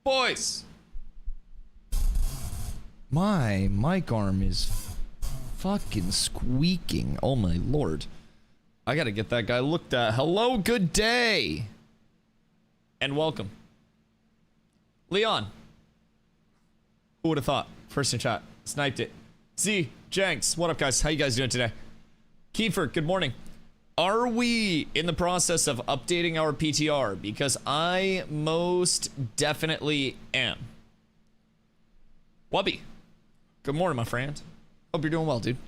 Boys! My mic arm is fucking squeaking. Oh my lord. I gotta get that guy looked at. Hello, good day! And welcome. Leon. Who would have thought? First in chat. Sniped it. Z, Jenks, what up guys? How you guys doing today? Kiefer, good morning. Are we in the process of updating our PTR? Because I most definitely am. Wubby, good morning, my friend. Hope you're doing well, dude.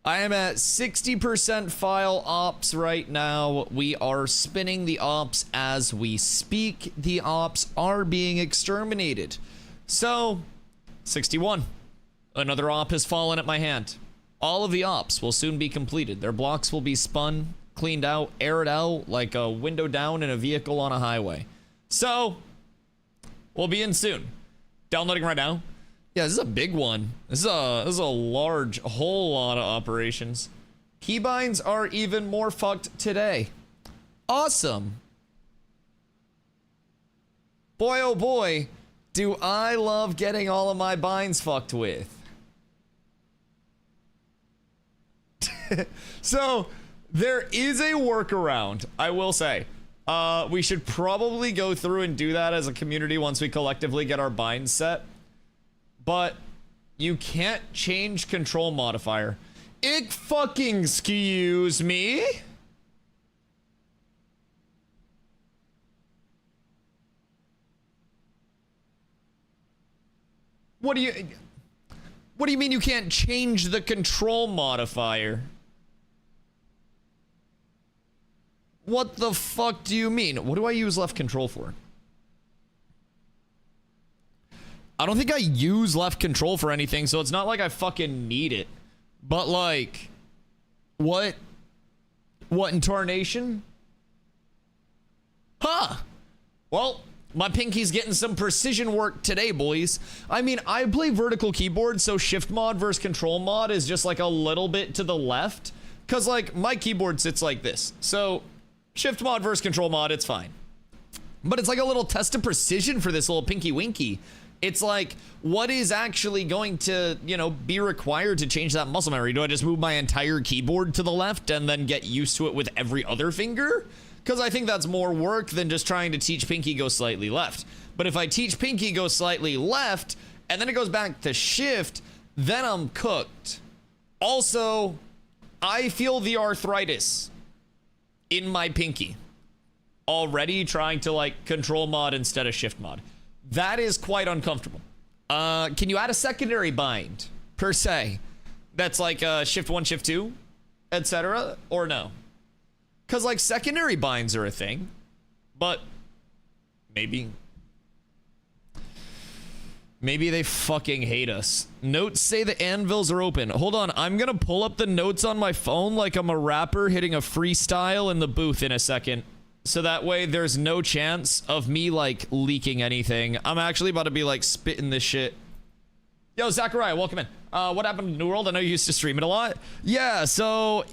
I am at 60% file ops right now. We are spinning the ops as we speak. The ops are being exterminated. So, 61. Another op has fallen at my hand. All of the ops will soon be completed. Their blocks will be spun, cleaned out, aired out like a window down in a vehicle on a highway. So, we'll be in soon. Downloading right now. Yeah, this is a big one. This is a large, a whole lot of operations. Keybinds are even more fucked today. Awesome. Boy, oh boy, do I love getting all of my binds fucked with. So, there is a workaround, I will say. We should probably go through and do that as a community once we collectively get our binds set. But you can't change control modifier. Ick fucking excuse me? What do you mean you can't change the control modifier? What the fuck do you mean? What do I use left control for? I don't think I use left control for anything, so it's not like I fucking need it. But like, what? What in tarnation? Huh. Well, my pinky's getting some precision work today, boys. I mean, I play vertical keyboard, so shift mod versus control mod is just like a little bit to the left. Cause like, my keyboard sits like this. So, shift mod versus control mod, it's fine. But it's like a little test of precision for this little pinky winky. It's like, what is actually going to, you know, be required to change that muscle memory? Do I just move my entire keyboard to the left and then get used to it with every other finger? Because I think that's more work than just trying to teach pinky go slightly left. But if I teach pinky go slightly left, and then it goes back to shift, then I'm cooked. Also, I feel the arthritis in my pinky already trying to like control mod instead of shift mod. That is quite uncomfortable. Can you add a secondary bind, per se? That's like shift 1, shift 2, etc., or no? Because, like, secondary binds are a thing, but maybe they fucking hate us. Notes say the anvils are open. Hold on, I'm gonna pull up the notes on my phone like I'm a rapper hitting a freestyle in the booth in a second. So that way there's no chance of me like leaking anything. I'm actually about to be like spitting this shit. Yo, Zachariah, welcome in. What happened to New World? I know you used to stream it a lot. Yeah, so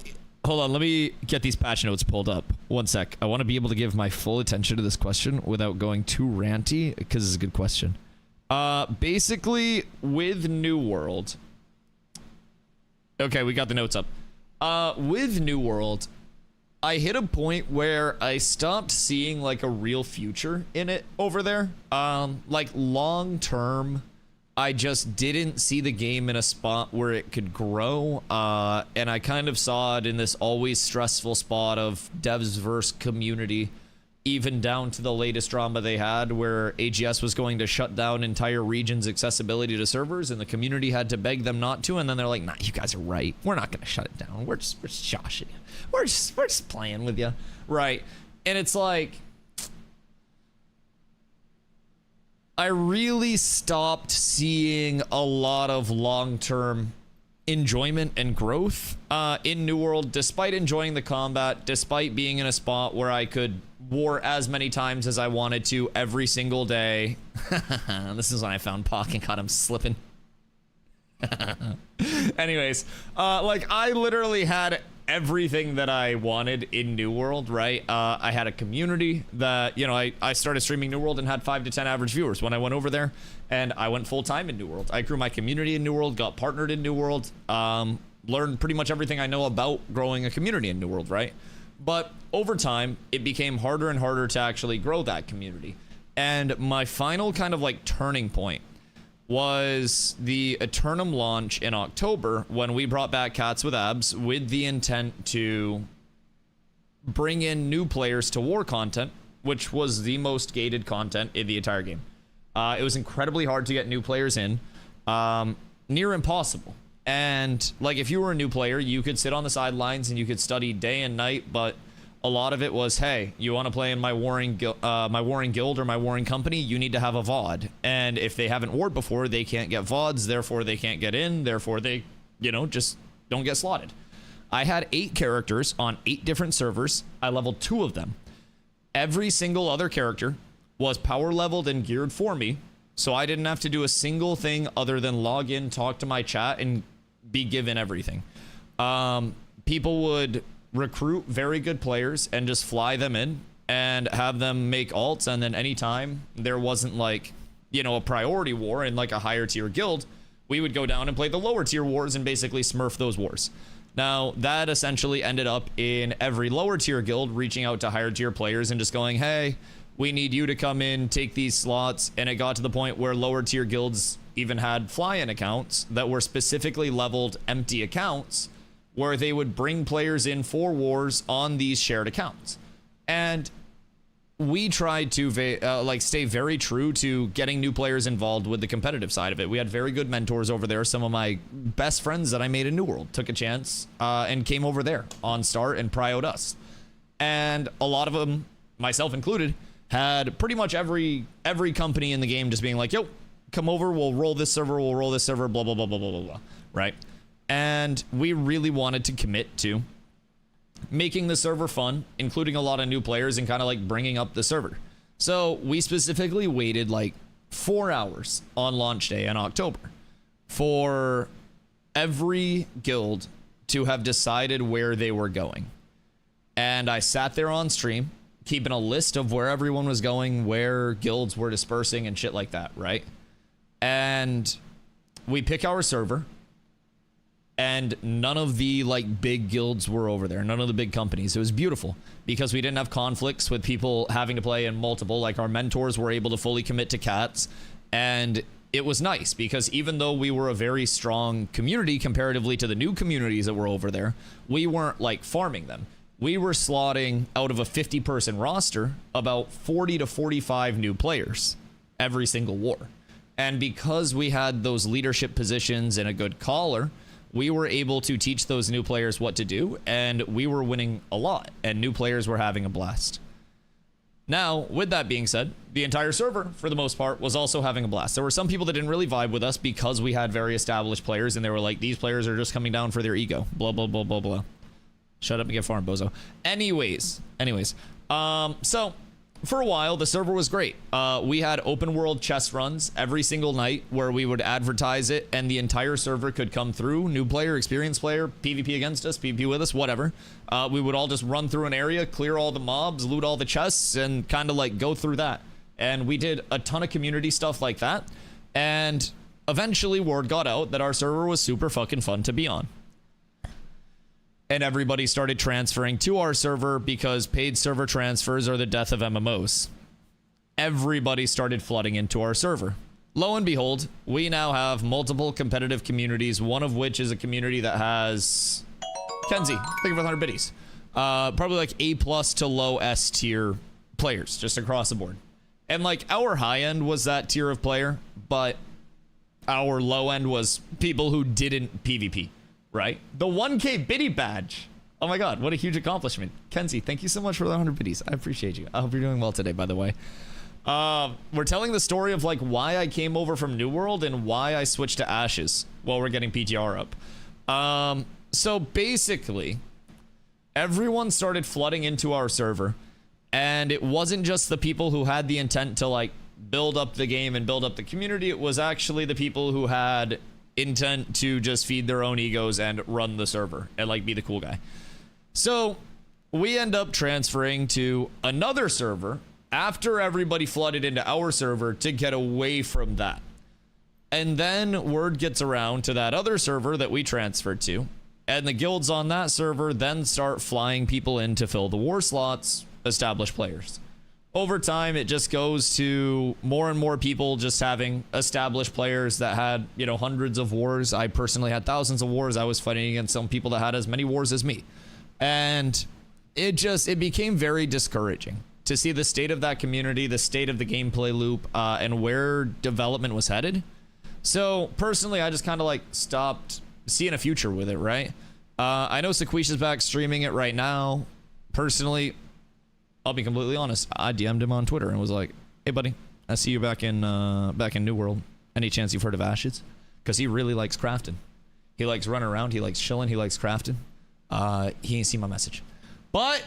hold on, let me get these patch notes pulled up. One sec. I want to be able to give my full attention to this question without going too ranty, because it's a good question. Basically, with New World. Okay, we got the notes up. With New World, I hit a point where I stopped seeing like a real future in it over there. Like long term, I just didn't see the game in a spot where it could grow. And I kind of saw it in this always stressful spot of devs versus community, even down to the latest drama they had where AGS was going to shut down entire regions' accessibility to servers and the community had to beg them not to, and then they're like, nah, you guys are right. We're not gonna shut it down. We're just joshing you. We're just playing with you. Right. And it's like, I really stopped seeing a lot of long-term enjoyment and growth in New World, despite enjoying the combat, despite being in a spot where I could war as many times as I wanted to every single day. This is when I found Pock and caught him slipping. Anyways, like I literally had everything that I wanted in New World, right? I had a community that, you know, I started streaming New World and had 5 to 10 average viewers when I went over there, and I went full-time in New World. I grew my community in New World, got partnered in New World, learned pretty much everything I know about growing a community in New World, right? But over time, it became harder and harder to actually grow that community. And my final kind of like turning point was the Eternum launch in October, when we brought back Cats with Abs with the intent to bring in new players to war content, which was the most gated content in the entire game. It was incredibly hard to get new players in, near impossible. And like, if you were a new player, you could sit on the sidelines and you could study day and night, but a lot of it was, hey, you want to play in my warring guild or my warring company, you need to have a VOD. And if they haven't warred before, they can't get VODs, therefore they can't get in, therefore they, you know, just don't get slotted. I had 8 characters on 8 different servers. I leveled 2 of them. Every single other character was power leveled and geared for me, so I didn't have to do a single thing other than log in, talk to my chat, and be given everything. People would recruit very good players and just fly them in and have them make alts, and then anytime there wasn't, like, you know, a priority war in like a higher tier guild, we would go down and play the lower tier wars and basically smurf those wars. Now that essentially ended up in every lower tier guild reaching out to higher tier players and just going, hey, we need you to come in, take these slots. And it got to the point where lower tier guilds even had fly-in accounts that were specifically leveled empty accounts, where they would bring players in for wars on these shared accounts. And we tried to stay very true to getting new players involved with the competitive side of it. We had very good mentors over there. Some of my best friends that I made in New World took a chance and came over there on start and prioed us. And a lot of them, myself included, had pretty much every company in the game just being like, yo, come over, we'll roll this server, blah, blah, blah, blah, blah, blah, blah, right? And we really wanted to commit to making the server fun, including a lot of new players and kind of like bringing up the server. So we specifically waited like 4 hours on launch day in October for every guild to have decided where they were going. And I sat there on stream, keeping a list of where everyone was going, where guilds were dispersing and shit like that, right? And we pick our server, and none of the like big guilds were over there, none of the big companies. It was beautiful because we didn't have conflicts with people having to play in multiple. Like, our mentors were able to fully commit to Cats, and it was nice because even though we were a very strong community comparatively to the new communities that were over there, we weren't like farming them. We were slotting out of a 50-person roster about 40 to 45 new players every single war. And because we had those leadership positions and a good caller, we were able to teach those new players what to do, and we were winning a lot, and new players were having a blast. Now, with that being said, the entire server, for the most part, was also having a blast. There were some people that didn't really vibe with us because we had very established players, and they were like, these players are just coming down for their ego. Blah, blah, blah, blah, blah. Shut up and get farmed, bozo. Anyways. So for a while, the server was great. We had open world chess runs every single night where we would advertise it, and the entire server could come through. New player, experienced player, PvP against us, PvP with us, whatever. We would all just run through an area, clear all the mobs, loot all the chests, and kind of like go through that. And we did a ton of community stuff like that. And eventually word got out that our server was super fucking fun to be on. And everybody started transferring to our server because paid server transfers are the death of MMOs. Everybody started flooding into our server. Lo and behold, we now have multiple competitive communities, one of which is a community that has... Kenzie, thank you for the 100 biddies. Probably like A+ to low S tier players, just across the board. And like, our high end was that tier of player, but our low end was people who didn't PvP. Right? The 1K biddy badge. Oh my god, what a huge accomplishment. Kenzie, thank you so much for the 100 biddies. I appreciate you. I hope you're doing well today, by the way. We're telling the story of like why I came over from New World and why I switched to Ashes while we're getting PTR up. So basically, everyone started flooding into our server, and it wasn't just the people who had the intent to like build up the game and build up the community. It was actually the people who had intent to just feed their own egos and run the server and like be the cool guy. So we end up transferring to another server after everybody flooded into our server to get away from that. And then word gets around to that other server that we transferred to, and the guilds on that server then start flying people in to fill the war slots, established players. Over time, it just goes to more and more people just having established players that had, you know, hundreds of wars. I personally had thousands of wars. I was fighting against some people that had as many wars as me. And it became very discouraging to see the state of that community, the state of the gameplay loop, and where development was headed. So personally, I just kind of like stopped seeing a future with it, right? I know Sequisha's back streaming it right now. Personally, I'll be completely honest. I DM'd him on Twitter and was like, "Hey, buddy, I see you back in New World. Any chance you've heard of Ashes?" Because he really likes crafting. He likes running around. He likes chilling. He likes crafting. He ain't seen my message, but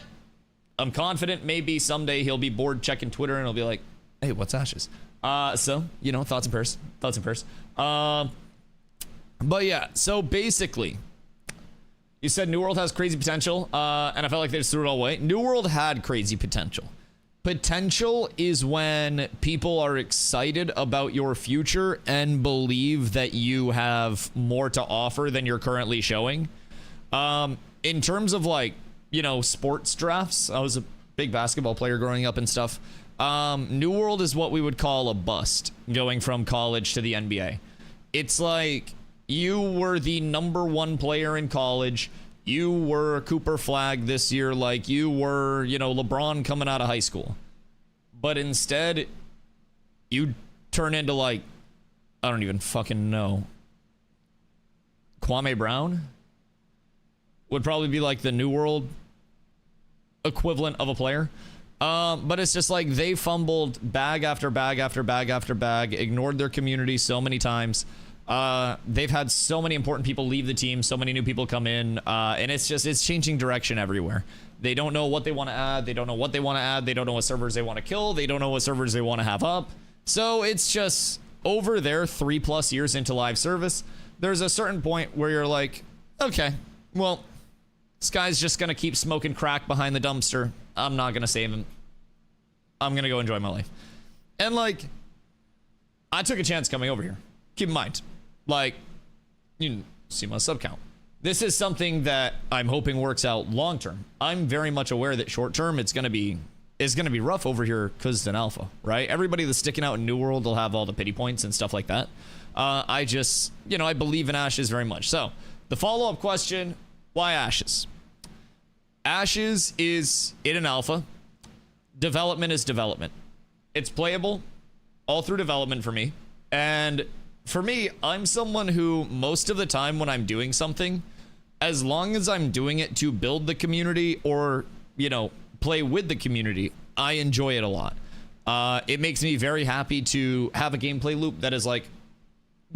I'm confident maybe someday he'll be bored checking Twitter and he'll be like, "Hey, what's Ashes?" So you know, thoughts and prayers. Thoughts and prayers. But yeah, so basically, you said New World has crazy potential, and I felt like they just threw it all away. New World had crazy potential. Potential is when people are excited about your future and believe that you have more to offer than you're currently showing. In terms of like, you know, sports drafts, I was a big basketball player growing up and stuff. New World is what we would call a bust going from college to the NBA. It's like you were the #1 player in college. You were Cooper Flag this year, like you were, you know, LeBron coming out of high school. But instead, you turn into like, I don't even fucking know. Kwame Brown would probably be like the New World equivalent of a player. But it's just like they fumbled bag after bag after bag after bag, ignored their community so many times. They've had so many important people leave the team, so many new people come in, and it's changing direction everywhere. They don't know what they want to add. They don't know what they want to add. They don't know what servers they want to kill. They don't know what servers they want to have up. So it's just over there 3+ years into live service, there's a certain point where you're like, okay, well, this guy's just going to keep smoking crack behind the dumpster. I'm not going to save him. I'm going to go enjoy my life. And like, I took a chance coming over here. Keep in mind, like, you can see my sub count. This is something that I'm hoping works out long term. I'm very much aware that short term it's gonna be rough over here because it's an alpha, right? Everybody that's sticking out in New World will have all the pity points and stuff like that. I just, you know, I believe in Ashes very much. So the follow-up question: why Ashes? Ashes is in an alpha. Development is development. It's playable all through development for me, and for me, I'm someone who most of the time when I'm doing something, as long as I'm doing it to build the community or, you know, play with the community, I enjoy it a lot. It makes me very happy to have a gameplay loop that is like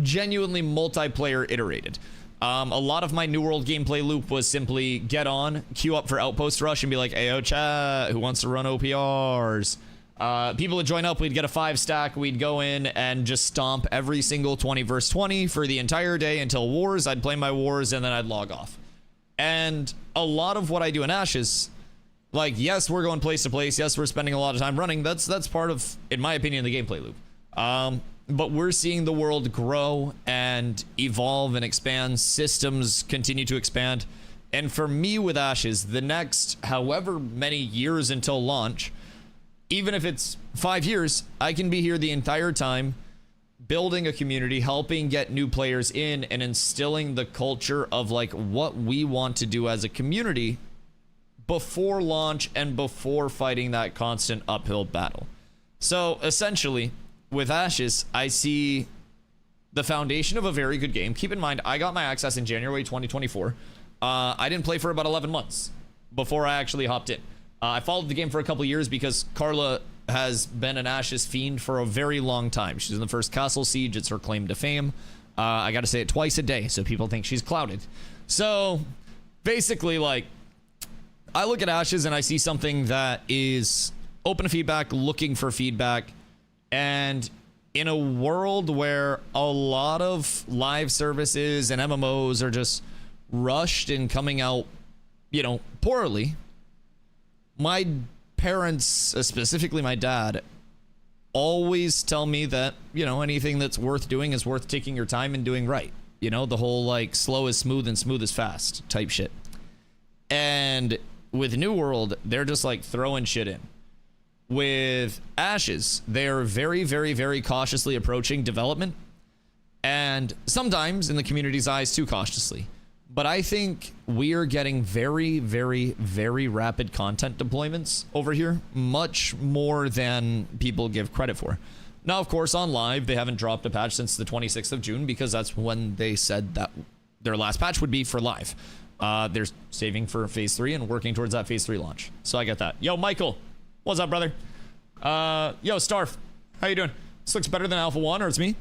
genuinely multiplayer iterated. A lot of my New World gameplay loop was simply get on, queue up for Outpost Rush and be like, "Ayo chat, who wants to run OPRs?" People would join up, we'd get a 5-stack, we'd go in and just stomp every single 20 versus 20 for the entire day until wars. I'd play my wars and then I'd log off. And a lot of what I do in Ashes, like, yes, we're going place to place, yes, we're spending a lot of time running, that's part of, in my opinion, the gameplay loop. But we're seeing the world grow and evolve and expand, systems continue to expand, and for me with Ashes, the next however many years until launch, even if it's 5 years, I can be here the entire time, building a community, helping get new players in, and instilling the culture of like what we want to do as a community before launch and before fighting that constant uphill battle. So essentially, with Ashes, I see the foundation of a very good game. Keep in mind, I got my access in January 2024. I didn't play for about 11 months before I actually hopped in. I followed the game for a couple years because Carla has been an Ashes fiend for a very long time. She's in the first Castle Siege. It's her claim to fame. I got to say it twice a day so people think she's clouded. So basically, like, I look at Ashes and I see something that is open to feedback, looking for feedback. And in a world where a lot of live services and MMOs are just rushed and coming out, you know, poorly, my parents, specifically my dad, always tell me that, you know, anything that's worth doing is worth taking your time and doing right. You know, the whole like slow is smooth and smooth is fast type shit. And with New World, they're just like throwing shit in. With Ashes, they're very, very, very cautiously approaching development. And sometimes in the community's eyes too cautiously. But I think we are getting very, very, very rapid content deployments over here, much more than people give credit for. Now, of course, on live, they haven't dropped a patch since the 26th of June because that's when they said that their last patch would be for live. They're saving for phase 3 and working towards that phase 3 launch. So I get that. Yo, Michael, what's up, brother? Yo, Starf, how you doing? This looks better than Alpha 1, or it's me?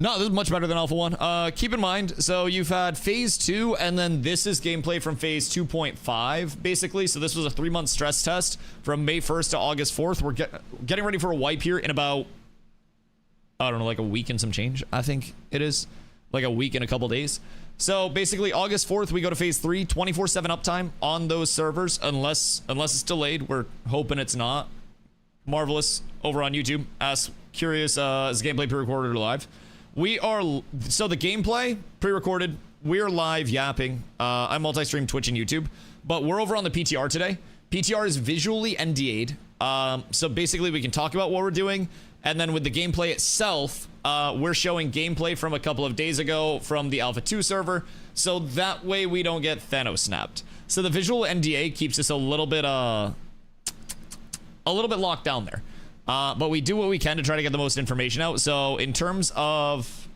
No, this is much better than Alpha 1. Keep in mind, so you've had Phase 2, and then this is gameplay from Phase 2.5, basically. So this was a 3-month stress test from May 1st to August 4th. We're getting ready for a wipe here in about, I don't know, like a week and some change, I think it is. Like a week and a couple days. So basically, August 4th, we go to Phase 3, 24/7 uptime on those servers, unless it's delayed. We're hoping it's not. Marvelous over on YouTube. Ask Curious, is gameplay pre-recorded or live? We are, so the gameplay, pre-recorded, we're live yapping. I multi-stream Twitch and YouTube, but we're over on the PTR today. PTR is visually NDA'd, so basically we can talk about what we're doing, and then with the gameplay itself, we're showing gameplay from a couple of days ago from the Alpha 2 server, so that way we don't get Thanos snapped. So the visual NDA keeps us a little bit locked down there. But we do what we can to try to get the most information out. So in terms of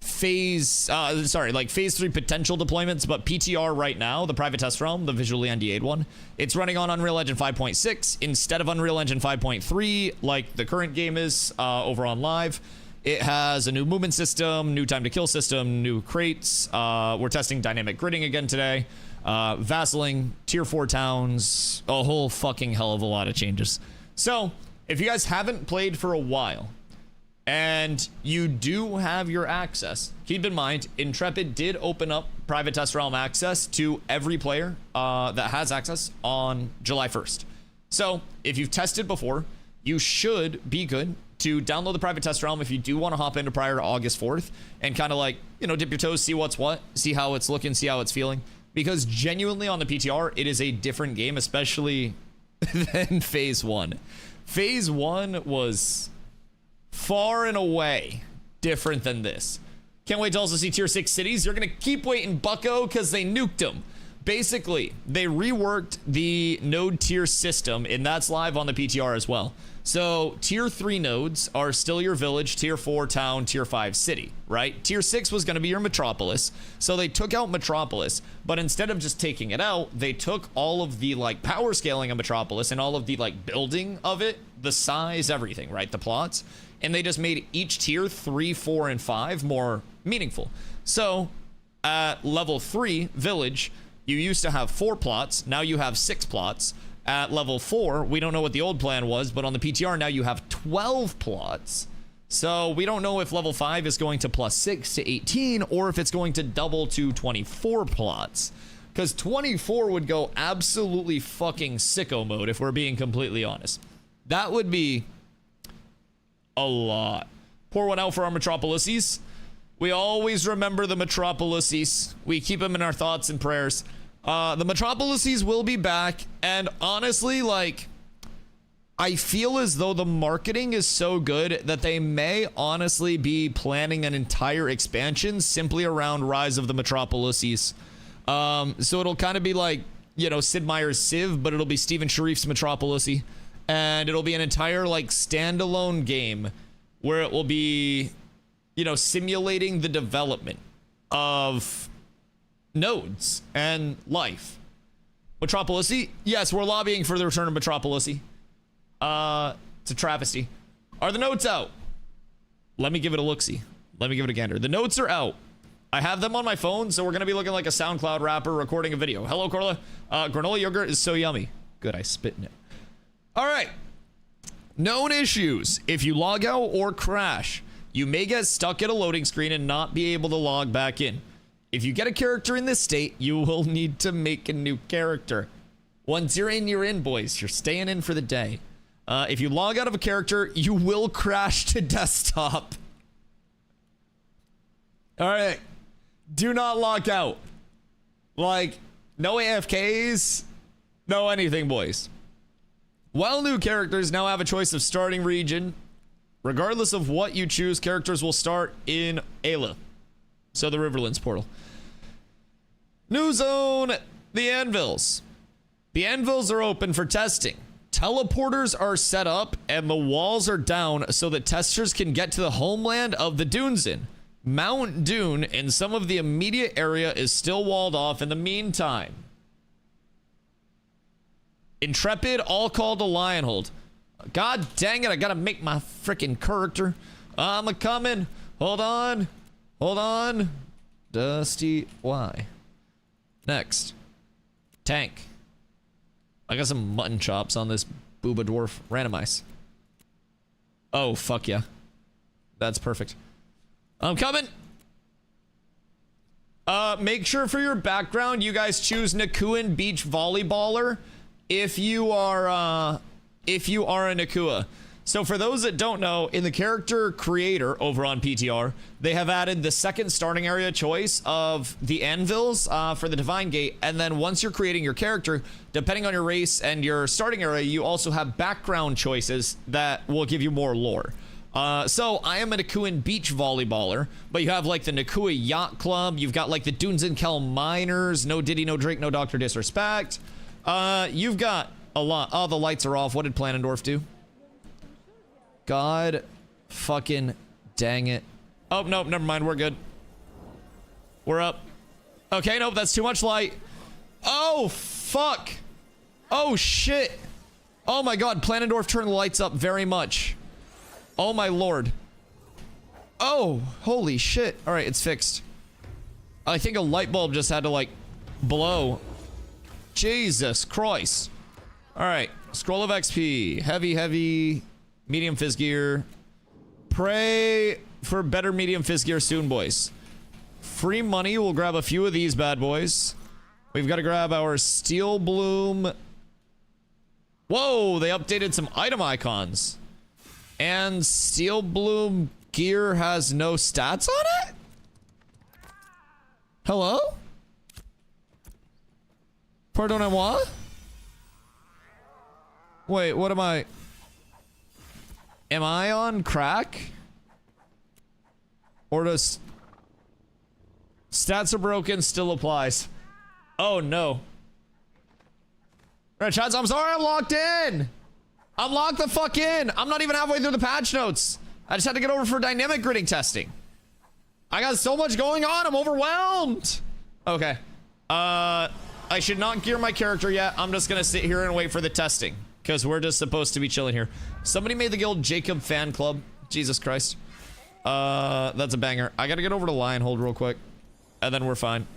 phase 3 potential deployments, but PTR right now, the private test realm, the visually NDA'd one, it's running on Unreal Engine 5.6 instead of Unreal Engine 5.3 like the current game is over on live. It has a new movement system, new time to kill system, new crates. We're testing dynamic gridding again today. Vassling, tier 4 towns, a whole fucking hell of a lot of changes. So if you guys haven't played for a while and you do have your access, keep in mind, Intrepid did open up private test realm access to every player that has access on July 1st. So if you've tested before, you should be good to download the private test realm if you do want to hop into prior to August 4th and kind of like, you know, dip your toes, see what's what, see how it's looking, see how it's feeling. Because genuinely on the PTR, it is a different game, especially than Phase 1. Phase 1 was far and away different than this. Can't wait to also see tier 6 cities. You're going to keep waiting, bucko, because they nuked them. Basically, they reworked the node tier system, and that's live on the PTR as well. So tier 3 nodes are still your village, tier 4 town, tier 5 city, right? Tier 6 was going to be your metropolis. So they took out metropolis, but instead of just taking it out, they took all of the like power scaling of metropolis and all of the like building of it, the size, everything, right? The plots. And they just made each tier 3, 4, and 5 more meaningful. So at level 3 village, you used to have 4 plots. Now you have 6 plots. At level 4, we don't know what the old plan was, but on the PTR now you have 12 plots. So we don't know if level 5 is going to plus 6 to 18 or if it's going to double to 24 plots. Because 24 would go absolutely fucking sicko mode if we're being completely honest. That would be a lot. Pour one out for our Metropolises. We always remember the Metropolises. We keep them in our thoughts and prayers. The Metropolises will be back, and honestly, like, I feel as though the marketing is so good that they may honestly be planning an entire expansion simply around Rise of the Metropolises. So it'll kind of be like, you know, Sid Meier's Civ, but it'll be Steven Sharif's Metropolise, and it'll be an entire, like, standalone game where it will be, you know, simulating the development of nodes and life. Metropolise, yes, we're lobbying for the return of Metropolise. It's a travesty. Are the notes out? Let me give it a look-see. Let me give it a gander. The notes are out. I have them on my phone, so we're gonna be looking like a SoundCloud rapper recording a video. Hello, Corla. Granola yogurt is so yummy. Good, I spit in it. All right. Known issues. If you log out or crash, you may get stuck at a loading screen and not be able to log back in. If you get a character in this state, you will need to make a new character. Once you're in, boys. You're staying in for the day. If you log out of a character, you will crash to desktop. All right. Do not log out. Like, no AFKs, no anything, boys. While new characters now have a choice of starting region, regardless of what you choose, characters will start in Ayla. So the Riverlands portal. New zone, the Anvils. The Anvils are open for testing. Teleporters are set up and the walls are down so that testers can get to the homeland of the Dunezin. Mount Dune and some of the immediate area is still walled off in the meantime. Intrepid, all called to Lionhold. God dang it, I gotta make my freaking character. I'm a coming. Hold on. Hold on. DustyWhy. Next. Tank. I got some mutton chops on this booba dwarf. Randomize. Oh, fuck yeah. That's perfect. I'm coming. Make sure for your background, you guys choose Nakuan Beach Volleyballer if you are a Nakua. So for those that don't know, in the character creator over on PTR, they have added the second starting area choice of the Anvils for the Divine Gate. And then once you're creating your character, depending on your race and your starting area, you also have background choices that will give you more lore. So I am a Nakuan Beach Volleyballer, but you have like the Nakua Yacht Club. You've got like the Dunezin Kel Miners. No Diddy, no Drake, no Dr. Disrespect. You've got a lot. Oh, the lights are off. What did Planendorf do? God fucking dang it. Oh, nope, never mind. We're good. We're up. Okay, nope, that's too much light. Oh, fuck. Oh, shit. Oh my god, Planendorf turned the lights up very much. Oh my lord. Oh, holy shit. All right, it's fixed. I think a light bulb just had to like blow. Jesus Christ. All right, scroll of XP. Heavy, medium fizz gear. Pray for better medium fizz gear soon, boys. Free money, we'll grab a few of these bad boys. We've got to grab our Steel Bloom. Whoa, they updated some item icons. And Steel Bloom gear has no stats on it? Hello? Pardonnez-moi? Wait, what am I? Am I on crack? Or does... Stats are broken, still applies. Oh no. Alright, Chads, I'm sorry I'm locked in! I'm locked the fuck in! I'm not even halfway through the patch notes! I just had to get over for dynamic gridding testing. I got so much going on, I'm overwhelmed! Okay. I should not gear my character yet. I'm just gonna sit here and wait for the testing. Because we're just supposed to be chilling here. Somebody made the guild Jacob Fan Club. Jesus Christ. That's a banger. I gotta get over to Lionhold real quick. And then we're fine.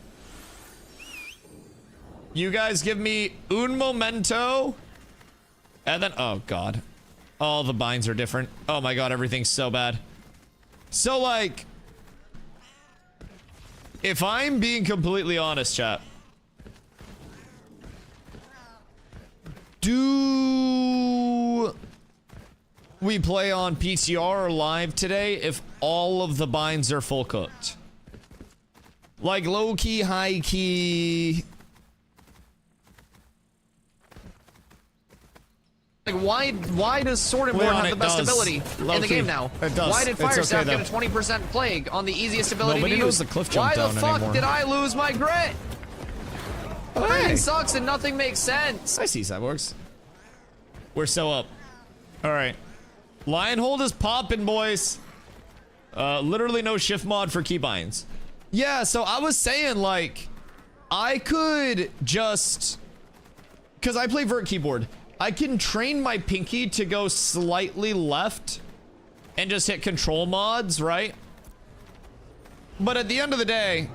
You guys give me un momento. And then, oh god. All the binds are different. Oh my god, everything's so bad. So like, if I'm being completely honest, chat. Do we play on PTR or live today if all of the binds are full cooked? Like low key, high key. Like why does Sword and Board have the best ability in the game now? It does. Why did Fire okay, Staff get a 20% plague on the easiest ability Nobody to use? knows the cliff jump Why down the fuck anymore. did I lose my grit? Everything sucks and nothing makes sense. I see Cyborgs. We're so up. Alright. Lionhold is popping, boys. Literally no shift mod for keybinds. Yeah, so I was saying, like, I could just... Because I play vert keyboard. I can train my pinky to go slightly left and just hit control mods, right? But at the end of the day,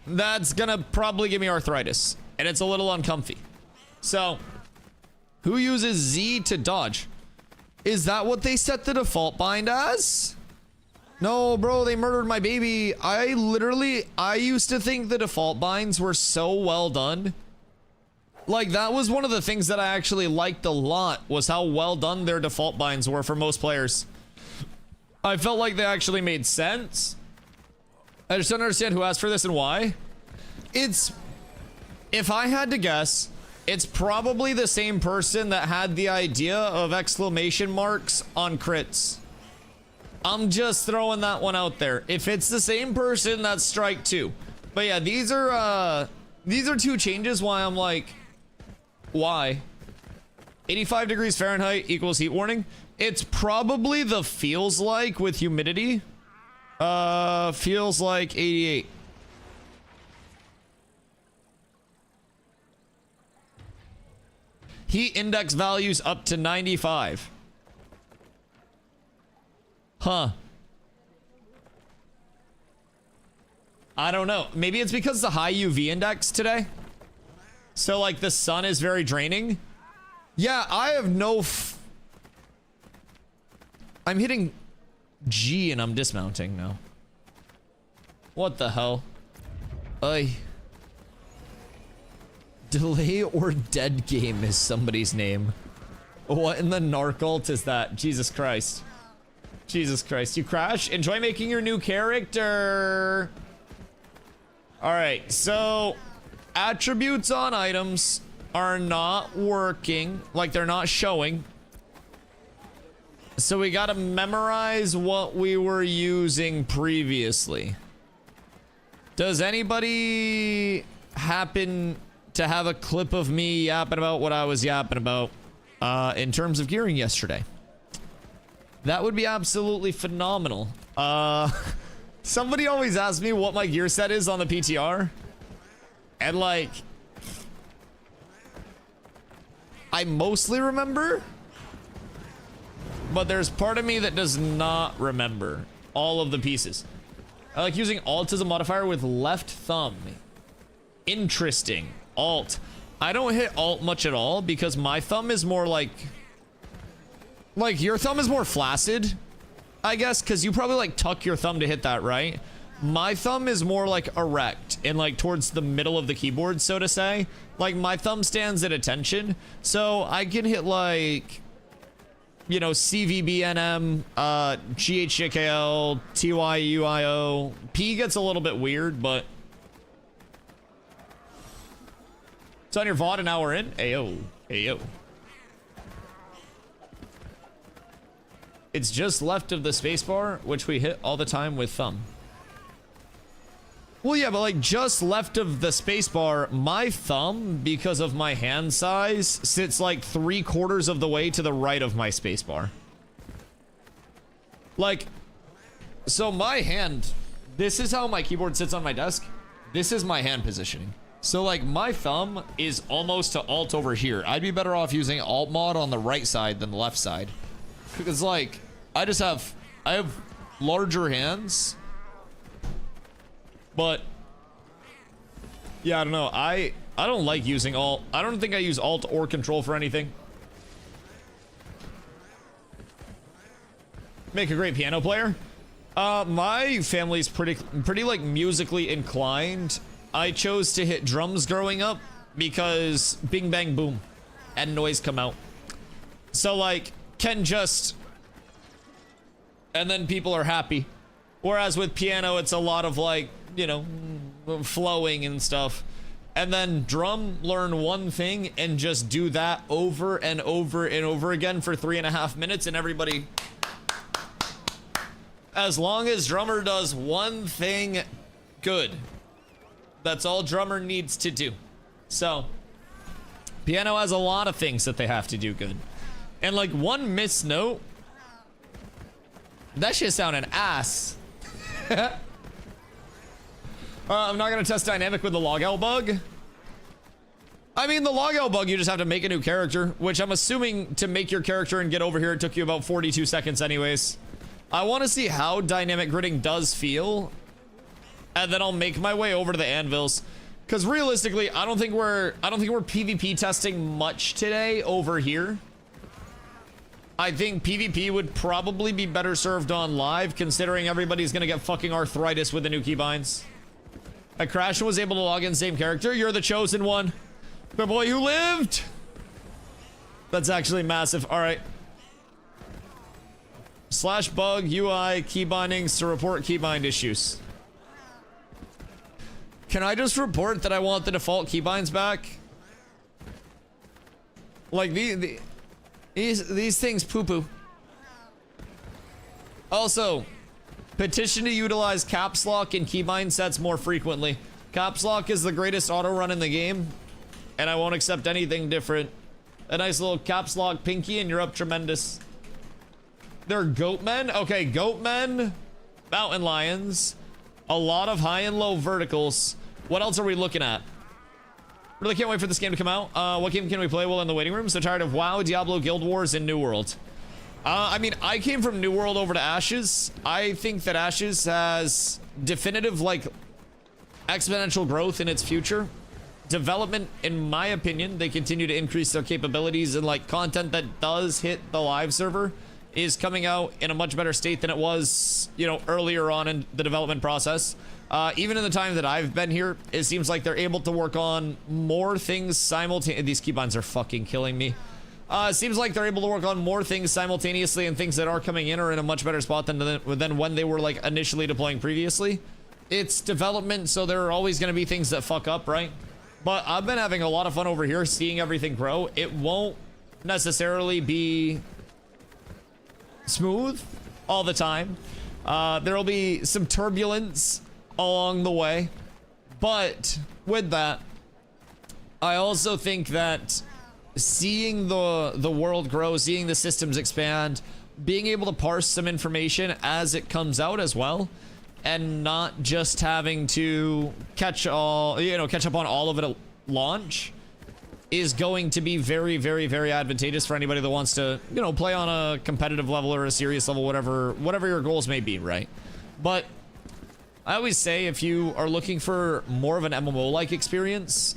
that's gonna probably give me arthritis. And it's a little uncomfy. So, who uses Z to dodge? Is that what they set the default bind as? No, bro, they murdered my baby. I used to think the default binds were so well done. Like, that was one of the things that I actually liked a lot, was how well done their default binds were for most players. I felt like they actually made sense. I just don't understand who asked for this and why. It's, if I had to guess, it's probably the same person that had the idea of exclamation marks on crits. I'm just throwing that one out there. If it's the same person, that's strike 2. But yeah, these are 2 changes why I'm like, why? 85 degrees Fahrenheit equals heat warning. It's probably the feels like with humidity. Feels like 88. Heat index values up to 95. Huh. I don't know. Maybe it's because the high UV index today. So like the sun is very draining. Yeah, I have no I'm hitting G and I'm dismounting now. What the hell? Delay or dead game is somebody's name. What in the narc ult is that? Jesus Christ. Jesus Christ. You crash? Enjoy making your new character. Alright, so attributes on items are not working. Like, they're not showing. So we gotta memorize what we were using previously. Does anybody happen to have a clip of me yapping about what I was yapping about in terms of gearing yesterday? That would be absolutely phenomenal. Somebody always asks me what my gear set is on the PTR. And like, I mostly remember, but there's part of me that does not remember all of the pieces. I like using Alt as a modifier with left thumb. Interesting. Alt. I don't hit Alt much at all because my thumb is more like your thumb is more flaccid, I guess, because you probably like tuck your thumb to hit that, right? My thumb is more like erect and like towards the middle of the keyboard, so to say. Like my thumb stands at attention, so I can hit like, you know, CVBNM, GHJKL, TYUIO. P gets a little bit weird, but it's on your VOD an hour in. Ayo, ayo. It's just left of the spacebar, which we hit all the time with thumb. Well, yeah, but like just left of the spacebar, my thumb, because of my hand size, sits like 3/4 of the way to the right of my spacebar. Like, so my hand, this is how my keyboard sits on my desk. This is my hand positioning. So like my thumb is almost to Alt over here. I'd be better off using Alt mod on the right side than the left side. Because like, I have larger hands. But yeah, I don't know. I don't like using Alt. I don't think I use Alt or Control for anything. Make a great piano player. My family's pretty like musically inclined. I chose to hit drums growing up because bing bang boom and noise come out. So like can just, and then people are happy. Whereas with piano, it's a lot of like, you know, flowing and stuff. And then drum, learn one thing and just do that over and over and over again for 3.5 minutes, and everybody, as long as drummer does one thing good, that's all drummer needs to do. So piano has a lot of things that they have to do good, and like one missed note, that shit sounded ass. I'm not gonna test dynamic with the logout bug. I mean, the logout bug, you just have to make a new character, which I'm assuming to make your character and get over here, it took you about 42 seconds anyways. I want to see how dynamic gridding does feel, and then I'll make my way over to the anvils. Because realistically, I don't think we're PvP testing much today over here. I think PvP would probably be better served on live, considering everybody's gonna get fucking arthritis with the new keybinds. I crashed and was able to log in same character. You're the chosen one. The boy who lived. That's actually massive. All right. /bug UI key bindings to report keybind issues. Can I just report that I want the default keybinds back? Like these things poo-poo. Also, petition to utilize caps lock in keybind sets more frequently. Caps lock is the greatest auto run in the game, and I won't accept anything different. A nice little caps lock pinky and you're up tremendous. They're goat men. Okay, goat men, mountain lions, a lot of high and low verticals. What else are we looking at? Really can't wait for this game to come out. What game can we play while in the waiting room? So tired of WoW, Diablo, Guild Wars, and New World. I mean, I came from New World over to Ashes. I think that Ashes has definitive, like, exponential growth in its future. Development, in my opinion, they continue to increase their capabilities, and, like, content that does hit the live server is coming out in a much better state than it was, you know, earlier on in the development process. Even in the time that I've been here, it seems like they're able to work on more things simultaneously. These keybinds are fucking killing me. It seems like they're able to work on more things simultaneously, and things that are coming in are in a much better spot than when they were, like, initially deploying previously. It's development, so there are always going to be things that fuck up, right? But I've been having a lot of fun over here seeing everything grow. It won't necessarily be smooth all the time. There will be some turbulence along the way, but with that, I also think that seeing the world grow, seeing the systems expand, being able to parse some information as it comes out as well, and not just having to catch up on all of it at launch, is going to be very, very, very advantageous for anybody that wants to, you know, play on a competitive level or a serious level, whatever your goals may be, right? But I always say, if you are looking for more of an MMO-like experience,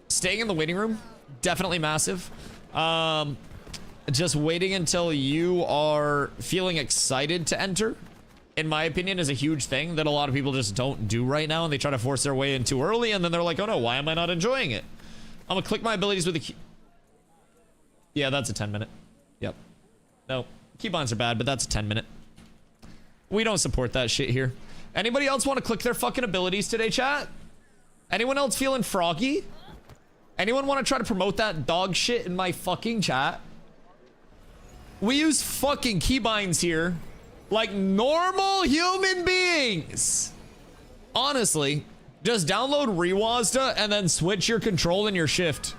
staying in the waiting room, definitely massive. Just waiting until you are feeling excited to enter, in my opinion, is a huge thing that a lot of people just don't do right now, and they try to force their way in too early, and then they're like, oh no, why am I not enjoying it? I'm gonna click my abilities with the key. Yeah, that's a 10-minute. Yep. No, keybinds are bad, but that's a 10-minute. We don't support that shit here. Anybody else want to click their fucking abilities today, chat? Anyone else feeling froggy? Anyone want to try to promote that dog shit in my fucking chat? We use fucking keybinds here like normal human beings. Honestly, just download Rewazda and then switch your control and your shift.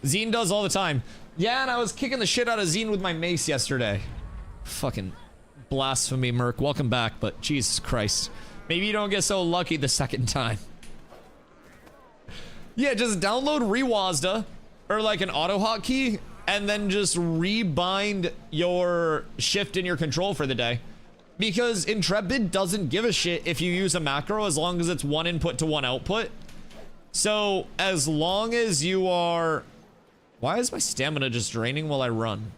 Zine does all the time. Yeah, and I was kicking the shit out of Zine with my mace yesterday. Fucking blasphemy, Merc. Welcome back, but Jesus Christ. Maybe you don't get so lucky the second time. Yeah, just download Rewazda or like an auto hotkey, and then just rebind your shift and your control for the day. Because Intrepid doesn't give a shit if you use a macro as long as it's one input to one output. So as long as you are... Why is my stamina just draining while I run?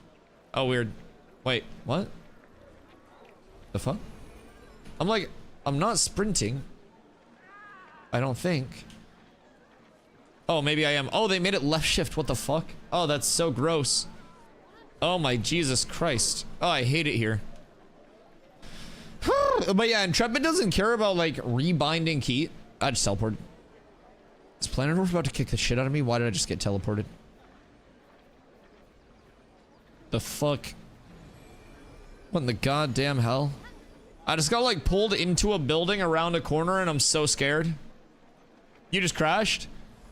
Oh, weird. Wait, what? The fuck? I'm not sprinting. I don't think. Oh, maybe I am. Oh, they made it left shift. What the fuck? Oh, that's so gross. Oh my Jesus Christ. Oh, I hate it here. But yeah, Intrepid doesn't care about, like, rebinding key. I just teleported. Is Planet Earth about to kick the shit out of me? Why did I just get teleported? The fuck? What in the goddamn hell? I just got, like, pulled into a building around a corner and I'm so scared. You just crashed?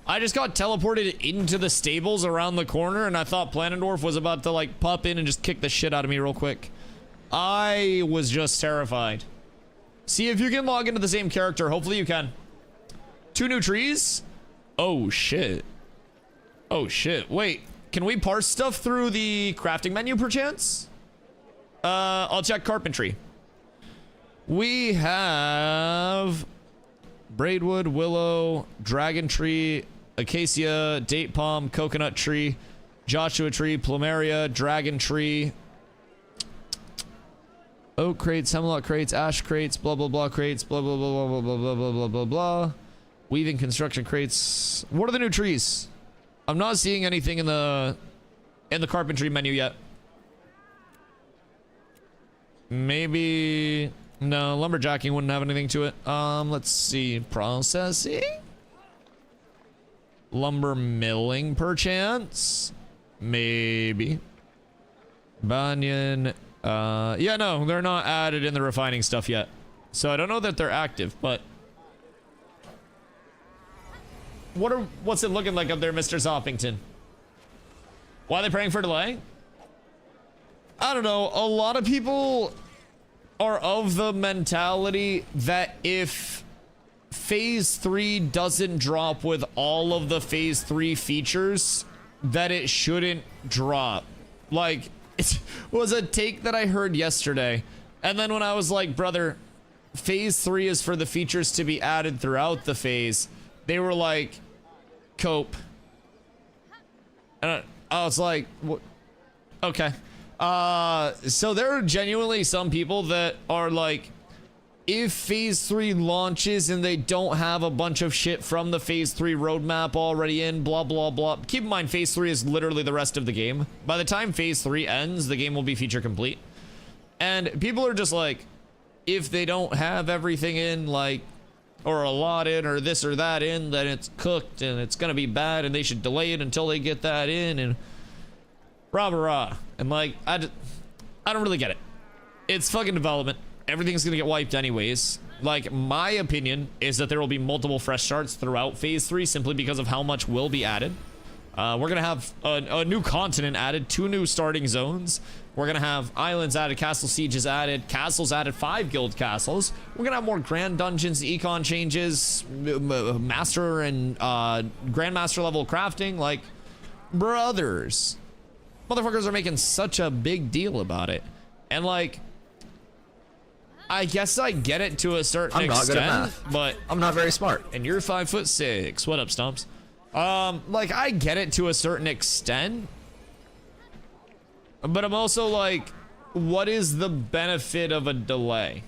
I just got teleported into the stables around the corner, and I thought Planendorf was about to, like, pop in and just kick the shit out of me real quick. I was just terrified. See if you can log into the same character. Hopefully you can. 2 new trees? Oh, shit. Oh, shit. Wait, can we parse stuff through the crafting menu, perchance? I'll check carpentry. We have braidwood, willow, dragon tree, acacia, date palm, coconut tree, Joshua tree, plumeria, dragon tree, oak crates, hemlock crates, ash crates, blah blah blah crates, blah blah blah blah blah blah blah blah blah blah. Weaving construction crates. What are the new trees? I'm not seeing anything in the carpentry menu yet. Maybe no, lumberjacking wouldn't have anything to it. Let's see. Processing? Lumber milling perchance? Maybe. Banyan. Yeah, no, they're not added in the refining stuff yet. So I don't know that they're active, but what's it looking like up there, Mr. Zoppington? Why are they praying for delay? I don't know. A lot of people are of the mentality that if phase 3 doesn't drop with all of the phase 3 features, that it shouldn't drop. Like, it was a take that I heard yesterday. And then when I was like, brother, phase 3 is for the features to be added throughout the phase, they were like, cope. And I was like, what? Okay. So there are genuinely some people that are like, if phase 3 launches and they don't have a bunch of shit from the phase 3 roadmap already in, blah blah blah. Keep in mind, phase 3 is literally the rest of the game. By the time phase 3 ends, the game will be feature complete. And people are just like, if they don't have everything in, like, or a lot in, or this or that in, then it's cooked and it's gonna be bad and they should delay it until they get that in, and rah rah rah. And like, I don't really get it. It's fucking development. Everything's gonna get wiped anyways. Like, my opinion is that there will be multiple fresh starts throughout phase 3 simply because of how much will be added. We're gonna have a new continent added, 2 new starting zones. We're gonna have islands added, castle sieges added, castles added, 5 guild castles. We're gonna have more grand dungeons, econ changes, master and grandmaster level crafting. Like, brothers, motherfuckers are making such a big deal about it. And like, I guess I get it to a certain extent. I'm not good at math, but I'm not very smart. And you're 5'6". What up, Stumps? Like, I get it to a certain extent, but I'm also like, what is the benefit of a delay?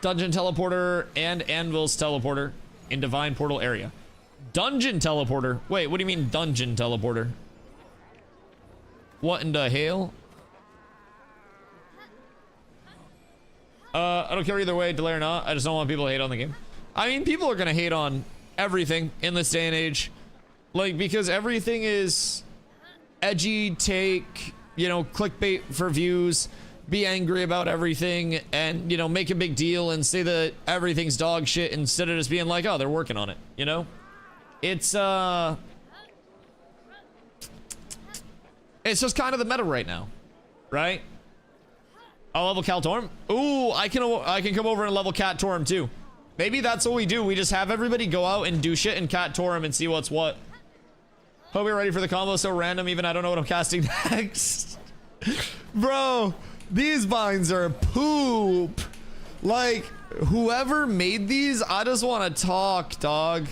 Dungeon teleporter and Anvil's teleporter in Divine Portal area. Dungeon teleporter? Wait, what do you mean dungeon teleporter? What in the hell? I don't care either way, delay or not. I just don't want people to hate on the game. I mean, people are gonna hate on everything in this day and age. Like, because everything is edgy take, you know, clickbait for views, be angry about everything, and, you know, make a big deal and say that everything's dog shit instead of just being like, oh, they're working on it, you know? It's just kind of the meta right now, right? I'll level Cal Torm. Ooh, I can come over and level Cat Torm too. Maybe that's what we do. We just have everybody go out and do shit in Cat Torm and see what's what. Hope you're ready for the combo. So random, even I don't know what I'm casting next. Bro, these binds are poop. Like, whoever made these, I just want to talk, dog.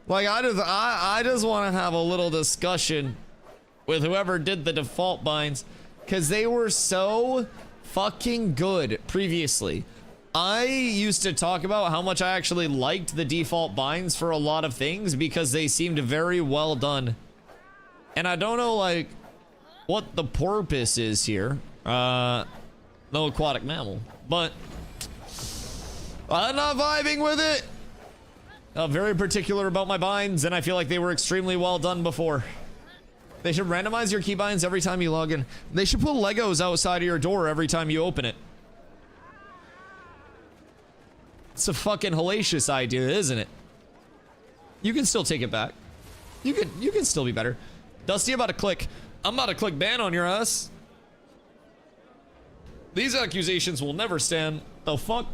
Like, I just want to have a little discussion with whoever did the default binds, because they were so fucking good previously. I used to talk about how much I actually liked the default binds for a lot of things because they seemed very well done. And I don't know, like, what the purpose is here. No aquatic mammal, but I'm not vibing with it. I'm very particular about my binds, and I feel like they were extremely well done before. They should randomize your keybinds every time you log in. They should put Legos outside of your door every time you open it. It's a fucking hellacious idea, isn't it? You can still take it back. You can still be better. Dusty, about to click. I'm about to click ban on your ass. These accusations will never stand. The fuck?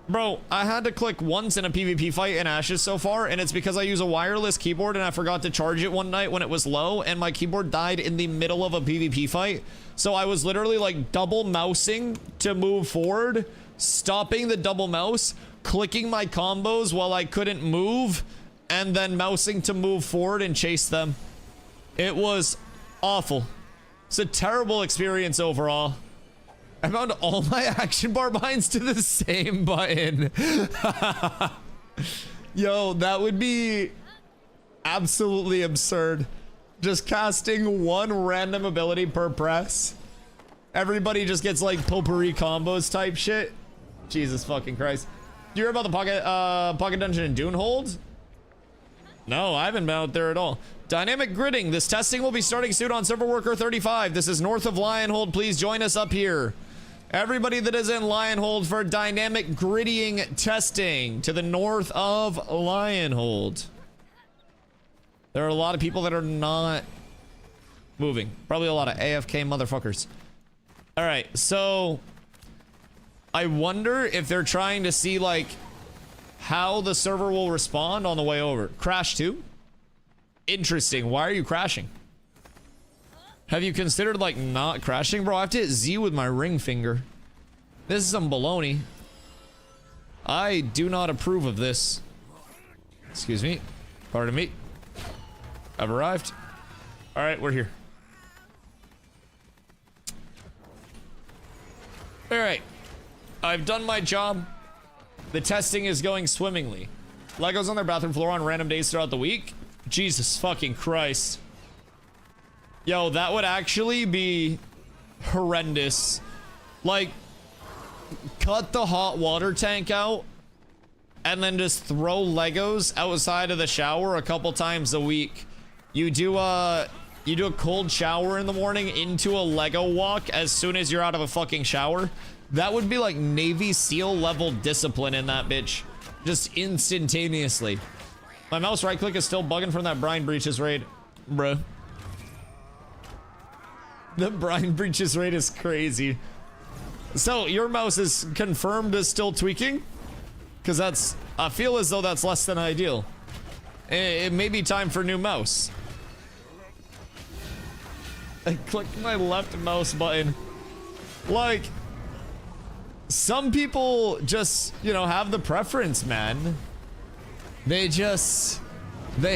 Bro, I had to click once in a PvP fight in Ashes so far, and it's because I use a wireless keyboard and I forgot to charge it one night when it was low, and my keyboard died in the middle of a PvP fight. So I was literally like double mousing to move forward, stopping the double mouse, clicking my combos while I couldn't move, and then mousing to move forward and chase them. It was Awful. It's a terrible experience overall. I found all my action bar binds to the same button. Yo, that would be absolutely absurd. Just casting one random ability per press. Everybody just gets like potpourri combos type shit. Jesus fucking Christ. Do you hear about the pocket dungeon in Dunehold? No, I haven't been out there at all. Dynamic gridding. This testing will be starting soon on server worker 35. This is north of Lionhold. Please join us up here. Everybody that is in Lionhold for dynamic griddying testing to the north of Lionhold. There are a lot of people that are not moving. Probably a lot of AFK motherfuckers. All right, so I wonder if they're trying to see like how the server will respond on the way over. Crash too? Interesting. Why are you crashing? Have you considered like not crashing? Bro, I have to hit Z with my ring finger. This is some baloney. I do not approve of this. Excuse me. Pardon me. I've arrived. All right, we're here. All right. I've done my job. The testing is going swimmingly. Legos on their bathroom floor on random days throughout the week. Jesus fucking Christ. Yo, that would actually be horrendous. Like, cut the hot water tank out and then just throw Legos outside of the shower a couple times a week. You do a cold shower in the morning into a Lego walk as soon as you're out of a fucking shower. That would be like Navy SEAL level discipline in that bitch. Just instantaneously. My mouse right click is still bugging from that Brine Breaches raid. Bruh. The Brine Breaches raid is crazy. So your mouse is confirmed as still tweaking? Because that's, I feel as though that's less than ideal. It may be time for a new mouse. I clicked my left mouse button. Like, some people just, you know, have the preference, man. They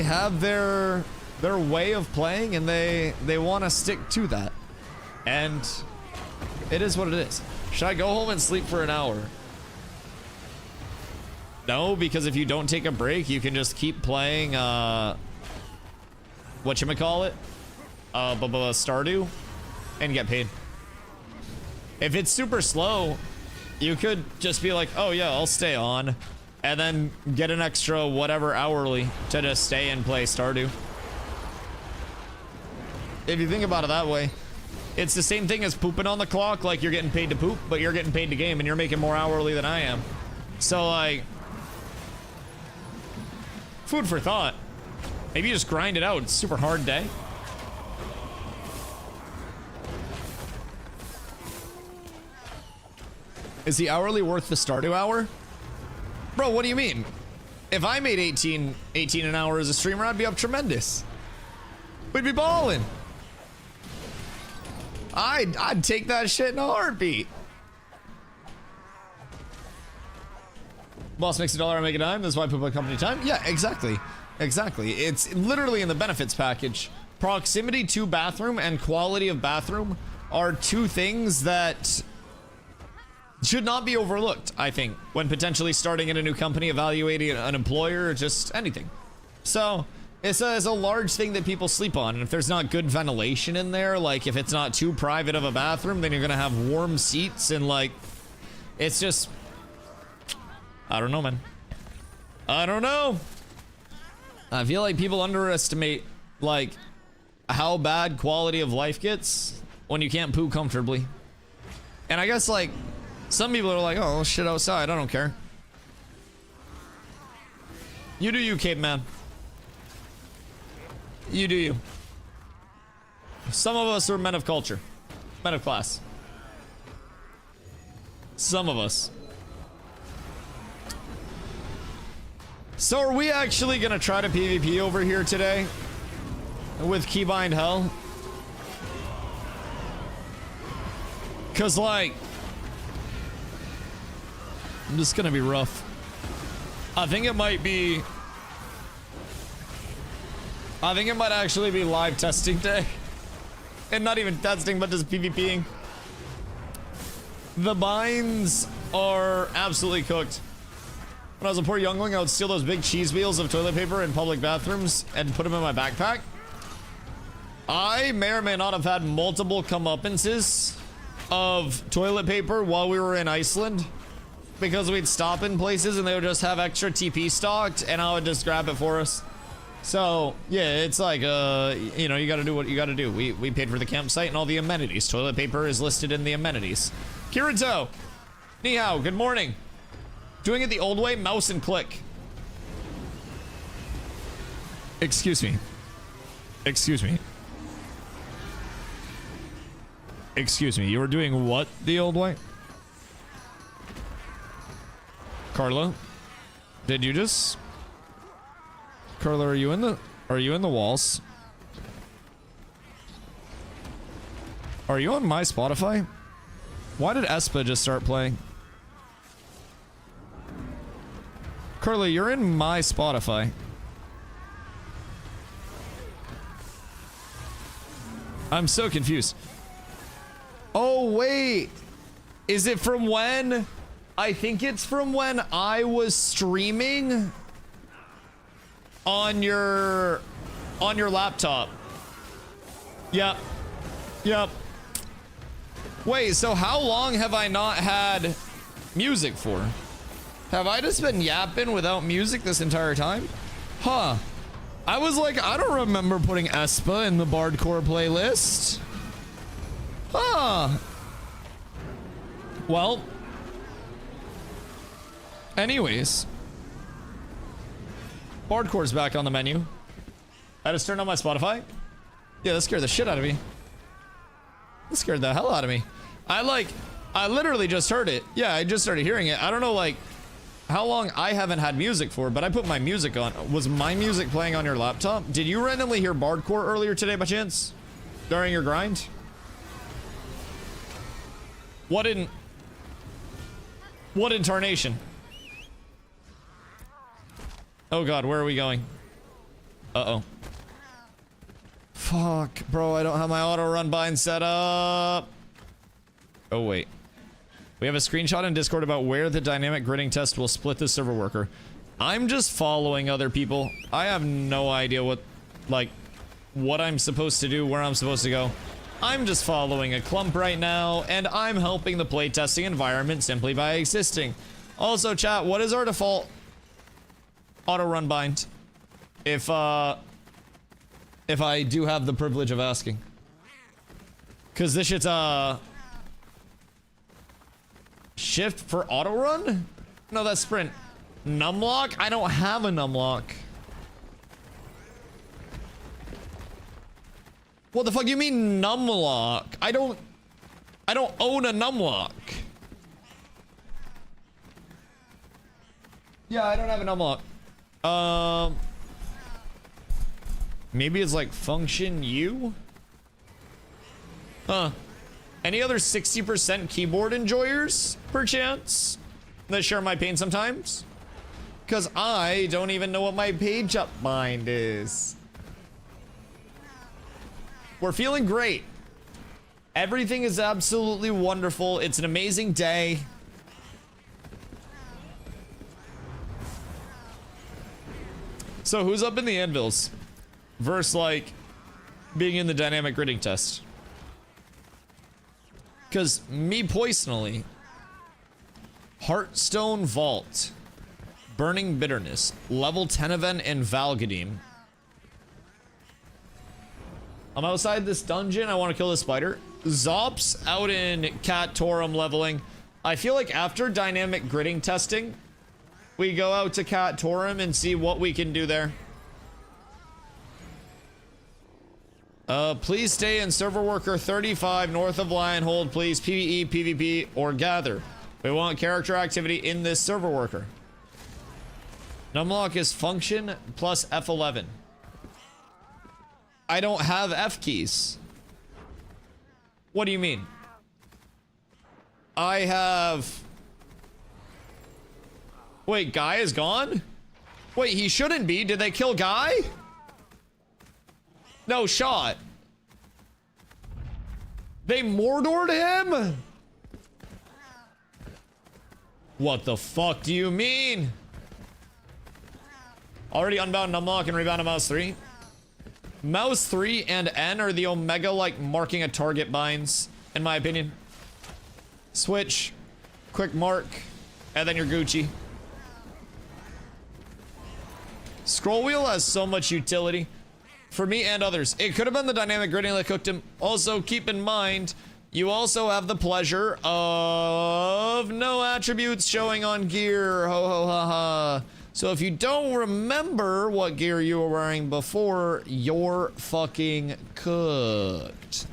have their way of playing and they want to stick to that. And it is what it is. Should I go home and sleep for an hour? No, because if you don't take a break, you can just keep playing, whatchamacallit? Stardew and get paid. If it's super slow, you could just be like, oh yeah, I'll stay on, and then get an extra whatever hourly to just stay and play Stardew. If you think about it that way, it's the same thing as pooping on the clock. Like, you're getting paid to poop, but you're getting paid to game, and you're making more hourly than I am. So, like, food for thought. Maybe you just grind it out. It's a super hard day. Is the hourly worth the Stardew hour? Bro, what do you mean? If I made 18 an hour as a streamer, I'd be up tremendous. We'd be balling. I'd take that shit in a heartbeat. Boss makes $1, I make a dime. That's why I put my company time. Yeah, exactly. Exactly. It's literally in the benefits package. Proximity to bathroom and quality of bathroom are two things that should not be overlooked, I think, when potentially starting in a new company, evaluating an employer, or just anything. So it's a large thing that people sleep on. And if there's not good ventilation in there, like if it's not too private of a bathroom, then you're gonna have warm seats and like, it's just, I don't know, man. I don't know. I feel like people underestimate like how bad quality of life gets when you can't poo comfortably. And I guess like some people are like, oh, shit outside, I don't care. You do you, caveman. You do you. Some of us are men of culture. Men of class. Some of us. So are we actually gonna try to PvP over here today? With Keybind Hell? Cause like, this is gonna be rough. I think it might actually be live testing day. And not even testing, but just PvPing. The binds are absolutely cooked. When I was a poor youngling, I would steal those big cheese wheels of toilet paper in public bathrooms and put them in my backpack. I may or may not have had multiple comeuppances of toilet paper while we were in Iceland, because we'd stop in places and they would just have extra TP stocked and I would just grab it for us. So yeah, it's like you know, you gotta do what you gotta do. We paid for the campsite and all the amenities. Toilet paper is listed in the amenities. Kirito, ni hao, good morning. Doing it the old way, mouse and click. Excuse me. Excuse me. Excuse me, you were doing what the old way? Carla? Did you just... Carla, are you in the walls? Are you on my Spotify? Why did Espa just start playing? Carla, you're in my Spotify. I'm so confused. Oh, wait. Is it from when? I think it's from when I was streaming on your laptop. Yep. Yep. Wait, so how long have I not had music for? Have I just been yapping without music this entire time? Huh. I was like, I don't remember putting Espa in the Bardcore playlist. Huh. Well. Anyways. Bardcore's back on the menu. I just turned on my Spotify. Yeah, that scared the shit out of me. That scared the hell out of me. I literally just heard it. Yeah, I just started hearing it. I don't know, like, how long I haven't had music for, but I put my music on. Was my music playing on your laptop? Did you randomly hear Bardcore earlier today by chance? During your grind? What in tarnation? Oh god, where are we going? Uh-oh. Fuck, bro, I don't have my auto run bind set up. Oh wait. We have a screenshot in Discord about where the dynamic gridding test will split the server worker. I'm just following other people. I have no idea what I'm supposed to do, where I'm supposed to go. I'm just following a clump right now, and I'm helping the playtesting environment simply by existing. Also, chat, what is our default auto run bind? If I do have the privilege of asking. Cause this shit's shift for auto run? No, that's sprint. Numlock? I don't have a numlock. What the fuck do you mean numlock? I don't own a numlock. Yeah, I don't have a numlock. Maybe it's like function U? Huh. Any other 60% keyboard enjoyers, perchance, that share my pain sometimes? Because I don't even know what my page up bind is. We're feeling great. Everything is absolutely wonderful. It's an amazing day. So who's up in the anvils? Versus like being in the dynamic gridding test. Because me personally, Heartstone Vault, Burning Bitterness, level 10 event in Valgadim. I'm outside this dungeon. I want to kill this spider. Zops out in Cat Torum leveling. I feel like after dynamic gridding testing, we go out to Cat Torum and see what we can do there. Please stay in server worker 35 north of Lionhold, please. PvE, PvP, or gather. We want character activity in this server worker. Numlock is function plus F11. I don't have F keys. What do you mean? I have... Wait, Guy is gone? Wait, he shouldn't be. Did they kill Guy? No shot. They Mordored him? What the fuck do you mean? Already unbound unlock and rebound to mouse 3. Mouse 3 and N are the omega like marking a target binds, in my opinion. Switch, quick mark, and then you're Gucci. Scroll wheel has so much utility for me and others. It could have been the dynamic gridding that cooked him. Also, keep in mind, you also have the pleasure of no attributes showing on gear. Ho ho ha ha. So if you don't remember what gear you were wearing before, you're fucking cooked.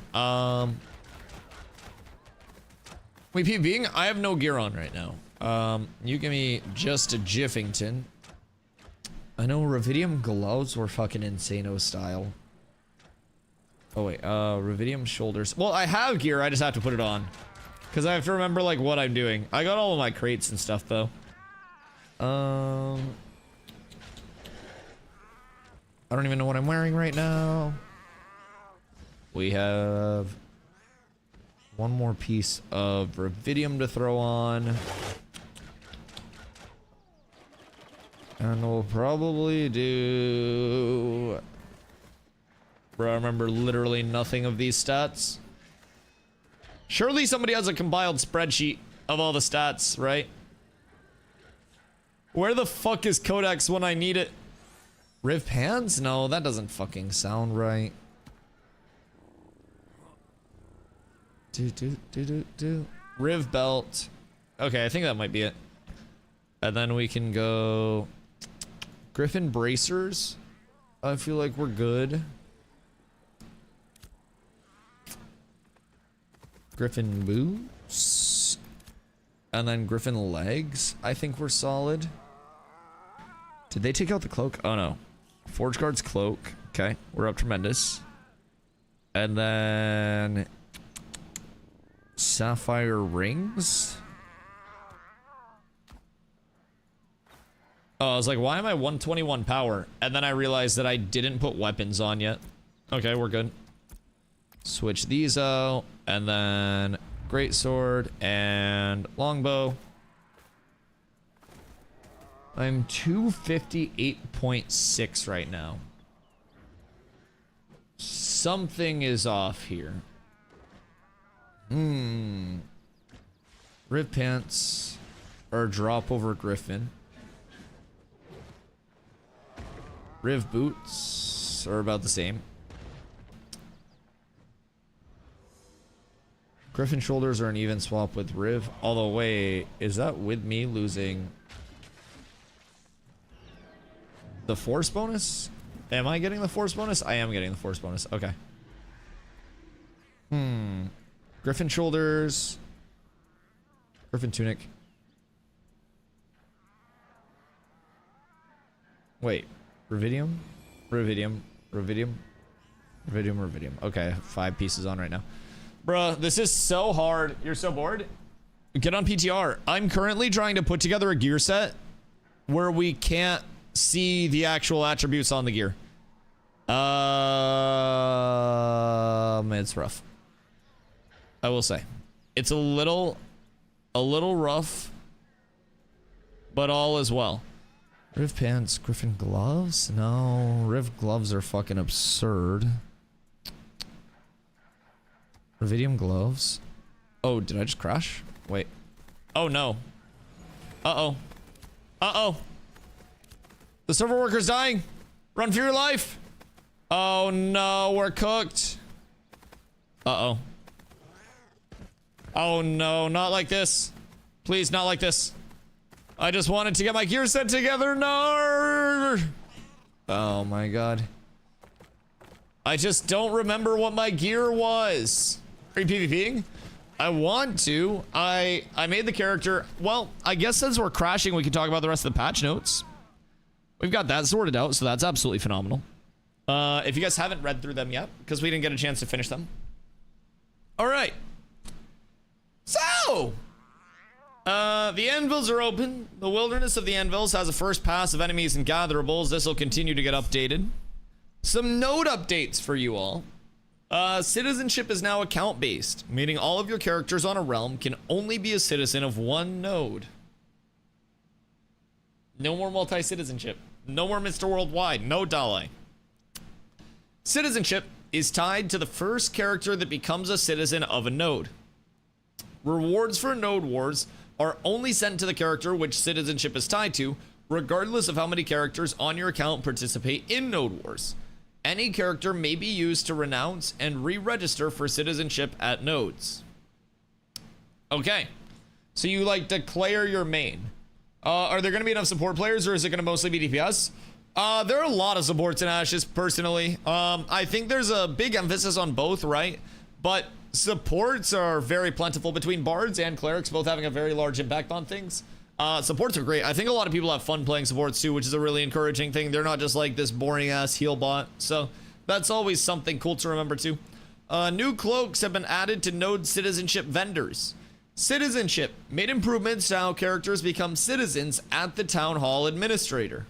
Wait, being I have no gear on right now. You give me just a Jiffington. I know Revidium gloves were fucking insano style. Oh wait, Revidium shoulders. Well, I have gear, I just have to put it on. Cause I have to remember like what I'm doing. I got all of my crates and stuff though. I don't even know what I'm wearing right now. We have one more piece of Revidium to throw on. And we'll probably do... Bro, I remember literally nothing of these stats. Surely somebody has a compiled spreadsheet of all the stats, right? Where the fuck is Codex when I need it? Riv pants? No, that doesn't fucking sound right. Riv belt. Okay, I think that might be it. And then we can go... Griffin bracers. I feel like we're good. Griffin boots. And then Griffin legs. I think we're solid. Did they take out the cloak? Oh no. Forge Guard's cloak. Okay, we're up tremendous. And then... Sapphire rings. Oh, I was like, why am I 121 power? And then I realized that I didn't put weapons on yet. Okay, we're good. Switch these out. And then greatsword and longbow. I'm 258.6 right now. Something is off here. Rib pants or drop over Griffin. Riv boots are about the same. Griffin shoulders are an even swap with Riv. Although, wait, is that with me losing the force bonus? Am I getting the force bonus? I am getting the force bonus. Okay. Griffin shoulders. Griffin tunic. Wait. Revidium? Revidium. Revidium. Revidium. Revidium. Okay, 5 pieces on right now. Bruh, this is so hard. You're so bored? Get on PTR. I'm currently trying to put together a gear set where we can't see the actual attributes on the gear. It's rough. I will say. It's a little rough, but all is well. Riv pants, Griffin gloves? No, Riv gloves are fucking absurd. Revidium gloves. Oh, did I just crash? Wait. Oh no. Uh-oh. Uh-oh. The server worker's dying. Run for your life. Oh no, we're cooked. Uh-oh. Oh no, not like this. Please, not like this. I just wanted to get my gear set together. No. Oh my god. I just don't remember what my gear was. Are you PvPing? I want to. I made the character. Well, I guess since we're crashing, we can talk about the rest of the patch notes. We've got that sorted out, so that's absolutely phenomenal. If you guys haven't read through them yet, because we didn't get a chance to finish them. All right. So, the anvils are open. The wilderness of the anvils has a first pass of enemies and gatherables. This will continue to get updated. Some node updates for you all. Citizenship is now account-based, meaning all of your characters on a realm can only be a citizen of one node. No more multi-citizenship. No more Mr. Worldwide. No Dalai. Citizenship is tied to the first character that becomes a citizen of a node. Rewards for node wars are only sent to the character which citizenship is tied to, regardless of how many characters on your account participate in node wars. Any character may be used to renounce and re-register for citizenship at nodes. Okay, so you like declare your main. Are there going to be enough support players, or is it going to mostly be DPS? There are a lot of supports in Ashes, personally. I think there's a big emphasis on both, right? But supports are very plentiful between bards and clerics, both having a very large impact on things. Supports are great. I think a lot of people have fun playing supports too, which is a really encouraging thing. They're not just like this boring ass heal bot. So that's always something cool to remember too. New cloaks have been added to node citizenship vendors. Citizenship made improvements to how characters become citizens at the town hall administrator.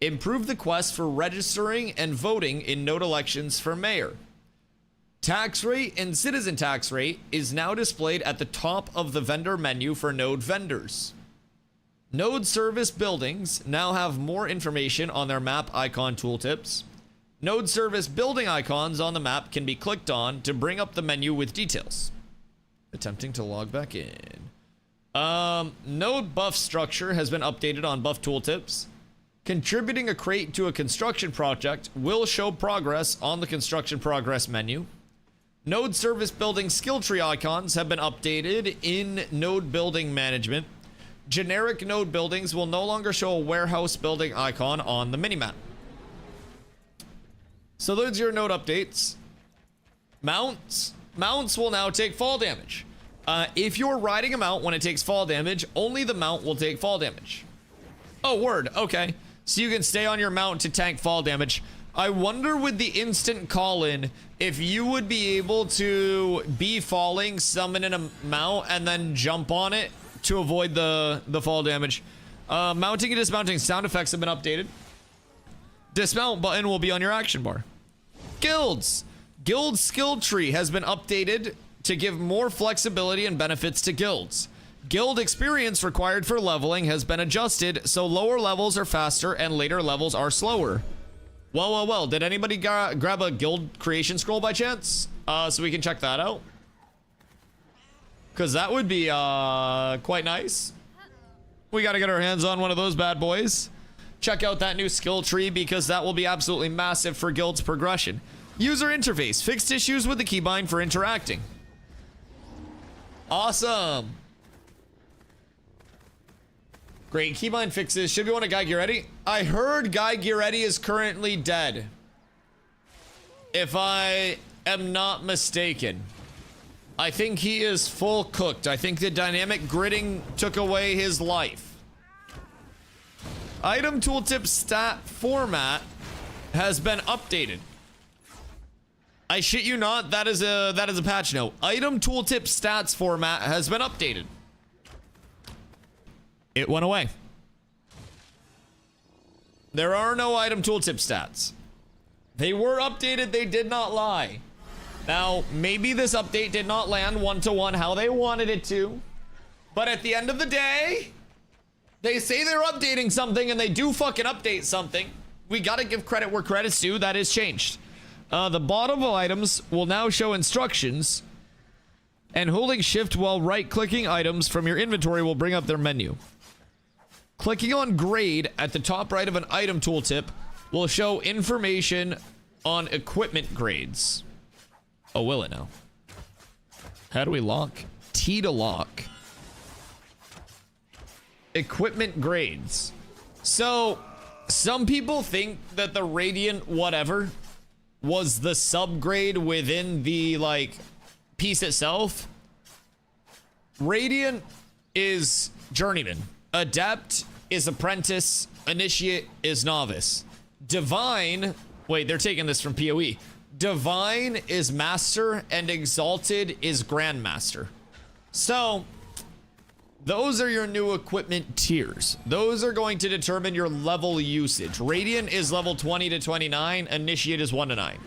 Improve the quest for registering and voting in node elections for mayor. Tax rate and citizen tax rate is now displayed at the top of the vendor menu for node vendors. Node service buildings now have more information on their map icon tooltips. Node service building icons on the map can be clicked on to bring up the menu with details. Attempting to log back in. Node buff structure has been updated on buff tooltips. Contributing a crate to a construction project will show progress on the construction progress menu. Node service building skill tree icons have been updated in node building management. Generic node buildings will no longer show a warehouse building icon on the minimap. So those are your node updates. Mounts. Mounts will now take fall damage. If you're riding a mount when it takes fall damage, only the mount will take fall damage. Oh, word. Okay. So you can stay on your mount to tank fall damage. I wonder with the instant call-in if you would be able to be falling, summon in a mount, and then jump on it to avoid the fall damage. Mounting and dismounting sound effects have been updated. Dismount button will be on your action bar. Guilds. Guild skill tree has been updated to give more flexibility and benefits to guilds. Guild experience required for leveling has been adjusted, so lower levels are faster and later levels are slower. Well. Did anybody grab a guild creation scroll by chance? So we can check that out. Because that would be quite nice. We got to get our hands on one of those bad boys. Check out that new skill tree because that will be absolutely massive for guild's progression. User interface. Fixed issues with the keybind for interacting. Awesome. Great. Keybind fixes. Should be one of Guy Giretti. I heard Guy Giretti is currently dead. If I am not mistaken. I think he is full cooked. I think the dynamic gridding took away his life. Item tooltip stat format has been updated. I shit you not, that is a patch note. Item tooltip stats format has been updated. It went away. There are no item tooltip stats. They were updated, they did not lie. Now, maybe this update did not land one-to-one how they wanted it to, but at the end of the day, they say they're updating something and they do fucking update something. We gotta give credit where credit's due. That is changed. The bottom of items will now show instructions, and holding shift while right-clicking items from your inventory will bring up their menu. Clicking on grade at the top right of an item tooltip will show information on equipment grades. Oh, will it now? How do we lock? T to lock. Equipment grades. So, some people think that the Radiant whatever was the subgrade within the, like, piece itself. Radiant is Journeyman. Adept is Apprentice. Initiate is Novice. Divine... Wait, they're taking this from PoE. Divine is Master, and Exalted is Grandmaster. So, those are your new equipment tiers. Those are going to determine your level usage. Radiant is level 20 to 29. Initiate is 1 to 9.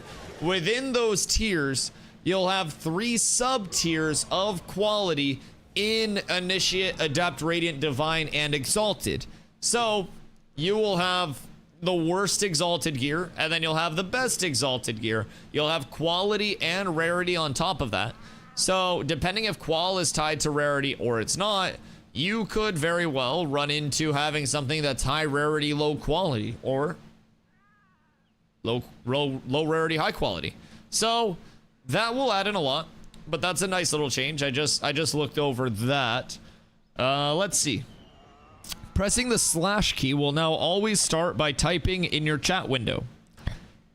within those tiers, you'll have 3 sub-tiers of quality in Initiate, Adept, Radiant, Divine, and Exalted. So, you will have the worst Exalted gear, and then you'll have the best Exalted gear. You'll have quality and rarity on top of that. So, depending if qual is tied to rarity or it's not, you could very well run into having something that's high rarity, low quality, or low rarity, high quality. So, that will add in a lot, but that's a nice little change. I just looked over that. Let's see. Pressing the slash key will now always start by typing in your chat window.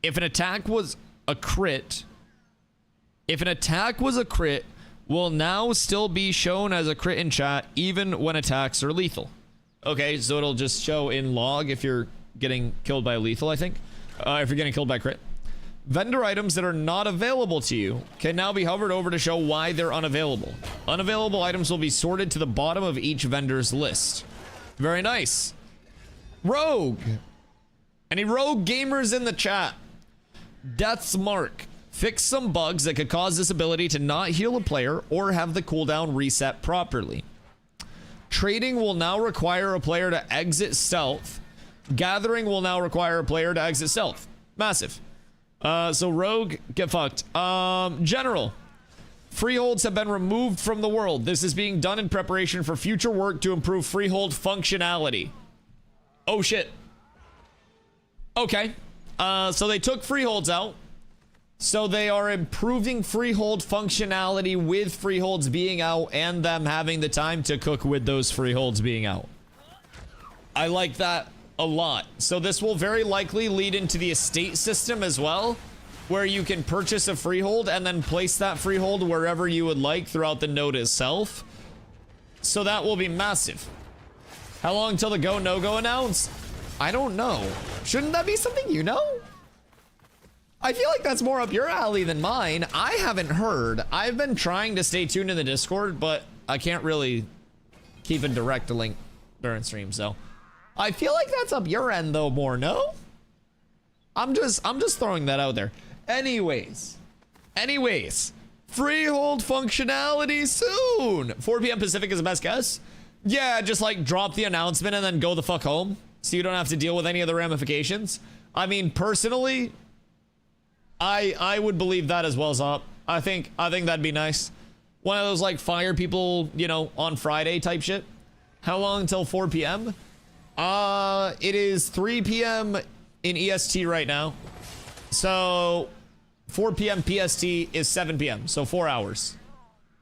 If an attack was a crit, will now still be shown as a crit in chat even when attacks are lethal. Okay, so it'll just show in log if you're getting killed by lethal, I think. If you're getting killed by crit. Vendor items that are not available to you can now be hovered over to show why they're unavailable. Unavailable items will be sorted to the bottom of each vendor's list. Very nice. Rogue. Any rogue gamers in the chat? Death's Mark. Fix some bugs that could cause this ability to not heal a player or have the cooldown reset properly. Trading will now require a player to exit stealth. Gathering will now require a player to exit stealth. Massive. So Rogue, get fucked. General. Freeholds have been removed from the world. This is being done in preparation for future work to improve freehold functionality. Oh shit. Okay. So they took freeholds out. So they are improving freehold functionality with freeholds being out and them having the time to cook with those freeholds being out. I like that a lot. So this will very likely lead into the estate system as well, where you can purchase a freehold and then place that freehold wherever you would like throughout the node itself. So that will be massive. How long till the go no-go announce? I don't know. Shouldn't that be something you know? I feel like that's more up your alley than mine. I haven't heard. I've been trying to stay tuned in the Discord, but I can't really keep a direct link during stream, so I feel like that's up your end though more, no? I'm just throwing that out there. Anyways, freehold functionality soon. 4 p.m. Pacific is the best guess. Yeah, just like drop the announcement and then go the fuck home so you don't have to deal with any of the ramifications. I mean, personally, I would believe that as well as up. I think that'd be nice. One of those like fire people, you know, on Friday type shit. How long until 4 p.m.? It is 3 p.m. in EST right now. So 4 p.m. PST is 7 p.m. So 4 hours.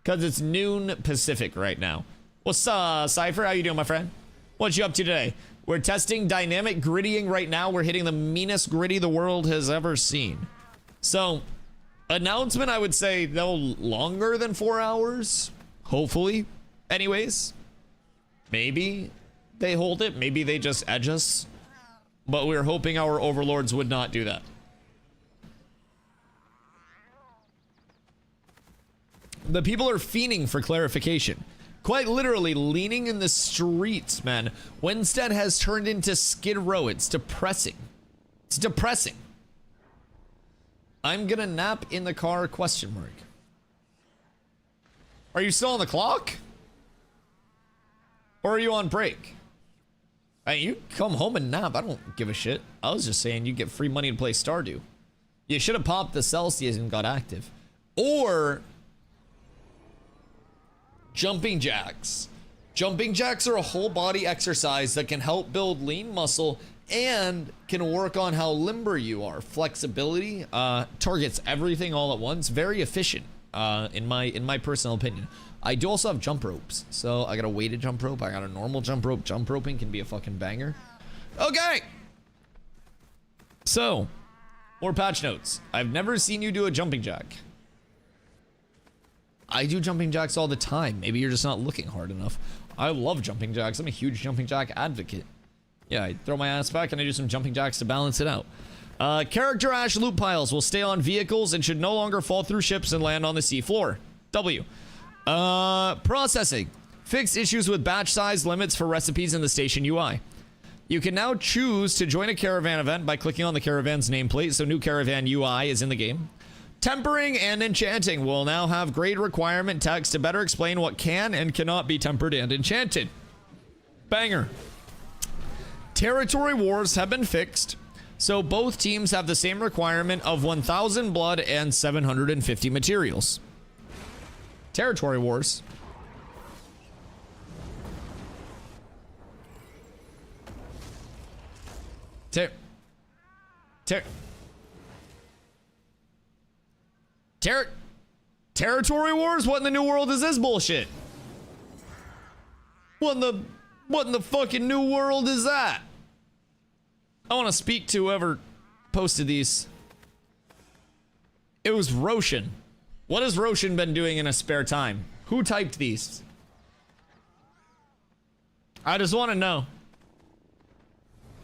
Cause it's noon Pacific right now. What's up, Cypher? How you doing, my friend? What you up to today? We're testing dynamic griddying right now. We're hitting the meanest griddy the world has ever seen. So, announcement, I would say no longer than 4 hours. Hopefully. Anyways. Maybe they hold it. Maybe they just edge us. But we're hoping our overlords would not do that. The people are fiending for clarification. Quite literally leaning in the streets, man. Winstead has turned into Skid Row. It's depressing. It's depressing. I'm gonna nap in the car, question mark. Are you still on the clock? Or are you on break? Hey, you come home and nap. I don't give a shit. I was just saying you get free money to play Stardew. You should have popped the Celsius and got active. Or jumping jacks. Jumping jacks are a whole body exercise that can help build lean muscle and can work on how limber you are. Flexibility, targets everything all at once. Very efficient, in my personal opinion. I do also have jump ropes. So I got a weighted jump rope. I got a normal jump rope. Jump roping can be a fucking banger. Okay. So, more patch notes. I've never seen you do a jumping jack. I do jumping jacks all the time. Maybe you're just not looking hard enough. I love jumping jacks. I'm a huge jumping jack advocate. Yeah, I throw my ass back and I do some jumping jacks to balance it out. Character ash loot piles will stay on vehicles and should no longer fall through ships and land on the sea floor. W. Processing. Fixed issues with batch size limits for recipes in the station UI. You can now choose to join a caravan event by clicking on the caravan's nameplate, so new caravan UI is in the game. Tempering and enchanting will now have grade requirement text to better explain what can and cannot be tempered and enchanted. Banger. Territory wars have been fixed, so both teams have the same requirement of 1,000 blood and 750 materials. Territory wars. Territory wars? What in the new world is this bullshit? What in the fucking new world is that? I want to speak to whoever posted these. It was Roshan. What has Roshan been doing in his spare time? Who typed these? I just want to know.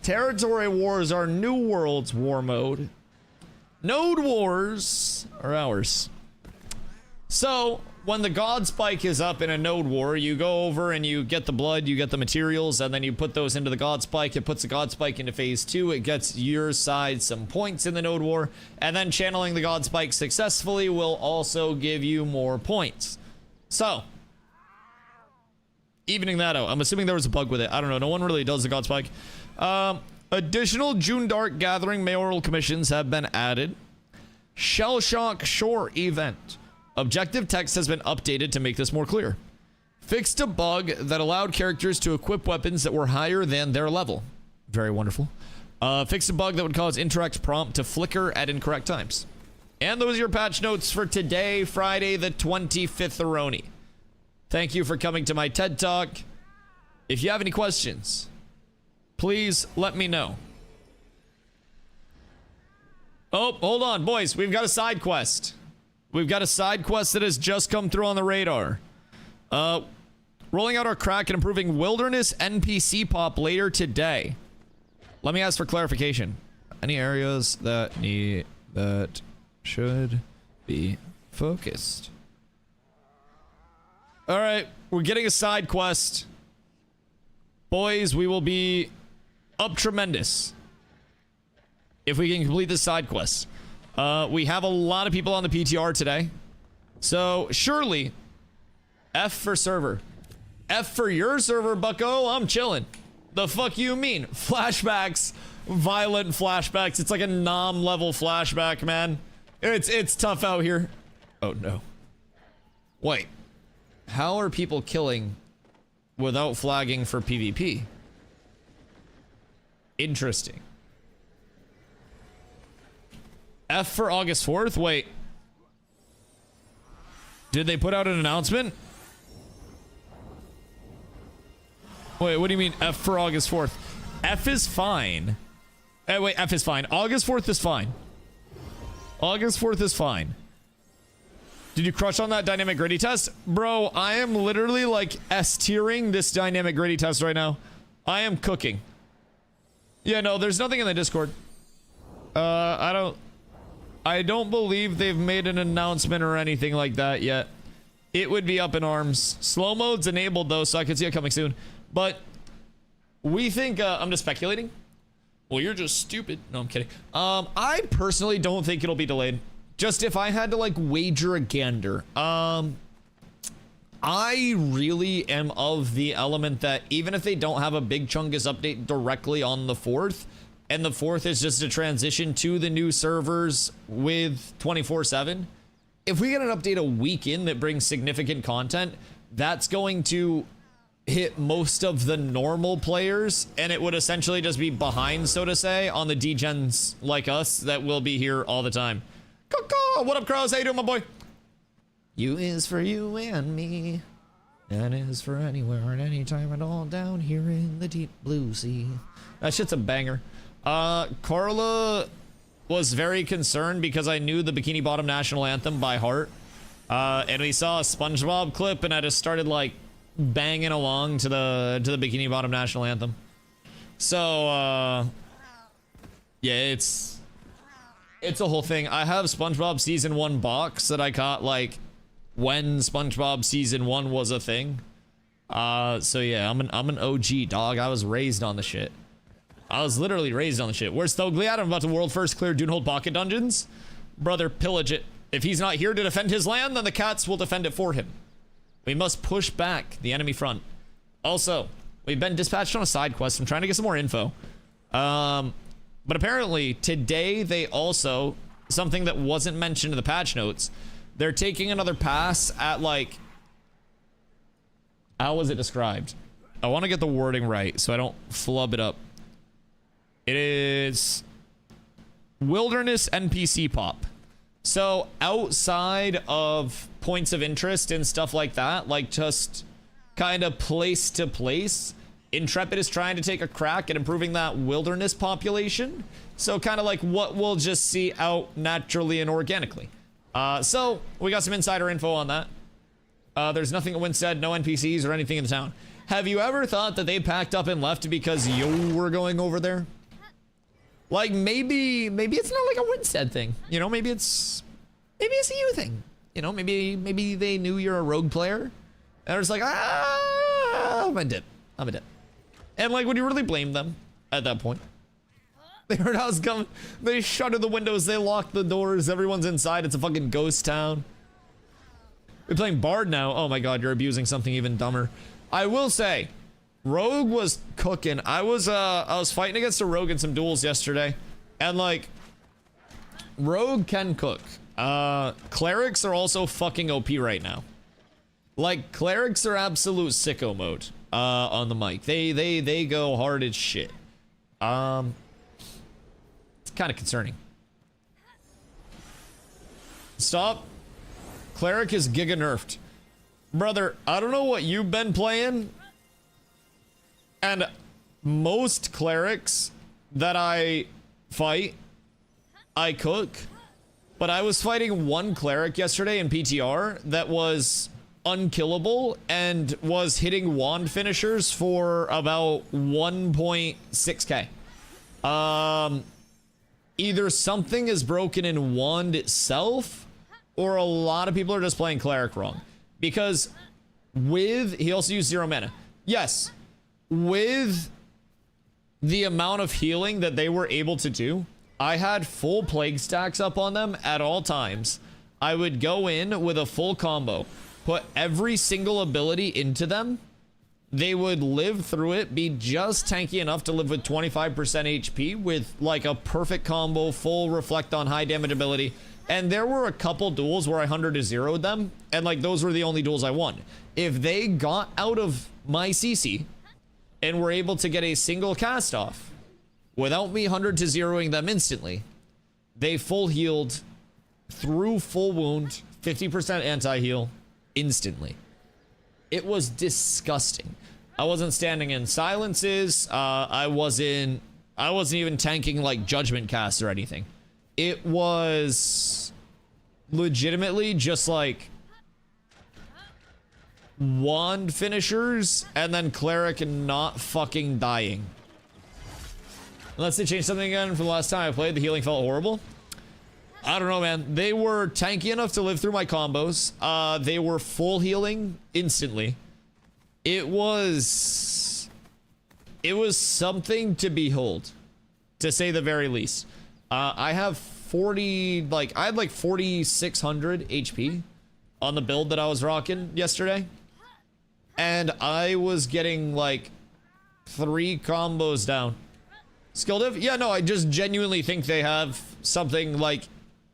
Territory wars are new world's war mode. Node wars are ours. So when the god spike is up in a node war, you go over and you get the blood, you get the materials, and then you put those into the god spike. It puts the god spike into phase 2. It gets your side some points in the node war, and then channeling the god spike successfully will also give you more points. So evening that out. I'm assuming there was a bug with it. I don't know. No one really does the god spike. Additional June Dark Gathering mayoral commissions have been added. Shell Shock Shore event. Objective text has been updated to make this more clear. Fixed a bug that allowed characters to equip weapons that were higher than their level. Very wonderful. Fixed a bug that would cause interact prompt to flicker at incorrect times. And those are your patch notes for today, Friday the 25th Aroni. Thank you for coming to my TED Talk. If you have any questions, please let me know. Oh, hold on, boys. We've got a side quest. We've got a side quest that has just come through on the radar. Rolling out our crack and improving wilderness NPC pop later today. Let me ask for clarification. Any areas that should be focused? All right, we're getting a side quest. Boys, we will be up tremendous if we can complete this side quest. We have a lot of people on the PTR today, so surely F for server. F for your server, bucko. I'm chilling. The fuck you mean? Flashbacks, violent flashbacks. It's like a nom level flashback, man. It's tough out here. Oh no. Wait, how are people killing without flagging for PvP? Interesting. F for August 4th? Wait. Did they put out an announcement? Wait, what do you mean F for August 4th? F is fine. Wait, F is fine. August 4th is fine. August 4th is fine. Did you crush on that dynamic gritty test? Bro, I am literally like S-tiering this dynamic gritty test right now. I am cooking. Yeah, no, there's nothing in the Discord. I don't believe they've made an announcement or anything like that yet. It would be up in arms. Slow mode's enabled though, so I can see it coming soon. But we think, I'm just speculating. Well, you're just stupid. No, I'm kidding. I personally don't think it'll be delayed. Just if I had to like wager a gander. I really am of the element that even if they don't have a big Chungus update directly on the 4th, and the 4th is just a transition to the new servers with 24/7, if we get an update a week in that brings significant content, that's going to hit most of the normal players, and it would essentially just be behind, so to say, on the degens like us that will be here all the time. What up, Crows? How you doing, my boy? U is for you and me. N is for anywhere and anytime and all down here in the deep blue sea. That shit's a banger. Carla was very concerned because I knew the Bikini Bottom national anthem by heart. And we saw a SpongeBob clip and I just started like banging along to the Bikini Bottom national anthem. So, yeah, it's a whole thing. I have SpongeBob season 1 box that I got like when SpongeBob season 1 was a thing. So yeah, I'm an OG dog. I was raised on the shit. I was literally raised on the shit. Where's Thogliad? I'm about to world first clear Dunehold pocket dungeons. Brother, pillage it. If he's not here to defend his land, then the cats will defend it for him. We must push back the enemy front. Also, we've been dispatched on a side quest. I'm trying to get some more info. But apparently today they also, something that wasn't mentioned in the patch notes, they're taking another pass at like, how was it described? I want to get the wording right so I don't flub it up. It is wilderness NPC pop. So outside of points of interest and stuff like that, like just kind of place to place, Intrepid is trying to take a crack at improving that wilderness population. So kind of like what we'll just see out naturally and organically. So we got some insider info on that. There's nothing at Winstead, no NPCs or anything in the town. Have you ever thought that they packed up and left because you were going over there? Like maybe it's not like a Winstead thing, you know, maybe it's a you thing, you know, maybe they knew you're a rogue player and they're just like, I'm a dip. And like, would you really blame them at that point? They heard I was coming, they shuttered the windows, they locked the doors, everyone's inside, it's a fucking ghost town. We're playing Bard now. Oh my god, you're abusing something even dumber. I will say, Rogue was cooking. I was fighting against a Rogue in some duels yesterday, and like, Rogue can cook. Clerics are also fucking OP right now. Like, clerics are absolute sicko mode on the mic. They go hard as shit. It's kind of concerning. Stop. Cleric is giga nerfed. Brother, I don't know what you've been playing, and most clerics that I fight, I cook. But I was fighting one cleric yesterday in PTR that was unkillable and was hitting wand finishers for about 1.6k. Either something is broken in wand itself, or a lot of people are just playing cleric wrong. Because he also used 0 mana. Yes, with the amount of healing that they were able to do, I had full plague stacks up on them at all times. I would go in with a full combo, put every single ability into them. They would live through it, be just tanky enough to live with 25% HP with like a perfect combo, full reflect on high damage ability. And there were a couple duels where I 100-0'd them, and like those were the only duels I won. If they got out of my CC and were able to get a single cast off without me 100-0ing them instantly, they full healed through full wound, 50% anti-heal instantly. It was disgusting. I wasn't standing in silences. I wasn't even tanking like judgment casts or anything. It was legitimately just like wand finishers and then cleric not fucking dying. Unless they changed something again from the last time I played, the healing felt horrible. I don't know, man. They were tanky enough to live through my combos. They were full healing instantly. It was something to behold, to say the very least. I have 40, like, I had like 4,600 HP on the build that I was rocking yesterday. And I was getting like 3 combos down. Skill diff? Yeah, no, I just genuinely think they have something like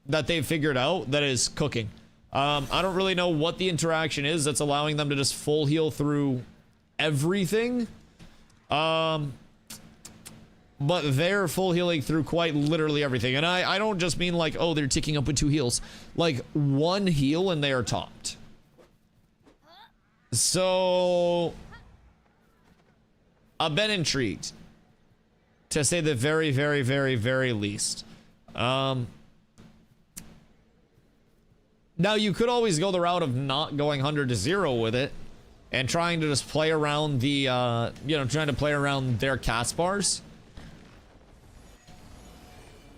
that they've figured out that is cooking. I don't really know what the interaction is that's allowing them to just full heal through everything. But they're full healing through quite literally everything. And I don't just mean like, oh, they're ticking up with 2 heals. Like 1 heal and they are topped. So I've been intrigued, to say the very, very, very, very least. Now you could always go the route of not going 100-0 with it and trying to just play around the, trying to play around their cast bars.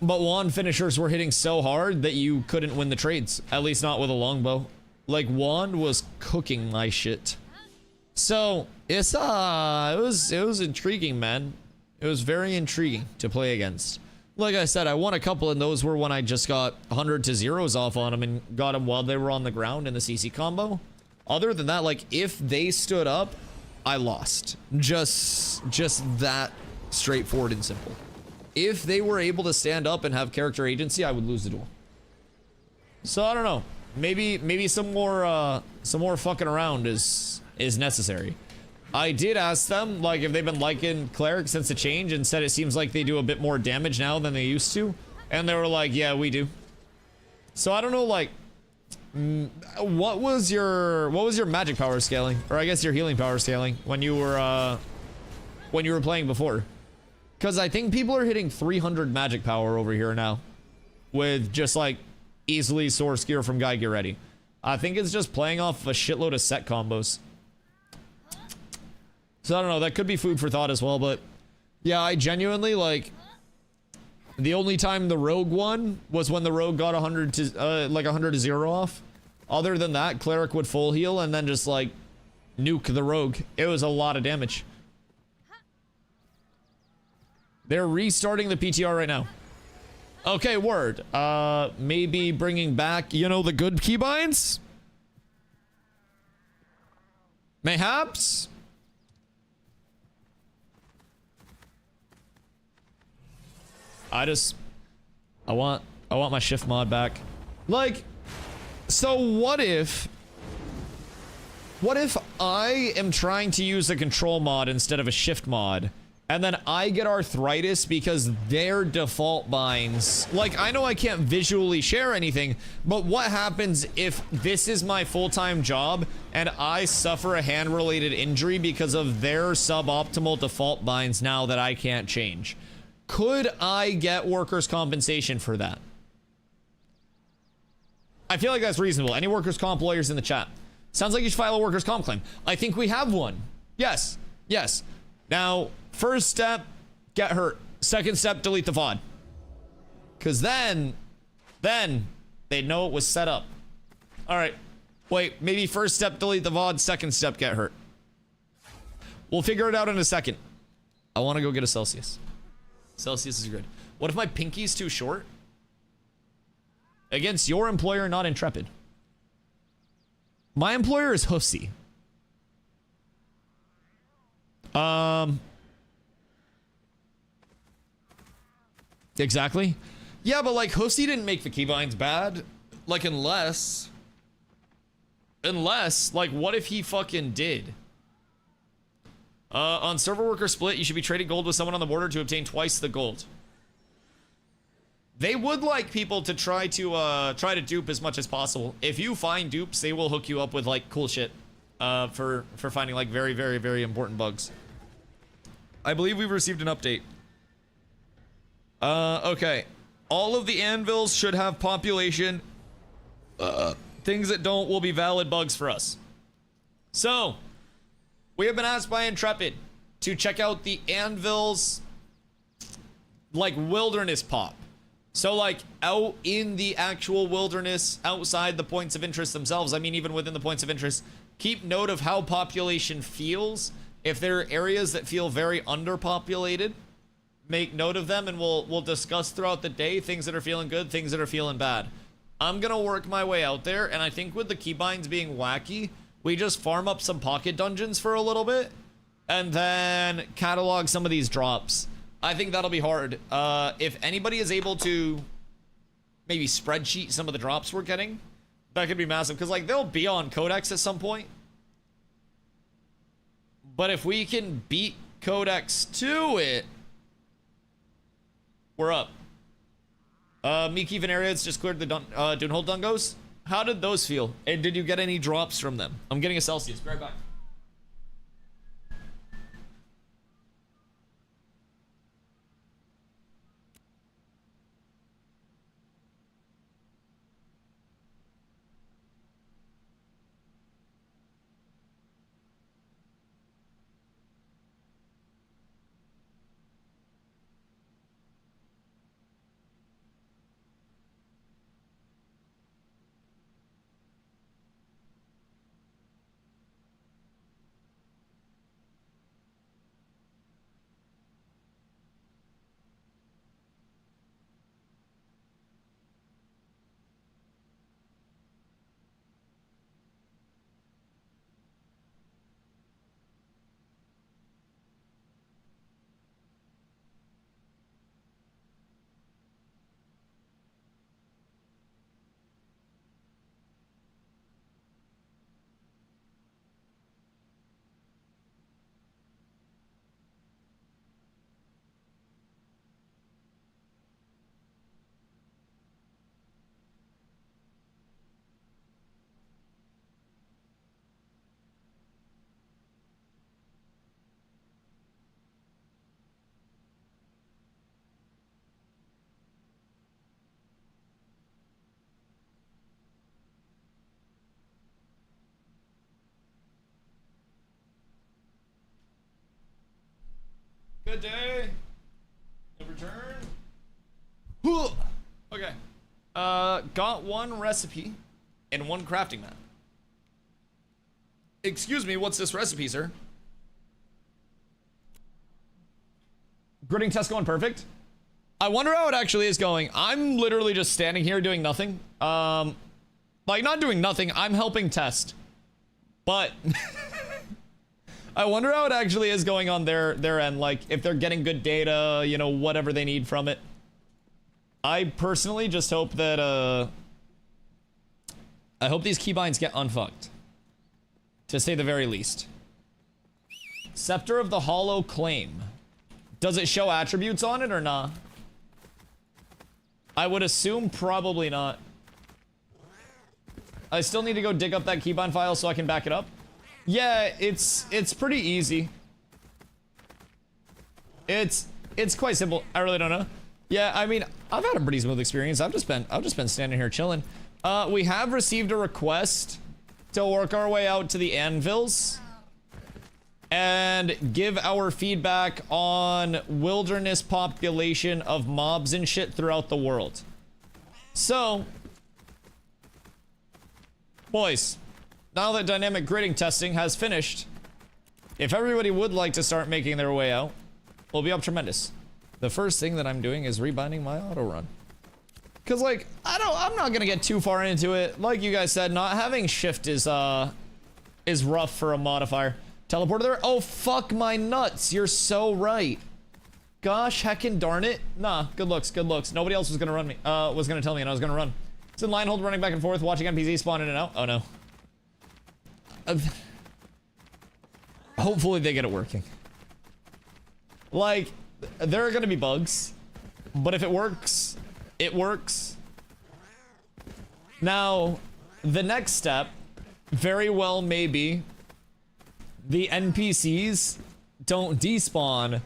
But wand finishers were hitting so hard that you couldn't win the trades, at least not with a longbow. Like, wand was cooking my shit. So it's it was intriguing, man. It was very intriguing to play against. Like I said, I won a couple, and those were when I just got 100 to zeros off on them and got them while they were on the ground in the CC combo. Other than that, like, if they stood up, I lost. Just that straightforward and simple. If they were able to stand up and have character agency, I would lose the duel. So I don't know. Maybe some more fucking around is necessary. I did ask them, like, if they've been liking Cleric since the change, and said it seems like they do a bit more damage now than they used to. And they were like, yeah, we do. So I don't know, like, what was your magic power scaling? Or I guess your healing power scaling when you were playing before? Because I think people are hitting 300 magic power over here now. With just, like, easily source gear from Guy Get Ready. I think it's just playing off a shitload of set combos. So I don't know, that could be food for thought as well, but yeah, I genuinely, like, the only time the Rogue won was when the Rogue got 100 to 0 off. Other than that, Cleric would full heal and then just, like, nuke the Rogue. It was a lot of damage. They're restarting the PTR right now. Okay, word. Maybe bringing back, you know, the good keybinds? Mayhaps? I want my shift mod back. Like, so what if I am trying to use a control mod instead of a shift mod, and then I get arthritis because their default binds, like, I know I can't visually share anything, but what happens if this is my full-time job and I suffer a hand-related injury because of their suboptimal default binds now that I can't change? Could I get workers' compensation for that? I feel like that's reasonable. Any workers' comp lawyers in the chat? Sounds like you should file a workers' comp claim. I think we have one. Yes. Yes. Now, first step, get hurt. Second step, delete the VOD. Because then they'd know it was set up. All right. Wait, maybe first step, delete the VOD. Second step, get hurt. We'll figure it out in a second. I want to go get a Celsius. Celsius is good. What if my pinky's too short? Against your employer, not Intrepid. My employer is Hussy. Exactly. Yeah, but like Hussy didn't make the keybinds bad. Like unless like what if he fucking did? On server worker split, you should be trading gold with someone on the border to obtain twice the gold. They would like people to try to dupe as much as possible. If you find dupes, they will hook you up with like cool shit for finding like very, very, very important bugs. I believe we've received an update. Okay. All of the anvils should have population. Things that don't will be valid bugs for us. So, we have been asked by Intrepid to check out the anvils, like, wilderness pop. So, like, out in the actual wilderness, outside the points of interest themselves, I mean, even within the points of interest, keep note of how population feels. If there are areas that feel very underpopulated, make note of them, and we'll discuss throughout the day things that are feeling good, things that are feeling bad. I'm gonna work my way out there, and I think with the keybinds being wacky, we just farm up some pocket dungeons for a little bit, and then catalog some of these drops. I think that'll be hard. If anybody is able to maybe spreadsheet some of the drops we're getting, that could be massive, because like they'll be on Codex at some point. But if we can beat Codex to it, we're up. Miki Venariads just cleared the Dunhold Dungos. How did those feel? And did you get any drops from them? I'm getting a Celsius. Be right back. Good day. No return. Okay. Got one recipe and one crafting mat. Excuse me, what's this recipe, sir? Gridding test going perfect. I wonder how it actually is going. I'm literally just standing here doing nothing. Like not doing nothing, I'm helping test. But I wonder how it actually is going on their end, like if they're getting good data, you know, whatever they need from it. I personally just hope that I hope these keybinds get unfucked. To say the very least. Scepter of the Hollow Claim. Does it show attributes on it or not? I would assume probably not. I still need to go dig up that keybind file so I can back it up. Yeah, it's pretty easy. It's quite simple. I really don't know. Yeah, I mean, I've had a pretty smooth experience. I've just been standing here chilling. We have received a request to work our way out to the anvils and give our feedback on wilderness population of mobs and shit throughout the world. So, boys, now that dynamic gridding testing has finished, if everybody would like to start making their way out, we'll be up tremendous. The first thing that I'm doing is rebinding my auto run. Cause like, I'm not gonna get too far into it. Like you guys said, not having shift is rough for a modifier. Teleporter there? Oh, fuck my nuts. You're so right. Gosh, heckin' darn it. Nah, good looks, good looks. Nobody else was gonna run me, was gonna tell me and I was gonna run. It's in line hold running back and forth, watching NPC spawn in and out. Oh no. Hopefully they get it working. Like, there are gonna be bugs, but if it works, it works. Now, the next step very well may be the NPCs don't despawn,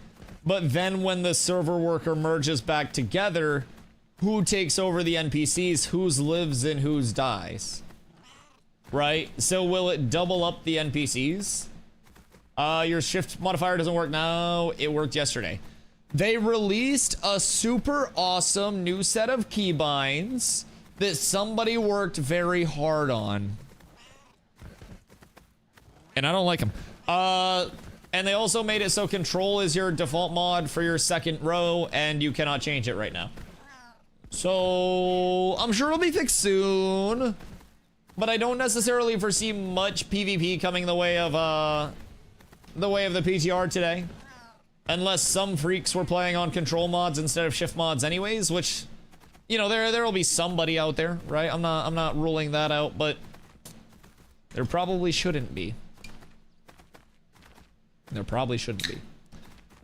but then when the server worker merges back together, who takes over the NPCs, whose lives and whose dies? Right? So will it double up the NPCs? Your shift modifier doesn't work now. It worked yesterday. They released a super awesome new set of keybinds that somebody worked very hard on. And I don't like them. And they also made it so control is your default mod for your second row and you cannot change it right now. So I'm sure it'll be fixed soon, but I don't necessarily foresee much PvP coming the way of the PTR today. Unless some freaks were playing on control mods instead of shift mods anyways, which, you know, there will be somebody out there, right? I'm not ruling that out, but there probably shouldn't be. There probably shouldn't be.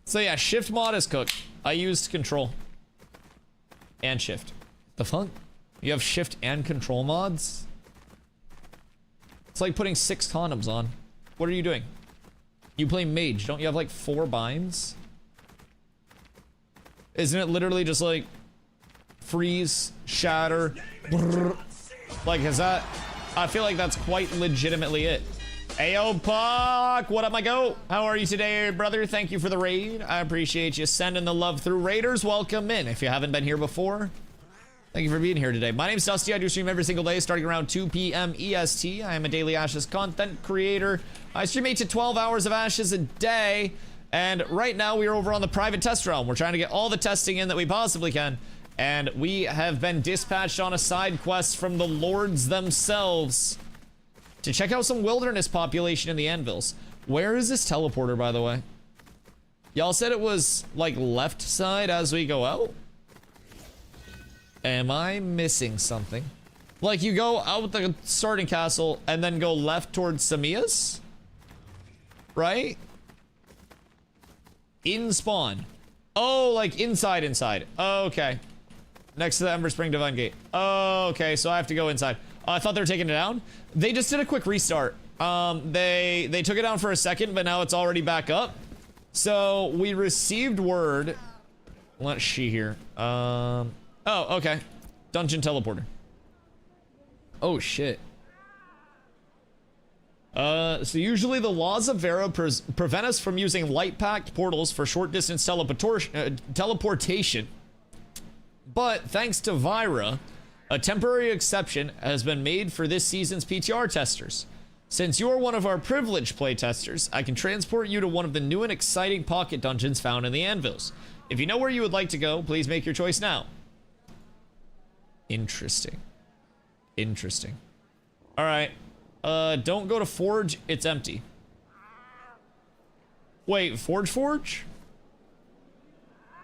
So yeah, shift mod is cooked. I used control and shift. The fuck? You have shift and control mods? It's like putting 6 condoms on. What are you doing? You play mage, don't you have like 4 binds? Isn't it literally just like freeze, shatter, brrr? Like, is that? I feel like that's quite legitimately it. Ayo, Puck! What up, my goat? How are you today, brother? Thank you for the raid. I appreciate you sending the love through. Raiders, welcome in. If you haven't been here before, thank you for being here today. My name's Dusty. I do stream every single day starting around 2 p.m. EST. I am a daily Ashes content creator. I stream 8 to 12 hours of Ashes a day. And right now we are over on the private test realm. We're trying to get all the testing in that we possibly can. And we have been dispatched on a side quest from the lords themselves to check out some wilderness population in the anvils. Where is this teleporter, by the way? Y'all said it was like left side as we go out? Am I missing something? Like you go out the starting castle and then go left towards Samia's? Right? In spawn. Oh, like inside. Oh, okay. Next to the Ember Spring Divine Gate. Oh, okay, so I have to go inside. I thought they were taking it down. They just did a quick restart. They took it down for a second, but now it's already back up. So we received word. Let's see here. Oh, okay. Dungeon teleporter. Oh shit. So usually the laws of Vera prevent us from using light-packed portals for short-distance teleportation. But thanks to Vyra, a temporary exception has been made for this season's PTR testers. Since you are one of our privileged playtesters, I can transport you to one of the new and exciting pocket dungeons found in the Anvils. If you know where you would like to go, please make your choice now. Interesting. Interesting. All right. Don't go to Forge. It's empty. Wait, Forge?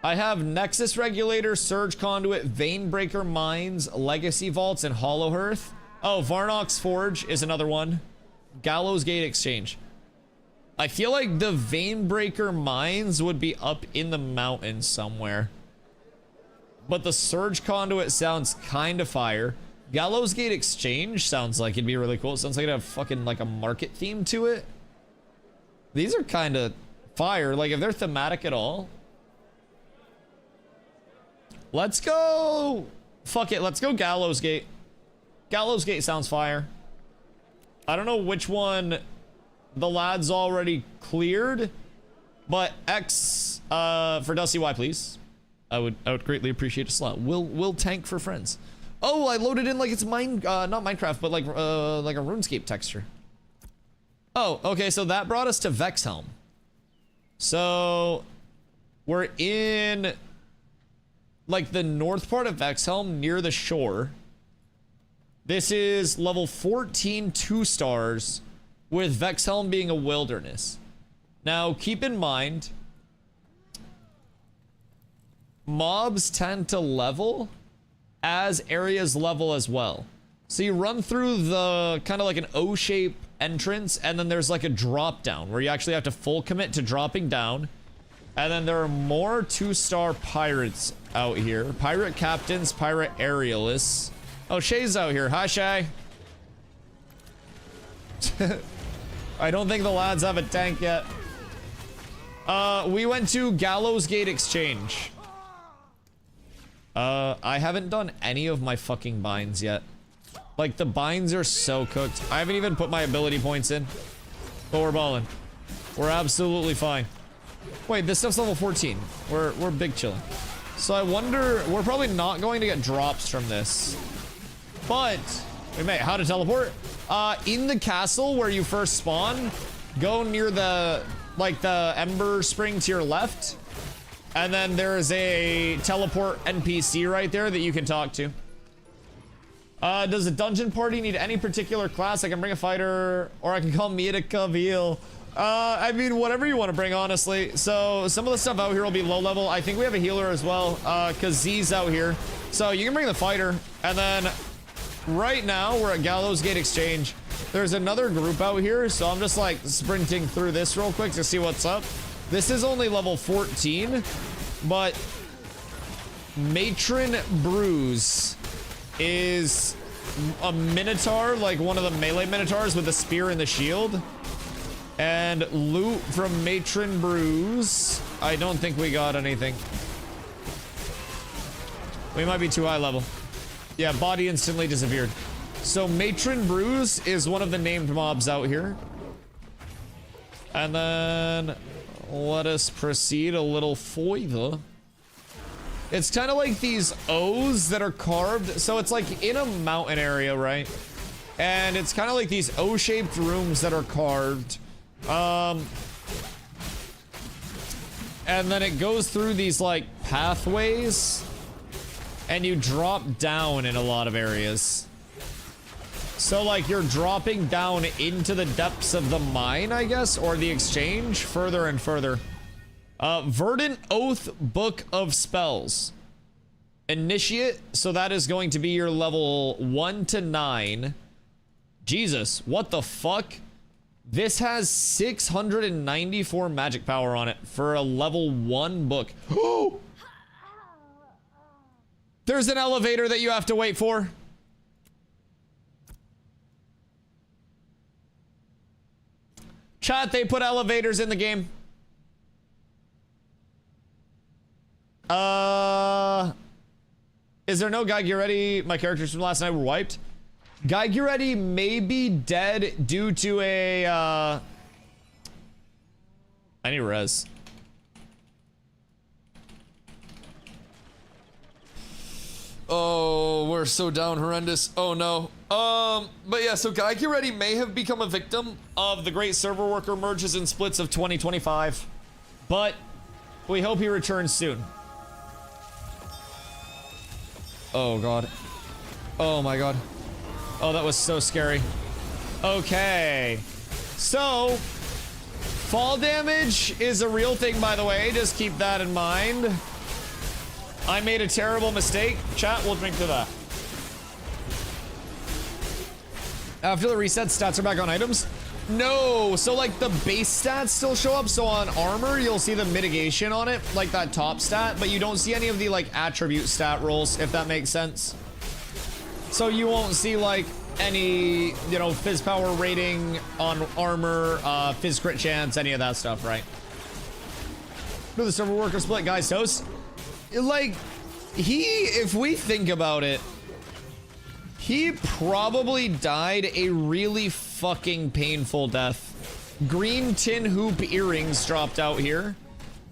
I have Nexus Regulator, Surge Conduit, Veinebreaker Mines, Legacy Vaults, and Hollow Hearth. Oh, Varnox Forge is another one. Gallows Gate Exchange. I feel like the Veinebreaker Mines would be up in the mountains somewhere. But the Surge Conduit sounds kind of fire. Gallows Gate Exchange sounds like it'd be really cool. It sounds like it'd have fucking like a market theme to it. These are kind of fire. Like if they're thematic at all. Let's go. Fuck it. Let's go Gallows Gate. Gallows Gate sounds fire. I don't know which one the lad's already cleared, but X for DustyWhy, please. I would greatly appreciate a slot. We'll tank for friends. Oh, I loaded in like it's not Minecraft, but like a RuneScape texture. Oh, okay, so that brought us to Vexhelm. So we're in like the north part of Vexhelm near the shore. This is level 14 2 stars with Vexhelm being a wilderness. Now keep in mind, mobs tend to level as areas level as well. So you run through the kind of like an O-shape entrance, and then there's like a drop down where you actually have to full commit to dropping down. And then there are more 2-star pirates out here. Pirate captains, pirate aerialists. Oh, Shay's out here. Hi, Shay. I don't think the lads have a tank yet. We went to Gallows Gate Exchange. I haven't done any of my fucking binds yet. Like, the binds are so cooked. I haven't even put my ability points in. But we're balling. We're absolutely fine. Wait, this stuff's level 14. We're big chilling. So I wonder, we're probably not going to get drops from this. But, wait, mate, how to teleport? In the castle where you first spawn, go near the, like, the Ember Spring to your left. And then there's a teleport NPC right there that you can talk to. Does a dungeon party need any particular class? I can bring a fighter, or I can call me to Kavil. I mean, whatever you want to bring, honestly. So, some of the stuff out here will be low level. I think we have a healer as well, because Z's out here. So, you can bring the fighter. And then, right now, we're at Gallows Gate Exchange. There's another group out here, so I'm just, like, sprinting through this real quick to see what's up. This is only level 14, but Matron Bruise is a minotaur, like one of the melee minotaurs with the spear and the shield. And loot from Matron Bruise. I don't think we got anything. We might be too high level. Yeah, body instantly disappeared. So Matron Bruise is one of the named mobs out here. And then let us proceed a little further. It's kind of like these O's that are carved. So it's like in a mountain area, right? And it's kind of like these O-shaped rooms that are carved. And then it goes through these like pathways, and you drop down in a lot of areas. So like you're dropping down into the depths of the mine, I guess, or the exchange, further and further. Verdant Oath Book of Spells. Initiate, so that is going to be your level 1 to 9. Jesus, what the fuck? This has 694 magic power on it for a level 1 book. There's an elevator that you have to wait for. Chat, they put elevators in the game. Is there no guy get ready? My characters from last night were wiped. Guy Guretti may be dead due to a, I need res. Oh, we're so down, horrendous. Oh no. But yeah, so Guy Guretti may have become a victim of the great server worker merges and splits of 2025. But we hope he returns soon. Oh god. Oh my god. Oh, that was so scary. Okay. So, fall damage is a real thing, by the way. Just keep that in mind. I made a terrible mistake. Chat, we'll drink to that. After the reset, stats are back on items? No, so like the base stats still show up. So on armor, you'll see the mitigation on it, like that top stat, but you don't see any of the like attribute stat rolls, if that makes sense. So you won't see like any, you know, fizz power rating on armor, fizz crit chance, any of that stuff, right? Do the server worker split guy's toast? Like, if we think about it, he probably died a really fucking painful death. Green tin hoop earrings dropped out here.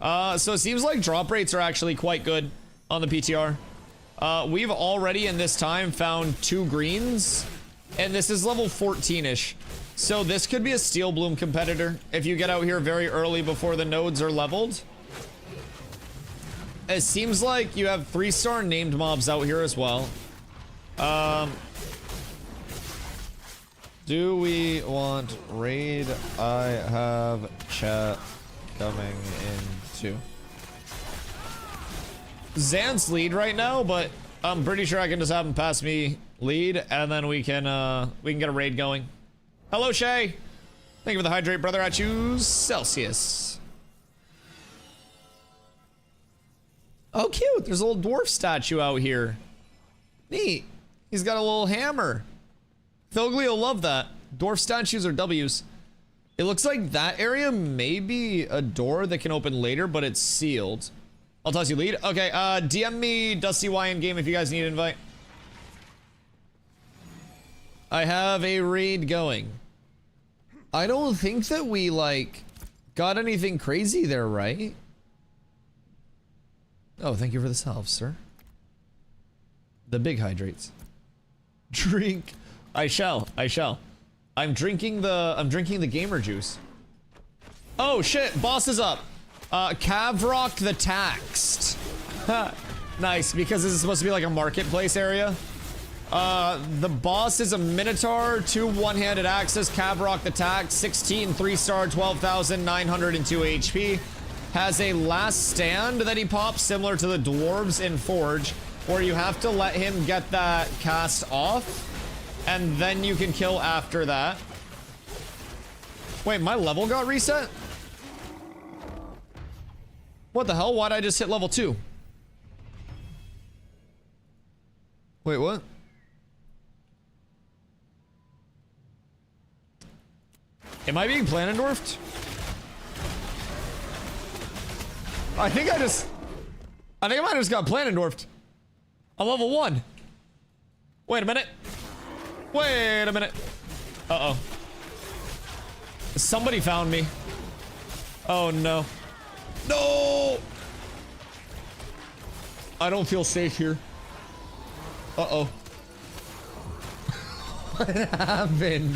So it seems like drop rates are actually quite good on the PTR. We've already in this time found 2 greens, and this is level 14-ish. So this could be a Steel Bloom competitor if you get out here very early before the nodes are leveled. It seems like you have 3-star named mobs out here as well. Do we want raid? I have chat coming in too. Xan's lead right now, but I'm pretty sure I can just have him pass me lead, and then we can get a raid going. Hello, Shay. Thank you for the hydrate, brother. I choose Celsius. Oh, cute. There's a little dwarf statue out here. Neat. He's got a little hammer. Philgly will love that. Dwarf statues are W's. It looks like that area may be a door that can open later, but it's sealed. I'll toss you lead. Okay, DM me DustyWhy in game if you guys need an invite. I have a raid going. I don't think that we, like, got anything crazy there, right? Oh, thank you for the salve, sir. The big hydrates. Drink. I shall. I'm drinking the gamer juice. Oh shit, boss is up. Kavrock the Taxed. Nice, because this is supposed to be like a marketplace area. The boss is a Minotaur, 2 one-handed axes, Kavrock the Taxed, 16 3-star, 12,902 HP. Has a last stand that he pops similar to the dwarves in Forge, where you have to let him get that cast off, and then you can kill after that. Wait, my level got reset? What the hell? Why'd I just hit level 2? Wait, what? Am I being Planendorfed? I think I might have just got Planendorfed. I'm level 1. Wait a minute. Wait a minute. Uh-oh. Somebody found me. Oh no. No! I don't feel safe here. Uh-oh. What happened?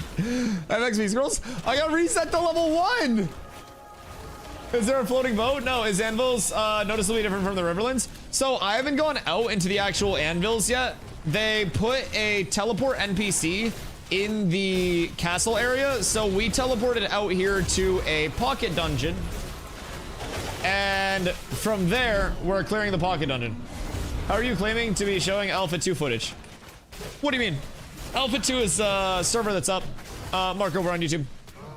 MXV scrolls? I got reset to level 1! Is there a floating boat? No. Is anvils noticeably different from the Riverlands? So I haven't gone out into the actual anvils yet. They put a teleport NPC in the castle area, so we teleported out here to a pocket dungeon, and from there we're clearing the pocket dungeon. How are you claiming to be showing Alpha 2 footage? What do you mean? Alpha 2 is a server that's up. Mark over on YouTube.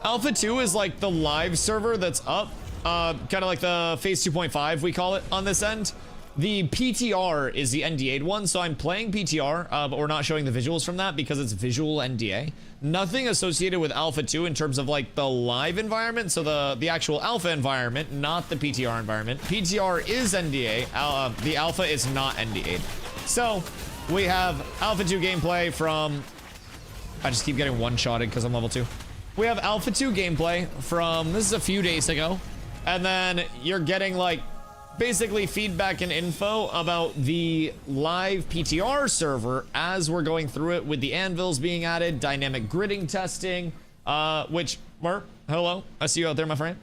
Alpha 2 is like the live server that's up. Kind of like the phase 2.5 we call it on this end. The PTR is the NDA'd one, so I'm playing PTR, but we're not showing the visuals from that because it's visual NDA. Nothing associated with Alpha 2 in terms of like the live environment, so the actual Alpha environment, not the PTR environment. PTR is NDA, the Alpha is not NDA'd. So we have Alpha 2 gameplay from I just keep getting one-shotted because I'm level 2. We have Alpha 2 gameplay from, this is a few days ago. And then you're getting like basically feedback and info about the live PTR server as we're going through it with the anvils being added, dynamic gridding testing, which, Merp, hello, I see you out there, my friend.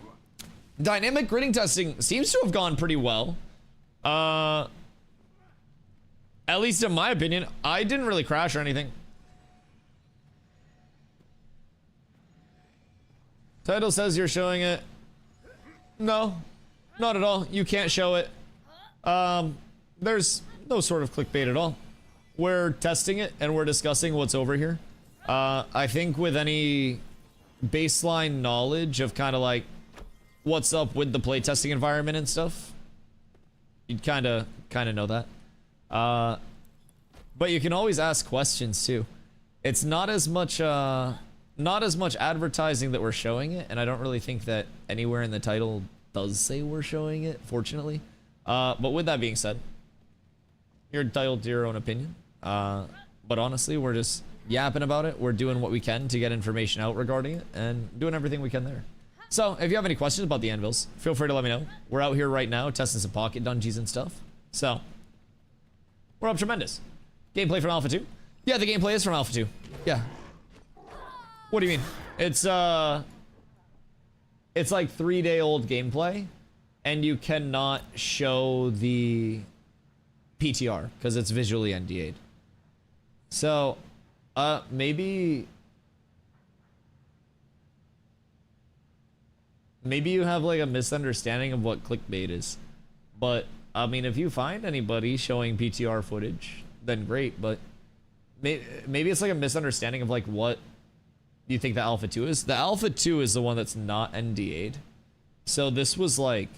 Dynamic gridding testing seems to have gone pretty well. At least in my opinion, I didn't really crash or anything. Title says you're showing it. No, not at all. You can't show it. There's no sort of clickbait at all. We're testing it and we're discussing what's over here. I think with any baseline knowledge of kind of like what's up with the playtesting environment and stuff, you'd kind of know that. But you can always ask questions too. It's not as much advertising that we're showing it, and I don't really think that anywhere in the title does say we're showing it, fortunately. But with that being said, you're entitled to your own opinion. But honestly, we're just yapping about it. We're doing what we can to get information out regarding it and doing everything we can there. So if you have any questions about the anvils, feel free to let me know. We're out here right now testing some pocket dungeons and stuff. So we're up tremendous. Gameplay from Alpha 2? Yeah, the gameplay is from Alpha 2. Yeah. What do you mean? It's like 3-day-old gameplay, and you cannot show the PTR because it's visually NDA'd. So, maybe you have like a misunderstanding of what clickbait is. But I mean, if you find anybody showing PTR footage, then great. But maybe it's like a misunderstanding of like what you think the Alpha 2 is. The Alpha 2 is the one that's not NDA'd. So this was like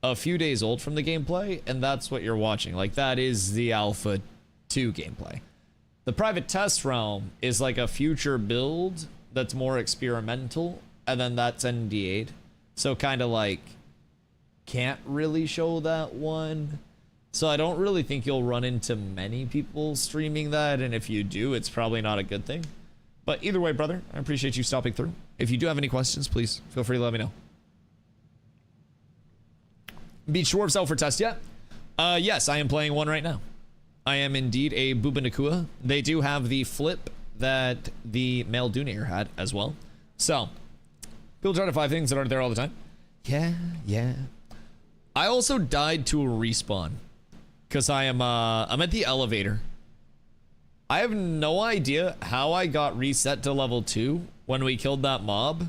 a few days old from the gameplay, and that's what you're watching. Like that is the Alpha 2 gameplay. The private test realm is like a future build that's more experimental, and then that's NDA'd. So kind of like can't really show that one. So I don't really think you'll run into many people streaming that, and if you do, it's probably not a good thing. But either way, brother, I appreciate you stopping through. If you do have any questions, please feel free to let me know. Beach Dwarfs out for test yet? Yes, I am playing one right now. I am indeed a Booba Nakua. They do have the flip that the male Dunair had as well. So, people try to find things that aren't there all the time. Yeah. I also died to a respawn. Because I'm at the elevator. I have no idea how I got reset to level 2 when we killed that mob.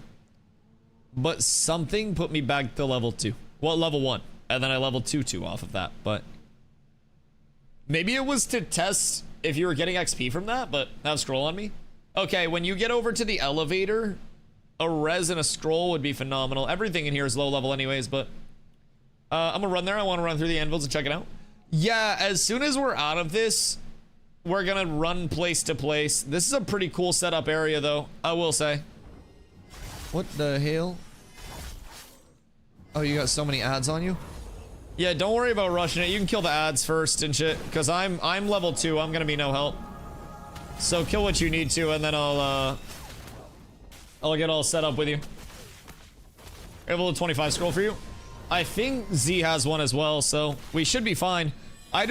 But something put me back to level 2. Well, level 1. And then I leveled 2 off of that. But maybe it was to test if you were getting XP from that, but have scroll on me. Okay, when you get over to the elevator, a res and a scroll would be phenomenal. Everything in here is low level anyways, but I'm gonna run there. I want to run through the anvils and check it out. Yeah, as soon as we're out of this, we're gonna run place to place. This is a pretty cool setup area though, I will say. What the hell? Oh, you got so many ads on you? Yeah, don't worry about rushing it. You can kill the ads first and shit, because I'm level 2. I'm gonna be no help. So kill what you need to, and then I'll get all set up with you. I have a little 25 scroll for you. I think Z has one as well, so we should be fine. I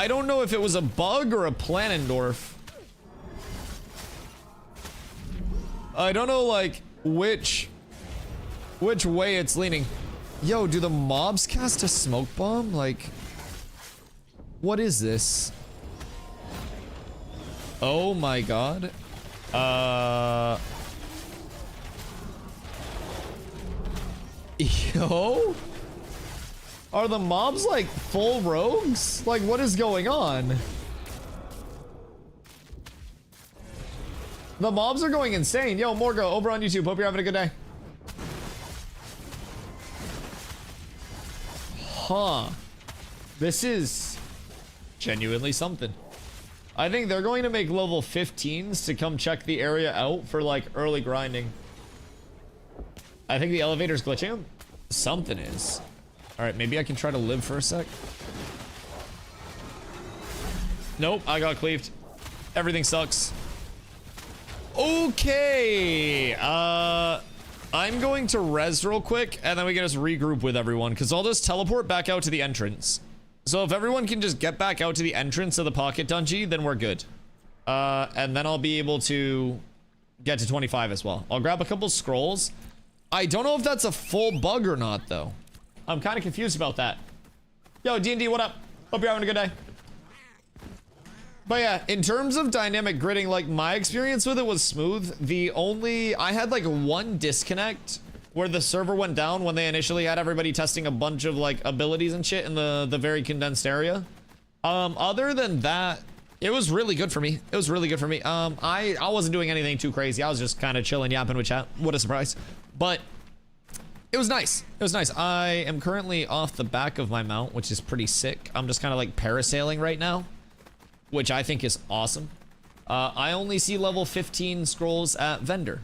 don't know if it was a bug or a Planendorf. I don't know, like, which way it's leaning. Yo, do the mobs cast a smoke bomb? Like, what is this? Oh my god. Yo? Are the mobs like full rogues? Like, what is going on? The mobs are going insane. Yo, Morgo, over on YouTube. Hope you're having a good day. Huh. This is genuinely something. I think they're going to make level 15s to come check the area out for like early grinding. I think the elevator's glitching. Something is. Alright, maybe I can try to live for a sec. Nope, I got cleaved. Everything sucks. Okay. I'm going to res real quick, and then we can just regroup with everyone, because I'll just teleport back out to the entrance. So if everyone can just get back out to the entrance of the pocket dungeon, then we're good. And then I'll be able to get to 25 as well. I'll grab a couple scrolls. I don't know if that's a full bug or not, though. I'm kind of confused about that. Yo, D&D, what up? Hope you're having a good day. But yeah, in terms of dynamic gridding, like, my experience with it was smooth. I had like one disconnect where the server went down when they initially had everybody testing a bunch of like abilities and shit in the very condensed area. Other than that, it was really good for me. It was really good for me. I wasn't doing anything too crazy. I was just kind of chilling, yapping with chat. What a surprise. But it was nice. It was nice. I am currently off the back of my mount, which is pretty sick. I'm just kind of like parasailing right now, which I think is awesome. I only see level 15 scrolls at vendor.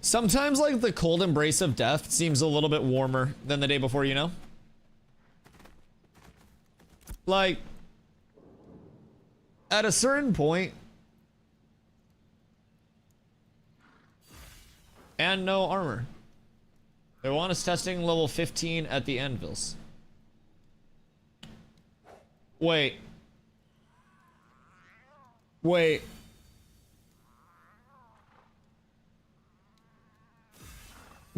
Sometimes like the cold embrace of death seems a little bit warmer than the day before, you know? Like, at a certain point, and no armor. They want us testing level 15 at the anvils. Wait. Wait.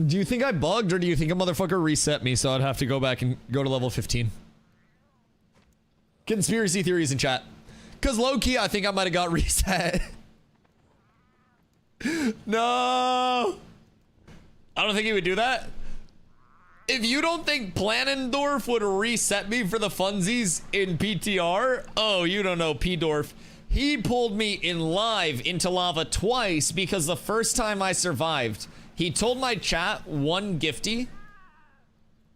Do you think I bugged, or do you think a motherfucker reset me so I'd have to go back and go to level 15? Conspiracy theories in chat. Because low-key, I think I might have got reset. No! I don't think he would do that. If you don't think Planendorf would reset me for the funsies in PTR, oh, you don't know P-Dorf. He pulled me in live into lava twice because the first time I survived, he told my chat one gifty.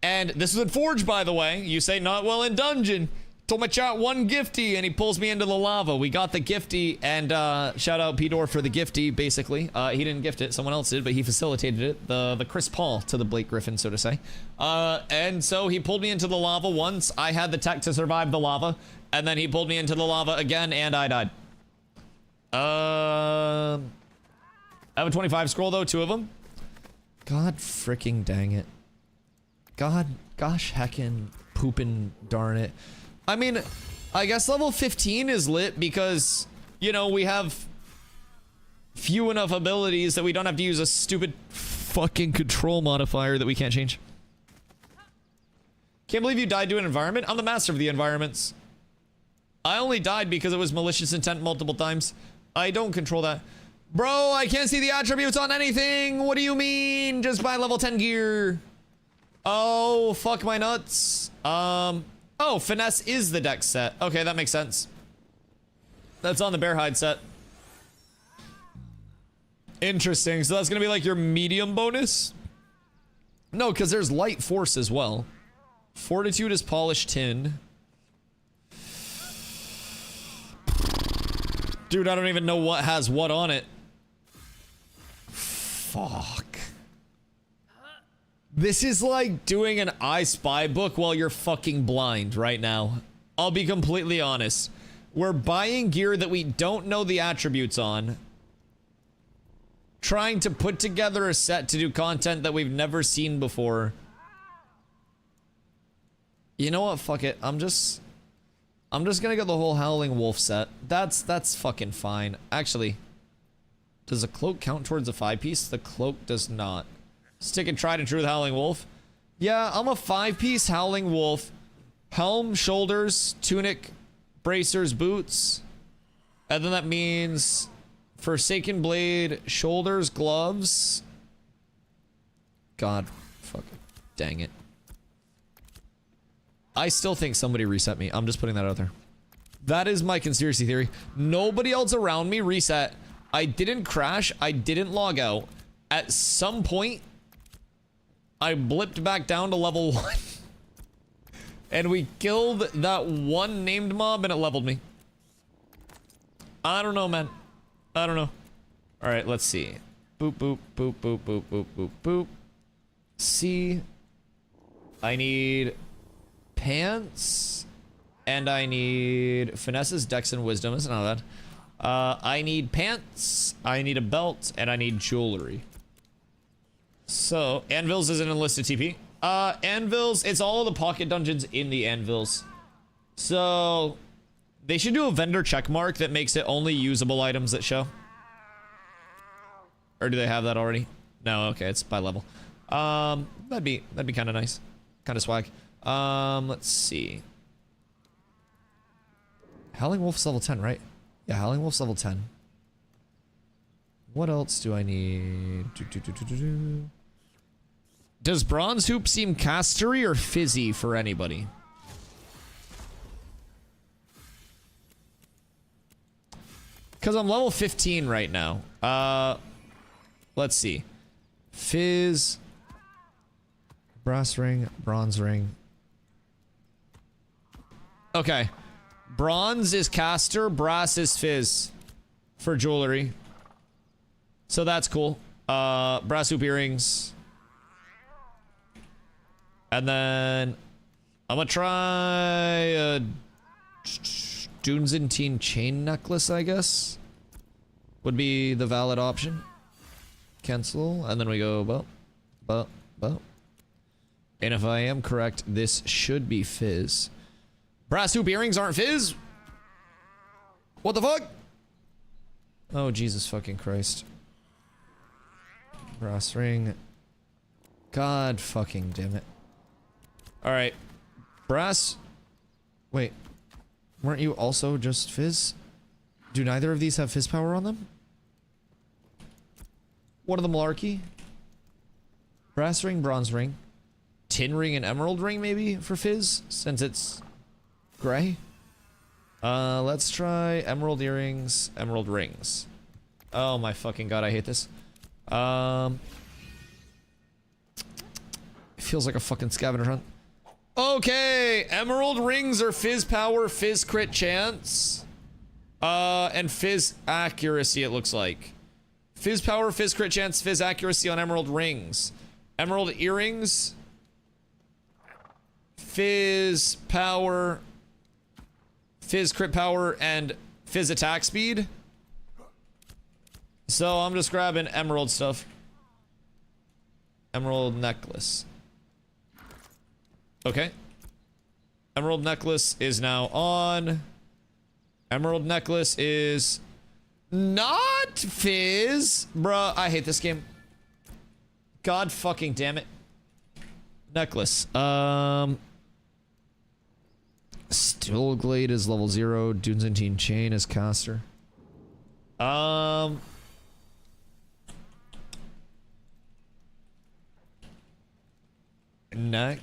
And this is in Forge, by the way. You say not well in dungeon. Told my chat one gifty, and he pulls me into the lava. We got the gifty, and shout out P-Dorf for the gifty, basically. He didn't gift it, someone else did, but he facilitated it. The Chris Paul to the Blake Griffin, so to say. And so he pulled me into the lava once. I had the tech to survive the lava, and then he pulled me into the lava again, and I died. I have a 25 scroll, though, 2 of them. God freaking dang it. Gosh heckin' poopin' darn it. I mean, I guess level 15 is lit because, you know, we have few enough abilities that we don't have to use a stupid fucking control modifier that we can't change. Can't believe you died to an environment. I'm the master of the environments. I only died because it was malicious intent multiple times. I don't control that. Bro, I can't see the attributes on anything. What do you mean? Just buy level 10 gear. Oh, fuck my nuts. Oh, finesse is the dex set. Okay, that makes sense. That's on the bear hide set. Interesting. So that's gonna be like your medium bonus? No, because there's light force as well. Fortitude is polished tin. Dude, I don't even know what has what on it. Fuck. This is like doing an I Spy book while you're fucking blind right now. I'll be completely honest. We're buying gear that we don't know the attributes on. Trying to put together a set to do content that we've never seen before. You know what? Fuck it. I'm just gonna get the whole Howling Wolf set. That's fucking fine. Actually, does a cloak count towards a 5-piece? The cloak does not. Stick and tried and true with Howling Wolf. Yeah, I'm a 5-piece Howling Wolf. Helm, shoulders, tunic, bracers, boots. And then that means Forsaken Blade, shoulders, gloves. God, fuck it. Dang it. I still think somebody reset me. I'm just putting that out there. That is my conspiracy theory. Nobody else around me reset. I didn't crash. I didn't log out. At some point, I blipped back down to level 1. And we killed that one named mob and it leveled me. I don't know, man. I don't know. Alright, let's see. Boop, boop, boop, boop, boop, boop, boop, boop. C. I need pants. And I need finesses, dex, and wisdom. It's not bad. I need pants, I need a belt, and I need jewelry. So, anvils is an enlisted TP. Anvils, it's all the pocket dungeons in the anvils. So, they should do a vendor check mark that makes it only usable items that show. Or do they have that already? No, okay, it's by level. That'd be kind of nice. Kind of swag. Let's see. Howling Wolf's level 10, right? Yeah, Howling Wolf's level 10. What else do I need? Does Bronze Hoop seem castery or fizzy for anybody? Because I'm level 15 right now. Let's see. Fizz. Brass ring, bronze ring. Okay. Bronze is caster, brass is fizz for jewelry. So that's cool. Brass hoop earrings. And then I'm gonna try a Dunzantine chain necklace, I guess. Would be the valid option. Cancel, and then we go bow. And if I am correct, this should be fizz. Brass hoop earrings aren't fizz? What the fuck? Oh, Jesus fucking Christ. Brass ring. God fucking damn it. Alright. Brass. Wait. Weren't you also just fizz? Do neither of these have fizz power on them? What are the malarkey? Brass ring, bronze ring. Tin ring and emerald ring maybe for fizz, since it's gray. Let's try emerald earrings, emerald rings. Oh my fucking god, I hate this. It feels like a fucking scavenger hunt. Okay, emerald rings are fizz power, fizz crit chance. And fizz accuracy, it looks like. Fizz power, fizz crit chance, fizz accuracy on emerald rings. Emerald earrings. Fizz power. Fizz crit power and fizz attack speed. So I'm just grabbing emerald stuff. Emerald necklace. Okay. Emerald necklace is now on. Emerald necklace is not fizz. Bruh, I hate this game. God fucking damn it. Necklace. Stillglade is level 0. Dunzantine chain is caster. Neck.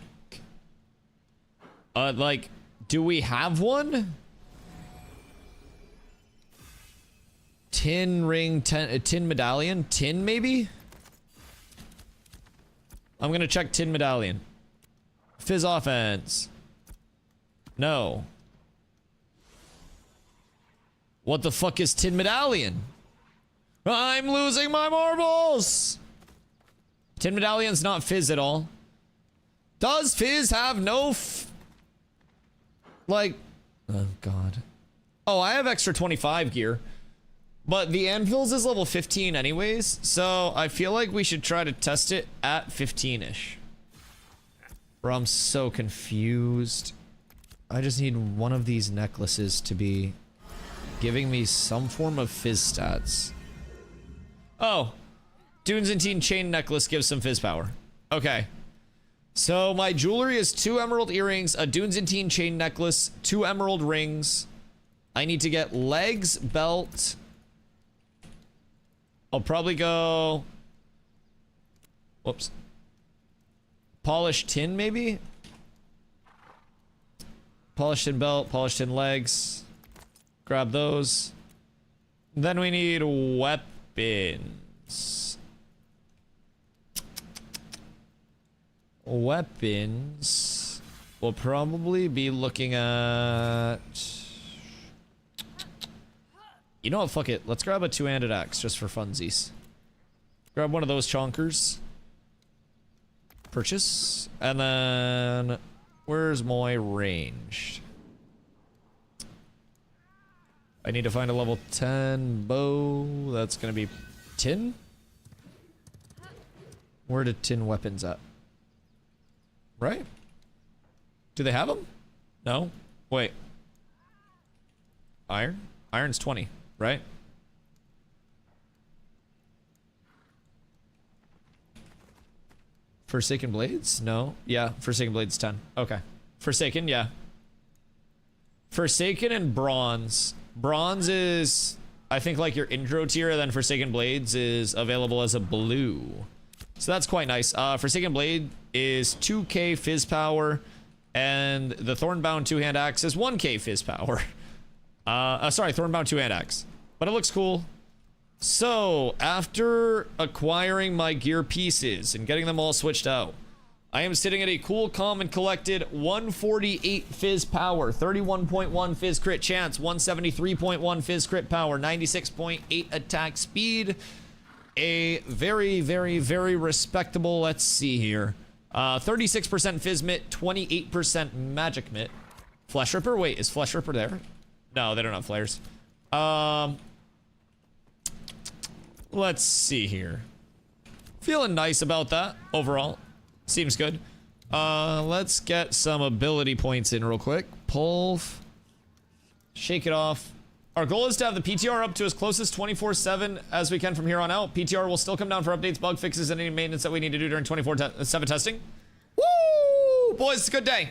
Like, do we have one? Tin ring, tin medallion? Tin, maybe? I'm gonna check tin medallion. Fizz offense. No. What the fuck is tin medallion? I'm losing my marbles! Tin medallion's not fizz at all. Does fizz have no like, oh god. Oh, I have extra 25 gear. But the anvils is level 15 anyways, so I feel like we should try to test it at 15-ish. Bro, I'm so confused. I just need one of these necklaces to be giving me some form of fizz stats. Oh, Dunzantine chain necklace gives some fizz power. Okay. So my jewelry is 2 emerald earrings, a Dunzantine chain necklace, 2 emerald rings. I need to get legs, belt. I'll probably go... Whoops. Polished tin, maybe? Polished tin belt, polished tin legs. Grab those. Then we need weapons. Weapons. We'll probably be looking at... You know what, fuck it. Let's grab a 2-handed axe just for funsies. Grab one of those chonkers. Purchase. And then... Where's my ranged? I need to find a level 10 bow. That's gonna be tin? Where are the tin weapons at? Right? Do they have them? No? Wait. Iron? Iron's 20, right? Forsaken Blades? No. Yeah, Forsaken Blades 10. Okay. Forsaken, yeah. Forsaken and Bronze. Bronze is, I think, like your intro tier, then Forsaken Blades is available as a blue. So that's quite nice. Forsaken Blade is 2k fizz power, and the Thornbound two-hand axe is 1k fizz power. Sorry, Thornbound two-hand axe. But it looks cool. So, after acquiring my gear pieces and getting them all switched out, I am sitting at a cool, calm, and collected 148 fizz power, 31.1 fizz crit chance, 173.1 fizz crit power, 96.8 attack speed. A very, very, very respectable, let's see here. 36% fizz mitt, 28% magic mitt. Flesh Ripper? Wait, is Flesh Ripper there? No, they don't have flares. Let's see here. Feeling nice about that overall. Seems good. Let's get some ability points in real quick. Pull. Shake it off. Our goal is to have the PTR up to as close as 24/7 as we can from here on out. PTR will still come down for updates, bug fixes, and any maintenance that we need to do during 24/7 testing. Woo! Boys, it's a good day.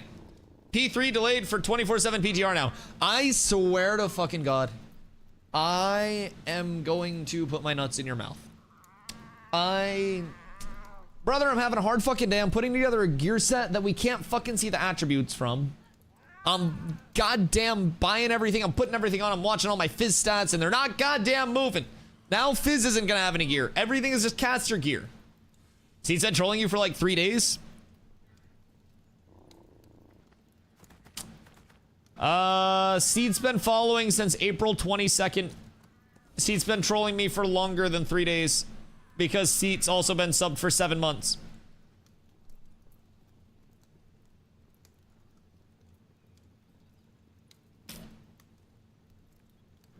P3 delayed for 24/7 PTR now. I swear to fucking God, I am going to put my nuts in your mouth. Brother, I'm having a hard fucking day. I'm putting together a gear set that we can't fucking see the attributes from. I'm goddamn buying everything. I'm putting everything on. I'm watching all my Fizz stats, and they're not goddamn moving. Now Fizz isn't gonna have any gear. Everything is just caster gear. Seed's been trolling you for like 3 days. Seed's been following since April 22nd. Seed's been trolling me for longer than 3 days because Seed's also been subbed for 7 months.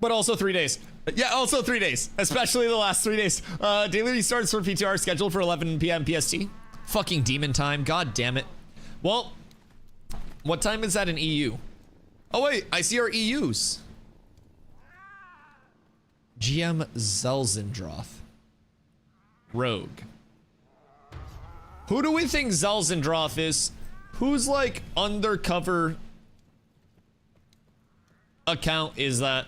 But also 3 days. Yeah, also 3 days. Especially the last 3 days. Daily restarts for PTR scheduled for 11 p.m. PST. Fucking demon time. God damn it. Well, what time is that in EU? Oh wait, I see our EUs. GM Zelzendroth. Rogue. Who do we think Zelzendroth is? Whose like undercover account is that?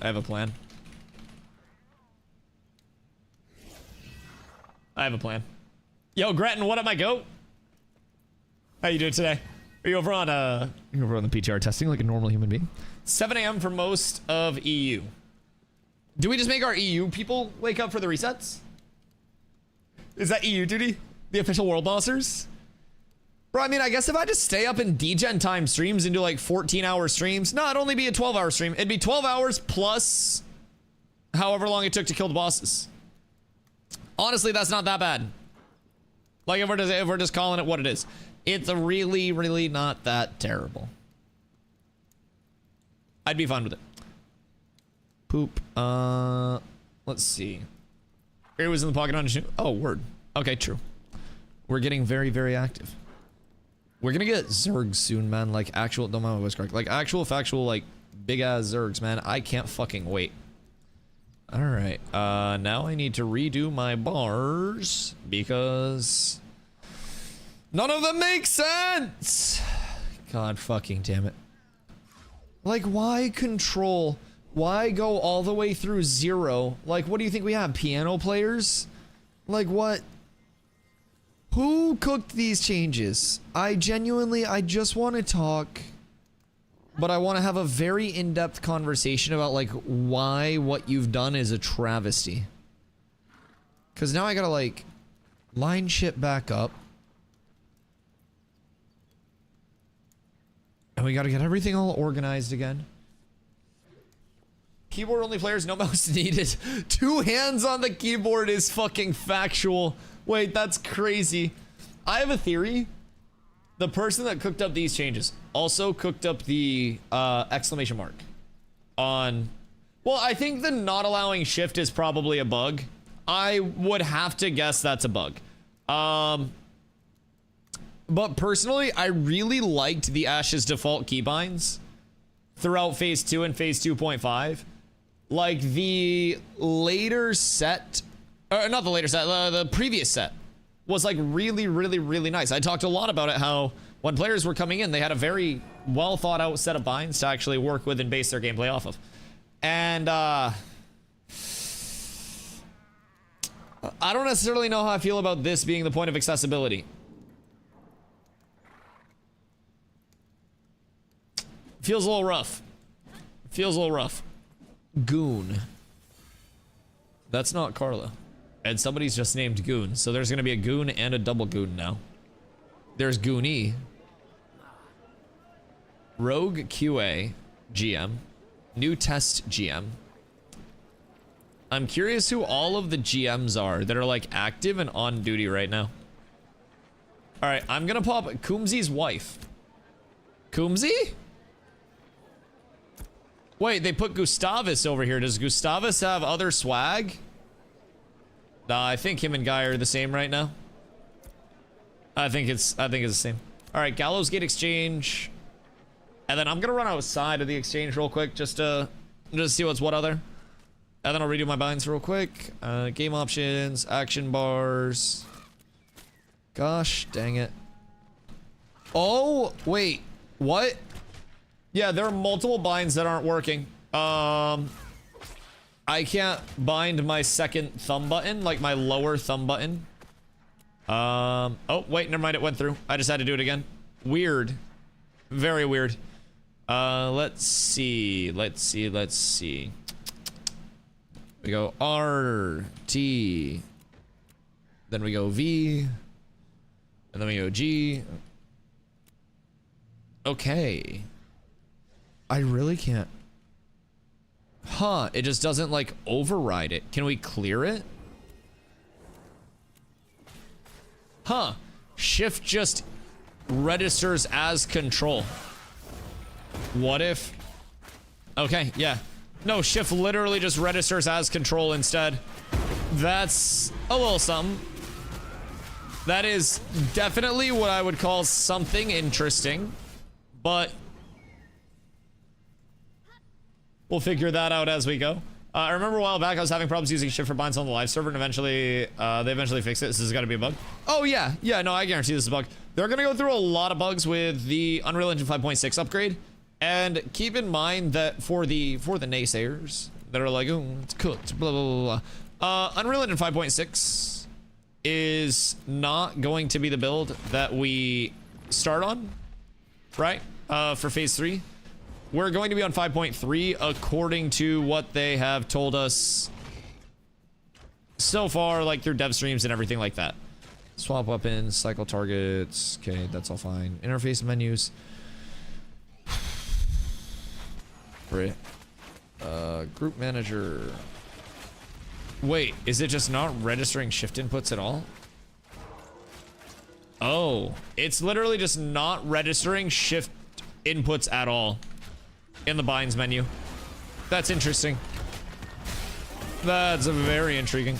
I have a plan. I have a plan. Yo, Gretton, what up, my goat? How you doing today? Are you over on the PTR testing like a normal human being? 7 a.m. for most of EU. Do we just make our EU people wake up for the resets? Is that EU duty? The official world bossers? Bro, I mean, I guess if I just stay up in degen time streams and do like 14-hour streams, no, it'd only be a 12-hour stream. It'd be 12 hours plus however long it took to kill the bosses. Honestly, that's not that bad. Like, if we're just calling it what it is. It's really, really not that terrible. I'd be fine with it. Poop. Let's see. It was in the pocket on a Oh, word. Okay, true. We're getting very, very active. We're gonna get Zergs soon, man. Like, actual, don't mind my voice correct. Like, actual, factual, like, big-ass Zergs, man. I can't fucking wait. Alright, now I need to redo my bars because none of them make sense! God fucking damn it. Like, why control? Why go all the way through 0? Like, what do you think we have? Piano players? Like, what? Who cooked these changes? I just want to talk. But I want to have a very in-depth conversation about, like, why what you've done is a travesty. Because now I gotta, like, line shit back up. And we gotta get everything all organized again. Keyboard-only players, no mouse needed. 2 hands on the keyboard is fucking factual. Wait, that's crazy. I have a theory the person that cooked up these changes also cooked up the exclamation mark on. Well, I think the not allowing shift is probably a bug. I would have to guess that's a bug. But personally, I really liked the Ash's default keybinds throughout phase 2 and phase 2.5. Like the later set, or not the later set, the previous set was like really, really, really nice. I talked a lot about it, how when players were coming in, they had a very well thought out set of binds to actually work with and base their gameplay off of. And I don't necessarily know how I feel about this being the point of accessibility. Feels a little rough. Feels a little rough. Goon. That's not Carla. And somebody's just named Goon. So there's going to be a Goon and a double Goon now. There's Goonie. Rogue QA GM. New test GM. I'm curious who all of the GMs are that are like active and on duty right now. Alright, I'm going to pop Coombsy's wife. Coombsy? Wait, they put Gustavus over here. Does Gustavus have other swag? Nah, I think him and Guy are the same right now. I think it's the same. All right, Gallows Gate Exchange. And then I'm gonna run outside of the exchange real quick just to see what's what other. And then I'll redo my binds real quick. Game options, action bars. Gosh, dang it. Oh, wait, what? Yeah, there are multiple binds that aren't working. I can't bind my second thumb button, like my lower thumb button. Oh, wait, never mind, it went through. I just had to do it again. Weird. Very weird. Let's see. We go R, T, then we go V, and then we go G. Okay. I really can't. Huh, it just doesn't like override it. Can we clear it? Huh. Shift just registers as control. What if? Okay, yeah. No, shift literally just registers as control instead. That's a little something. That is definitely what I would call something interesting, but we'll figure that out as we go. I remember a while back I was having problems using shift for binds on the live server, and eventually they fixed it. This has got to be a bug. Oh yeah, no, I guarantee this is a bug. They're gonna go through a lot of bugs with the Unreal Engine 5.6 upgrade, and keep in mind that for the naysayers that are like, oh, it's cooked, blah blah blah. Unreal Engine 5.6 is not going to be the build that we start on, right? For phase 3. We're going to be on 5.3 according to what they have told us so far, like through dev streams and everything like that. Swap weapons, cycle targets. Okay, that's all fine. Interface menus. Great. Group manager. Wait, is it just not registering shift inputs at all? Oh, it's literally just not registering shift inputs at all in the binds menu. That's interesting. That's very intriguing.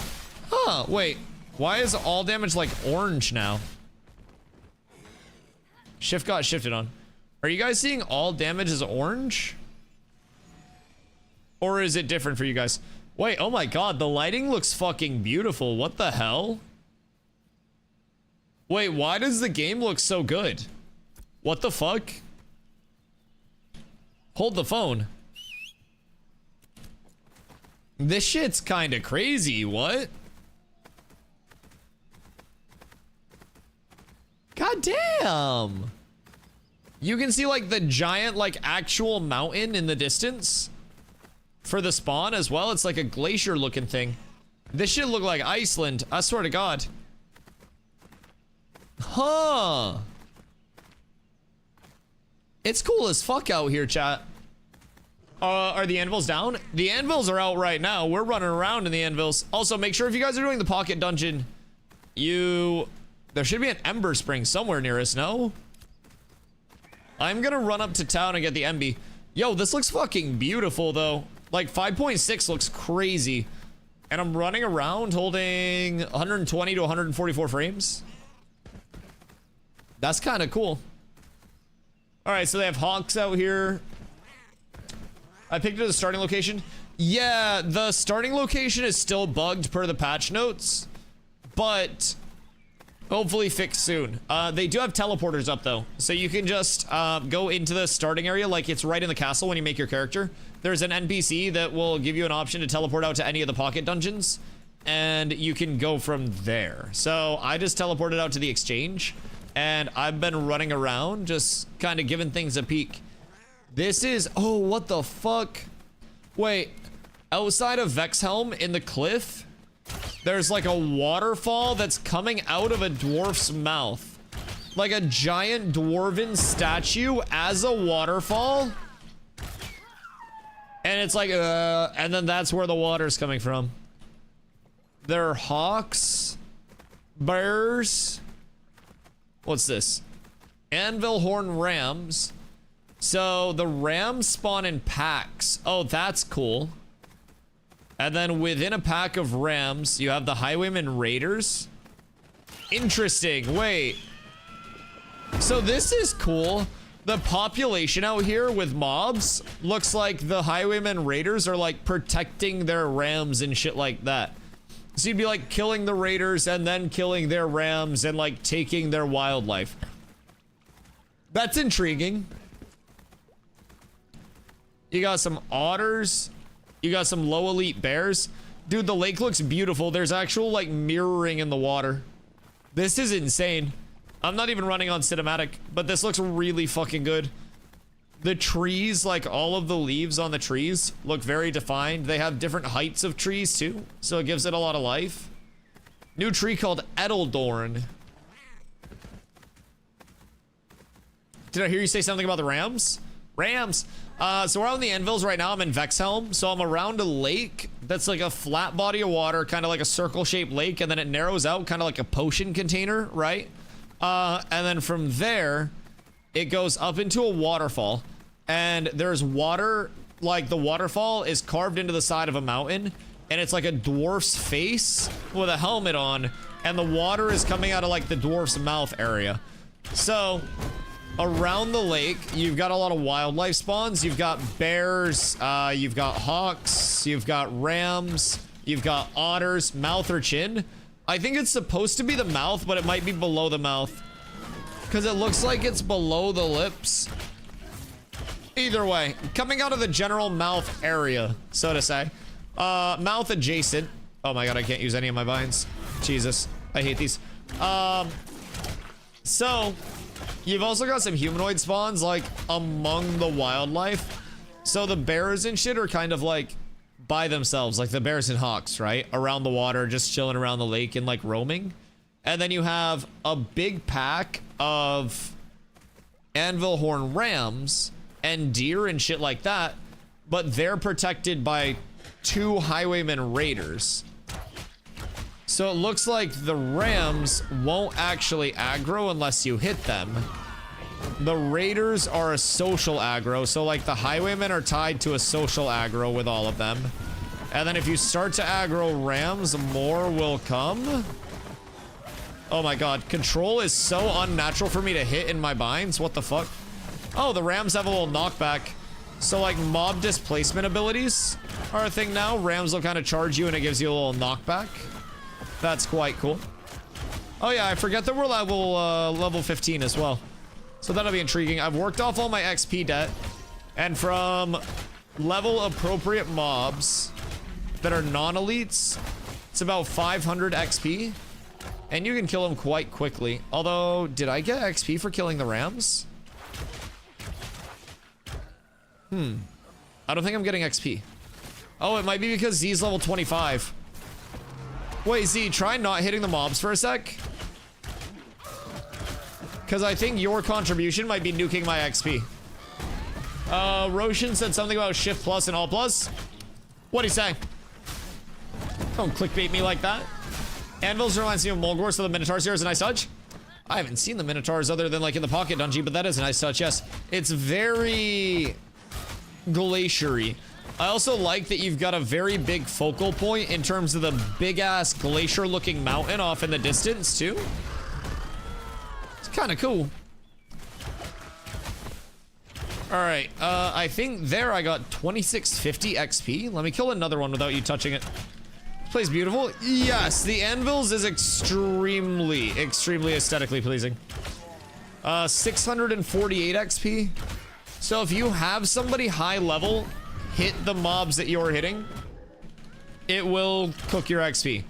Huh, wait. Why is all damage like orange now? Shift got shifted on. Are you guys seeing all damage as orange? Or is it different for you guys? Wait, oh my god, the lighting looks fucking beautiful. What the hell? Wait, why does the game look so good? What the fuck? Hold the phone. This shit's kinda crazy, what? God damn! You can see like the giant like actual mountain in the distance for the spawn as well. It's like a glacier looking thing. This shit look like Iceland, I swear to god. Huh. It's cool as fuck out here, chat. Are the anvils down? The anvils are out right now. We're running around in the anvils. Also, make sure if you guys are doing the pocket dungeon, there should be an ember spring somewhere near us, no? I'm gonna run up to town and get the MB. Yo, this looks fucking beautiful though. Like 5.6 looks crazy. And I'm running around holding 120 to 144 frames. That's kind of cool. All right, so they have hawks out here. I picked it as a starting location. Yeah, the starting location is still bugged per the patch notes, but hopefully fixed soon. They do have teleporters up though, so you can just go into the starting area like it's right in the castle when you make your character. There's an NPC that will give you an option to teleport out to any of the pocket dungeons, and you can go from there. So I just teleported out to the exchange, and I've been running around just kind of giving things a peek. This is, oh, what the fuck? Wait, outside of Vexhelm in the cliff, there's like a waterfall that's coming out of a dwarf's mouth. Like a giant dwarven statue as a waterfall. And it's like, and then that's where the water's coming from. There are hawks, bears. What's this? Anvil horn rams. So the rams spawn in packs. Oh, that's cool. And then within a pack of rams, you have the highwaymen raiders. Interesting. Wait. So this is cool. The population out here with mobs looks like the highwaymen raiders are like protecting their rams and shit like that. So you'd be like killing the raiders and then killing their rams and like taking their wildlife. That's intriguing. You got some otters. You got some low elite bears. Dude, the lake looks beautiful. There's actual like mirroring in the water. This is insane. I'm not even running on cinematic, but this looks really fucking good. The trees, like all of the leaves on the trees look very defined. They have different heights of trees too, so it gives it a lot of life. New tree called Edeldorn. Did I hear you say something about the rams? Rams. So we're out in the Anvils right now. I'm in Vexhelm. So I'm around a lake that's like a flat body of water, kind of like a circle-shaped lake, and then it narrows out kind of like a potion container, right? And then from there, it goes up into a waterfall. And there's water, like the waterfall is carved into the side of a mountain. And it's like a dwarf's face with a helmet on. And the water is coming out of like the dwarf's mouth area. So around the lake, you've got a lot of wildlife spawns. You've got bears, you've got hawks, you've got rams, you've got otters, mouth or chin. I think it's supposed to be the mouth, but it might be below the mouth, because it looks like it's below the lips. Either way, coming out of the general mouth area, so to say. Mouth adjacent. Oh my god, I can't use any of my vines. Jesus, I hate these. So you've also got some humanoid spawns like among the wildlife. So the bears and shit are kind of like by themselves, like the bears and hawks, right? Around the water, just chilling around the lake and like roaming. And then you have a big pack of anvil horn rams and deer and shit like that, but they're protected by 2 highwaymen raiders. So it looks like the rams won't actually aggro unless you hit them. The raiders are a social aggro, so like the highwaymen are tied to a social aggro with all of them. And then if you start to aggro rams, more will come. Oh my god, control is so unnatural for me to hit in my binds. What the fuck? Oh, the rams have a little knockback. So like mob displacement abilities are a thing now. Rams will kind of charge you and it gives you a little knockback. That's quite cool. Oh yeah, I forget that we're level 15 as well. So that'll be intriguing. I've worked off all my XP debt, and from level appropriate mobs that are non-elites, it's about 500 XP, and you can kill them quite quickly. Although, did I get XP for killing the rams? I don't think I'm getting XP. Oh, it might be because Z's level 25. Wait, Z, try not hitting the mobs for a sec. Because I think your contribution might be nuking my XP. Roshan said something about shift plus and alt plus. What'd he say? Don't clickbait me like that. Anvils reminds me of Mulgore, so the Minotaur's here is a nice touch. I haven't seen the Minotaurs other than like in the pocket dungeon, but that is a nice touch, yes. It's very glacier-y. I also like that you've got a very big focal point in terms of the big-ass glacier-looking mountain off in the distance, too. It's kind of cool. Alright, I think there I got 2650 XP. Let me kill another one without you touching it. This place beautiful. Yes, the anvils is extremely aesthetically pleasing. 648 XP. So if you have somebody high level hit the mobs that you're hitting, it will cook your XP.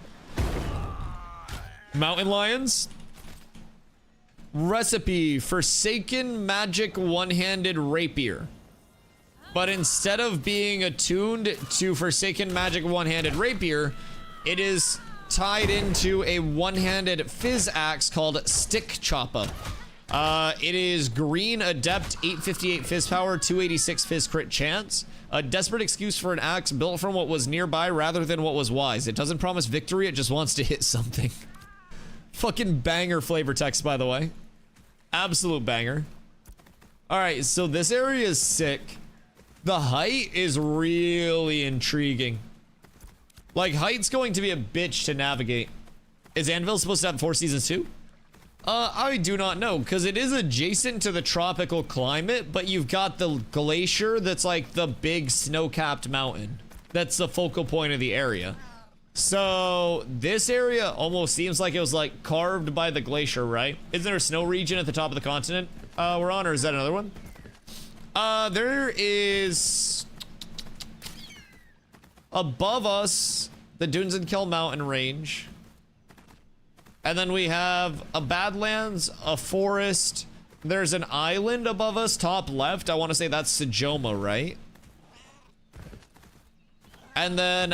Mountain lions. Recipe: Forsaken Magic One-Handed Rapier. But instead of being attuned to Forsaken Magic One-Handed Rapier, it is tied into a one-handed fizz axe called Stick Choppa. It is green adept, 858 fizz power, 286 fizz crit chance. A desperate excuse for an axe built from what was nearby rather than what was wise. It doesn't promise victory, it just wants to hit something. Fucking banger flavor text, by the way. Absolute banger. Alright, so this area is sick. The height is really intriguing. Like, height's going to be a bitch to navigate. Is Anvil supposed to have 4 seasons too? I do not know, because it is adjacent to the tropical climate, but you've got the glacier that's like the big snow-capped mountain. That's the focal point of the area. So this area almost seems like it was like carved by the glacier, right? Isn't there a snow region at the top of the continent we're on, or is that another one? There is above us the Dunes and Kill mountain range, and then we have a Badlands, a forest. There's an island above us, top left. I want to say that's Sejoma, right? And then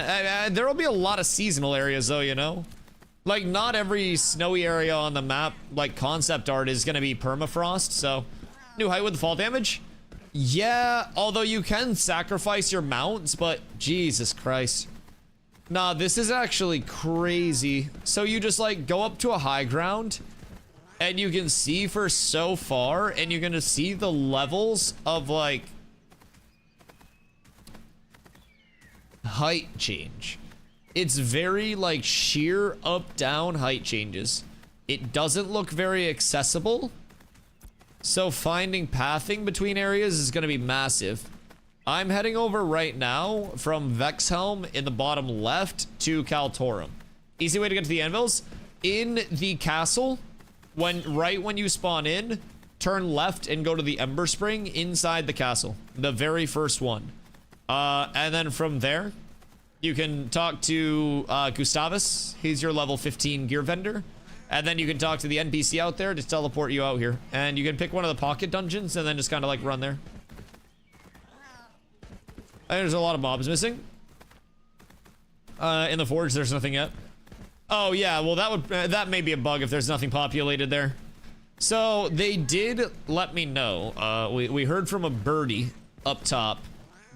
there will be a lot of seasonal areas though, you know? Like, not every snowy area on the map, like concept art, is gonna be permafrost, so. New height with the fall damage? Yeah, although you can sacrifice your mounts, but Jesus Christ. Nah, this is actually crazy. So you just like go up to a high ground and you can see for so far, and you're gonna see the levels of like height change. It's very like sheer up down height changes. It doesn't look very accessible, so finding pathing between areas is going to be massive. I'm heading over right now from Vexhelm in the bottom left to Kaltorum. Easy way to get to the anvils: in the castle, right when you spawn in, turn left and go to the Ember Spring inside the castle, the very first one. And then from there, you can talk to Gustavus. He's your level 15 gear vendor. And then you can talk to the NPC out there to teleport you out here. And you can pick one of the pocket dungeons and then just kind of like run there. And there's a lot of mobs missing. In the forge, there's nothing yet. Oh yeah, well that may be a bug if there's nothing populated there. So they did let me know. We heard from a birdie up top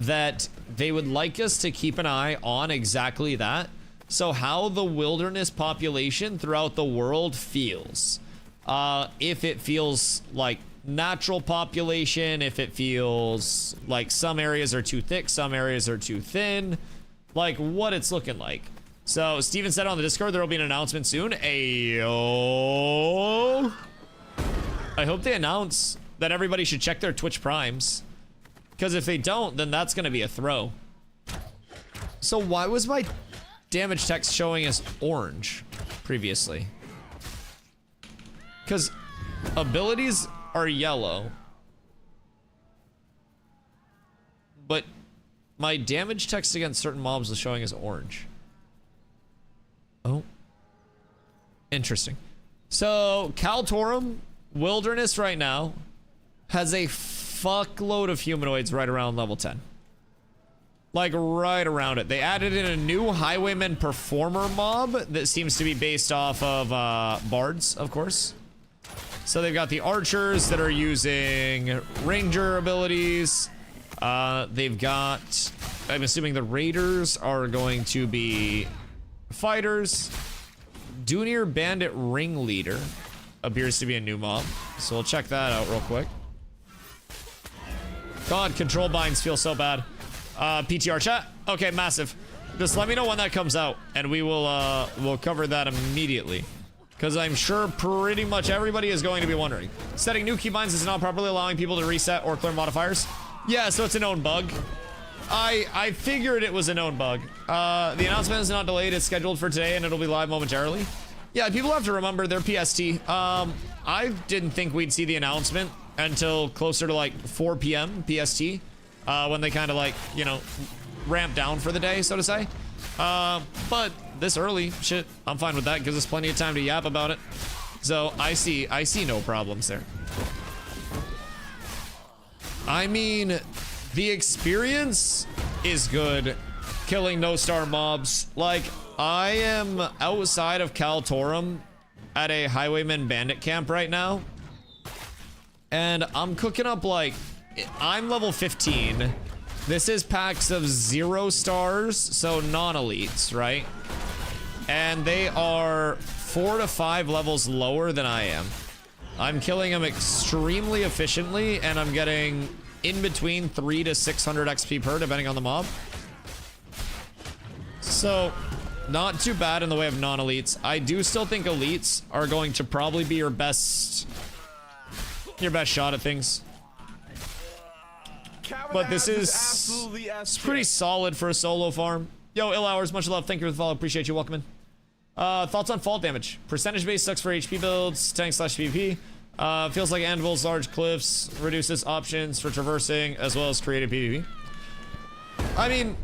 that they would like us to keep an eye on exactly that. So how the wilderness population throughout the world feels. If it feels like natural population, if it feels like some areas are too thick, some areas are too thin, like what it's looking like. So Steven said on the Discord there will be an announcement soon. Ayo. I hope they announce that everybody should check their Twitch primes. Because if they don't, then that's going to be a throw. So why was my damage text showing as orange previously? Because abilities are yellow. But my damage text against certain mobs is showing as orange. Oh. Interesting. So Kaltorum Wilderness right now has a fuckload of humanoids right around level 10. Like right around it. They added in a new Highwayman Performer mob that seems to be based off of bards, of course. So they've got the archers that are using ranger abilities. They've got, I'm assuming the raiders are going to be fighters. Dunir Bandit Ringleader. appears to be a new mob. So we'll check that out real quick. God, control binds feel so bad. PTR chat. Okay, massive. Just let me know when that comes out, and we will we'll cover that immediately. Because I'm sure pretty much everybody is going to be wondering. Setting new keybinds is not properly allowing people to reset or clear modifiers. Yeah, so it's a known bug. I figured it was a known bug. The announcement is not delayed. It's scheduled for today, and it'll be live momentarily. Yeah, people have to remember their PST. I didn't think we'd see the announcement until closer to like 4 p.m. PST. When they kind of like, you know, ramp down for the day, so to say. But this early, shit, I'm fine with that. Gives us plenty of time to yap about it. So I see no problems there. I mean, the experience is good killing no-star mobs. Like, I am outside of Kaltorum at a Highwayman bandit camp right now. And I'm cooking up like, I'm level 15. This is packs of 0 stars, so non-elites, right? And they are 4 to 5 levels lower than I am. I'm killing them extremely efficiently, and I'm getting in between 300 to 600 XP per, depending on the mob. So, not too bad in the way of non-elites. I do still think elites are going to probably be your best shot at things. But this is pretty solid for a solo farm. Yo, Ill Hours, much love. Thank you for the follow. Appreciate you. Welcome in. Thoughts on fall damage? Percentage base sucks for HP builds, tank/PvP. Feels like anvils, large cliffs, reduces options for traversing, as well as creative PvP. I mean,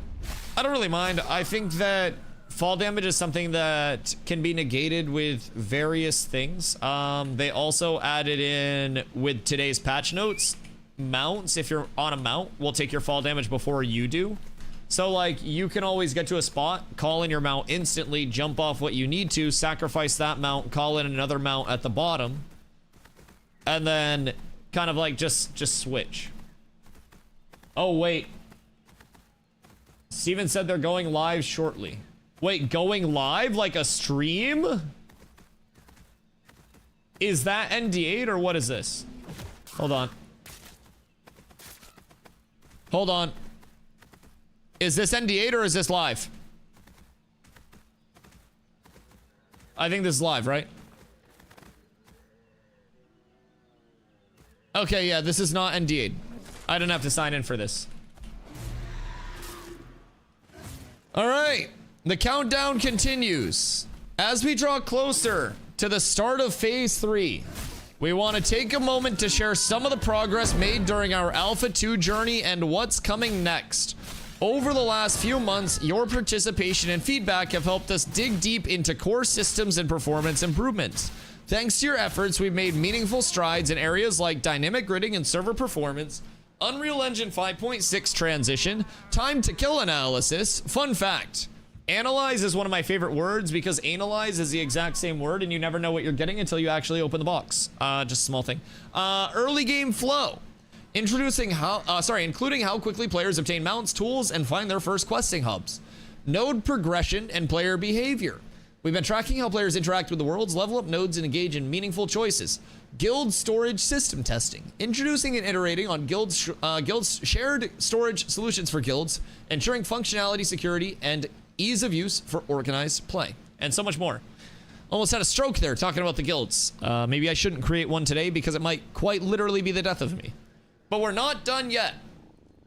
I don't really mind. I think that fall damage is something that can be negated with various things. They also added in, with today's patch notes, mounts. If you're on a mount, will take your fall damage before you do. So like, you can always get to a spot, call in your mount instantly, jump off what you need to, sacrifice that mount, call in another mount at the bottom, and then kind of like just switch. Oh wait, Steven said they're going live shortly. Wait, going live like a stream? Is that ND8 or what is this? Hold on. Hold on. Is this ND8 or is this live? I think this is live, right? Okay, yeah, this is not ND8. I don't have to sign in for this. All right, the countdown continues. As we draw closer to the start of Phase 3, we want to take a moment to share some of the progress made during our Alpha 2 journey and what's coming next. Over the last few months, your participation and feedback have helped us dig deep into core systems and performance improvements. Thanks to your efforts, we've made meaningful strides in areas like dynamic gridding and server performance, Unreal Engine 5.6 transition, time to kill analysis. Fun fact, analyze is one of my favorite words because analyze is the exact same word and you never know what you're getting until you actually open the box. Just a small thing. Early game flow. Including how quickly players obtain mounts, tools, and find their first questing hubs. Node progression and player behavior. We've been tracking how players interact with the worlds, level up nodes, and engage in meaningful choices. Guild storage system testing. Introducing and iterating on guilds shared storage solutions for guilds, ensuring functionality, security, and ease of use for organized play. And so much more. Almost had a stroke there talking about the guilds. Maybe I shouldn't create one today because it might quite literally be the death of me. But we're not done yet.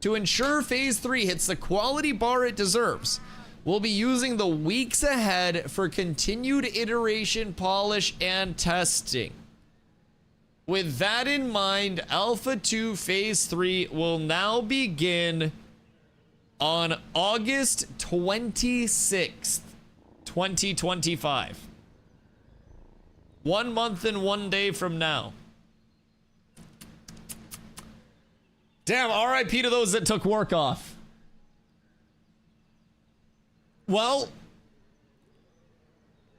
To ensure Phase 3 hits the quality bar it deserves, we'll be using the weeks ahead for continued iteration, polish, and testing. With that in mind, Alpha 2 Phase 3 will now begin on August 26th, 2025. 1 month and 1 day from now. Damn, RIP to those that took work off. Well,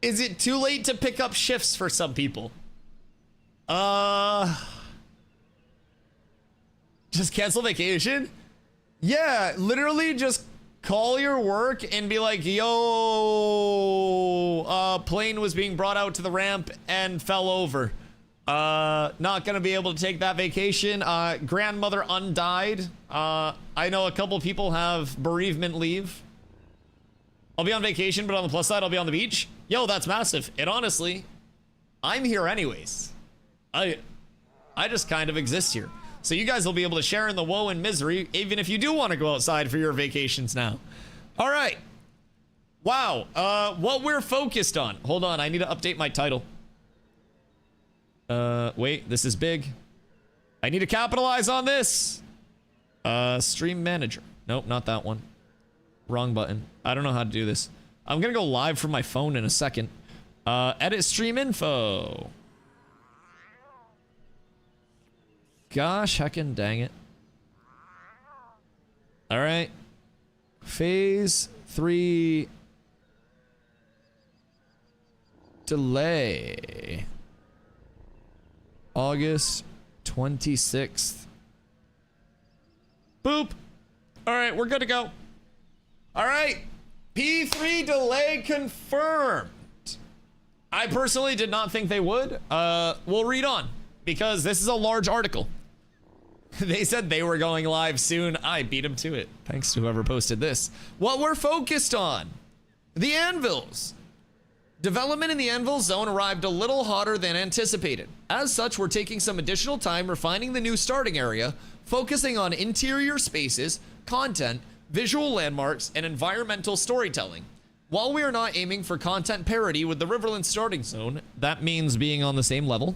is it too late to pick up shifts for some people? Just cancel vacation? Yeah, literally just call your work and be like, yo, plane was being brought out to the ramp and fell over. Not gonna be able to take that vacation. Grandmother undied. I know a couple people have bereavement leave. I'll be on vacation, but on the plus side, I'll be on the beach. Yo, that's massive. And honestly, I'm here anyways. I just kind of exist here. So you guys will be able to share in the woe and misery, even if you do want to go outside for your vacations now. All right. Wow. What we're focused on. Hold on. I need to update my title. Wait. This is big. I need to capitalize on this. Stream manager. Nope, not that one. Wrong button. I don't know how to do this. I'm going to go live from my phone in a second. Edit stream info. Gosh, heckin' dang it. All right. Phase 3 delay. August 26th. Boop. All right, we're good to go. All right. P3 delay confirmed. I personally did not think they would. We'll read on because this is a large article. They said they were going live soon. I beat them to it. Thanks to whoever posted this. What we're focused on. The anvils. Development in the anvil zone arrived a little hotter than anticipated. As such, we're taking some additional time refining the new starting area, focusing on interior spaces, content, visual landmarks, and environmental storytelling. While we are not aiming for content parity with the Riverland starting zone, that means being on the same level,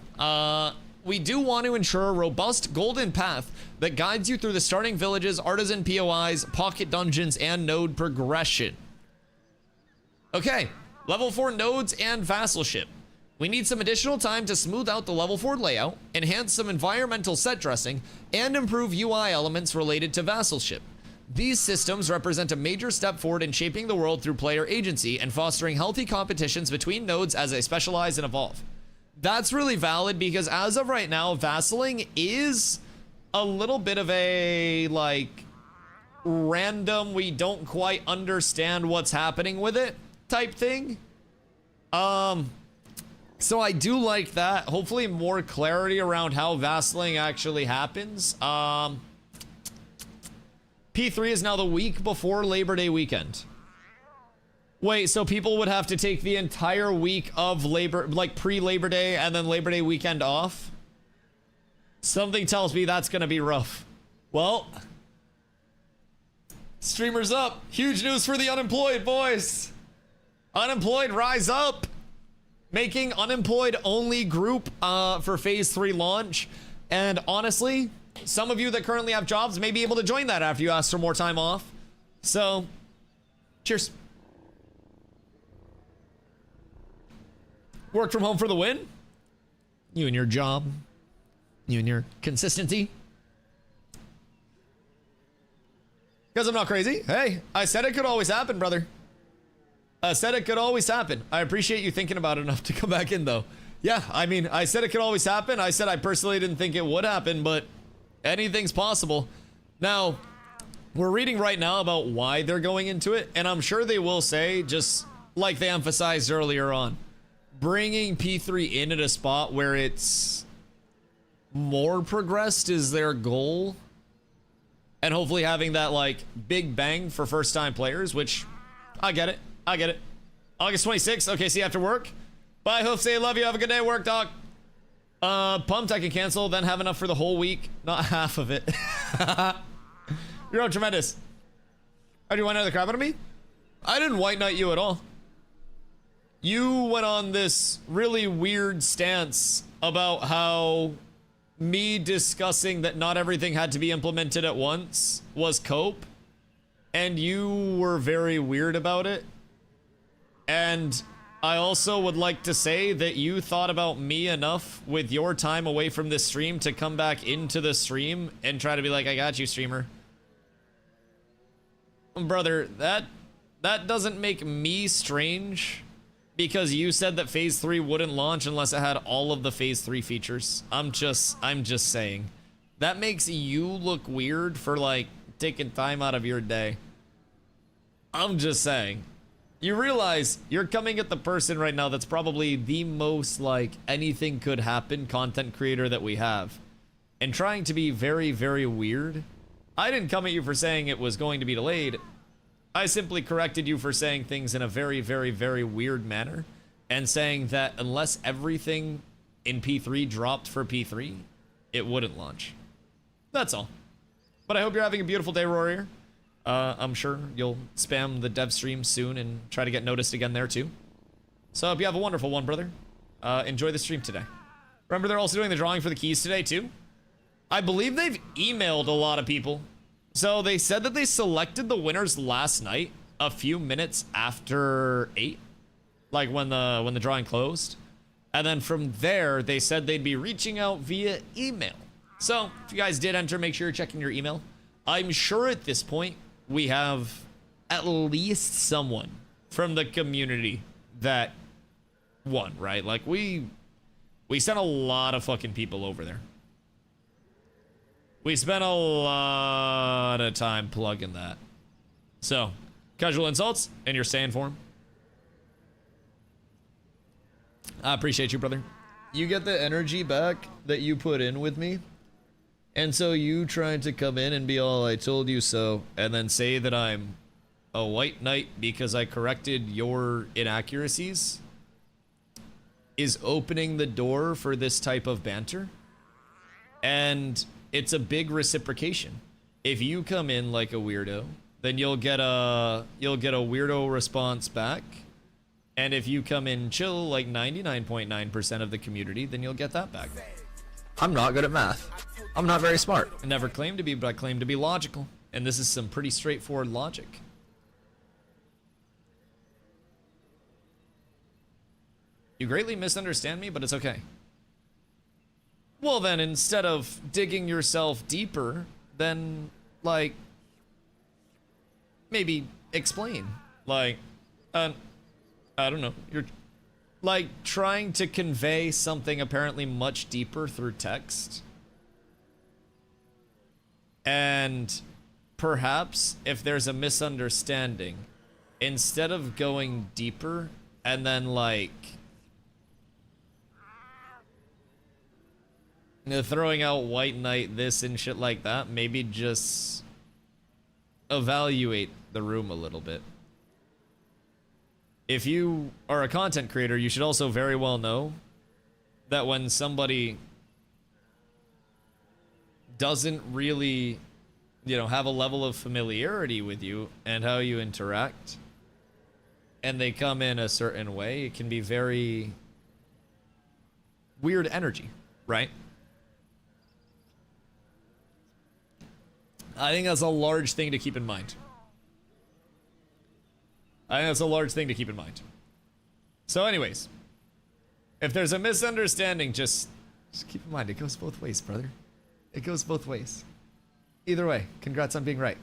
we do want to ensure a robust golden path that guides you through the starting villages, artisan POIs, pocket dungeons, and node progression. Okay, level 4 nodes and vassalship. We need some additional time to smooth out the level 4 layout, enhance some environmental set dressing, and improve UI elements related to vassalship. These systems represent a major step forward in shaping the world through player agency and fostering healthy competitions between nodes as they specialize and evolve. That's really valid because as of right now, vassaling is a little bit of a, like, random, we don't quite understand what's happening with it type thing. So I do like that. Hopefully more clarity around how vassling actually happens. P3 is now the week before Labor Day weekend. Wait, so people would have to take the entire week of Labor, like pre-Labor Day and then Labor Day weekend off? Something tells me that's gonna be rough. Well, streamers up. Huge news for the unemployed, boys. Unemployed, rise up. Making unemployed only group for phase 3 launch. And honestly, some of you that currently have jobs may be able to join that after you ask for more time off. So, cheers. Work from home for the win. You and your job. You and your consistency. Because I'm not crazy. Hey, I said it could always happen, brother. I said it could always happen. I appreciate you thinking about it enough to come back in, though. Yeah, I mean, I said it could always happen. I said I personally didn't think it would happen, but anything's possible. Now, we're reading right now about why they're going into it, and I'm sure they will say, just like they emphasized earlier on, bringing P3 in at a spot where it's more progressed is their goal. And hopefully having that, like, big bang for first-time players, which, I get it. I get it. August 26th. Okay, see you after work. Bye, Hoof. Say love you. Have a good day at work, dog. Pumped I can cancel, then have enough for the whole week. Not half of it. You're all tremendous. Oh, do you want another crap out of me? I didn't white knight you at all. You went on this really weird stance about how me discussing that not everything had to be implemented at once was cope. And you were very weird about it. And I also would like to say that you thought about me enough with your time away from this stream to come back into the stream and try to be like, I got you, streamer. Brother, that doesn't make me strange because you said that phase 3 wouldn't launch unless it had all of the phase 3 features. I'm just saying. That makes you look weird for, like, taking time out of your day. I'm just saying. You realize you're coming at the person right now that's probably the most like anything could happen content creator that we have, and trying to be very, very weird. I didn't come at you for saying it was going to be delayed. I simply corrected you for saying things in a very, very, very weird manner, and saying that unless everything in P3 dropped for P3, it wouldn't launch. That's all. But I hope you're having a beautiful day, Warrior. I'm sure you'll spam the dev stream soon and try to get noticed again there too. So I hope you have a wonderful one, brother. Enjoy the stream today. Remember, they're also doing the drawing for the keys today too. I believe they've emailed a lot of people. So they said that they selected the winners last night, a few minutes after 8, like when the drawing closed. And then from there, they said they'd be reaching out via email. So if you guys did enter, make sure you're checking your email. I'm sure at this point, we have at least someone from the community that won, right? Like we sent a lot of fucking people over there. We spent a lot of time plugging that. So, casual insults in your staying form. I appreciate you, brother. You get the energy back that you put in with me. And so you tried to come in and be all, I told you so, and then say that I'm a white knight because I corrected your inaccuracies, is opening the door for this type of banter. And it's a big reciprocation. If you come in like a weirdo, then you'll get a weirdo response back. And if you come in chill like 99.9% of the community, then you'll get that back. I'm not good at math. I'm not very smart. I never claimed to be, but I claim to be logical. And this is some pretty straightforward logic. You greatly misunderstand me, but it's okay. Well then, instead of digging yourself deeper, then, like, maybe explain. Like, I don't know. You're, like, trying to convey something apparently much deeper through text. And perhaps if there's a misunderstanding, instead of going deeper and then, like, throwing out white knight this and shit like that, maybe just evaluate the room a little bit. If you are a content creator, you should also very well know that when somebody doesn't really, you know, have a level of familiarity with you and how you interact, and they come in a certain way, it can be very weird energy, right? I think that's a large thing to keep in mind. So anyways, if there's a misunderstanding, just keep in mind, it goes both ways, brother. It goes both ways. Either way, congrats on being right.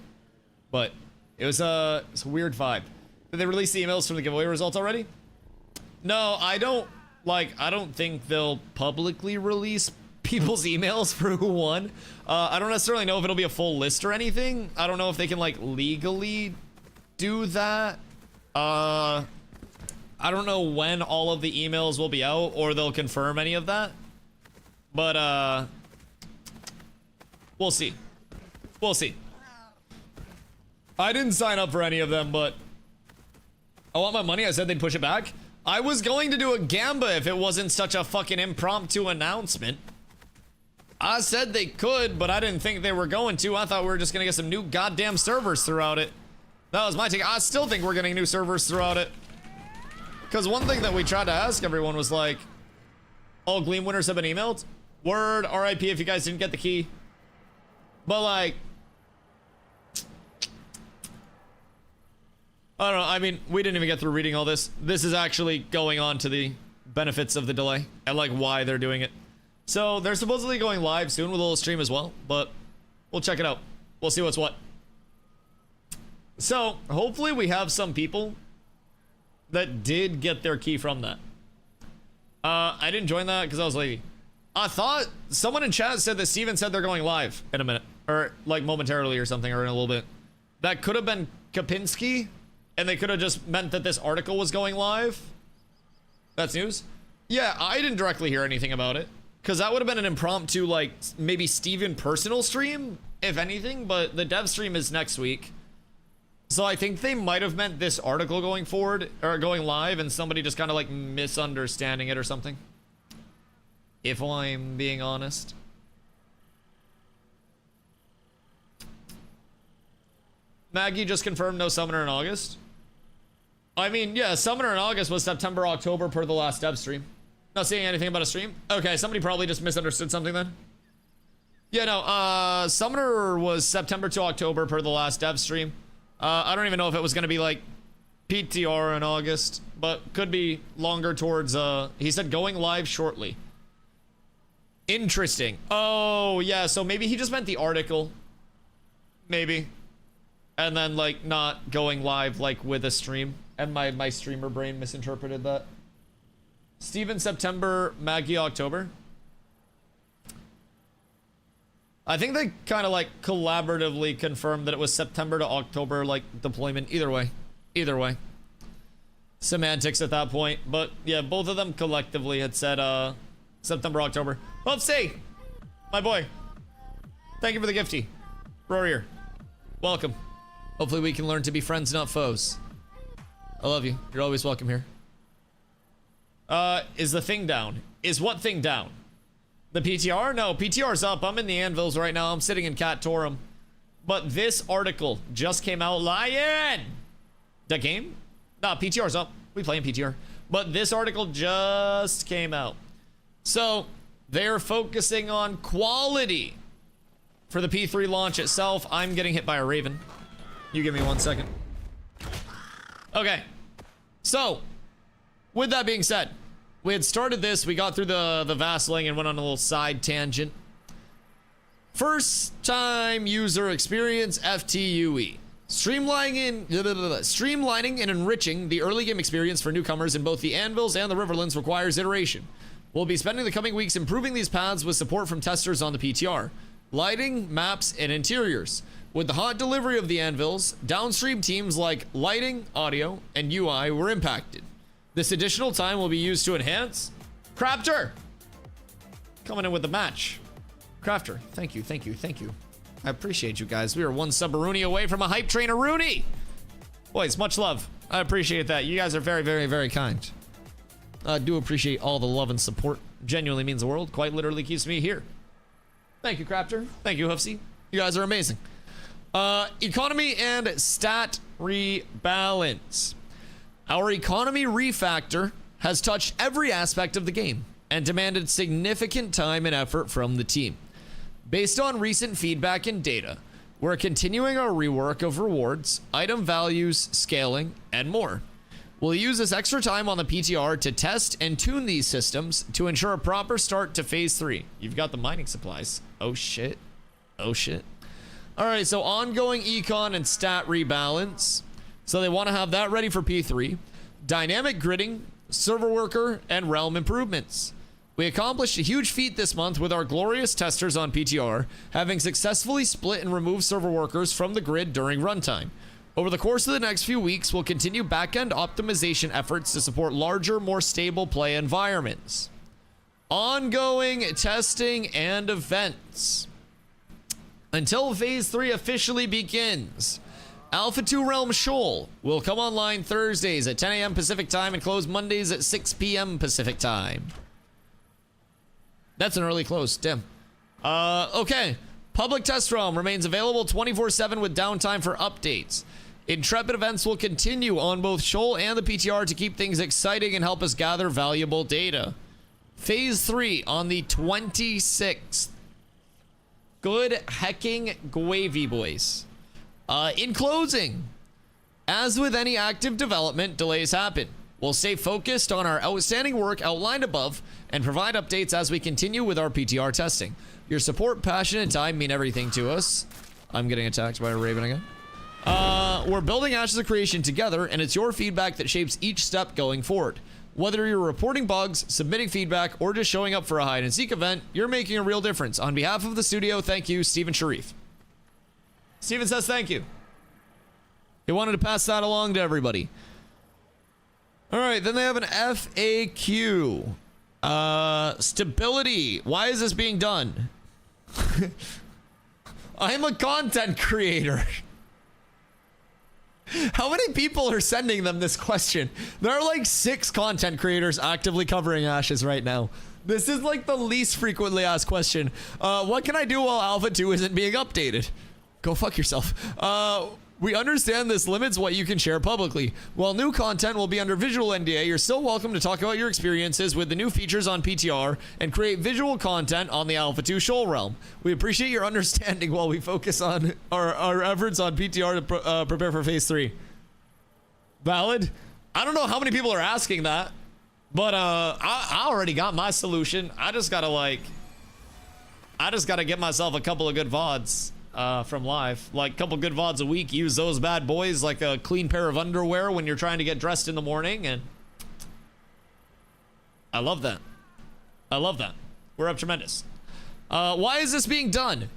But it was a weird vibe. Did they release the emails from the giveaway results already? No, I don't think they'll publicly release people's emails for who won. I don't necessarily know if it'll be a full list or anything. I don't know if they can, like, legally do that. I don't know when all of the emails will be out or they'll confirm any of that. But, we'll see. We'll see. I didn't sign up for any of them, but I want my money. I said they'd push it back. I was going to do a Gamba if it wasn't such a fucking impromptu announcement. I said they could, but I didn't think they were going to. I thought we were just gonna get some new goddamn servers throughout it. That was my take. I still think we're getting new servers throughout it. Because one thing that we tried to ask everyone was like, all Gleam winners have been emailed? Word, RIP if you guys didn't get the key. But like, I don't know, I mean, we didn't even get through reading all this. This is actually going on to the benefits of the delay and like why they're doing it. So they're supposedly going live soon with a little stream as well, but we'll check it out. We'll see what's what. So hopefully we have some people that did get their key from that. I didn't join that because I was lazy. I thought someone in chat said that Steven said they're going live in a minute, or like momentarily or something, or in a little bit. That could have been Kapinski. And they could have just meant that this article was going live. That's news? Yeah, I didn't directly hear anything about it. Because that would have been an impromptu, like, maybe Steven personal stream, if anything. But the dev stream is next week. So I think they might have meant this article going forward, or going live, and somebody just kind of, like, misunderstanding it or something. If I'm being honest. Maggie just confirmed no summoner in August. I mean, yeah, summoner in August was September, October per the last dev stream. Not seeing anything about a stream? Okay, somebody probably just misunderstood something then. Yeah, no, summoner was September to October per the last dev stream. I don't even know if it was going to be like PTR in August, but could be longer towards, he said going live shortly. Interesting. Oh, yeah, so maybe he just meant the article. Maybe. And then, like, not going live, like, with a stream. And my streamer brain misinterpreted that. Steven September, Maggie October. I think they kind of, like, collaboratively confirmed that it was September to October, like, deployment. Either way. Either way. Semantics at that point. But, yeah, both of them collectively had said, September, October. Let's see. My boy. Thank you for the gifty. Rory. Welcome. Hopefully we can learn to be friends, not foes. I love you. You're always welcome here. Is the thing down? Is what thing down? The PTR? No, PTR's up. I'm in the anvils right now. I'm sitting in Cat Torum. But this article just came out. Lion! That game? Nah, PTR's up. We play in PTR. But this article just came out. So, they're focusing on quality. For the P3 launch itself, I'm getting hit by a Raven. You give me 1 second. Okay. So, with that being said, we had started this, we got through the vassling and went on a little side tangent. First time user experience, FTUE. Streamlining and enriching the early game experience for newcomers in both the Anvils and the Riverlands requires iteration. We'll be spending the coming weeks improving these paths with support from testers on the PTR. Lighting, maps, and interiors. With the hot delivery of the Anvils, downstream teams like lighting, audio, and UI were impacted. This additional time will be used to enhance... Crafter! Coming in with the match. Crafter, thank you, thank you, thank you. I appreciate you guys. We are one sub-Rooney away from a hype train of Rooney! Boys, much love. I appreciate that. You guys are very, very, very kind. I do appreciate all the love and support. Genuinely means the world. Quite literally keeps me here. Thank you, Crafter. Thank you, Hoofsy. You guys are amazing. Economy and stat rebalance. Our economy refactor has touched every aspect of the game and demanded significant time and effort from the team. Based on recent feedback and data, we're continuing our rework of rewards, item values, scaling, and more. We'll use this extra time on the PTR to test and tune these systems to ensure a proper start to phase 3. You've got the mining supplies. Oh shit. Oh shit. Alright, so ongoing econ and stat rebalance. So they want to have that ready for P3. Dynamic gridding, server worker, and realm improvements. We accomplished a huge feat this month with our glorious testers on PTR, having successfully split and removed server workers from the grid during runtime. Over the course of the next few weeks, we'll continue back-end optimization efforts to support larger, more stable play environments. Ongoing testing and events. Until Phase 3 officially begins, Alpha 2 Realm Shoal will come online Thursdays at 10 a.m. Pacific Time and close Mondays at 6 p.m. Pacific Time. That's an early close, damn. Okay. Public Test Realm remains available 24/7 with downtime for updates. Intrepid events will continue on both Shoal and the PTR to keep things exciting and help us gather valuable data. Phase 3 on the 26th. Good hecking gravy, boys. In closing, as with any active development, delays happen. We'll stay focused on our outstanding work outlined above and provide updates as we continue with our PTR testing. Your support, passion, and time mean everything to us. I'm getting attacked by a Raven again. We're building Ashes of Creation together, and it's your feedback that shapes each step going forward. Whether you're reporting bugs, submitting feedback, or just showing up for a hide-and-seek event, you're making a real difference. On behalf of the studio, thank you, Steven Sharif. Steven says thank you. He wanted to pass that along to everybody. All right, then they have an FAQ. Stability. Why is this being done? I'm a content creator. How many people are sending them this question? There are like 6 content creators actively covering Ashes right now. This is like the least frequently asked question. What can I do while Alpha 2 isn't being updated? Go fuck yourself. We understand this limits what you can share publicly. While new content will be under visual NDA, you're still welcome to talk about your experiences with the new features on PTR and create visual content on the Alpha 2 Shoal Realm. We appreciate your understanding while we focus on our efforts on PTR to prepare for Phase 3. Valid? I don't know how many people are asking that, but I already got my solution. I just gotta get myself a couple of good VODs. From live, like a couple good VODs a week. Use those bad boys like a clean pair of underwear when you're trying to get dressed in the morning, and I love that. I love that. We're up tremendous. Why is this being done?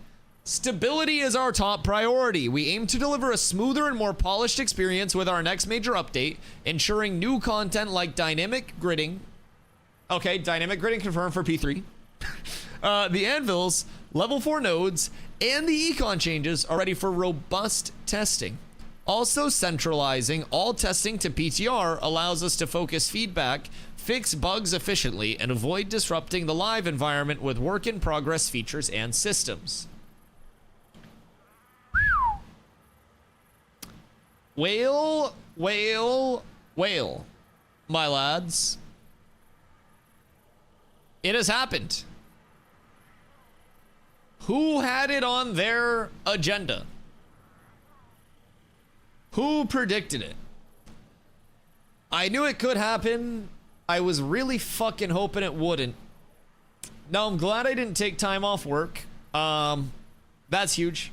Stability is our top priority. We aim to deliver a smoother and more polished experience with our next major update, ensuring new content like dynamic gridding. Okay, dynamic gridding confirmed for P3. The anvils, level 4 nodes, and the econ changes are ready for robust testing. Also, centralizing all testing to PTR allows us to focus feedback, fix bugs efficiently, and avoid disrupting the live environment with work-in-progress features and systems. Whale, my lads. It has happened. Who had it on their agenda? Who predicted it? I knew it could happen. I was really fucking hoping it wouldn't. Now, I'm glad I didn't take time off work. That's huge.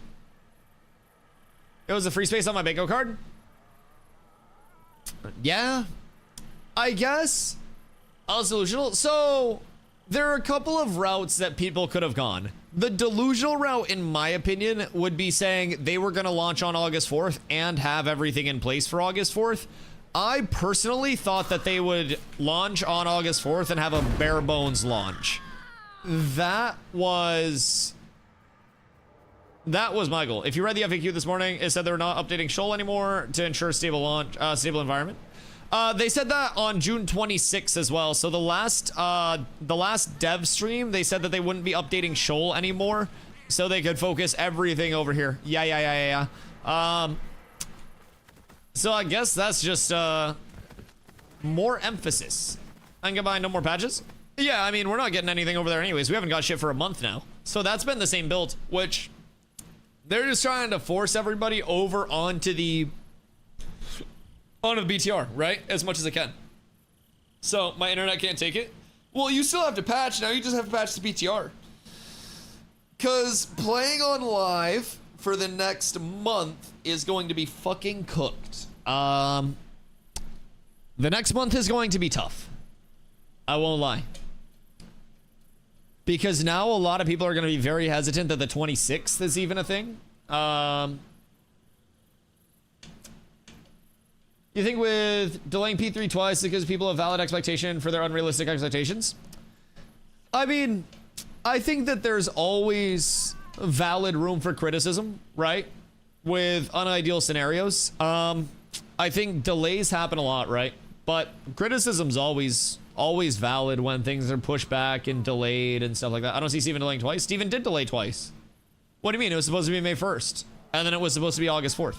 It was a free space on my bingo card? Yeah, I guess. I was delusional. So, there are a couple of routes that people could have gone. The delusional route, in my opinion, would be saying they were going to launch on August 4th and have everything in place for August 4th. I personally thought that they would launch on August 4th and have a bare bones launch. That was my goal. If you read the FAQ this morning, it said they're not updating Shoal anymore to ensure stable launch, stable environment. They said that on June 26th as well. So the last dev stream, they said that they wouldn't be updating Shoal anymore, so they could focus everything over here. Yeah. So I guess that's just more emphasis. And goodbye, no more patches. Yeah, I mean, we're not getting anything over there anyways. We haven't got shit for a month now. So that's been the same build, which they're just trying to force everybody over onto the BTR, right? As much as I can. So my internet can't take it. Well, you still have to patch. Now you just have to patch the BTR. Because playing on live for the next month is going to be fucking cooked. The next month is going to be tough. I won't lie. Because now a lot of people are going to be very hesitant that the 26th is even a thing. You think with delaying P3 twice because people have valid expectation for their unrealistic expectations? I mean, I think that there's always valid room for criticism, right? With unideal scenarios. I think delays happen a lot, right? But criticism's always valid when things are pushed back and delayed and stuff like that. I don't see Steven delaying twice. Steven did delay twice. What do you mean? It was supposed to be May 1st. And then it was supposed to be August 4th.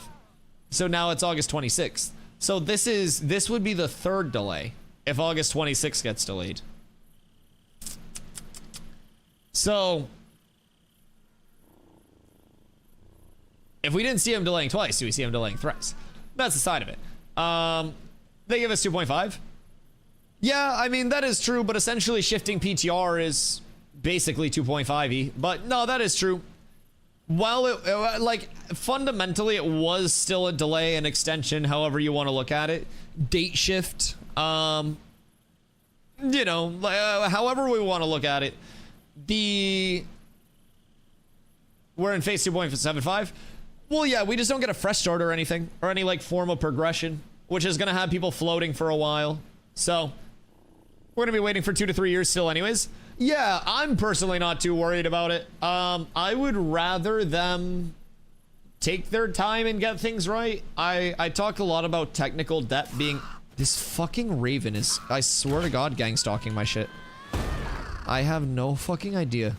So now it's August 26th. So this would be the third delay if August 26th gets delayed. So if we didn't see him delaying twice, do we see him delaying thrice? That's the side of it. They give us 2.5. Yeah, I mean, that is true, but essentially shifting PTR is basically 2.5e. But no, that is true. While it, like, fundamentally it was still a delay and extension, however you want to look at it. Date shift, you know, however we want to look at it. We're in phase 2.75. Well, yeah, we just don't get a fresh start or anything, or any like form of progression, which is gonna have people floating for a while. So we're gonna be waiting for 2 to 3 years still anyways. Yeah, I'm personally not too worried about it. I would rather them take their time and get things right. I talk a lot about technical debt being... This fucking Raven is, I swear to God, gang stalking my shit. I have no fucking idea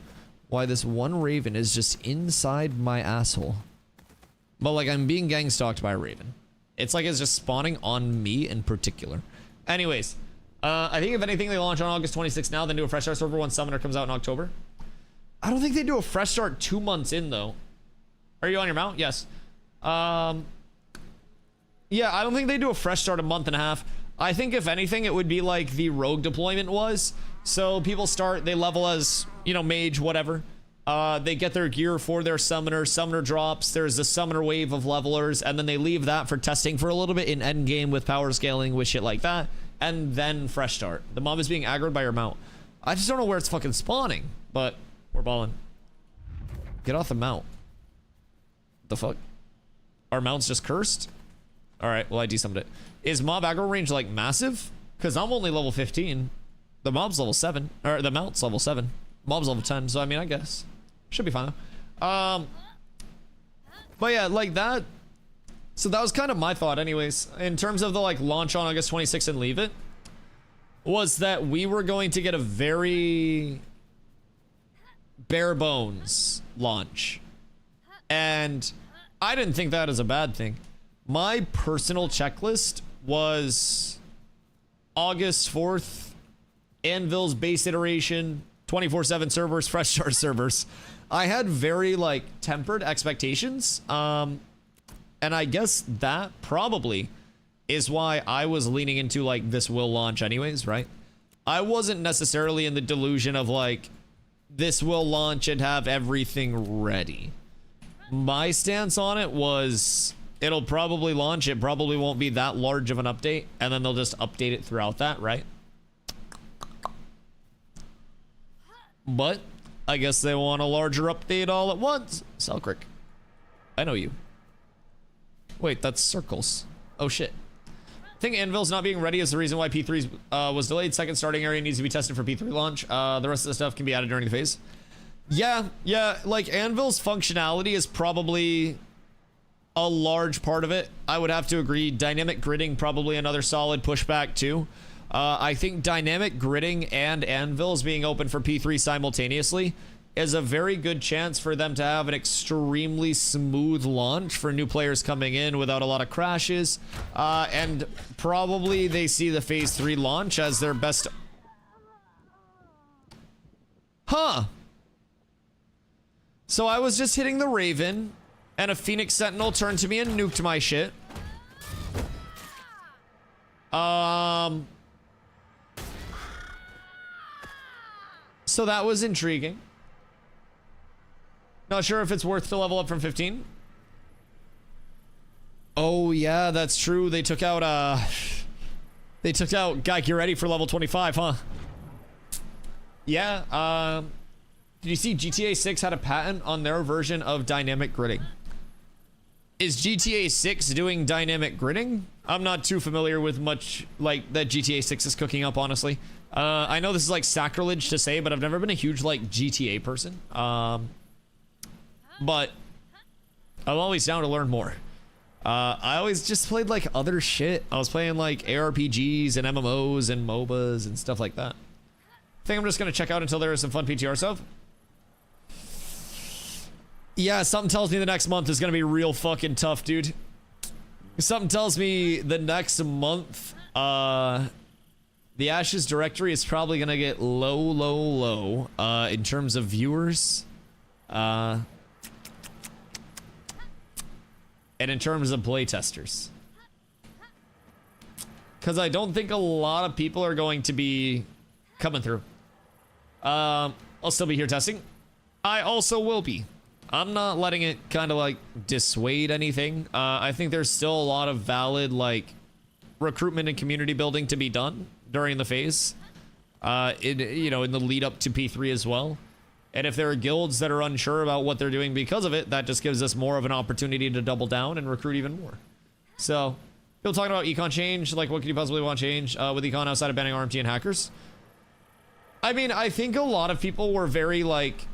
why this one Raven is just inside my asshole. But like, I'm being gang stalked by a Raven. It's like it's just spawning on me in particular. Anyways, I think if anything, they launch on August 26th now, then do a fresh start server once Summoner comes out in October. I don't think they do a fresh start 2 months in though. Are you on your mount? Yes. Yeah, I don't think they do a fresh start a month and a half. I think if anything, it would be like the rogue deployment was. So people start, they level as, you know, mage, whatever. They get their gear for their summoner. Summoner drops. There's a summoner wave of levelers, and then they leave that for testing for a little bit in endgame with power scaling with shit like that, and then fresh start. The mob is being aggroed by your mount. I just don't know where it's fucking spawning, but we're balling. Get off the mount. The fuck? Our mount's just cursed? Alright, well I desummoned it. Is mob aggro range like massive? Because I'm only level 15. The mob's level 7. Or the mount's level 7. Mob's level 10, so I mean I guess. Should be fine though. But yeah, like that. So that was kind of my thought anyways. In terms of the like launch on August 26th and leave it. Was that we were going to get a very bare bones launch. And I didn't think that is a bad thing. My personal checklist was August 4th, Anvil's base iteration, 24/7 servers, fresh start servers. I had very like tempered expectations. And I guess that probably is why I was leaning into like this will launch anyways, right? I wasn't necessarily in the delusion of like this will launch and have everything ready. My stance on it was it'll probably launch. It probably won't be that large of an update, and then they'll just update it throughout that, right? But I guess they want a larger update all at once. Selkirk, I know you. Wait, that's circles. Oh shit. I think Anvil's not being ready is the reason why P3 was delayed. Second starting area needs to be tested for P3 launch. The rest of the stuff can be added during the phase. Yeah, like Anvil's functionality is probably a large part of it. I would have to agree. Dynamic gridding, probably another solid pushback too. I think dynamic gridding and Anvils being open for P3 simultaneously is a very good chance for them to have an extremely smooth launch for new players coming in without a lot of crashes. And probably they see the phase 3 launch as their best. Huh. So I was just hitting the Raven, and a Phoenix Sentinel turned to me and nuked my shit. So that was intriguing. Not sure if it's worth to level up from 15. Oh yeah, that's true. They took out Guy, get ready for level 25, huh? Yeah, did you see GTA 6 had a patent on their version of dynamic gridding? Is GTA 6 doing dynamic gridding? I'm not too familiar with much like that GTA 6 is cooking up, honestly. I know this is like sacrilege to say, but I've never been a huge like GTA person. But I'm always down to learn more. I always just played like other shit. I was playing like ARPGs and MMOs and MOBAs and stuff like that. I think I'm just gonna check out until there is some fun PTR stuff. Yeah, something tells me the next month is gonna be real fucking tough, dude. Something tells me the next month, the Ashes directory is probably gonna get low, in terms of viewers. And in terms of playtesters. Because I don't think a lot of people are going to be coming through. I'll still be here testing. I also will be. I'm not letting it kind of like dissuade anything. I think there's still a lot of valid like recruitment and community building to be done during the phase. You know, in the lead up to P3 as well. And if there are guilds that are unsure about what they're doing because of it, that just gives us more of an opportunity to double down and recruit even more. So, people talking about econ change, like what could you possibly want to change with econ outside of banning RMT and hackers? I mean, I think a lot of people were very, like,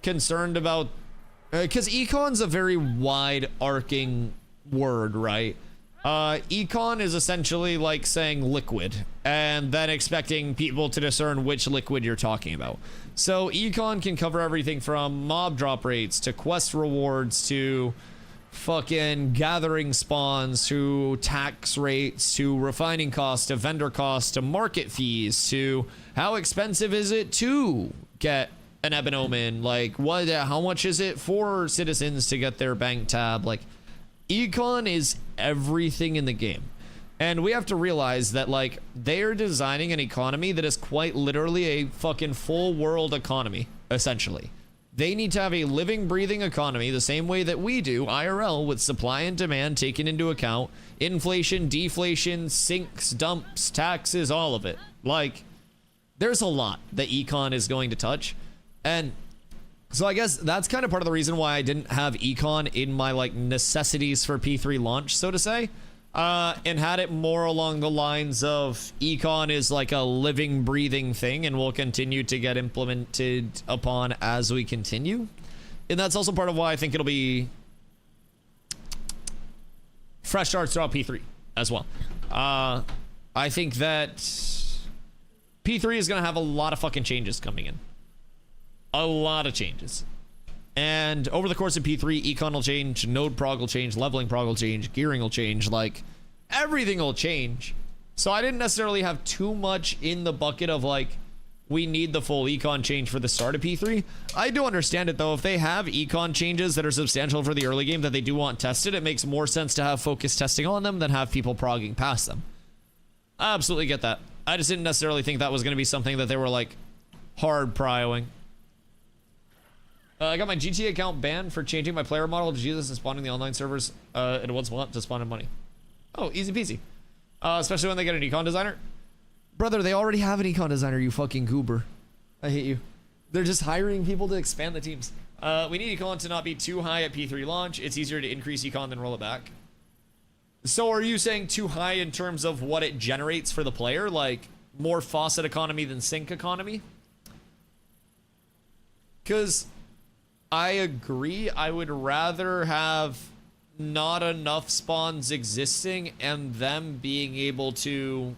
concerned about... Because econ's a very wide arcing word, right? Econ is essentially like saying liquid and then expecting people to discern which liquid you're talking about. So econ can cover everything from mob drop rates to quest rewards to fucking gathering spawns to tax rates to refining costs to vendor costs to market fees to how expensive is it to get an Ebon Omen, like how much is it for citizens to get their bank tab. Like econ is everything in the game, and we have to realize that like they're designing an economy that is quite literally a fucking full world economy. Essentially, they need to have a living, breathing economy the same way that we do IRL, with supply and demand taken into account, inflation, deflation, sinks, dumps, taxes, all of it. Like there's a lot that econ is going to touch. And so I guess that's kind of part of the reason why I didn't have econ in my like necessities for P3 launch, so to say, and had it more along the lines of econ is like a living, breathing thing and will continue to get implemented upon as we continue. And that's also part of why I think it'll be fresh starts throughout P3 as well. I think that P3 is going to have a lot of fucking changes coming in. A lot of changes. And over the course of P3, econ will change, node prog will change, leveling prog will change, gearing will change, like everything will change. So I didn't necessarily have too much in the bucket of like, we need the full econ change for the start of P3. I do understand it though. If they have econ changes that are substantial for the early game that they do want tested, it makes more sense to have focused testing on them than have people progging past them. I absolutely get that. I just didn't necessarily think that was going to be something that they were like hard prioing. I got my GT account banned for changing my player model to Jesus and spawning the online servers in one spot to spawn in money. Oh, easy peasy. Especially when they get an econ designer. Brother, they already have an econ designer, you fucking goober. I hate you. They're just hiring people to expand the teams. We need econ to not be too high at P3 launch. It's easier to increase econ than roll it back. So are you saying too high in terms of what it generates for the player? Like more faucet economy than sink economy? Because I agree. I would rather have not enough spawns existing and them being able to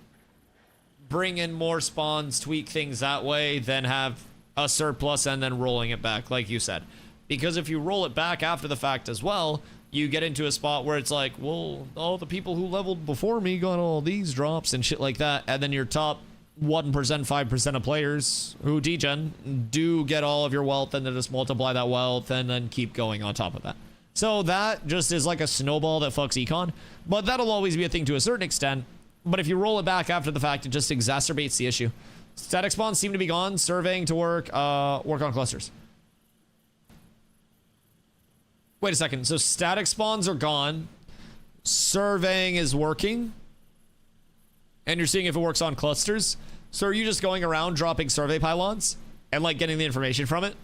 bring in more spawns, tweak things that way, than have a surplus and then rolling it back, like you said. Because if you roll it back after the fact as well, you get into a spot where it's like, well, all the people who leveled before me got all these drops and shit like that, and then your top 1%, 5% of players who degen do get all of your wealth, and then just multiply that wealth and then keep going on top of that. So that just is like a snowball that fucks econ, but that'll always be a thing to a certain extent. But if you roll it back after the fact, it just exacerbates the issue. Static spawns seem to be gone. Surveying to work on clusters. Wait a second. So static spawns are gone. Surveying is working. And you're seeing if it works on clusters. So are you just going around dropping survey pylons and like getting the information from it?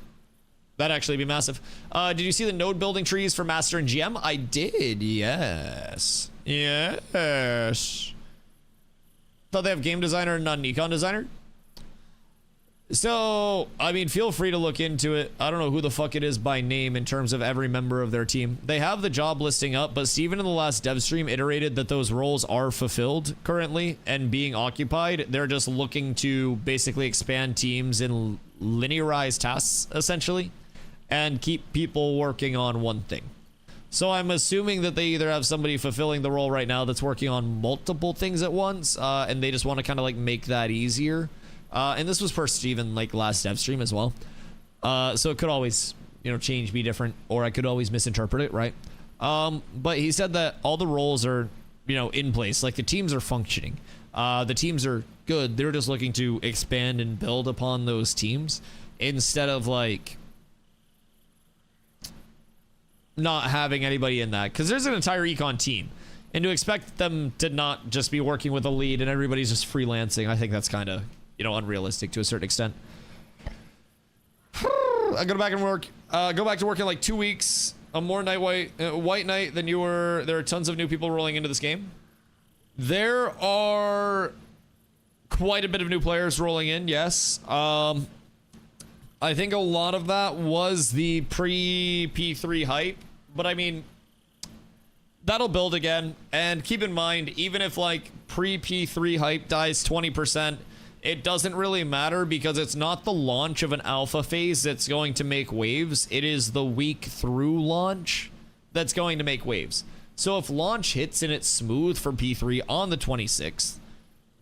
That'd actually be massive. Did you see the node building trees for Master and GM? I did, yes. Yes. Thought they have game designer and not an econ designer. So, I mean, feel free to look into it. I don't know who the fuck it is by name in terms of every member of their team. They have the job listing up, but Steven in the last dev stream iterated that those roles are fulfilled currently and being occupied. They're just looking to basically expand teams and linearize tasks, essentially, and keep people working on one thing. So I'm assuming that they either have somebody fulfilling the role right now that's working on multiple things at once, and they just want to kind of like make that easier. And this was per Steven, like last dev stream as well. So it could always, you know, change, be different, or I could always misinterpret it, right? But he said that all the roles are, you know, in place. Like the teams are functioning. The teams are good. They're just looking to expand and build upon those teams instead of like not having anybody in that. Because there's an entire econ team. And to expect them to not just be working with a lead and everybody's just freelancing, I think that's kind of, you know, unrealistic to a certain extent. I go back and work. Go back to work in like 2 weeks. A more white knight than you were. There are tons of new people rolling into this game. There are quite a bit of new players rolling in. Yes. I think a lot of that was the pre-P3 hype, but I mean, that'll build again. And keep in mind, even if like pre-P3 hype dies 20%, it doesn't really matter because it's not the launch of an alpha phase that's going to make waves. It is the week through launch that's going to make waves. So if launch hits and it's smooth for P3 on the 26th,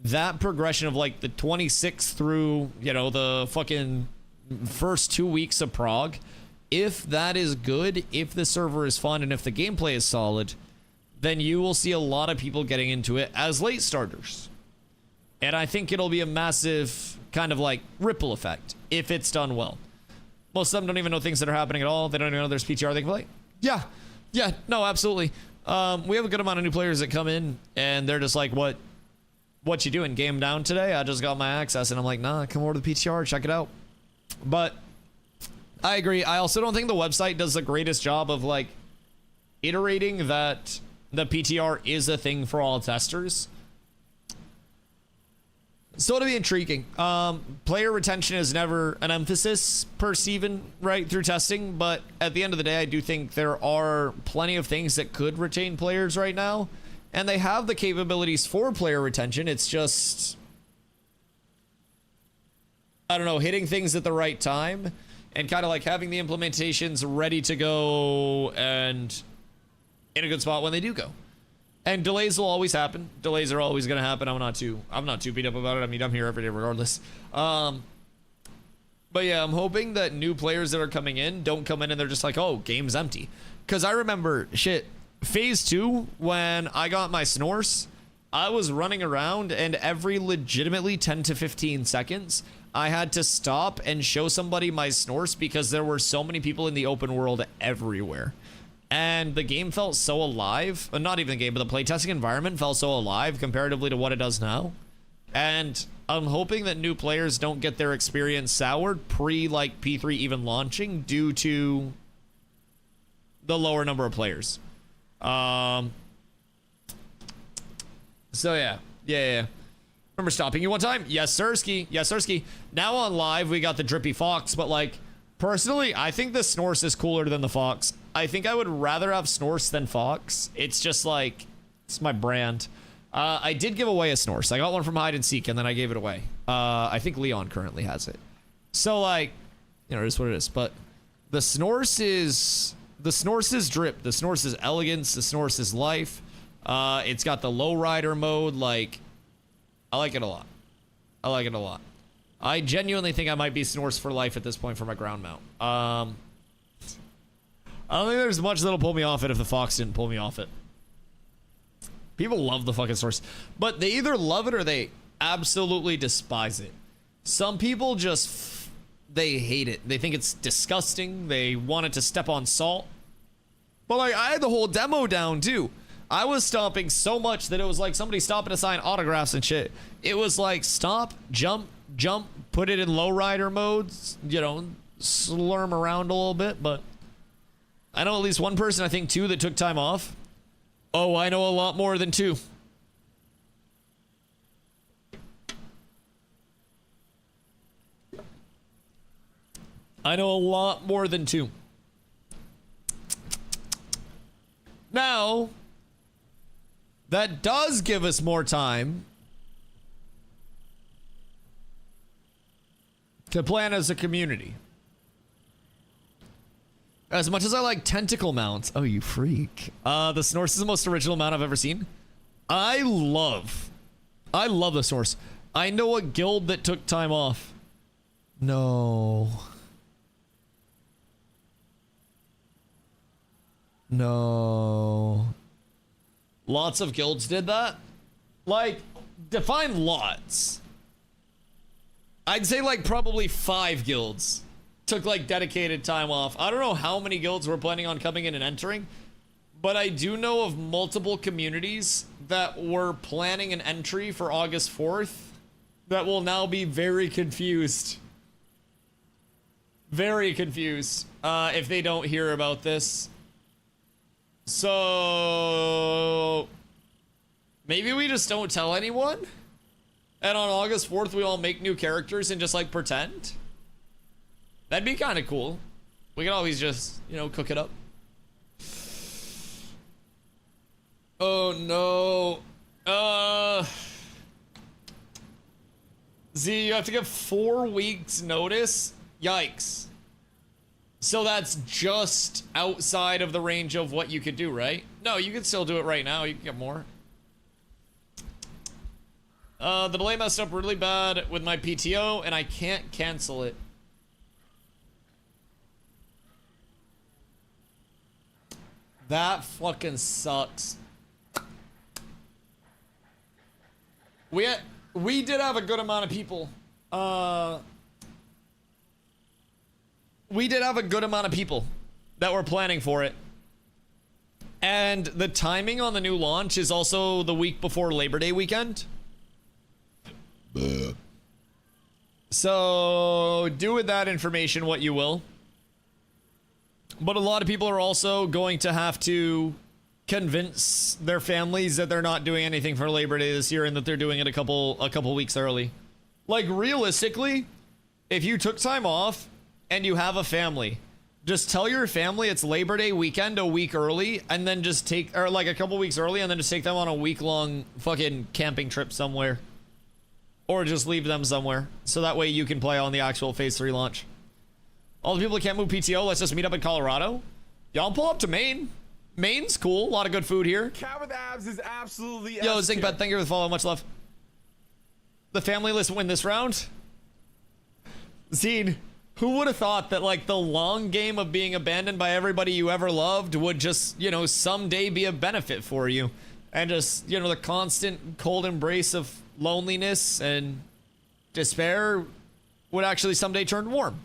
that progression of like the 26th through, you know, the fucking first 2 weeks of Prague, if that is good, if the server is fun, and if the gameplay is solid, then you will see a lot of people getting into it as late starters. And I think it'll be a massive kind of like ripple effect if it's done well. Most of them don't even know things that are happening at all. They don't even know there's PTR they can play. Yeah, no, absolutely. We have a good amount of new players that come in and they're just like, what you doing? Game down today? I just got my access. And I'm like, nah, come over to the PTR, check it out. But I agree. I also don't think the website does the greatest job of like iterating that the PTR is a thing for all testers. So it'll be intriguing. Player retention is never an emphasis per Steven, right, through testing, but at the end of the day, I do think there are plenty of things that could retain players right now, and they have the capabilities for player retention. It's just, I don't know, hitting things at the right time and kind of like having the implementations ready to go and in a good spot when they do go. And delays will always happen. Delays are always going to happen. I'm not too beat up about it. I mean, I'm here every day regardless. But yeah, I'm hoping that new players that are coming in don't come in and they're just like, oh, game's empty. Because I remember, shit, phase 2, when I got my snores, I was running around and every legitimately 10 to 15 seconds, I had to stop and show somebody my snores because there were so many people in the open world everywhere. And the game felt so alive. Not even the game, but the playtesting environment felt so alive comparatively to what it does now. And I'm hoping that new players don't get their experience soured like P3 even launching due to the lower number of players. So yeah. Remember stopping you one time? Yes, Sirski. Now on live, we got the Drippy Fox, but like, personally, I think the Snorse is cooler than the Fox. I think I would rather have Snorse than Fox. It's just like, it's my brand. I did give away a Snorse. I got one from Hide and Seek, and then I gave it away. I think Leon currently has it. So like, you know, it is what it is. But the Snorse is drip. The Snorse is elegance. The Snorse is life. It's got the lowrider mode. Like, I like it a lot. I genuinely think I might be Snorse for life at this point for my ground mount. I don't think there's much that'll pull me off it if the Fox didn't pull me off it. People love the fucking Snorse, but they either love it or they absolutely despise it. Some people just, they hate it. They think it's disgusting. They want it to step on salt. But like, I had the whole demo down too. I was stomping so much that it was like somebody stopping to sign autographs and shit. It was like stop, jump, put it in lowrider modes, you know, slurm around a little bit. But I know at least one person, I think 2, that took time off. Oh, I know a lot more than 2. I know a lot more than 2. Now, that does give us more time to plan as a community. As much as I like tentacle mounts, oh, you freak. The Snorse is the most original mount I've ever seen. I love the Snorse. I know a guild that took time off. No. Lots of guilds did that. Like, define lots. I'd say like probably 5 guilds took like dedicated time off. I don't know how many guilds were planning on coming in and entering, but I do know of multiple communities that were planning an entry for August 4th that will now be very confused. very confused if they don't hear about this. So maybe we just don't tell anyone, and on August 4th we all make new characters and just like pretend. That'd be kind of cool. We can always just, you know, cook it up. Oh no. Z, you have to give 4 weeks notice? Yikes. So that's just outside of the range of what you could do, right? No, you can still do it right now. You can get more. The delay messed up really bad with my PTO, and I can't cancel it. That fucking sucks. We did have a good amount of people. We did have a good amount of people that were planning for it. And the timing on the new launch is also the week before Labor Day weekend. So do with that information what you will. But a lot of people are also going to have to convince their families that they're not doing anything for Labor Day this year and that they're doing it a couple weeks early. Like, realistically, if you took time off and you have a family, just tell your family it's Labor Day weekend a week early, and then just take, or like a couple weeks early, and then just take them on a week-long fucking camping trip somewhere. Or just leave them somewhere, so that way you can play on the actual Phase 3 launch. All the people that can't move PTO, let's just meet up in Colorado. Y'all pull up to Maine. Maine's cool. A lot of good food here. Cat with abs is absolutely. Yo, Zinkbet, thank you for the follow. Much love. The family list win this round. Zine, who would have thought that like the long game of being abandoned by everybody you ever loved would just, you know, someday be a benefit for you, and just, you know, the constant cold embrace of loneliness and despair would actually someday turn warm.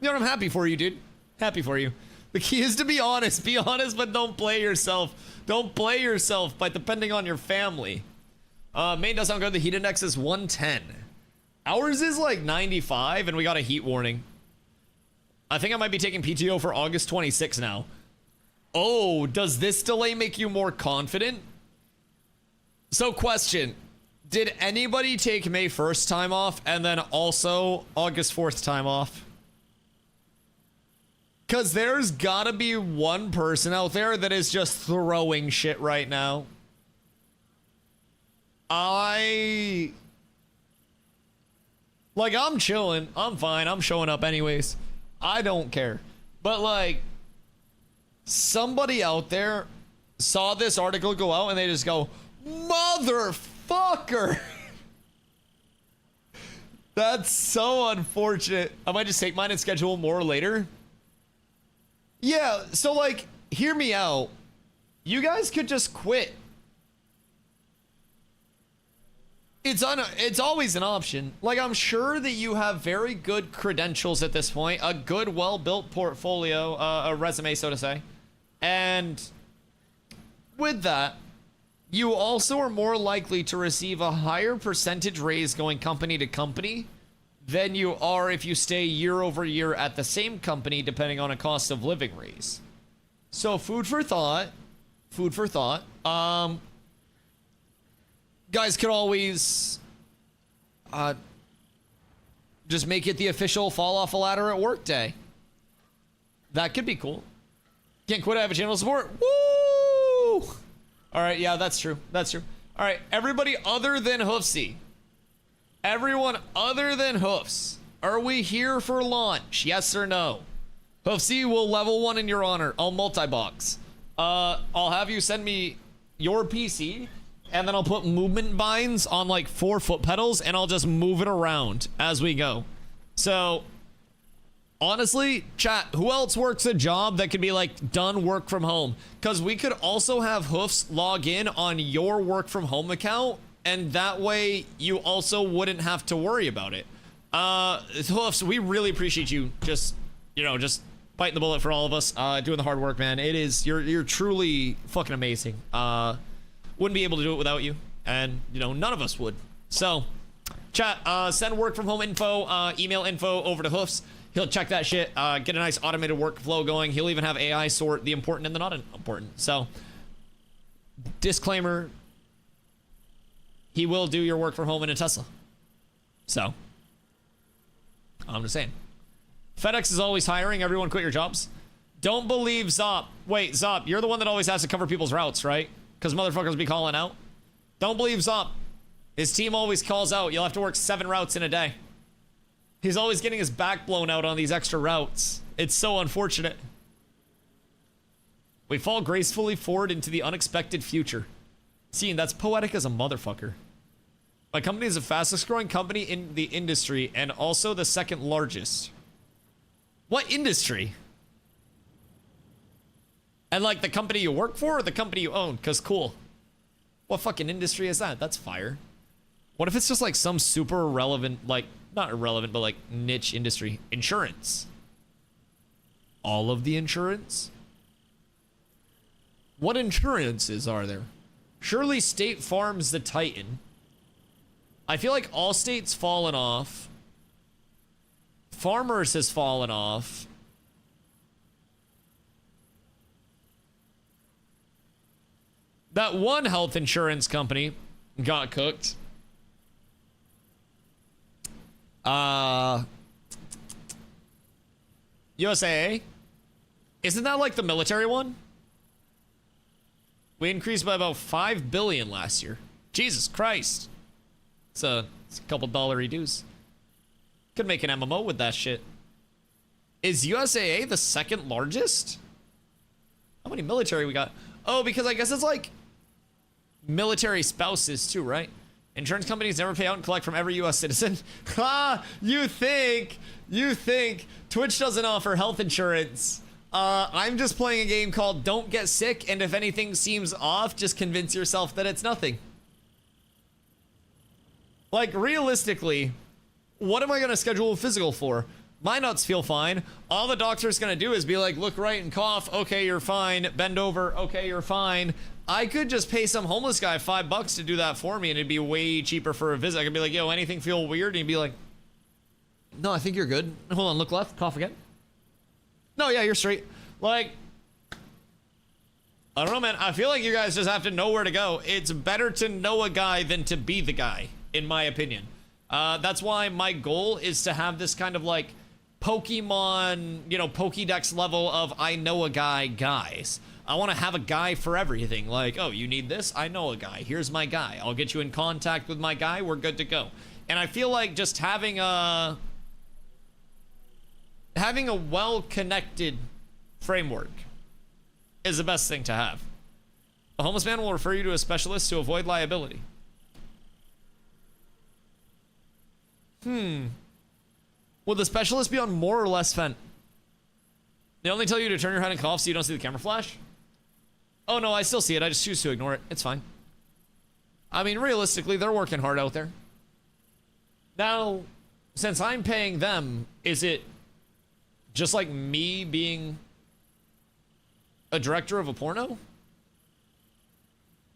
You know, I'm happy for you, dude. Happy for you. The key is to be honest. Be honest, but don't play yourself. Don't play yourself by depending on your family. Maine does sound good. The heat index is 110. Ours is like 95, and we got a heat warning. I think I might be taking PTO for August 26 now. Oh, does this delay make you more confident? So, question. Did anybody take May 1st time off and then also August 4th time off? Because there's gotta be one person out there that is just throwing shit right now. I'm chilling. I'm fine. I'm showing up anyways. I don't care. But, like, somebody out there saw this article go out and they just go, motherfucker! That's so unfortunate. I might just take mine and schedule more later. Yeah, so, like, hear me out. You guys could just quit. It's always an option. Like, I'm sure that you have very good credentials at this point, a good, well-built portfolio, a resume, so to say. And with that, you also are more likely to receive a higher percentage raise going company to company than you are if you stay year over year at the same company, depending on a cost of living raise. So food for thought. Food for thought. Guys could always just make it the official fall off a ladder at work day. That could be cool. Can't quit, I have a channel support. Woo! All right, yeah, that's true. That's true. All right, everybody other than Hoofsy. Everyone other than Hoofs. Are we here for launch? Yes or no? Hoofsy will level 1 in your honor. I'll multi-box. I'll have you send me your PC, and then I'll put movement binds on like 4 foot pedals, and I'll just move it around as we go. So, honestly, chat, who else works a job that could be like done work from home? Because we could also have Hoofs log in on your work from home account, and that way you also wouldn't have to worry about it. Hoofs, we really appreciate you just, you know, just biting the bullet for all of us, doing the hard work, man. It is, you're truly fucking amazing. Wouldn't be able to do it without you, and, you know, none of us would. So, chat, send work from home info, email info over to Hoofs. He'll check that shit, get a nice automated workflow going. He'll even have AI sort the important and the not important. So, disclaimer, he will do your work from home in a Tesla. So, I'm just saying. FedEx is always hiring. Everyone quit your jobs. Don't believe Zop. Wait, Zop, you're the one that always has to cover people's routes, right? Because motherfuckers be calling out. Don't believe Zop. His team always calls out. You'll have to work 7 routes in a day. He's always getting his back blown out on these extra routes. It's so unfortunate. We fall gracefully forward into the unexpected future. Seeing, that's poetic as a motherfucker. My company is the fastest growing company in the industry and also the 2nd largest. What industry? And like the company you work for or the company you own? Because cool. What fucking industry is that? That's fire. What if it's just like some super irrelevant, like, not irrelevant, but like niche industry? Insurance. All of the insurance? What insurances are there? Surely State Farm's the Titan. I feel like Allstate's fallen off. Farmers has fallen off. That one health insurance company got cooked. USAA? Isn't that like the military one? We increased by about 5 billion last year. Jesus Christ. It's a couple dollary dues. Could make an MMO with that shit. Is USAA the 2nd largest? How many military we got? Oh, because I guess it's like military spouses too, right? Insurance companies never pay out and collect from every US citizen. Ha! You think Twitch doesn't offer health insurance. I'm just playing a game called Don't Get Sick, and if anything seems off, just convince yourself that it's nothing. Like, realistically, what am I gonna schedule a physical for? My nuts feel fine. All the doctor's gonna do is be like, look right and cough. Okay, you're fine. Bend over. Okay, you're fine. I could just pay some homeless guy $5 to do that for me, and it'd be way cheaper for a visit. I could be like, yo, anything feel weird? And he'd be like, no, I think you're good. Hold on, look left, cough again. No, yeah, you're straight. Like, I don't know, man. I feel like you guys just have to know where to go. It's better to know a guy than to be the guy, in my opinion. That's why my goal is to have this kind of like Pokemon, you know, Pokédex level of I know a guy guys. I want to have a guy for everything. Like, oh, you need this? I know a guy. Here's my guy. I'll get you in contact with my guy. We're good to go. And I feel like just having a well-connected framework is the best thing to have. A homeless man will refer you to a specialist to avoid liability. Will the specialist be on more or less fent? They only tell you to turn your head and cough so you don't see the camera flash? Oh no, I still see it. I just choose to ignore it. It's fine. I mean, realistically, they're working hard out there. Now, since I'm paying them, is it just like me being a director of a porno?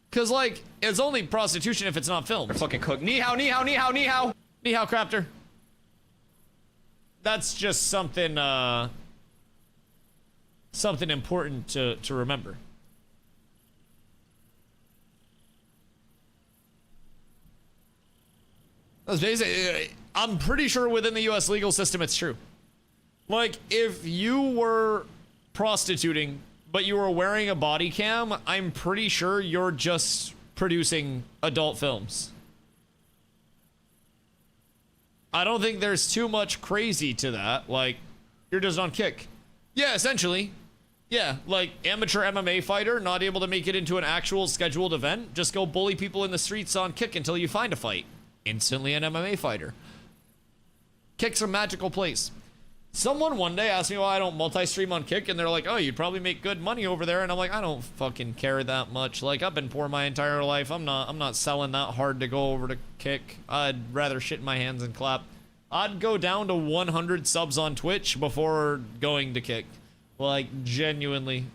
Because, like, it's only prostitution if it's not filmed. Fucking cook. Ni hao, ni hao, ni hao, ni hao. Ni hao, Crafter. That's just something, something important to remember. That's basically, I'm pretty sure within the US legal system it's true. Like, if you were prostituting, but you were wearing a body cam, I'm pretty sure you're just producing adult films. I don't think there's too much crazy to that. Like, you're just on Kick. Yeah, essentially. Yeah, like amateur MMA fighter, not able to make it into an actual scheduled event. Just go bully people in the streets on Kick until you find a fight. Instantly an MMA fighter. Kick's a magical place. Someone one day asked me why I don't multi-stream on Kick, and they're like, oh, you'd probably make good money over there. And I'm like, I don't fucking care that much. Like, I've been poor my entire life. I'm not selling that hard to go over to Kick. I'd rather shit in my hands and clap. I'd go down to 100 subs on Twitch before going to Kick. Like, genuinely.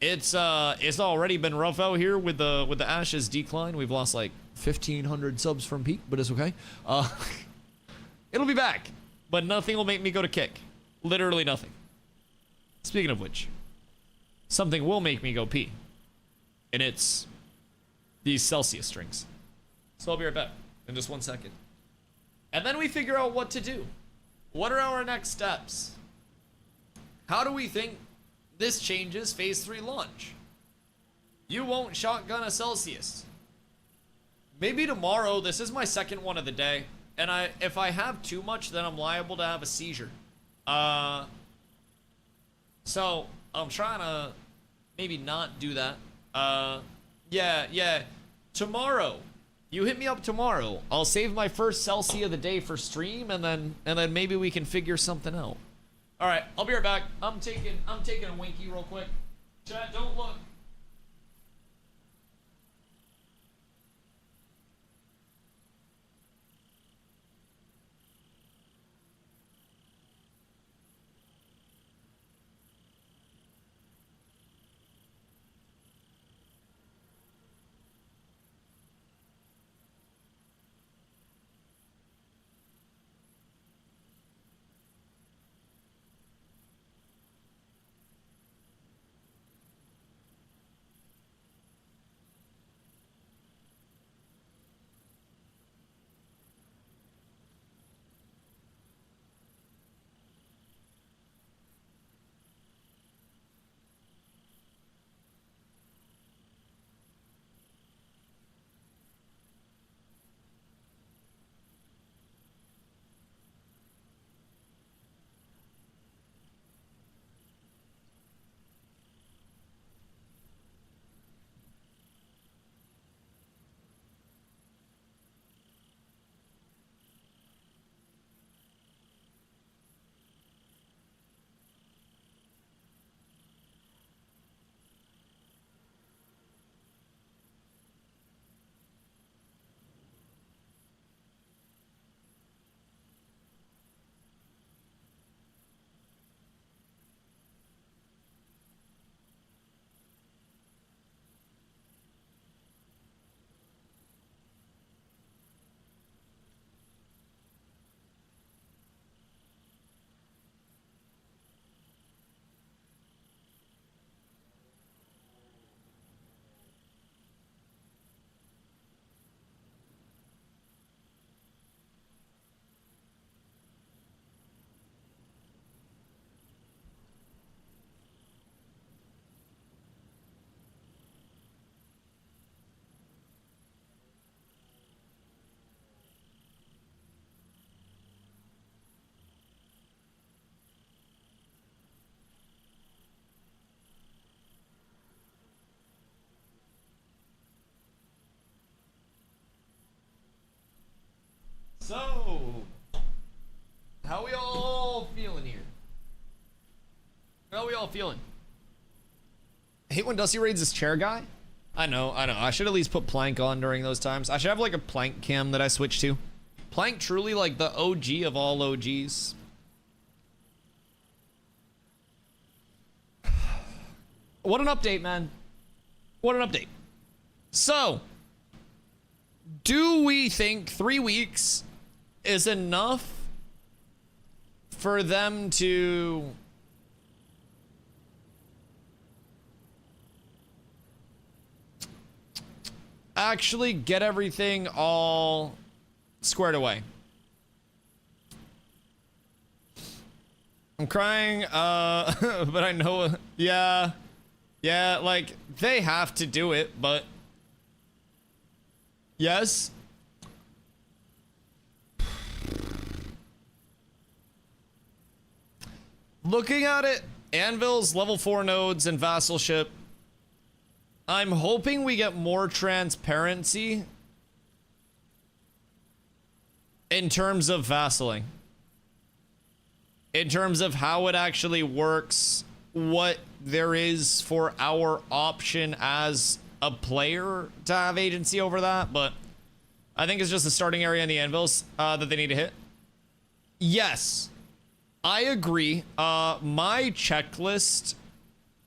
It's already been rough out here with the Ashes decline. We've lost like 1,500 subs from peak, but it's okay. It'll be back. but nothing will make me go to kick. Literally nothing. Speaking of which, something will make me go pee. And it's these Celsius strings. So I'll be right back in just 1 second. And then we figure out what to do. What are our next steps? How do we think this changes phase 3 launch? You won't shotgun a Celsius. Maybe tomorrow, this is my second one of the day, and if I have too much, then I'm liable to have a seizure. So I'm trying to maybe not do that. Yeah. Tomorrow, you hit me up tomorrow. I'll save my first Celsius of the day for stream, and then maybe we can figure something out. All right, I'll be right back. I'm taking a winky real quick. Chat, don't look. So, how we all feeling here? How we all feeling? I hate when Dusty raids this chair guy. I know. I should at least put Plank on during those times. I should have like a Plank cam that I switch to. Plank truly like the OG of all OGs. What an update, man. What an update. So, do we think 3 weeks is enough for them to actually get everything all squared away? I'm crying, but I know, yeah, like, they have to do it, but yes. Looking at it, Anvil's level 4 nodes and vassalship, I'm hoping we get more transparency in terms of vassaling. In terms of how it actually works, what there is for our option as a player to have agency over that, but I think it's just the starting area in the Anvils that they need to hit. Yes. I agree. My checklist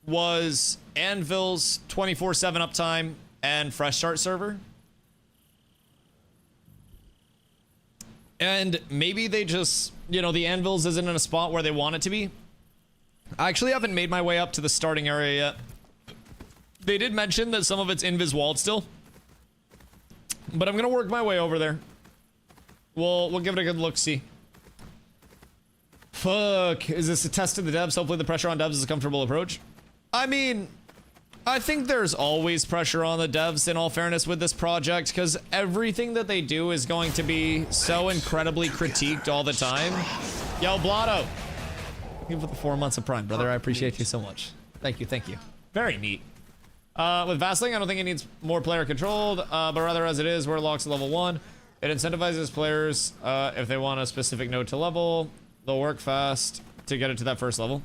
was Anvil's 24/7 uptime and fresh start server. And maybe they just, you know, the anvils isn't in a spot where they want it to be. I actually haven't made my way up to the starting area yet. They did mention that some of it's invis walled still. But I'm gonna work my way over there. We'll give it a good look-see. Fuck. Is this a test of the devs? Hopefully the pressure on devs is a comfortable approach. I mean, I think there's always pressure on the devs, in all fairness, with this project, because everything that they do is going to be so incredibly critiqued all the time. Yo, Blotto. Thank you for the 4 months of Prime, brother. I appreciate you so much. Thank you, thank you. Very neat. With Vassling, I don't think it needs more player controlled, but rather as it is, where it locks at level 1. It incentivizes players, if they want a specific node to level, they'll work fast to get it to that first level.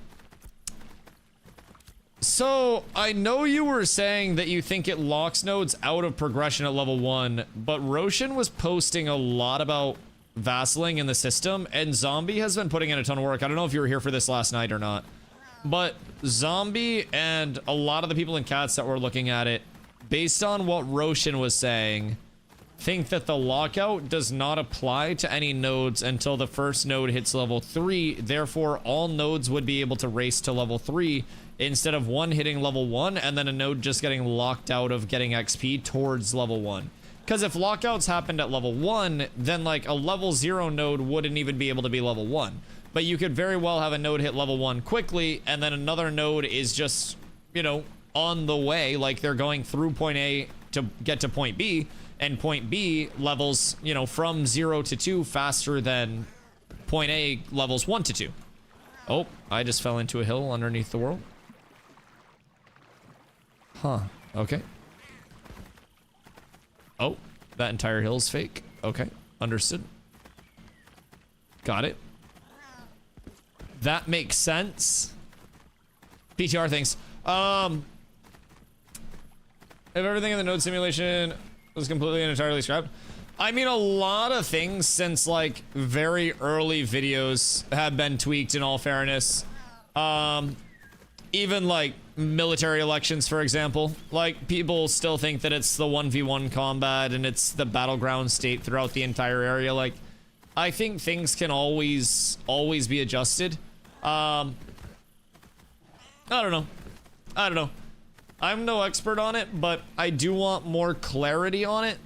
So, I know you were saying that you think it locks nodes out of progression at level 1, but Roshan was posting a lot about Vassling in the system, and Zombie has been putting in a ton of work. I don't know if you were here for this last night or not, but Zombie and a lot of the people in Cats that were looking at it, based on what Roshan was saying, think that the lockout does not apply to any nodes until the first node hits level 3. Therefore, all nodes would be able to race to level 3 instead of one hitting level 1 and then a node just getting locked out of getting XP towards level 1. Because if lockouts happened at level 1, then like a level 0 node wouldn't even be able to be level 1. But you could very well have a node hit level 1 quickly, and then another node is just, you know, on the way, like they're going through point A to get to point B, and point B levels, you know, from 0 to 2 faster than point A levels 1 to 2. Oh, I just fell into a hill underneath the world. Huh, okay. Oh, that entire hill's fake. Okay, understood. Got it. That makes sense. PTR things. If everything in the node simulation was completely and entirely scrapped. I mean, a lot of things since like very early videos have been tweaked, in all fairness. Even like military elections, for example. Like, people still think that it's the 1v1 combat and it's the battleground state throughout the entire area. Like, I think things can always be adjusted. I don't know. I'm no expert on it, but I do want more clarity on it,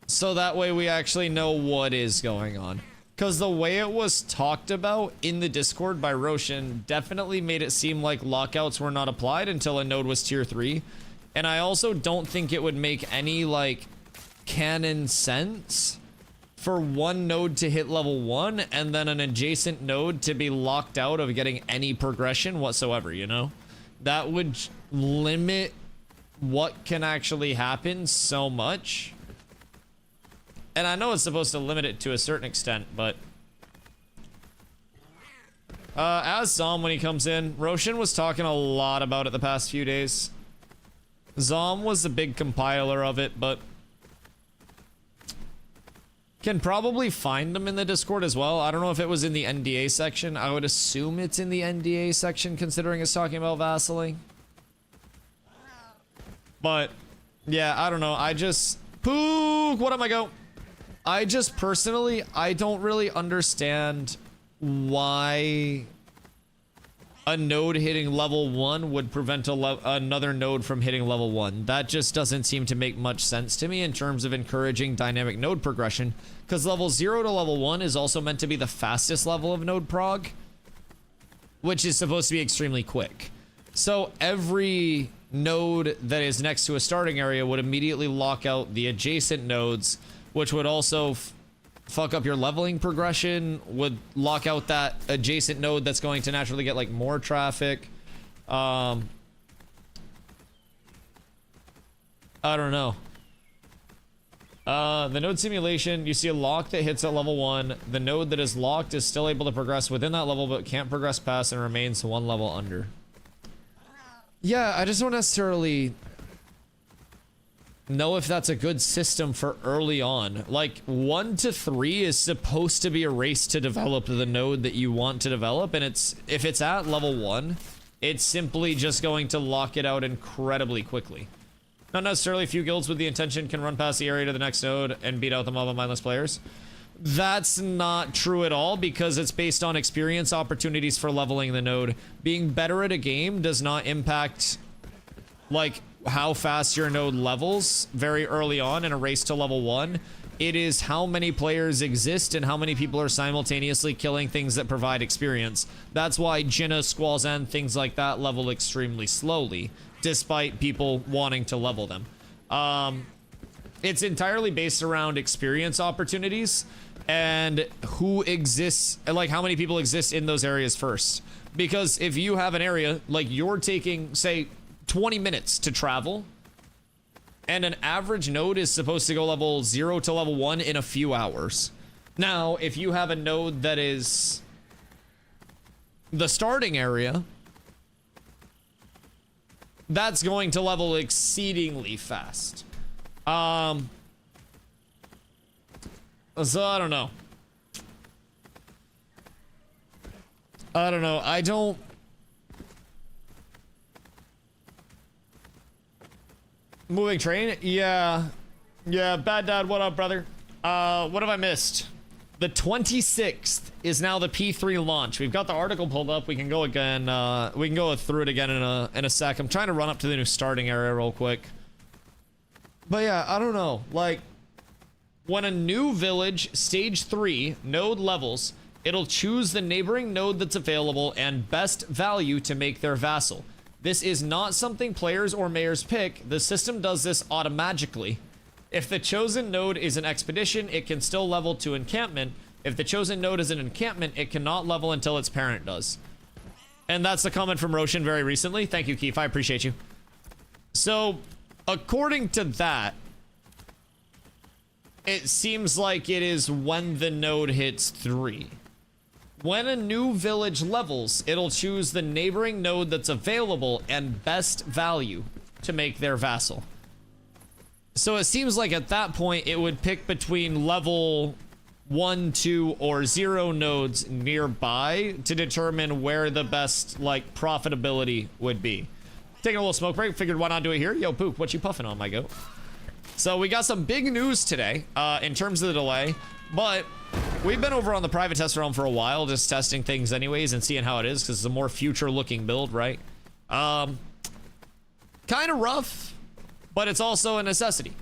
so that way we actually know what is going on. Because the way it was talked about in the Discord by Roshan definitely made it seem like lockouts were not applied until a node was tier 3. And I also don't think it would make any, like, canon sense for one node to hit level 1 and then an adjacent node to be locked out of getting any progression whatsoever, you know? That would limit what can actually happen so much. And I know it's supposed to limit it to a certain extent, but as Zom, when he comes in, Roshan was talking a lot about it the past few days. Zom was the big compiler of it, but can probably find them in the Discord as well. I don't know if it was in the NDA section. I would assume it's in the NDA section, considering it's talking about vassally. But yeah, I don't know. I just what am I go? I just personally, I don't really understand why a node hitting level 1 would prevent another node from hitting level 1. That just doesn't seem to make much sense to me in terms of encouraging dynamic node progression, because level 0 to level 1 is also meant to be the fastest level of node prog, which is supposed to be extremely quick. So every node that is next to a starting area would immediately lock out the adjacent nodes, which would also fuck up your leveling progression, would lock out that adjacent node that's going to naturally get like more traffic. I don't know. The node simulation, you see a lock that hits at level 1. The node that is locked is still able to progress within that level, but can't progress past and remains one level under. Yeah, I just don't necessarily know if that's a good system for early on. Like, 1 to 3 is supposed to be a race to develop the node that you want to develop, and if it's at level 1, it's simply just going to lock it out incredibly quickly. Not necessarily. Few guilds with the intention can run past the area to the next node and beat out the mob of mindless players. That's not true at all because it's based on experience opportunities for leveling the node. Being better at a game does not impact like how fast your node levels very early on in a race to level 1. It is how many players exist and how many people are simultaneously killing things that provide experience. That's why Jinna, Squall's End, things like that level extremely slowly, despite people wanting to level them. It's entirely based around experience opportunities and who exists, like how many people exist in those areas first. Because if you have an area, like you're taking, say, 20 minutes to travel, and an average node is supposed to go level 0 to level 1 in a few hours. Now, if you have a node that is the starting area, that's going to level exceedingly fast. So I don't know. I don't... Moving train? Yeah. Yeah, Bad Dad, what up, brother? What have I missed? The 26th is now the P3 launch. We've got the article pulled up. We can go again. We can go through it again in a sec. I'm trying to run up to the new starting area real quick. But yeah, I don't know. Like, when a new village, stage 3, node levels, it'll choose the neighboring node that's available and best value to make their vassal. This is not something players or mayors pick. The system does this automatically. If the chosen node is an expedition, it can still level to encampment. If the chosen node is an encampment, it cannot level until its parent does. And that's the comment from Roshan very recently. Thank you, Keith. I appreciate you. So, according to that, it seems like it is when the node hits 3. When a new village levels, it'll choose the neighboring node that's available and best value to make their vassal. So it seems like at that point, it would pick between level 1, 2, or 0 nodes nearby to determine where the best, like, profitability would be. Taking a little smoke break, figured why not do it here? Yo, Poop, what you puffing on, my goat? So we got some big news today, in terms of the delay, but we've been over on the private test realm for a while, just testing things anyways and seeing how it is, because it's a more future-looking build, right? Kind of rough, but it's also a necessity.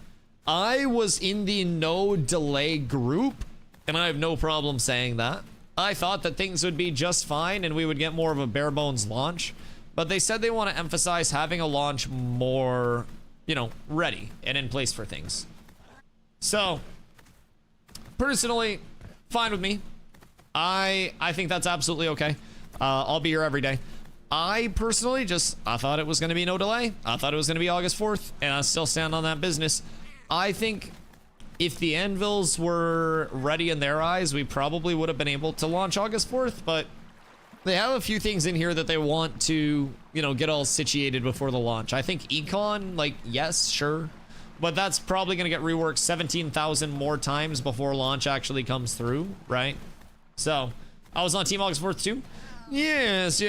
I was in the no delay group, and I have no problem saying that. I thought that things would be just fine and we would get more of a bare bones launch, but they said they want to emphasize having a launch more, you know, ready and in place for things. So, personally, fine with me. I think that's absolutely okay. I'll be here every day. I personally I thought it was going to be no delay. I thought it was going to be August 4th, and I still stand on that business. I think if the anvils were ready in their eyes, we probably would have been able to launch August 4th, but they have a few things in here that they want to, you know, get all situated before the launch. I think Econ, like, yes, sure, but that's probably going to get reworked 17,000 more times before launch actually comes through, right? So, I was on Team August 4th too. Yes.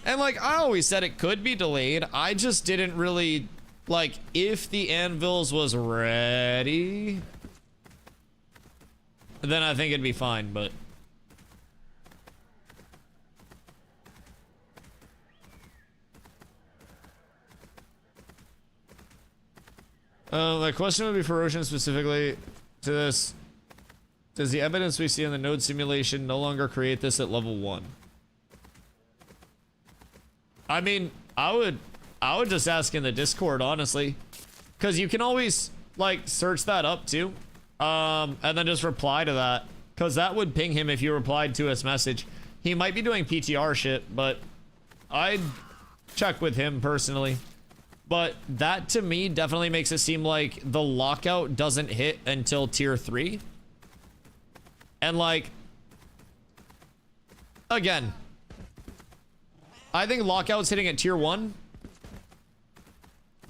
And like, I always said it could be delayed. I just didn't really, like, if the anvils was ready, then I think it'd be fine, but... my question would be for Roshan specifically to this. Does the evidence we see in the node simulation no longer create this at level 1? I mean, I would just ask in the Discord, honestly. Because you can always, like, search that up, too. And then just reply to that. Because that would ping him if you replied to his message. He might be doing PTR shit, but I'd check with him personally. But that, to me, definitely makes it seem like the lockout doesn't hit until tier 3. And, like, again, I think lockouts hitting at tier 1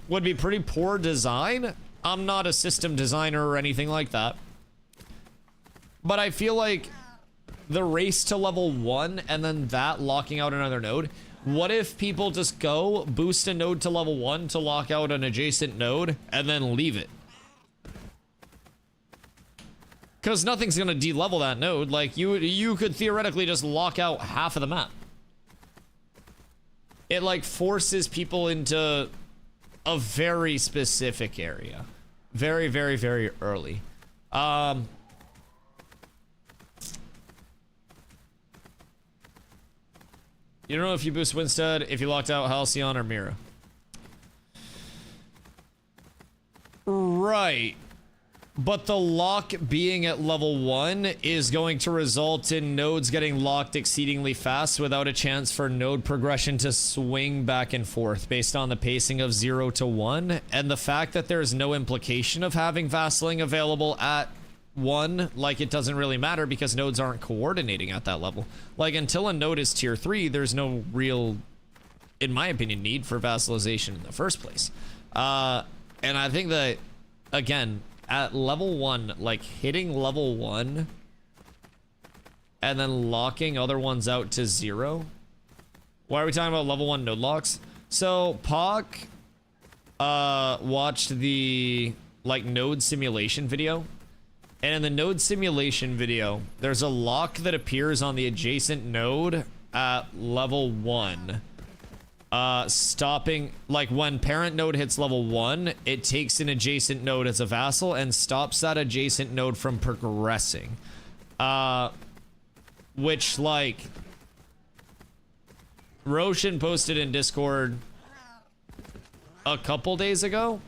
would be pretty poor design. I'm not a system designer or anything like that. But I feel like the race to level 1 and then that locking out another node. What if people just go boost a node to level 1 to lock out an adjacent node and then leave it? Because nothing's gonna de-level that node. Like, you could theoretically just lock out half of the map. It, like, forces people into a very specific area. Very, very, very early. You don't know if you boost Winstead, if you locked out Halcyon or Mira. Right. But the lock being at level 1 is going to result in nodes getting locked exceedingly fast without a chance for node progression to swing back and forth based on the pacing of 0 to 1. And the fact that there's no implication of having Vassling available at 1, like, it doesn't really matter because nodes aren't coordinating at that level. Like, until a node is tier 3, there's no real, in my opinion, need for vassalization in the first place. And I think that, again, at level 1, like, hitting level 1 and then locking other ones out to 0. Why are we talking about level 1 node locks? So, Pock watched the, like, node simulation video. And in the node simulation video, there's a lock that appears on the adjacent node at level 1. Stopping, like, when parent node hits level 1, it takes an adjacent node as a vassal and stops that adjacent node from progressing. Which, like, Roshan posted in Discord a couple days ago.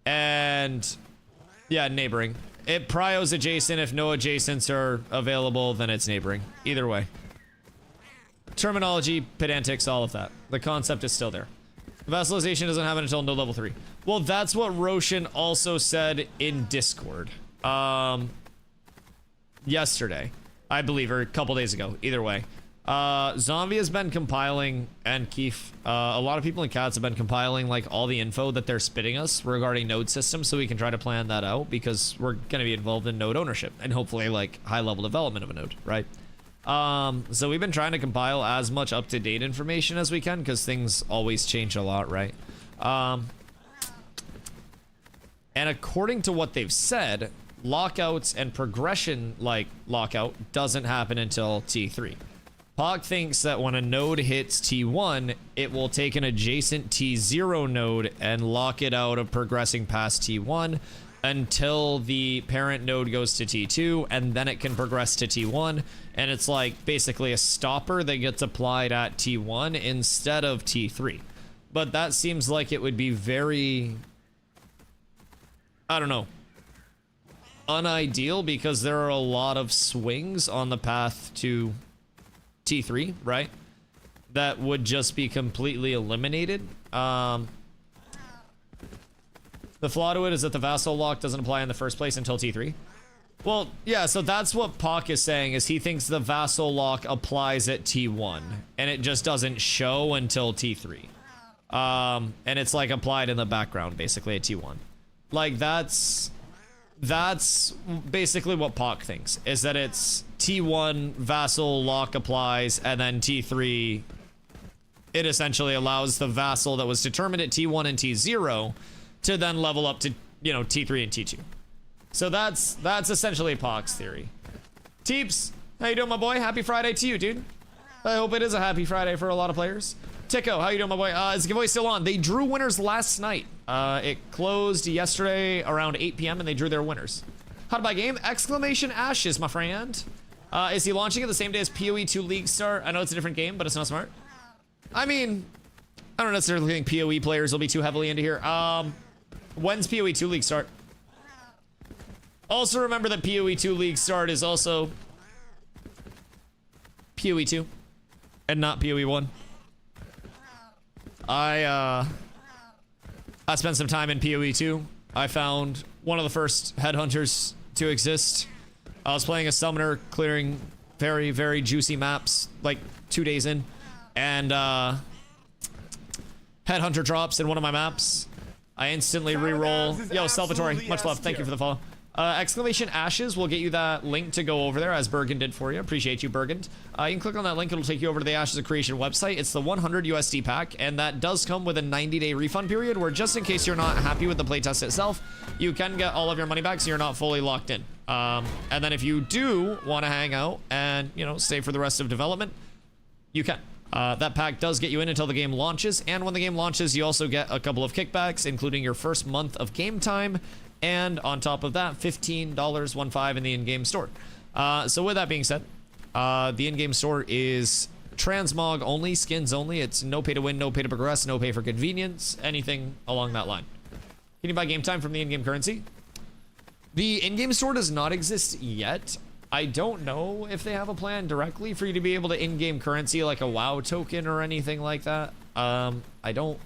And yeah, neighboring. It prios adjacent. If no adjacents are available, then it's neighboring. Either way. Terminology, pedantics, all of that. The concept is still there. Vassalization doesn't happen until node level 3. Well, that's what Roshan also said in Discord. Yesterday, I believe, or a couple days ago. Either way. Zombie has been compiling, and Keith, a lot of people in Cats have been compiling, like, all the info that they're spitting us regarding node systems so we can try to plan that out because we're going to be involved in node ownership and hopefully, like, high-level development of a node, right? So we've been trying to compile as much up-to-date information as we can because things always change a lot, right? And according to what they've said, lockouts and progression, like, lockout doesn't happen until T3. Pog thinks that when a node hits T1, it will take an adjacent T0 node and lock it out of progressing past T1 until the parent node goes to T2, and then it can progress to T1, and it's like basically a stopper that gets applied at T1 instead of T3. But that seems like it would be very, I don't know, unideal because there are a lot of swings on the path to T3, right? That would just be completely eliminated. The flaw to it is that the vassal lock doesn't apply in the first place until T3. Well, yeah, so that's what Pock is saying, is he thinks the vassal lock applies at T1, and it just doesn't show until T3. And it's, like, applied in the background, basically, at T1. Like, that's basically what Pock thinks, is that it's T1 vassal lock applies, and then T3, it essentially allows the vassal that was determined at T1 and T0 to then level up to, you know, T3 and T2. So that's essentially Pock's theory. Teeps, how you doing, my boy? Happy Friday to you, dude. I hope it is a happy Friday for a lot of players. Tico, how you doing, my boy? Is the giveaway still on? They drew winners last night. It closed yesterday around 8 p.m. and they drew their winners. How to buy game? Exclamation Ashes, my friend. Is he launching it the same day as PoE 2 League start? I know it's a different game, but it's not smart. I mean, I don't necessarily think PoE players will be too heavily into here. When's PoE 2 League start? Also remember that PoE 2 League start is also PoE 2 and not PoE 1. I spent some time in PoE 2. I found one of the first headhunters to exist. I was playing a summoner, clearing very, very juicy maps, like 2 days in. And headhunter drops in one of my maps. I instantly re-roll. Yo, Salvatore, much love. Thank you for the follow. Exclamation Ashes will get you that link to go over there, as Bergen did for you. Appreciate you, Bergen. You can click on that link. It'll take you over to the Ashes of Creation website. It's the 100 USD pack, and that does come with a 90-day refund period, where just in case you're not happy with the playtest itself, you can get all of your money back, so you're not fully locked in. And then if you do want to hang out and, you know, stay for the rest of development, you can. That pack does get you in until the game launches, and when the game launches, you also get a couple of kickbacks, including your first month of game time, and on top of that, $15.15 in the in-game store. So with that being said, the in-game store is transmog only, skins only. It's no pay to win, no pay to progress, no pay for convenience, anything along that line. Can you buy game time from the in-game currency? The in-game store does not exist yet. I don't know if they have a plan directly for you to be able to in-game currency like a WoW token or anything like that. I don't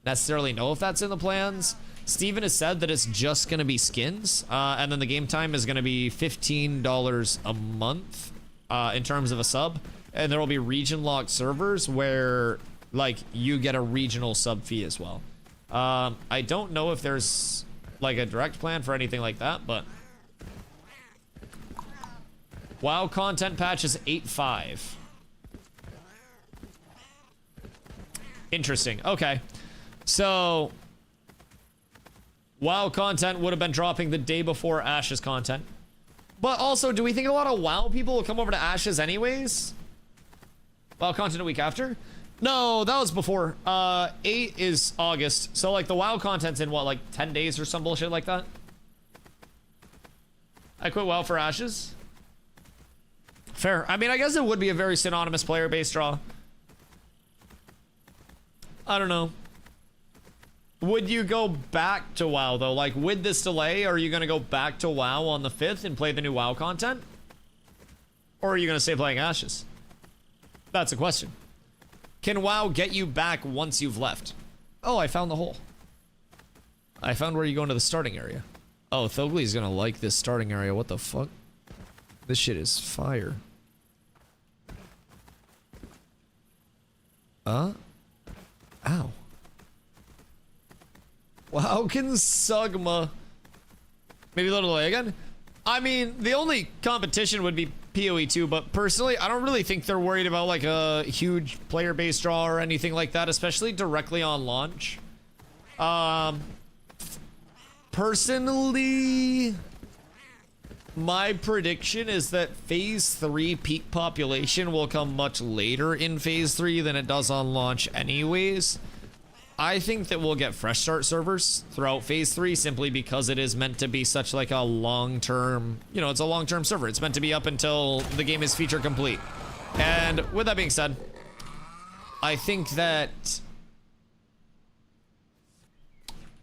necessarily know if that's in the plans. Steven has said that it's just going to be skins, and then the game time is going to be $15 a month in terms of a sub, and there will be region-locked servers where, like, you get a regional sub fee as well. I don't know if there's, like, a direct plan for anything like that, but... WoW content patch is 8.5. Interesting. Okay. So... WoW content would have been dropping the day before Ashes content. But also, do we think a lot of WoW people will come over to Ashes anyways? WoW content a week after? No, that was before. 8 is August. So, like, the WoW content's in, what, like, 10 days or some bullshit like that? I quit WoW for Ashes? Fair. I mean, I guess it would be a very synonymous player-based draw. I don't know. Would you go back to WoW, though? Like, with this delay, are you going to go back to WoW on the 5th and play the new WoW content? Or are you going to stay playing Ashes? That's a question. Can WoW get you back once you've left? Oh, I found the hole. I found where you go into the starting area. Oh, Thogly's going to like this starting area. What the fuck? This shit is fire. Ow. Wow, can Sugma maybe a little delay again? I mean, the only competition would be PoE 2, but personally, I don't really think they're worried about like a huge player base draw or anything like that, especially directly on launch. Personally, my prediction is that Phase 3 peak population will come much later in Phase 3 than it does on launch anyways. I think that we'll get fresh start servers throughout Phase 3 simply because it is meant to be such like a long-term, you know, it's a long-term server. It's meant to be up until the game is feature complete. And with that being said, I think that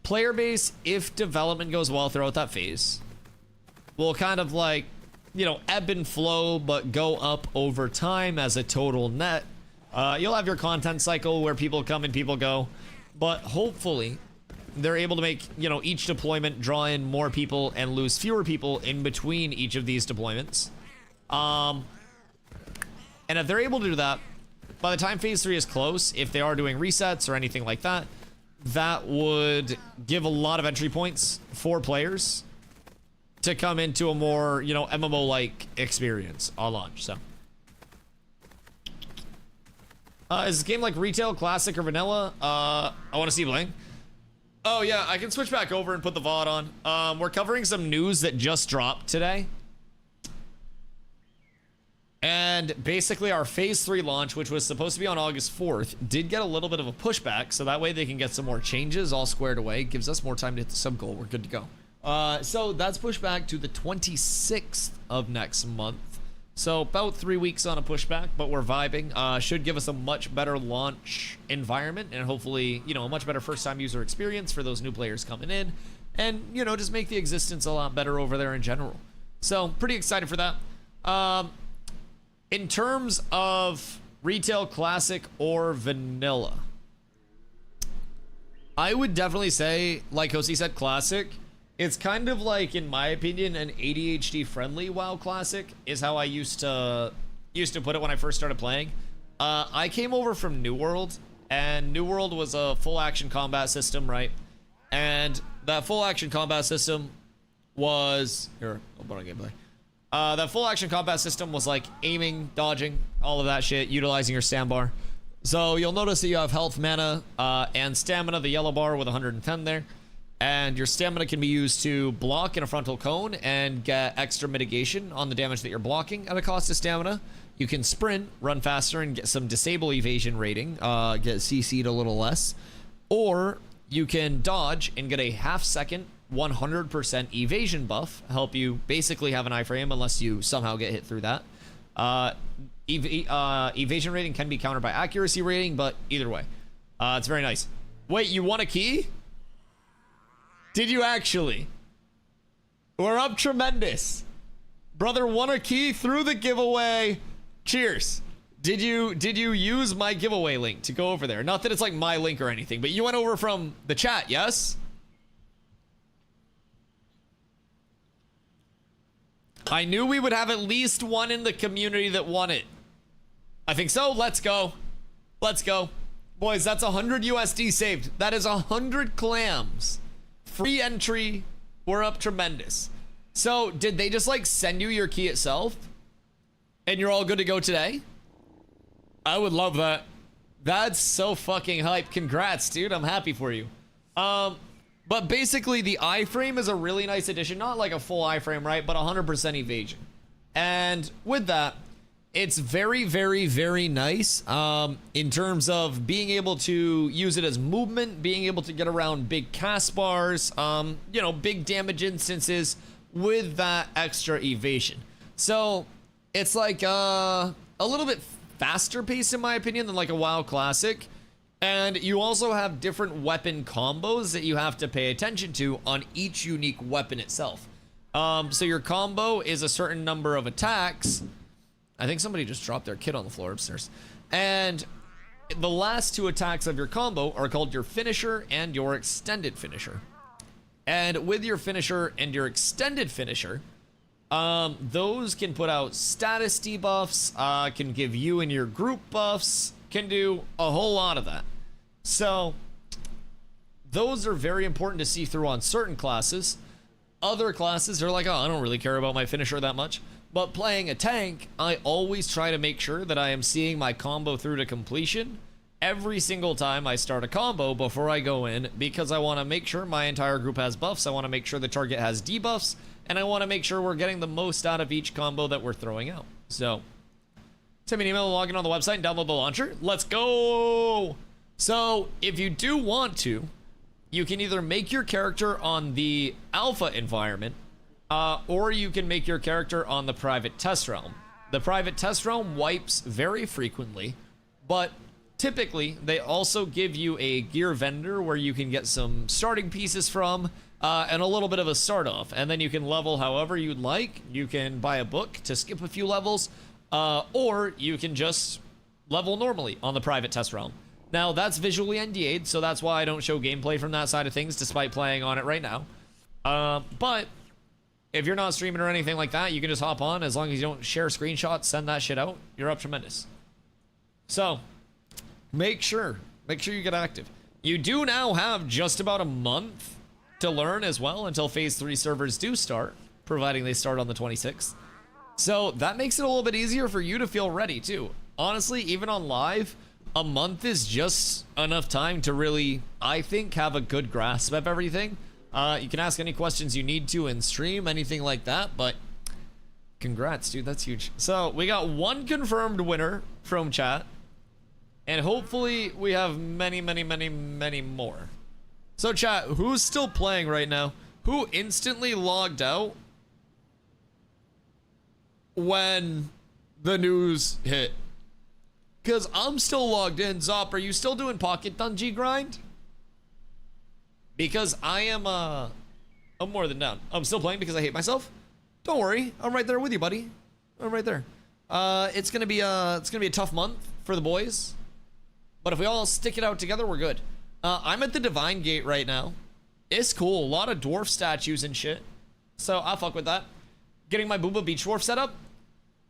player base, if development goes well throughout that phase, will kind of like, you know, ebb and flow, but go up over time as a total net. You'll have your content cycle where people come and people go. But hopefully, they're able to make, you know, each deployment draw in more people and lose fewer people in between each of these deployments. And if they're able to do that, by the time Phase 3 is close, if they are doing resets or anything like that, that would give a lot of entry points for players to come into a more, you know, MMO-like experience on launch, so. Is this game like retail, classic, or vanilla? I want to see Bling. Oh yeah, I can switch back over and put the VOD on. We're covering some news that just dropped today. And basically our Phase 3 launch, which was supposed to be on August 4th, did get a little bit of a pushback, so that way they can get some more changes all squared away. Gives us more time to hit the sub goal. We're good to go. So that's pushed back to the 26th of next month. So about 3 weeks on a pushback, but we're vibing. Should give us a much better launch environment and hopefully, you know, a much better first-time user experience for those new players coming in. And, you know, just make the existence a lot better over there in general. So pretty excited for that. In terms of retail, classic, or vanilla, I would definitely say, like Josie said, classic. It's kind of like, in my opinion, an ADHD-friendly WoW classic is how I used to put it when I first started playing. I came over from New World, and New World was a full-action combat system, right? And that full-action combat system was here. Open on gameplay. That full action combat system was like aiming, dodging, all of that shit, utilizing your stand bar. So you'll notice that you have health, mana, and stamina, the yellow bar with 110 there. And your stamina can be used to block in a frontal cone and get extra mitigation on the damage that you're blocking at a cost of stamina. You can sprint, run faster, and get some disable evasion rating, get CC'd a little less. Or you can dodge and get a half-second 100% evasion buff, help you basically have an iframe unless you somehow get hit through that. Evasion rating can be countered by accuracy rating, but either way, it's very nice. Wait, you want a key? Did you actually? We're up tremendous. Brother won a key through the giveaway. Cheers. Did you use my giveaway link to go over there? Not that it's like my link or anything, but you went over from the chat, yes? I knew we would have at least one in the community that won it. I think so. Let's go. Let's go. Boys, that's 100 USD saved. That is 100 clams. Free entry. We're up tremendous. So, did they just like send you your key itself? And you're all good to go today? I would love that. That's so fucking hype. Congrats, dude. I'm happy for you. But basically, the iframe is a really nice addition. Not like a full iframe, right? But 100% evasion. And with that, it's very, very, very nice in terms of being able to use it as movement, being able to get around big cast bars, you know, big damage instances with that extra evasion. So it's like a little bit faster pace, in my opinion, than like a WoW Classic. And you also have different weapon combos that you have to pay attention to on each unique weapon itself. So your combo is a certain number of attacks. I think somebody just dropped their kid on the floor upstairs. And the last two attacks of your combo are called your finisher and your extended finisher. And with your finisher and your extended finisher, those can put out status debuffs, can give you and your group buffs, can do a whole lot of that. So those are very important to see through on certain classes. Other classes are like, oh, I don't really care about my finisher that much. But playing a tank, I always try to make sure that I am seeing my combo through to completion every single time I start a combo before I go in, because I want to make sure my entire group has buffs. I want to make sure the target has debuffs, and I want to make sure we're getting the most out of each combo that we're throwing out. So send me an email, log in on the website, and download the launcher. Let's go! So if you do want to, you can either make your character on the alpha environment, or you can make your character on the private test realm. The private test realm wipes very frequently, but typically they also give you a gear vendor where you can get some starting pieces from, and a little bit of a start off, and then you can level however you'd like. You can buy a book to skip a few levels, or you can just level normally on the private test realm. Now that's visually NDA'd, so that's why I don't show gameplay from that side of things despite playing on it right now. But if you're not streaming or anything like that, you can just hop on. As long as you don't share screenshots, send that shit out, you're up tremendous. So make sure you get active. You do now have just about a month to learn as well until phase 3 servers do start, providing they start on the 26th. So that makes it a little bit easier for you to feel ready too. Honestly, even on live, a month is just enough time to really, I think, have a good grasp of everything. You can ask any questions you need to in stream, anything like that, but congrats, dude, that's huge. So we got one confirmed winner from chat, and hopefully we have many, many, many, many more. So chat, who's still playing right now? Who instantly logged out when the news hit? Because I'm still logged in. Zop, are you still doing Pocket Dungeon grind? Because I am, I'm more than down. I'm still playing because I hate myself. Don't worry, I'm right there with you, buddy. I'm right there. It's gonna be a tough month for the boys, but if we all stick it out together, we're good. I'm at the Divine Gate right now. It's cool. A lot of dwarf statues and shit. So I'll fuck with that. Getting my Booba Beach Dwarf set up.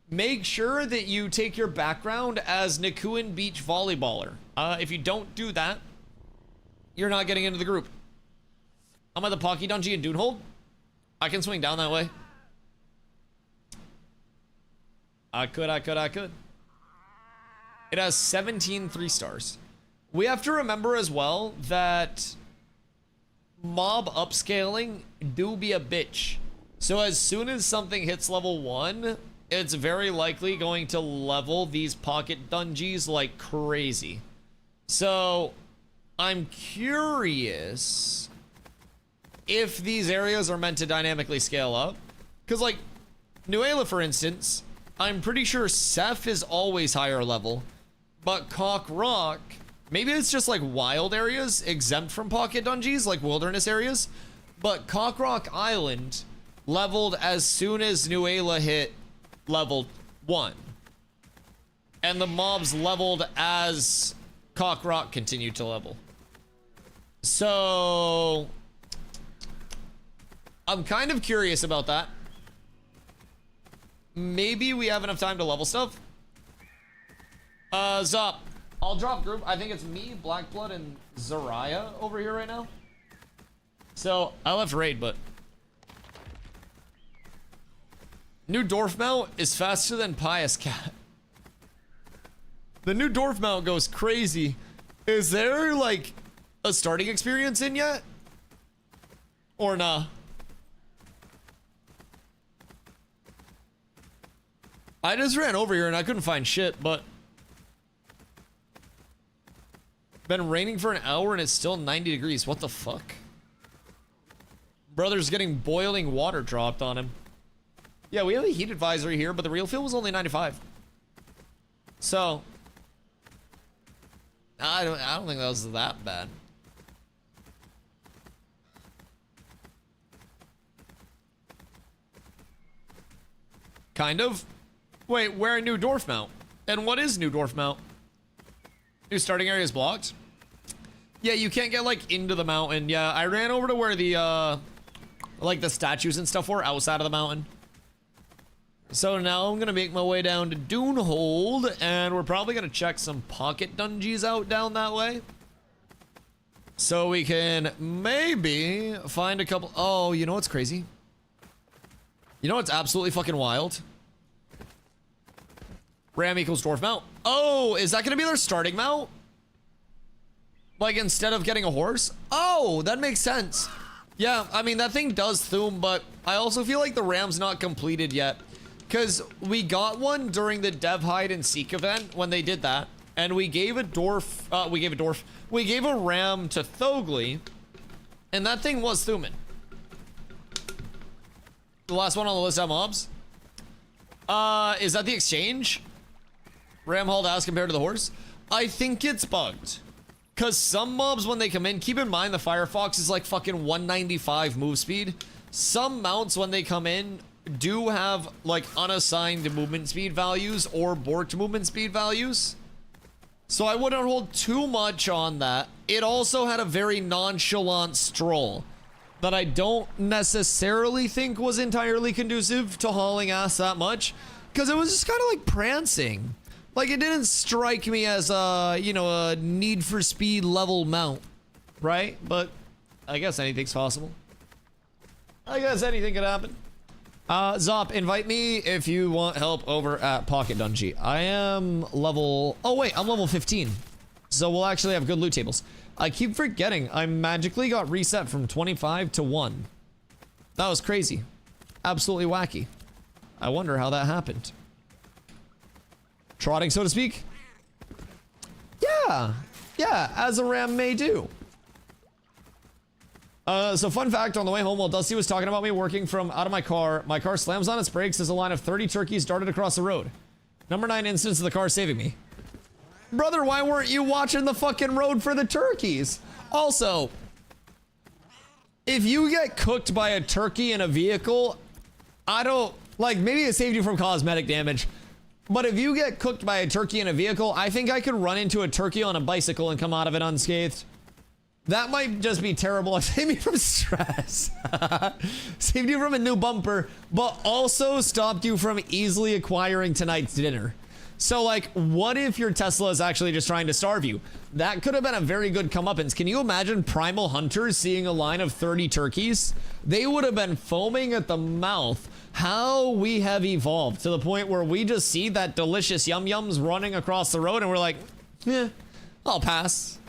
Make sure that you take your background as Nikuin Beach Volleyballer. If you don't do that, you're not getting into the group. I'm at the Pocky Dungeon in Dunehold. I can swing down that way. I could. It has 17 3-stars. We have to remember as well that mob upscaling do be a bitch. So as soon as something hits level 1, it's very likely going to level these pocket dungeons like crazy. So I'm curious if these areas are meant to dynamically scale up. Because like Nuela, for instance, I'm pretty sure Ceph is always higher level, but Cock Rock, maybe it's just like wild areas exempt from pocket dungeons, like wilderness areas, but Cock Rock Island leveled as soon as Nuela hit level 1. And the mobs leveled as Cock Rock continued to level. So I'm kind of curious about that. Maybe we have enough time to level stuff. Zop, I'll drop group. I think it's me, Blackblood, and Zariah over here right now. So I left raid, but new dwarf mount is faster than Pious Cat. The new dwarf mount goes crazy. Is there like a starting experience in yet? Or nah? I just ran over here and I couldn't find shit, but been raining for an hour and it's still 90 degrees. What the fuck? Brother's getting boiling water dropped on him. Yeah, we have a heat advisory here, but the real feel was only 95. So I don't think that was that bad. Kind of. Wait, where a new dwarf mount? And what is new dwarf mount? New starting area is blocked? Yeah, you can't get like into the mountain. Yeah, I ran over to where the like the statues and stuff were outside of the mountain. So now I'm gonna make my way down to Dunehold, and we're probably gonna check some pocket dungeons out down that way. So we can maybe find a couple. Oh, you know what's crazy? You know what's absolutely fucking wild? Ram equals dwarf mount. Oh, is that gonna be their starting mount? Like instead of getting a horse? Oh, that makes sense. Yeah, I mean that thing does Thum, but I also feel like the ram's not completed yet. Because we got one during the Dev Hide and Seek event when they did that. And we gave a dwarf, we gave a ram to Thogli. And that thing was Thuman. The last one on the list of mobs. Is that the exchange? Ram hauled ass compared to the horse? I think it's bugged. Because some mobs, when they come in, keep in mind the Firefox is like fucking 195 move speed. Some mounts, when they come in, do have like unassigned movement speed values or borked movement speed values. So I wouldn't hold too much on that. It also had a very nonchalant stroll that I don't necessarily think was entirely conducive to hauling ass that much, because it was just kind of like prancing. Like it didn't strike me as a, you know, a Need for Speed level mount, right? But I guess anything's possible. I guess anything could happen. Zop, invite me if you want help over at Pocket Dungeon. I am level... Oh, wait, I'm level 15. So we'll actually have good loot tables. I keep forgetting I magically got reset from 25 to 1. That was crazy. Absolutely wacky. I wonder how that happened. Trotting, so to speak? Yeah. Yeah, as a ram may do. So fun fact, on the way home while Dusty was talking about me working from out of my car slams on its brakes as a line of 30 turkeys darted across the road. Number 9 instance of the car saving me. Brother, why weren't you watching the fucking road for the turkeys? Also, if you get cooked by a turkey in a vehicle, I don't, like, maybe it saved you from cosmetic damage, but if you get cooked by a turkey in a vehicle, I think I could run into a turkey on a bicycle and come out of it unscathed. That might just be terrible. It saved me from stress. Saved you from a new bumper, but also stopped you from easily acquiring tonight's dinner. So like, what if your Tesla is actually just trying to starve you? That could have been a very good comeuppance. Can you imagine primal hunters seeing a line of 30 turkeys? They would have been foaming at the mouth. How we have evolved to the point where we just see that delicious yum yums running across the road and we're like, eh, I'll pass.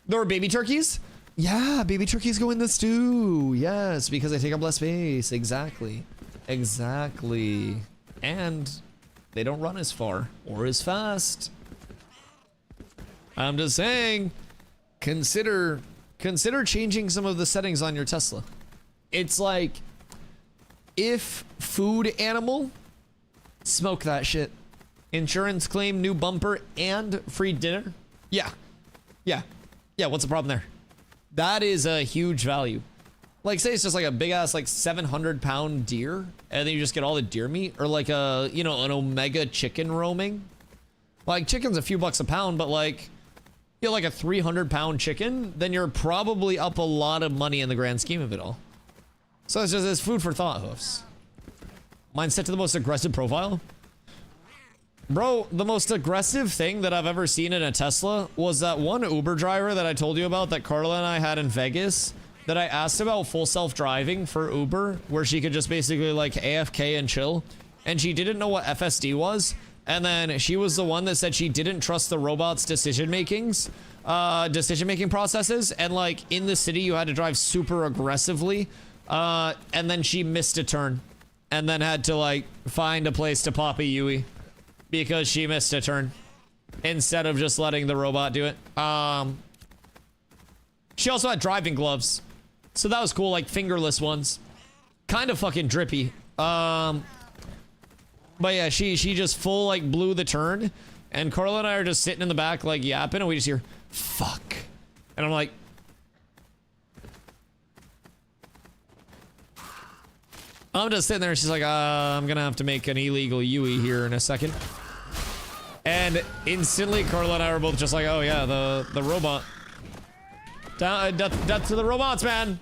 There were baby turkeys? Yeah, baby turkeys go in the stew. Yes, because they take up less space. Exactly. Exactly. And they don't run as far or as fast. I'm just saying, consider changing some of the settings on your Tesla. It's like, if food animal, smoke that shit. Insurance claim, new bumper, and free dinner. Yeah. Yeah. Yeah, what's the problem there? That is a huge value. Like, say it's just like a big ass, like 700-pound deer, and then you just get all the deer meat, or like a, you know, an omega chicken roaming. Like, chicken's a few bucks a pound, but like, you know, like a 300-pound chicken, then you're probably up a lot of money in the grand scheme of it all. So it's just, it's food for thought, Hoofs. Mine's set to the most aggressive profile. Bro, the most aggressive thing that I've ever seen in a Tesla was that one Uber driver that I told you about that Carla and I had in Vegas, that I asked about full self-driving for Uber, where she could just basically like AFK and chill, and she didn't know what FSD was, and then she was the one that said she didn't trust the robot's decision-making processes, and like in the city you had to drive super aggressively, and then she missed a turn, and then had to like find a place to pop a Yui because she missed a turn instead of just letting the robot do it. She also had driving gloves, so that was cool, like fingerless ones, kind of fucking drippy. But yeah, she just full like blew the turn, and Carla and I are just sitting in the back like yapping, and we just hear fuck, and I'm like, I'm just sitting there, and she's like, I'm gonna have to make an illegal Yui here in a second. And instantly, Carla and I were both just like, oh yeah, the robot. Death to the robots, man.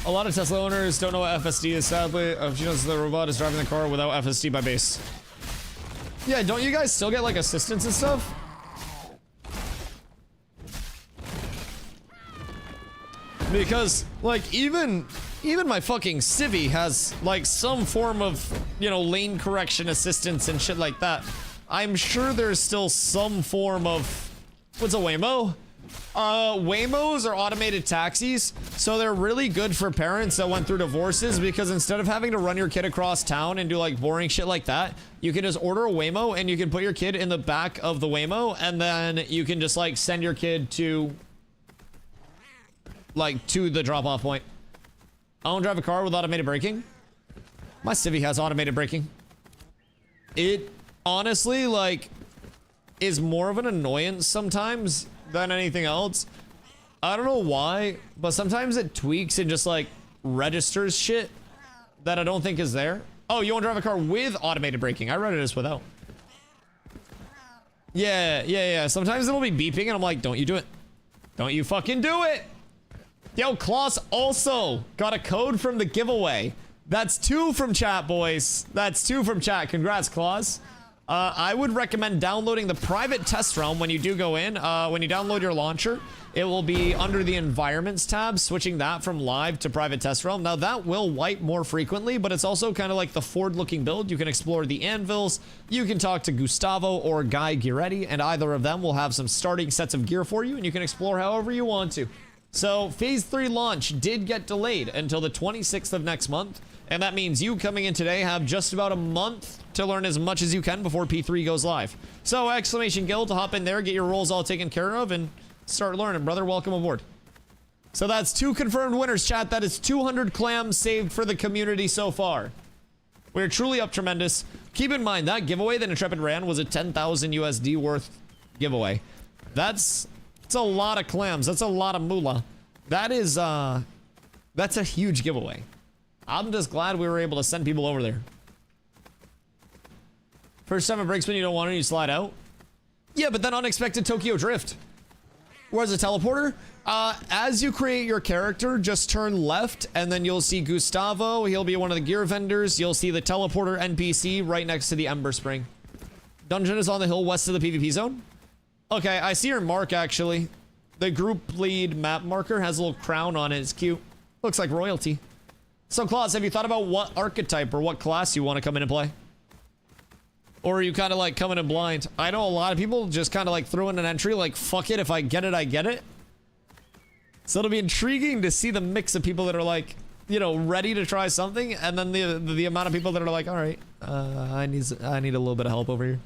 A lot of Tesla owners don't know what FSD is, sadly. She knows the robot is driving the car without FSD by base. Yeah, don't you guys still get like assistance and stuff? Because like even my fucking civvy has like some form of, you know, lane correction assistance and shit like that. I'm sure there's still some form of, what's a Waymo? Waymos are automated taxis, so they're really good for parents that went through divorces, because instead of having to run your kid across town and do like boring shit like that, you can just order a Waymo and you can put your kid in the back of the Waymo, and then you can just like send your kid to the drop-off point. I don't drive a car with automated braking. My Civi has automated braking. It honestly like is more of an annoyance sometimes than anything else. I don't know why, but sometimes it tweaks and just like registers shit that I don't think is there. Oh, you want to drive a car with automated braking? I read it as without. Yeah. Sometimes it'll be beeping and I'm like, don't you do it. Don't you fucking do it. Yo, Klaus also got a code from the giveaway. That's 2 from chat, boys. That's 2 from chat. Congrats, Klaus. I would recommend downloading the private test realm when you do go in. When you download your launcher, it will be under the environments tab, switching that from live to private test realm. Now that will wipe more frequently, but it's also kind of like the Ford looking build. You can explore the anvils, you can talk to Gustavo or Guy Giretti, and either of them will have some starting sets of gear for you, and you can explore however you want to. So phase 3 launch did get delayed until the 26th of next month, and that means you coming in today have just about a month to learn as much as you can before P3 goes live. So exclamation guild to hop in there, get your roles all taken care of, and start learning, brother. Welcome aboard. So that's 2 confirmed winners, chat. That is 200 clams saved for the community so far. We're truly up tremendous. Keep in mind that giveaway that Intrepid ran was a 10,000 USD worth giveaway. That's a lot of clams. That's a lot of moolah. That is that's a huge giveaway. I'm just glad we were able to send people over there. First time it breaks when you don't want it, you slide out. Yeah, but then unexpected Tokyo Drift. Where's the teleporter? As you create your character, just turn left, and then you'll see Gustavo. He'll be one of the gear vendors. You'll see the teleporter NPC right next to the Ember Spring. Dungeon is on the hill west of the PvP zone. Okay, I see your mark, actually. The group lead map marker has a little crown on it. It's cute. Looks like royalty. So, Claus, have you thought about what archetype or what class you want to come in and play? Or are you kind of like coming in blind? I know a lot of people just kind of like throw in an entry like, fuck it, if I get it, I get it. So it'll be intriguing to see the mix of people that are like, you know, ready to try something, and then the amount of people that are like, all right, I need a little bit of help over here.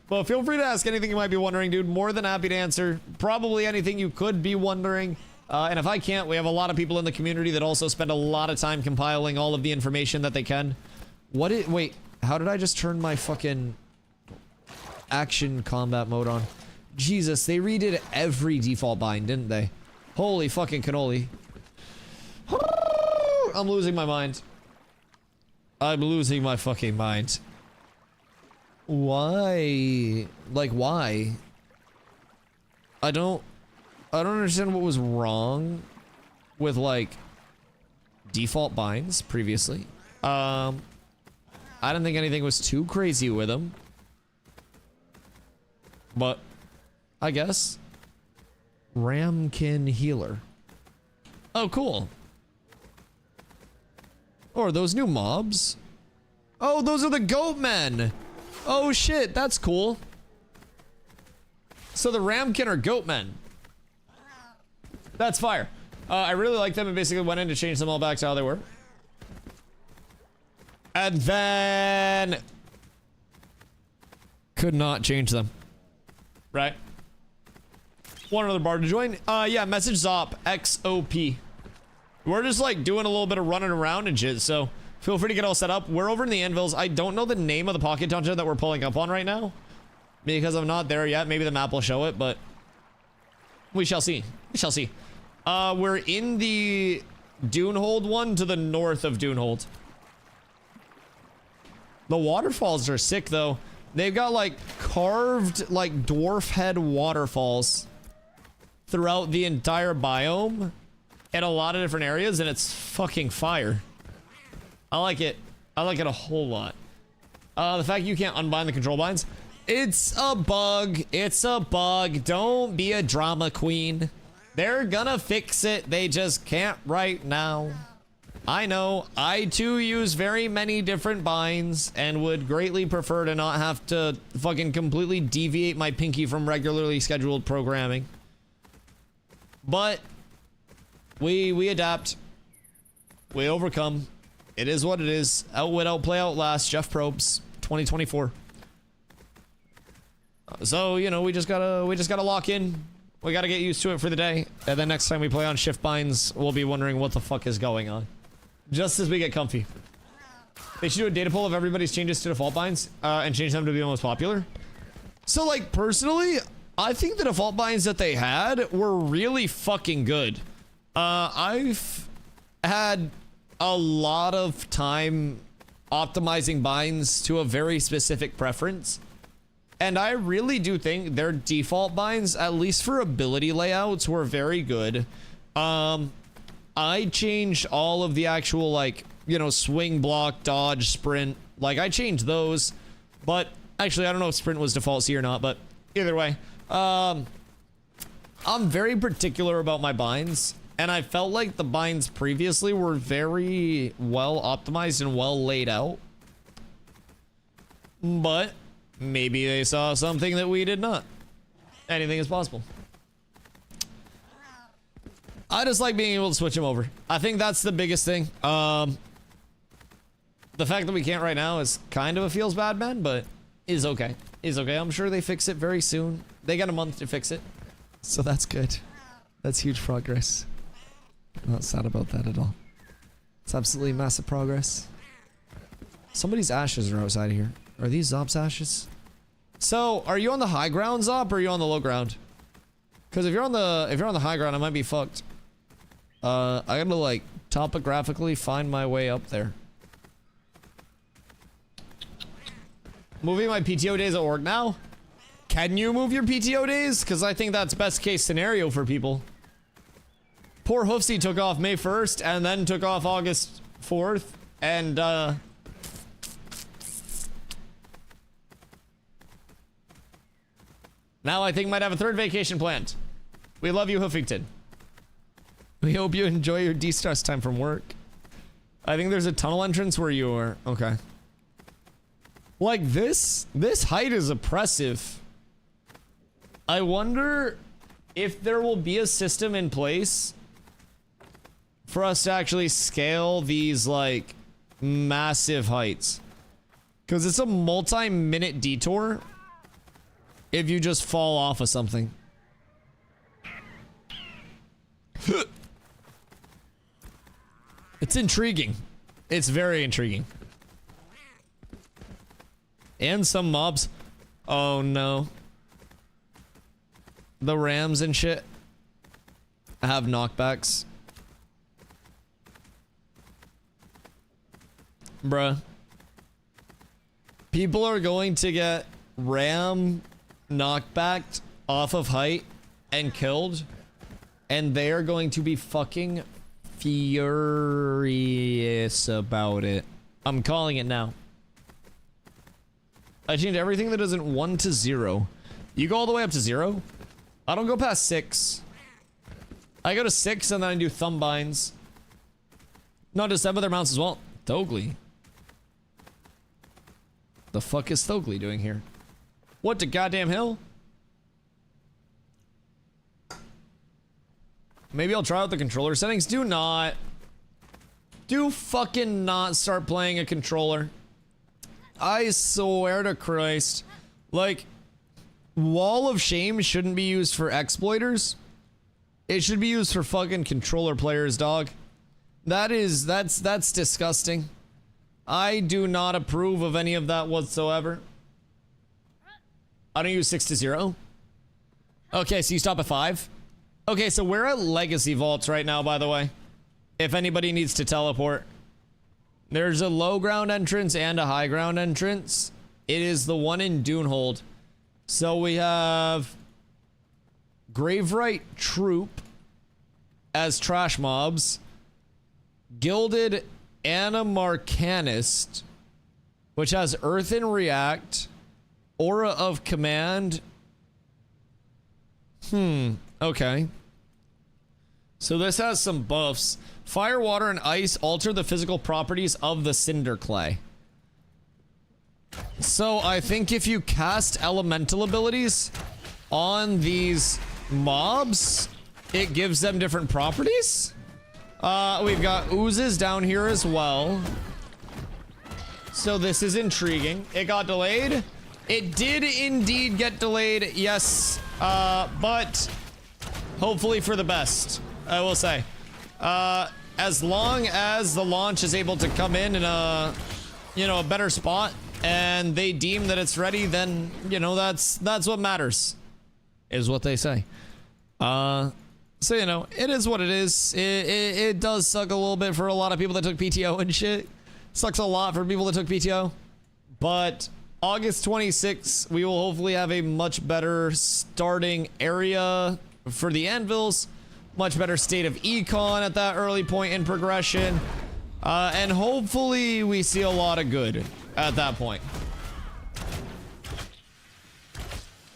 Well, feel free to ask anything you might be wondering, dude. More than happy to answer. Probably anything you could be wondering. And if I can't, we have a lot of people in the community that also spend a lot of time compiling all of the information that they can. Wait, how did I just turn my fucking action combat mode on? Jesus, they redid every default bind, didn't they? Holy fucking cannoli. I'm losing my mind. I'm losing my fucking mind. Why? Like, why? I don't understand what was wrong with, like, default binds previously. I didn't think anything was too crazy with them. But, I guess. Ramkin Healer. Oh, cool. Oh, are those new mobs? Oh, those are the goat men. Oh shit, that's cool. So the Ramkin are goat men. That's fire. I really like them and basically went in to change them all back to how they were. And then could not change them. Right? Want another bar to join? Yeah, message Zop, XOP. We're just like doing a little bit of running around and shit, so feel free to get all set up. We're over in the Anvils. I don't know the name of the pocket dungeon that we're pulling up on right now because I'm not there yet. Maybe the map will show it, but we shall see. We shall see. We're in the Dunehold one to the north of Dunehold. The waterfalls are sick, though. They've got, like, carved, like, dwarf head waterfalls throughout the entire biome in a lot of different areas, and it's fucking fire. I like it. I like it a whole lot. The fact you can't unbind the control binds. It's a bug. It's a bug. Don't be a drama queen. They're gonna fix it. They just can't right now. I know. I too use very many different binds and would greatly prefer to not have to fucking completely deviate my pinky from regularly scheduled programming. But we adapt. We overcome. It is what it is. Outwit, outplay, outlast. Jeff Probst, 2024. So, you know, we just gotta lock in. We gotta get used to it for the day. And then next time we play on shift binds, we'll be wondering what the fuck is going on. Just as we get comfy. They should do a data poll of everybody's changes to default binds and change them to be the most popular. So, like, personally, I think the default binds that they had were really fucking good. I've had a lot of time optimizing binds to a very specific preference. And I really do think their default binds, at least for ability layouts, were very good. I changed all of the actual, like, you know, swing, block, dodge, sprint. Like, I changed those. But, actually, I don't know if sprint was default C or not, but either way. I'm very particular about my binds. And I felt like the binds previously were very well optimized and well laid out. But maybe they saw something that we did not. Anything is possible. I just like being able to switch them over. I think that's the biggest thing. The fact that we can't right now is kind of a feels bad, man, but is okay. Is okay. I'm sure they fix it very soon. They got a month to fix it. So that's good. That's huge progress. I'm not sad about that at all. It's absolutely massive progress. Somebody's ashes are outside of here. Are these Zop's ashes? So, are you on the high ground, Zop, or are you on the low ground? Because if you're on the high ground, I might be fucked. I gotta, like, topographically find my way up there. Moving my PTO days at work now? Can you move your PTO days? Because I think that's best case scenario for people. Poor Hoofsy took off May 1st and then took off August 4th. And, now I think might have a third vacation planned. We love you, Hoofington. We hope you enjoy your de-stress time from work. I think there's a tunnel entrance where you are. Okay. Like this height is oppressive. I wonder if there will be a system in place for us to actually scale these like massive heights. Because it's a multi-minute detour if you just fall off of something. It's intriguing. It's very intriguing. And some mobs. Oh no. The Rams and shit have knockbacks. Bruh. People are going to get Ram knockbacked off of height and killed. And they are going to be fucking furious about it. I'm calling it now. I changed everything that isn't 1 to 0. You go all the way up to 0? I don't go past 6. I go to 6 and then I do thumb binds. Not just some other mounts as well. Thogly. The fuck is Thogly doing here? What the goddamn hell? Maybe I'll try out the controller settings. Do not. Do fucking not start playing a controller. I swear to Christ. Like, Wall of Shame shouldn't be used for exploiters. It should be used for fucking controller players, dog. That's disgusting. I do not approve of any of that whatsoever. I don't use 6 to 0. Okay, so you stop at 5. Okay, so we're at Legacy Vaults right now, by the way. If anybody needs to teleport. There's a low ground entrance and a high ground entrance. It is the one in Dunehold. So we have Graveright Troop as trash mobs. Gilded Animarcanist, which has Earthen React, Aura of Command. Okay. So this has some buffs. Fire, water, and ice alter the physical properties of the cinder clay. So I think if you cast elemental abilities on these mobs, it gives them different properties. We've got oozes down here as well. So this is intriguing. It got delayed. It did indeed get delayed, yes. But hopefully for the best, I will say. As long as the launch is able to come in a, a better spot and they deem that it's ready, then, that's what matters, is what they say. So, it is what it is. It does suck a little bit for a lot of people that took PTO and shit. Sucks a lot for people that took PTO. But August 26th, we will hopefully have a much better starting area for the anvils. Much better state of econ at that early point in progression. And hopefully we see a lot of good at that point.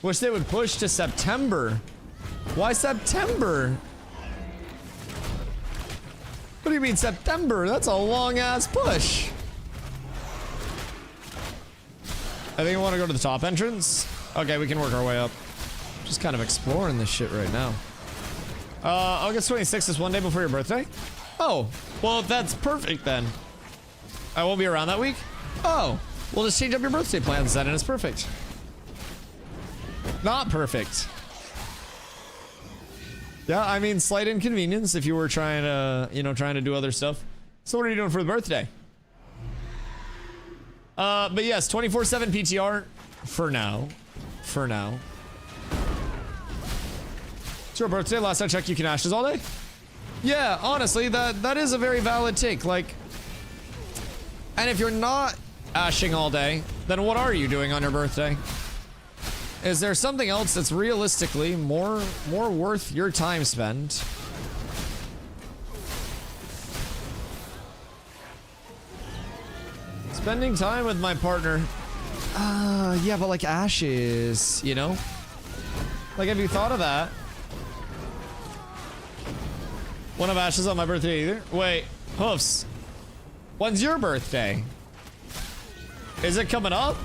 Wish they would push to September. Why September? What do you mean September? That's a long ass push. I think I want to go to the top entrance. Okay, we can work our way up. Just kind of exploring this shit right now. August 26th is one day before your birthday? Oh, well, that's perfect then. I won't be around that week? Oh, we'll just change up your birthday plans then and it's perfect. Not perfect. Yeah, I mean, slight inconvenience if you were trying to, trying to do other stuff. So what are you doing for the birthday? But yes, 24/7 PTR for now. For now. It's your birthday. Last I checked, you can ashes all day. Yeah, honestly, that is a very valid take. Like, and if you're not ashing all day, then what are you doing on your birthday? Is there something else that's realistically more worth your time spent? Spending time with my partner. Yeah, but like Ashes, you know? Like, have you thought of that? One of Ashes on my birthday either? Wait, Hoofs. When's your birthday? Is it coming up?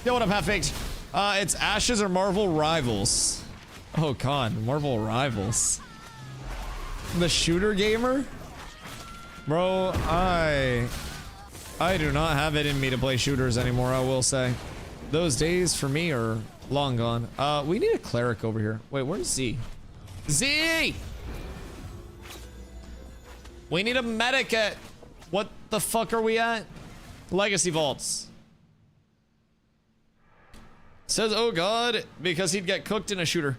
Yo, what up, half-baked? It's Ashes or Marvel Rivals. Oh god, Marvel Rivals. The shooter gamer? Bro, I do not have it in me to play shooters anymore, I will say. Those days for me are long gone. We need a cleric over here. Wait, where's Z? Z! We need a medic at... What the fuck are we at? Legacy Vaults. Says, oh god, because he'd get cooked in a shooter.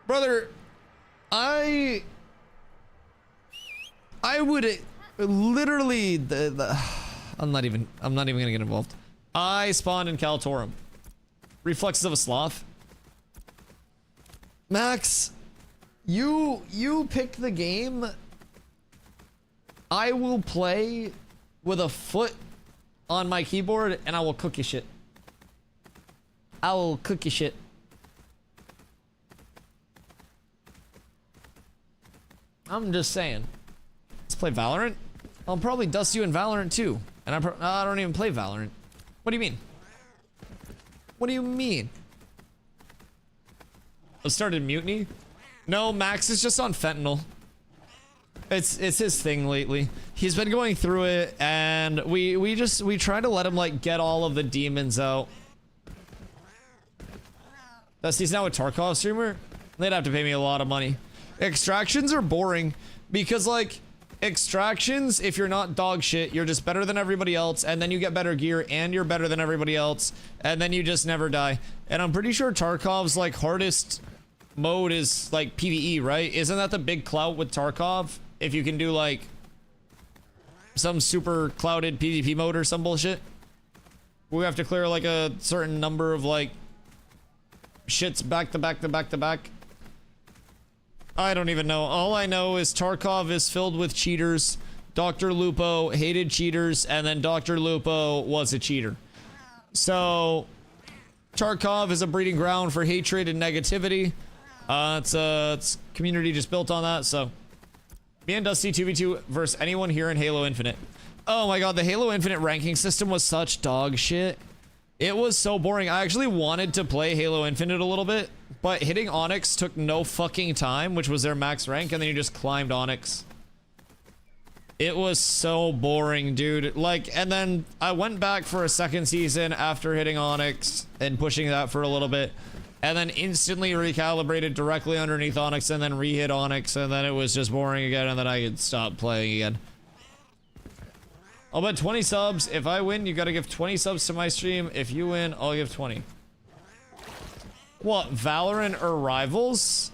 Brother, I would literally I'm not even gonna get involved. I spawned in Kaltorum. Reflexes of a sloth. Max, you pick the game. I will play with a foot on my keyboard and I will cook your shit. I will cook your shit. I'm just saying. Let's play Valorant. I'll probably dust you in Valorant too. And I don't even play Valorant. What do you mean? What do you mean? I started Mutiny? No, Max is just on fentanyl. It's his thing lately. He's been going through it and we try to let him like get all of the demons out. Dusty's now a Tarkov streamer? They'd have to pay me a lot of money. Extractions are boring because like extractions, if you're not dog shit, you're just better than everybody else and then you get better gear and you're better than everybody else and then you just never die. And I'm pretty sure Tarkov's like hardest mode is like PvE, right? Isn't that the big clout with Tarkov? If you can do like some super clouded PvP mode or some bullshit. We have to clear like a certain number of like shits back to back to back to back. I don't even know. All I know is Tarkov is filled with cheaters. Dr. Lupo hated cheaters, and then Dr. Lupo was a cheater. So, Tarkov is a breeding ground for hatred and negativity. It's community just built on that, so. Me and Dusty 2v2 versus anyone here in Halo Infinite. Oh my god, the Halo Infinite ranking system was such dog shit. It was so boring. I actually wanted to play Halo Infinite a little bit, but hitting Onyx took no fucking time, which was their max rank, and then you just climbed Onyx. It was so boring, dude. Like, and then I went back for a second season after hitting Onyx and pushing that for a little bit, and then instantly recalibrated directly underneath Onyx and then re-hit Onyx, and then it was just boring again, and then I could stop playing again. I'll bet 20 subs. If I win, you gotta give 20 subs to my stream. If you win, I'll give 20. What, Valorant or Rivals?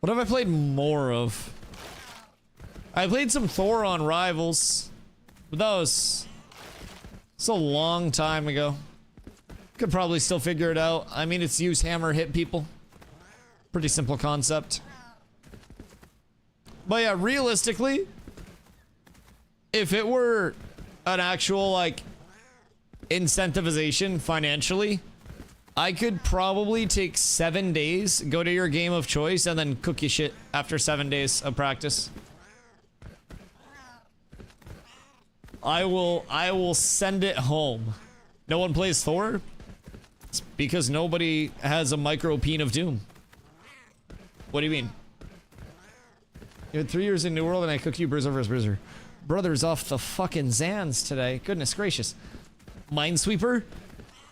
What have I played more of? I played some Thor on Rivals, but that was... It's a long time ago. Could probably still figure it out. I mean, it's use hammer, hit people. Pretty simple concept. But yeah, realistically, if it were an actual, like, incentivization financially, I could probably take 7 days, go to your game of choice, and then cook you shit after 7 days of practice. I will send it home. No one plays Thor? It's because nobody has a micro peen of doom. What do you mean? You had 3 years in New World and I cooked you Bruiser vs. Bruiser. Brothers off the fucking Zans today. Goodness gracious. Minesweeper?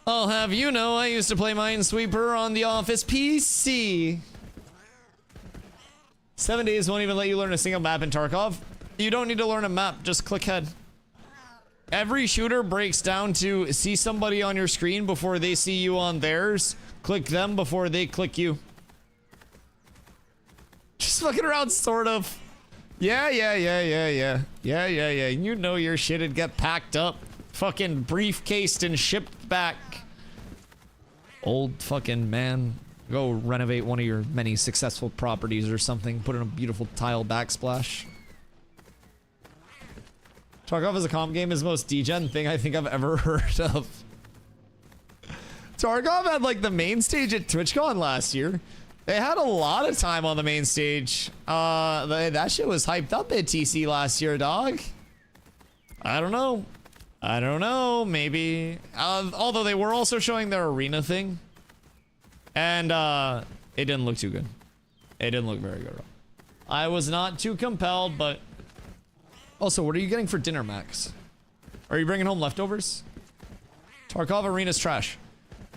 I'll have you know I used to play Minesweeper on the Office PC. 7 days won't even let you learn a single map in Tarkov. You don't need to learn a map, just click head. Every shooter breaks down to see somebody on your screen before they see you on theirs. Click them before they click you. Just fucking around, sort of. Yeah. You know your shit'd get packed up, fucking briefcased and shipped back. Old fucking man Go renovate one of your many successful properties or something. Put in a beautiful tile backsplash. Tarkov as a comp game is the most degen thing I think I've ever heard of. Tarkov had like the main stage at TwitchCon last year. They had a lot of time on the main stage. That shit was hyped up at TC last year, dog. I don't know. I don't know. Maybe. Although they were also showing their arena thing. And it didn't look too good. It didn't look very good. I was not too compelled, but... Also, what are you getting for dinner, Max? Are you bringing home leftovers? Tarkov Arena's trash.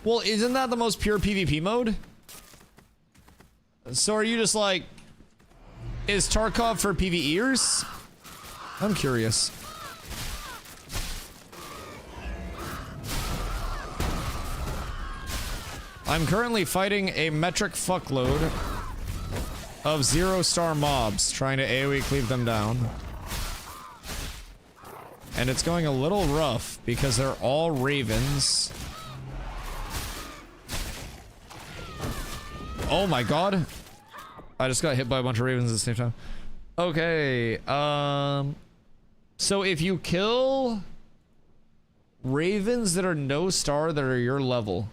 Well, isn't that the most pure PvP mode? So are you just like... Is Tarkov for PvEers? I'm curious. I'm currently fighting a metric fuckload of 0-star mobs, trying to AoE cleave them down. And it's going a little rough because they're all ravens. Oh my god. I just got hit by a bunch of ravens at the same time. Okay, so if you kill ravens that are no star that are your level,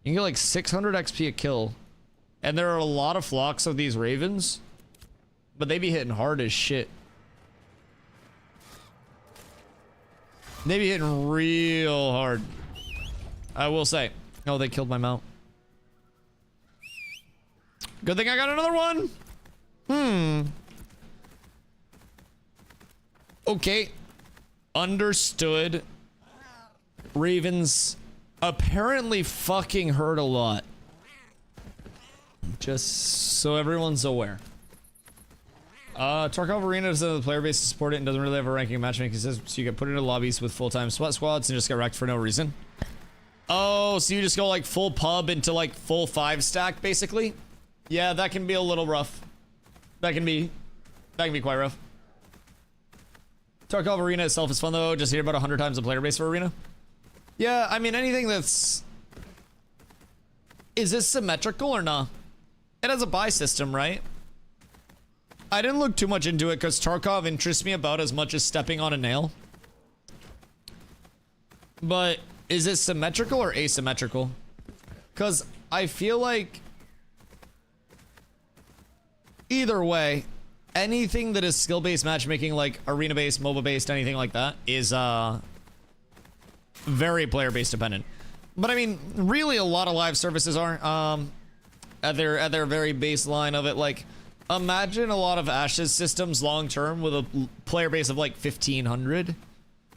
you can get like 600 XP a kill. And there are a lot of flocks of these ravens, but they be hitting hard as shit. They be hitting real hard, I will say. Oh, they killed my mount. Good thing I got another one. Okay. Understood. Ravens apparently fucking hurt a lot. Just so everyone's aware. Tarkov Arena doesn't have the player base to support it and doesn't really have a ranking matchmaking system, so you get put into lobbies with full-time sweat squads and just get wrecked for no reason. Oh, so you just go like full pub into like full 5-stack basically? Yeah, that can be a little rough. That can be quite rough. Tarkov Arena itself is fun though, just hear about 100 times the player base for Arena. Yeah, I mean anything that's... Is this symmetrical or not? It has a buy system, right? I didn't look too much into it because Tarkov interests me about as much as stepping on a nail. But is it symmetrical or asymmetrical? Because I feel like either way, anything that is skill-based matchmaking, like arena-based, MOBA-based, anything like that, is very player-based dependent. But I mean, really, a lot of live services are at their very baseline of it. Like, imagine a lot of Ashes systems long-term with a player base of like 1,500.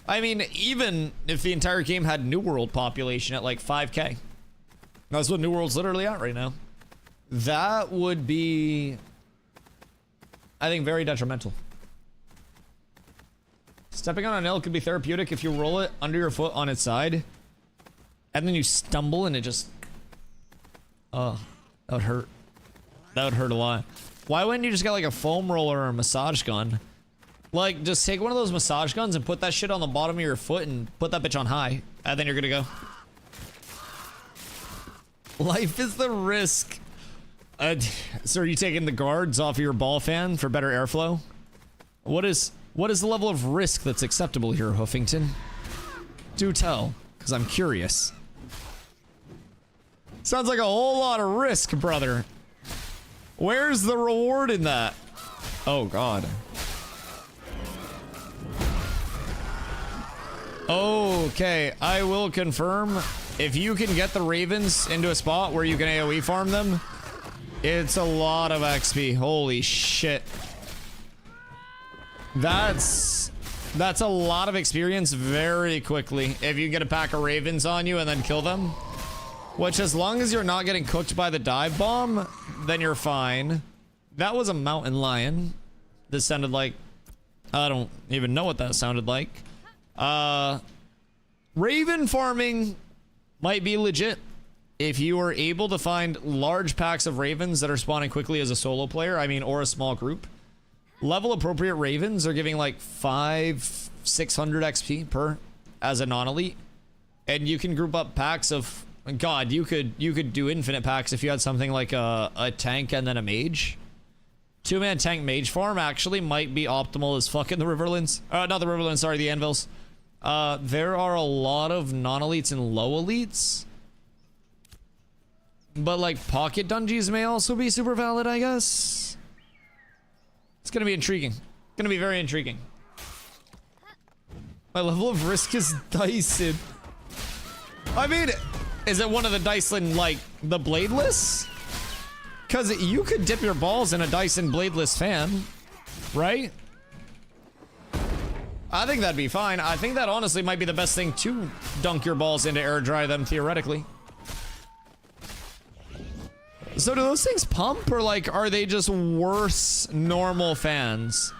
I mean, even if the entire game had New World population at like 5K. That's what New World's literally at right now. That would be, I think, very detrimental. Stepping on a nail could be therapeutic if you roll it under your foot on its side. And then you stumble and it just... Oh, that would hurt. That would hurt a lot. Why wouldn't you just get like a foam roller or a massage gun? Like, just take one of those massage guns and put that shit on the bottom of your foot and put that bitch on high. And then you're gonna go. Life is the risk. So are you taking the guards off of your ball fan for better airflow? What is the level of risk that's acceptable here, Hoofington? Do tell, because I'm curious. Sounds like a whole lot of risk, brother. Where's the reward in that? Oh, God. Okay, I will confirm. If you can get the Ravens into a spot where you can AoE farm them, it's a lot of XP. Holy shit. That's a lot of experience very quickly. If you get a pack of Ravens on you and then kill them. Which, as long as you're not getting cooked by the dive bomb, then you're fine. That was a mountain lion. This sounded like... I don't even know what that sounded like. Raven farming might be legit. If you are able to find large packs of ravens that are spawning quickly as a solo player, I mean, or a small group. Level appropriate ravens are giving like 500-600 XP per as a non-elite. And you can group up packs of God, you could do infinite packs if you had something like a tank and then a mage. 2-man tank mage farm actually might be optimal as fuck in the Riverlands. Not the Riverlands, sorry, the Anvils. There are a lot of non-elites and low elites. But like pocket dungeons may also be super valid, I guess. It's gonna be intriguing. Gonna be very intriguing. My level of risk is Dyson. I mean, is it one of the Dyson, like, the bladeless? Because you could dip your balls in a Dyson bladeless fan, right? I think that'd be fine. I think that honestly might be the best thing to dunk your balls into, air dry them, theoretically. So do those things pump, or like, are they just worse normal fans?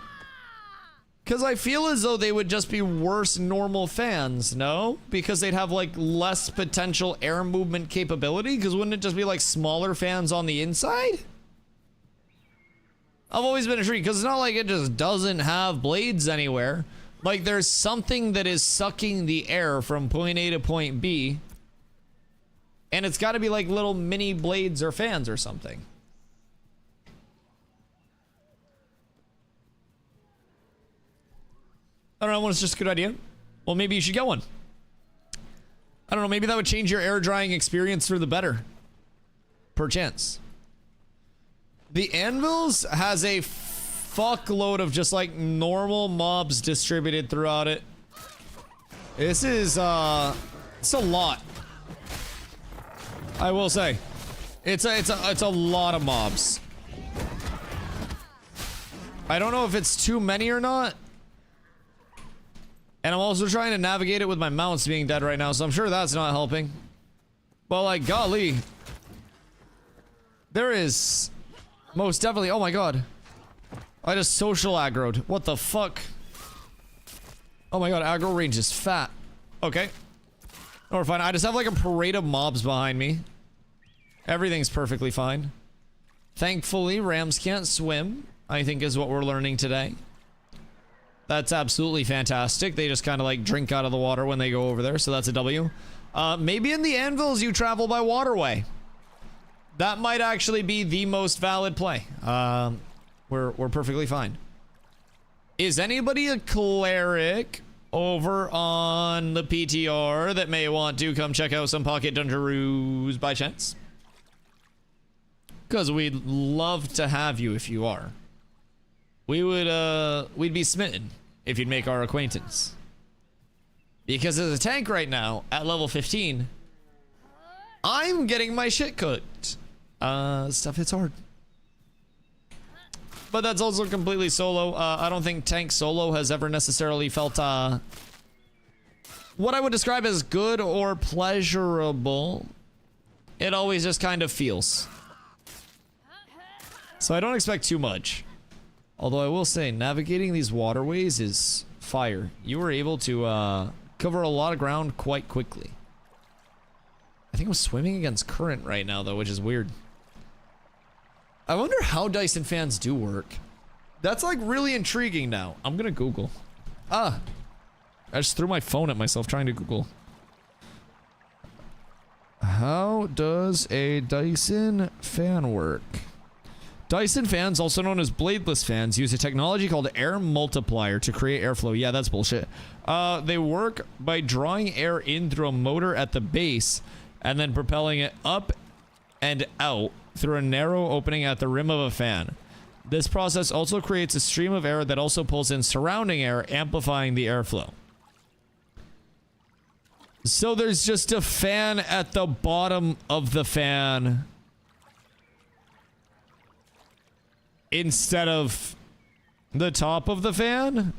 Because I feel as though they would just be worse normal fans, no? Because they'd have like less potential air movement capability? Because wouldn't it just be like smaller fans on the inside? I've always been intrigued, because it's not like it just doesn't have blades anywhere. Like there's something that is sucking the air from point A to point B. And it's got to be like little mini blades or fans or something. I don't know, it's just a good idea. Well, maybe you should get one. I don't know, maybe that would change your air drying experience for the better. Perchance. The Anvils has a fuckload of just like normal mobs distributed throughout it. This is, it's a lot. I will say, it's a lot of mobs. I don't know if it's too many or not. And I'm also trying to navigate it with my mounts being dead right now, so I'm sure that's not helping. But like, golly. There is most definitely, oh my god. I just social aggroed. What the fuck? Oh my god, aggro range is fat. Okay. Oh, we're fine. I just have like a parade of mobs behind me. Everything's perfectly fine. Thankfully, rams can't swim, I think is what we're learning today. That's absolutely fantastic. They just kind of like drink out of the water when they go over there, so that's a W. Maybe in the Anvils you travel by waterway. That might actually be the most valid play. We're perfectly fine. Is anybody a cleric over on the PTR that may want to come check out some pocket dungeroos by chance? Because we'd love to have you if you are. We would, we'd be smitten if you'd make our acquaintance. Because as a tank right now, at level 15, I'm getting my shit cooked. Stuff hits hard. But that's also completely solo. I don't think tank solo has ever necessarily felt, what I would describe as good or pleasurable. It always just kind of feels. So I don't expect too much. Although I will say, navigating these waterways is fire. You were able to cover a lot of ground quite quickly. I think I'm swimming against current right now, though, which is weird. I wonder how Dyson fans do work. That's like really intriguing now. I'm gonna Google. I just threw my phone at myself trying to Google. How does a Dyson fan work? Dyson fans, also known as bladeless fans, use a technology called air multiplier to create airflow. Yeah, that's bullshit. They work by drawing air in through a motor at the base and then propelling it up and out through a narrow opening at the rim of a fan. This process also creates a stream of air that also pulls in surrounding air, amplifying the airflow. So there's just a fan at the bottom of the fan instead of the top of the fan?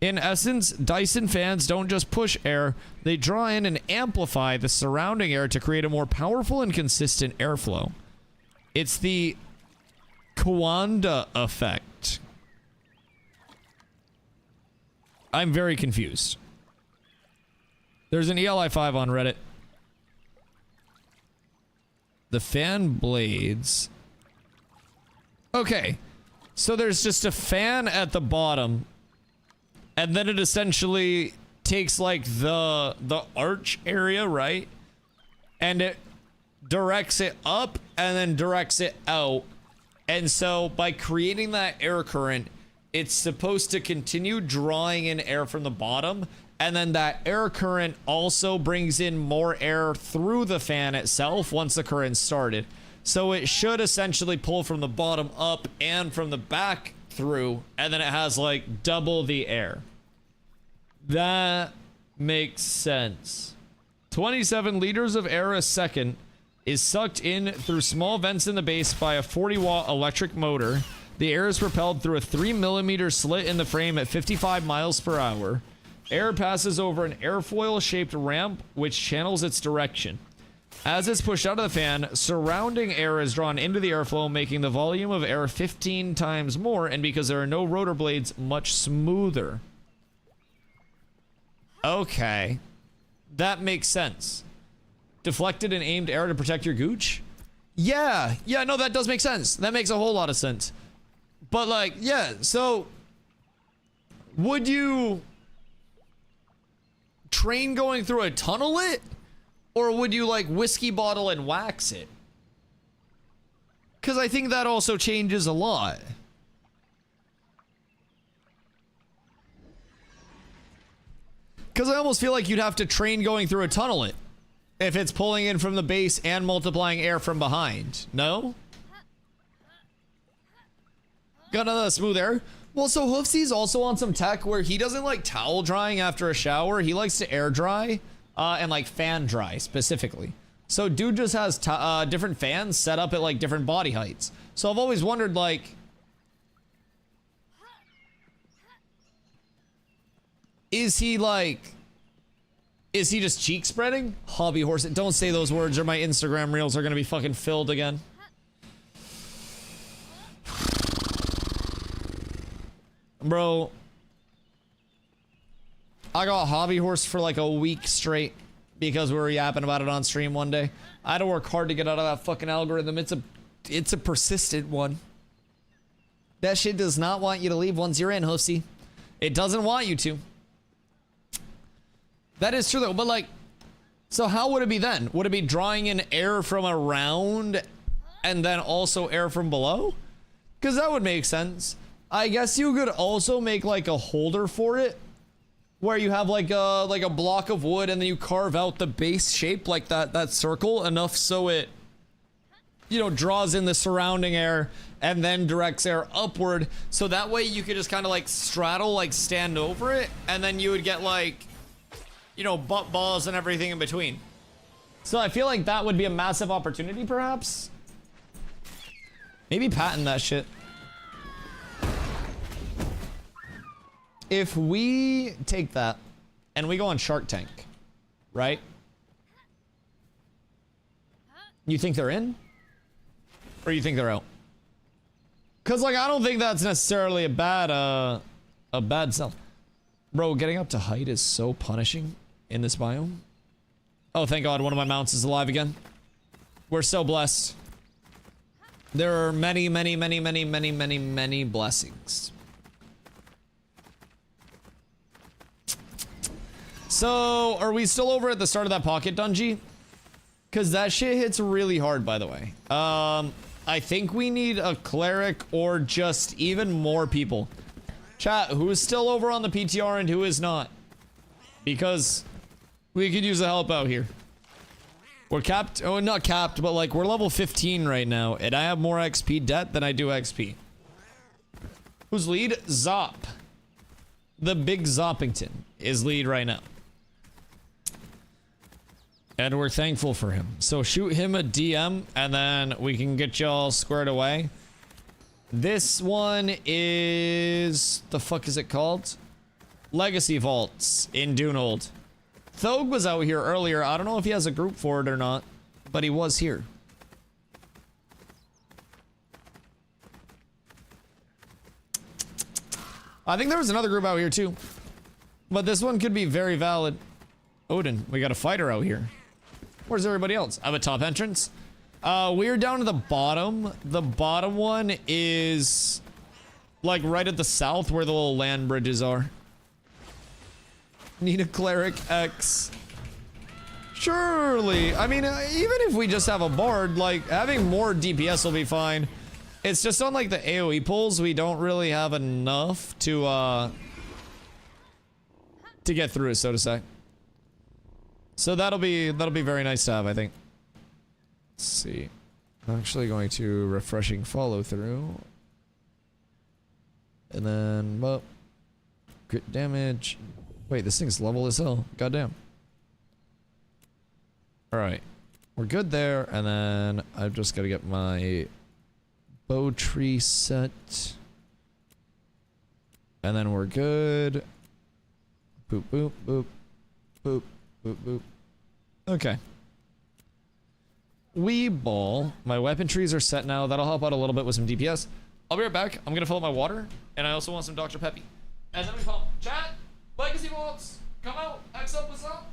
In essence, Dyson fans don't just push air, they draw in and amplify the surrounding air to create a more powerful and consistent airflow. It's the Keybind effect. I'm very confused. There's an ELI5 on Reddit. The fan blades. Okay, so there's just a fan at the bottom, and then it essentially takes like the arch area, right? and it directs it up and then directs it out. And so by creating that air current, it's supposed to continue drawing in air from the bottom, and then that air current also brings in more air through the fan itself once the current started. So it should essentially pull from the bottom up and from the back through, and then it has like double the air. That makes sense. 27 liters of air a second is sucked in through small vents in the base by a 40-watt electric motor. The air is propelled through a 3mm slit in the frame at 55 miles per hour. Air passes over an airfoil-shaped ramp which channels its direction. As it's pushed out of the fan, surrounding air is drawn into the airflow, making the volume of air 15 times more, and because there are no rotor blades, much smoother. Okay. That makes sense. Deflected and aimed air to protect your gooch? Yeah, no, that does make sense. That makes a whole lot of sense. But like, yeah, so would you train going through a tunnel it? Or would you like whiskey bottle and wax it? Because I think that also changes a lot. Because I almost feel like you'd have to train going through a tunnel it if it's pulling in from the base and multiplying air from behind. No? Got none of that smooth air? Well, so Hoofsy's also on some tech where he doesn't like towel drying after a shower. He likes to air dry and like fan dry specifically. So dude just has different fans set up at like different body heights. So I've always wondered like, is he just cheek spreading? Hobby horse. Don't say those words or my Instagram reels are gonna be fucking filled again. Bro, I got hobby horse for like a week straight because we were yapping about it on stream one day. I had to work hard to get out of that fucking algorithm. It's a persistent one. That shit does not want you to leave once you're in, Hoofsy. It doesn't want you to. That is true though, but like, so how would it be then? Would it be drawing in air from around and then also air from below? Because that would make sense. I guess you could also make like a holder for it where you have like a block of wood and then you carve out the base shape like that circle enough so it, you know, draws in the surrounding air and then directs air upward. So that way you could just kind of like straddle, like stand over it, and then you would get like, you know, butt balls and everything in between. So I feel like that would be a massive opportunity perhaps. Maybe patent that shit. If we take that and we go on Shark Tank, right? You think they're in? Or you think they're out? Cause like I don't think that's necessarily a bad sell. Bro, getting up to height is so punishing in this biome. Oh, thank God, one of my mounts is alive again. We're so blessed. There are many, many, many, many, many, many, many blessings. So, are we still over at the start of that pocket dungeon? Because that shit hits really hard, by the way. I think we need a cleric or just even more people. Chat, who is still over on the PTR and who is not? Because we could use a help out here. We're capped, oh, not capped, but like we're level 15 right now, and I have more XP debt than I do XP. Who's lead? Zop. The big Zoppington is lead right now. And we're thankful for him. So shoot him a DM and then we can get y'all squared away. This one is... the fuck is it called? Legacy Vaults in Dunehold. Thog was out here earlier. I don't know if he has a group for it or not, but he was here. I think there was another group out here too. But this one could be very valid. Odin, we got a fighter out here. Where's everybody else? I have a top entrance. We're down to the bottom. The bottom one is like right at the south where the little land bridges are. Need a cleric X. Surely. I mean, even if we just have a bard, like, having more DPS will be fine. It's just on, like, the AoE pulls, we don't really have enough to get through it, so to say. So that'll be very nice to have, I think. Let's see. I'm actually going to refreshing follow through. And then, well, crit damage. Wait, this thing's level as hell. Goddamn. Alright. We're good there, and then I've just got to get my bow tree set. And then we're good. Boop, boop, boop. Boop, boop, boop. Okay. Wee ball. My weapon trees are set now. That'll help out a little bit with some DPS. I'll be right back. I'm gonna fill up my water, and I also want some Dr. Peppy. And then we pump. Chat! Legacy vaults! Come out! X up, what's up?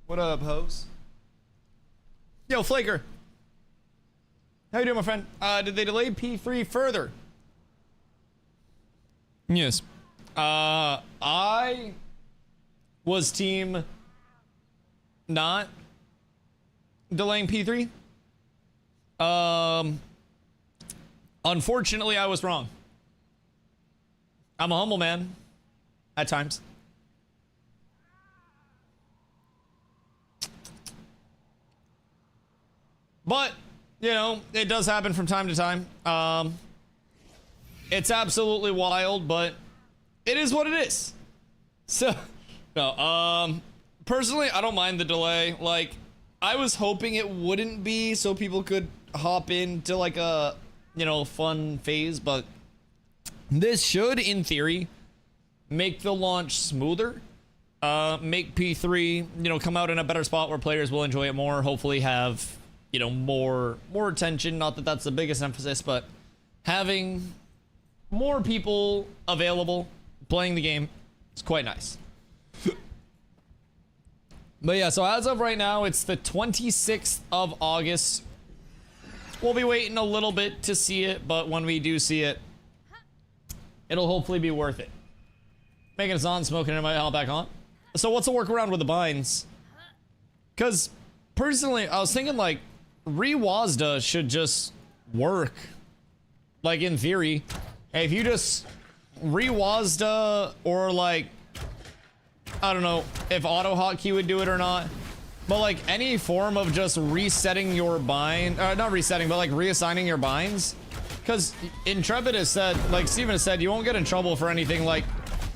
What up, hoes? Yo, Flaker. How you doing, my friend? Did they delay P3 further? Yes. I was team not delaying P3. Unfortunately, I was wrong. I'm a humble man at times. But, you know, it does happen from time to time. It's absolutely wild, but it is what it is. So, no, personally, I don't mind the delay. Like, I was hoping it wouldn't be so people could hop into, like, a, you know, fun phase, but this should, in theory, make the launch smoother. Make P3, you know, come out in a better spot where players will enjoy it more, hopefully have, you know, more attention. Not that that's the biggest emphasis, but having more people available playing the game is quite nice. But yeah, so as of right now, it's the 26th of August. We'll be waiting a little bit to see it, but when we do see it, it'll hopefully be worth it. Making us on, smoking it might help back on. So what's the workaround with the binds? Because personally, I was thinking like Re-Wazda should just work. Like in theory, if you just Re-Wazda, or like, I don't know if auto hotkey would do it or not. But like any form of just resetting your bind, not resetting, but like reassigning your binds. Because Intrepid has said, like Steven has said, you won't get in trouble for anything like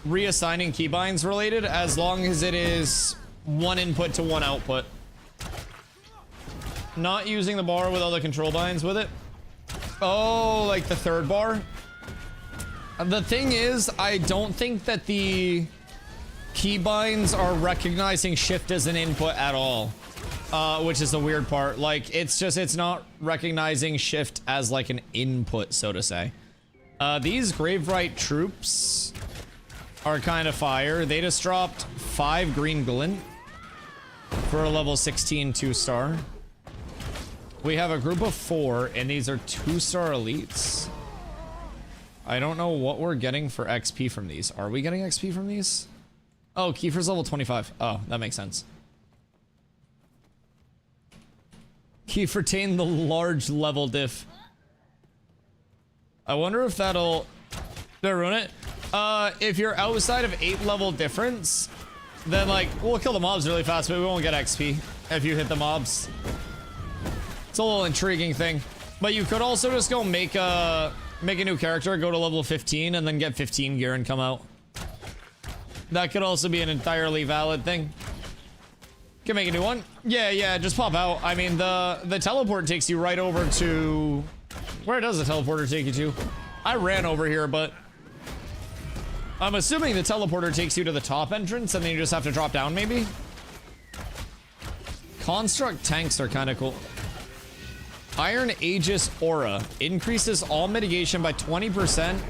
reassigning keybinds related as long as it is one input to one output. Not using the bar with other control binds with it. Oh, like the third bar. The thing is, I don't think that the keybinds are recognizing shift as an input at all. Which is the weird part. Like, it's not recognizing shift as like an input, so to say. These Graveright troops are kind of fire. They just dropped 5 green glint for a level 16 2-star. We have a group of 4, and these are 2-star elites. I don't know what we're getting for XP from these. Are we getting XP from these? Oh, Kiefer's level 25. Oh, that makes sense. Kiefer attained the large level diff. I wonder if that'll... Did I ruin it? If you're outside of 8 level difference, then like, we'll kill the mobs really fast, but we won't get XP if you hit the mobs. It's a little intriguing thing. But you could also just go make a new character, go to level 15, and then get 15 gear and come out. That could also be an entirely valid thing. Can make a new one. Yeah, just pop out. I mean, the teleport takes you right over to... Where does the teleporter take you to? I ran over here, but... I'm assuming the teleporter takes you to the top entrance, and then you just have to drop down, maybe? Construct tanks are kind of cool. Iron Aegis Aura increases all mitigation by 20%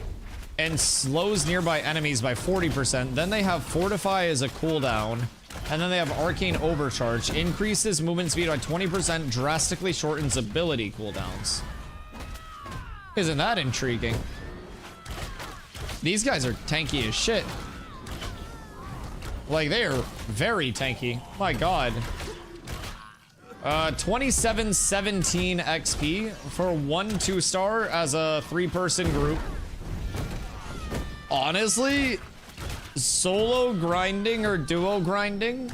and slows nearby enemies by 40%. Then they have Fortify as a cooldown. And then they have Arcane Overcharge. Increases movement speed by 20%, drastically shortens ability cooldowns. Isn't that intriguing? These guys are tanky as shit. Like, they are very tanky. My god. 2717 XP for 1 2-star as a 3-person group. Honestly, solo grinding or duo grinding,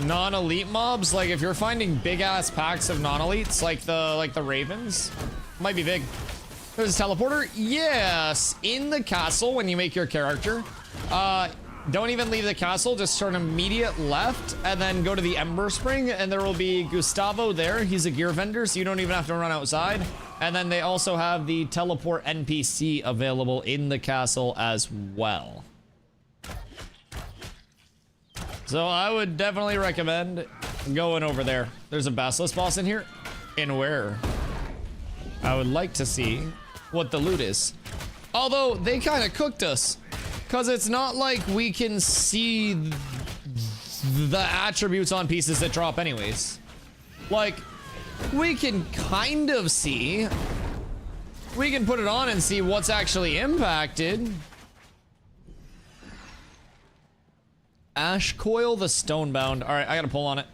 non-elite mobs, like if you're finding big ass packs of non-elites like the ravens, might be big. There's a teleporter. Yes, in the castle when you make your character. Don't even leave the castle, just turn immediate left and then go to the Ember Spring, and there will be Gustavo there. He's a gear vendor, so you don't even have to run outside. And then they also have the teleport NPC available in the castle as well. So I would definitely recommend going over there. There's a Basilisk boss in here. In where? I would like to see what the loot is. Although they kind of cooked us. Because it's not like we can see the attributes on pieces that drop anyways. Like, we can kind of see. We can put it on and see what's actually impacted. Ash Coil the Stonebound. Alright, I gotta pull on it.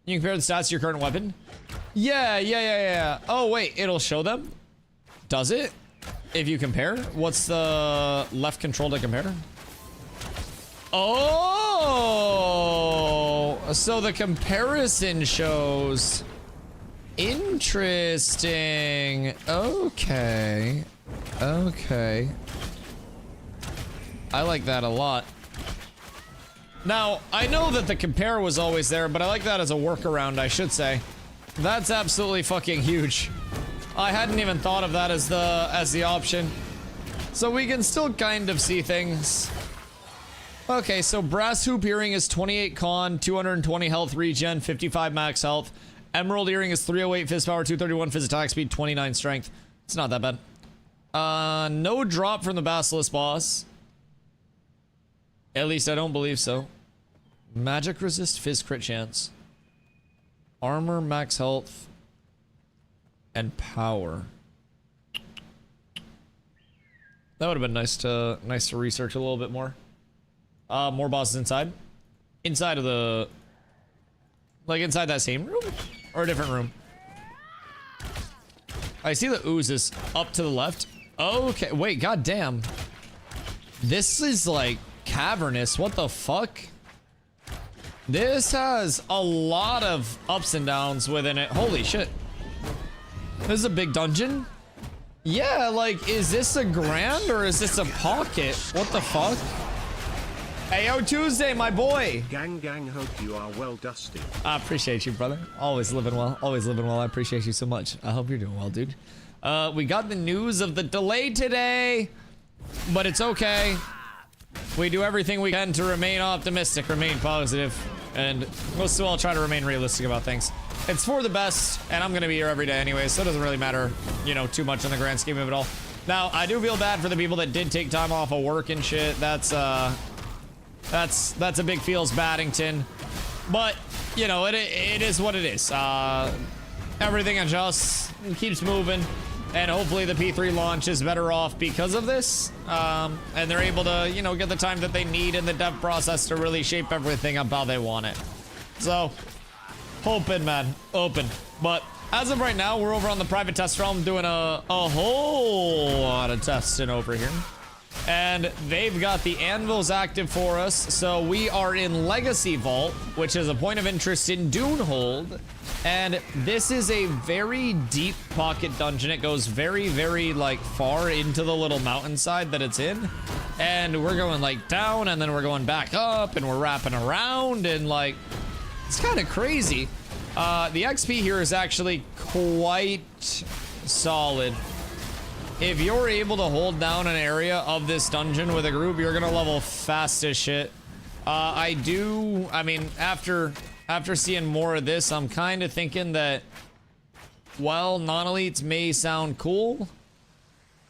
You can compare the stats to your current weapon. Yeah. Oh, wait, it'll show them? Does it? If you compare? What's the left control to compare? Oh! So the comparison shows... Interesting. Okay. I like that a lot. Now, I know that the compare was always there, but I like that as a workaround, I should say. That's absolutely fucking huge. I hadn't even thought of that as the option. So we can still kind of see things. Okay, so Brass Hoop Earring is 28 con, 220 health regen, 55 max health. Emerald Earring is 308 fist power, 231 phys attack speed, 29 strength. It's not that bad. No drop from the Basilisk boss. At least I don't believe so. Magic resist, fizz crit chance. Armor, max health. And power. That would have been nice to research a little bit more. More bosses inside. Inside of the... Like inside that same room? Or a different room? I see the oozes up to the left. Okay, wait, goddamn. This is like cavernous. What the fuck? This has a lot of ups and downs within it. Holy shit. This is a big dungeon. Yeah, like, is this a grand or is this a pocket? What the fuck? Hey, yo, Tuesday, my boy. Gang, hope you are well, Dusty. I appreciate you, brother. Always living well. Always living well. I appreciate you so much. I hope you're doing well, dude. We got the news of the delay today, but it's okay. We do everything we can to remain optimistic, remain positive, and most of all, try to remain realistic about things. It's for the best, and I'm gonna be here every day anyway, so it doesn't really matter, you know, too much in the grand scheme of it all. Now, I do feel bad for the people that did take time off of work and shit. That's a big feels Baddington, but you know, it is what it is. Everything adjusts, keeps moving, and hopefully the P3 launch is better off because of this. And they're able to, you know, get the time that they need in the dev process to really shape everything up how they want it. So, hoping, man, open. But as of right now, we're over on the private test realm doing a whole lot of testing over here. And they've got the anvils active for us, so we are in Legacy Vault, which is a point of interest in Dunehold. And this is a very deep pocket dungeon. It goes very, very, like, far into the little mountainside that it's in. And we're going, like, down, and then we're going back up, and we're wrapping around, and, like, it's kind of crazy. The XP here is actually quite solid. If you're able to hold down an area of this dungeon with a group, you're gonna level fast as shit. I mean, after seeing more of this, I'm kind of thinking that, while non-elites may sound cool,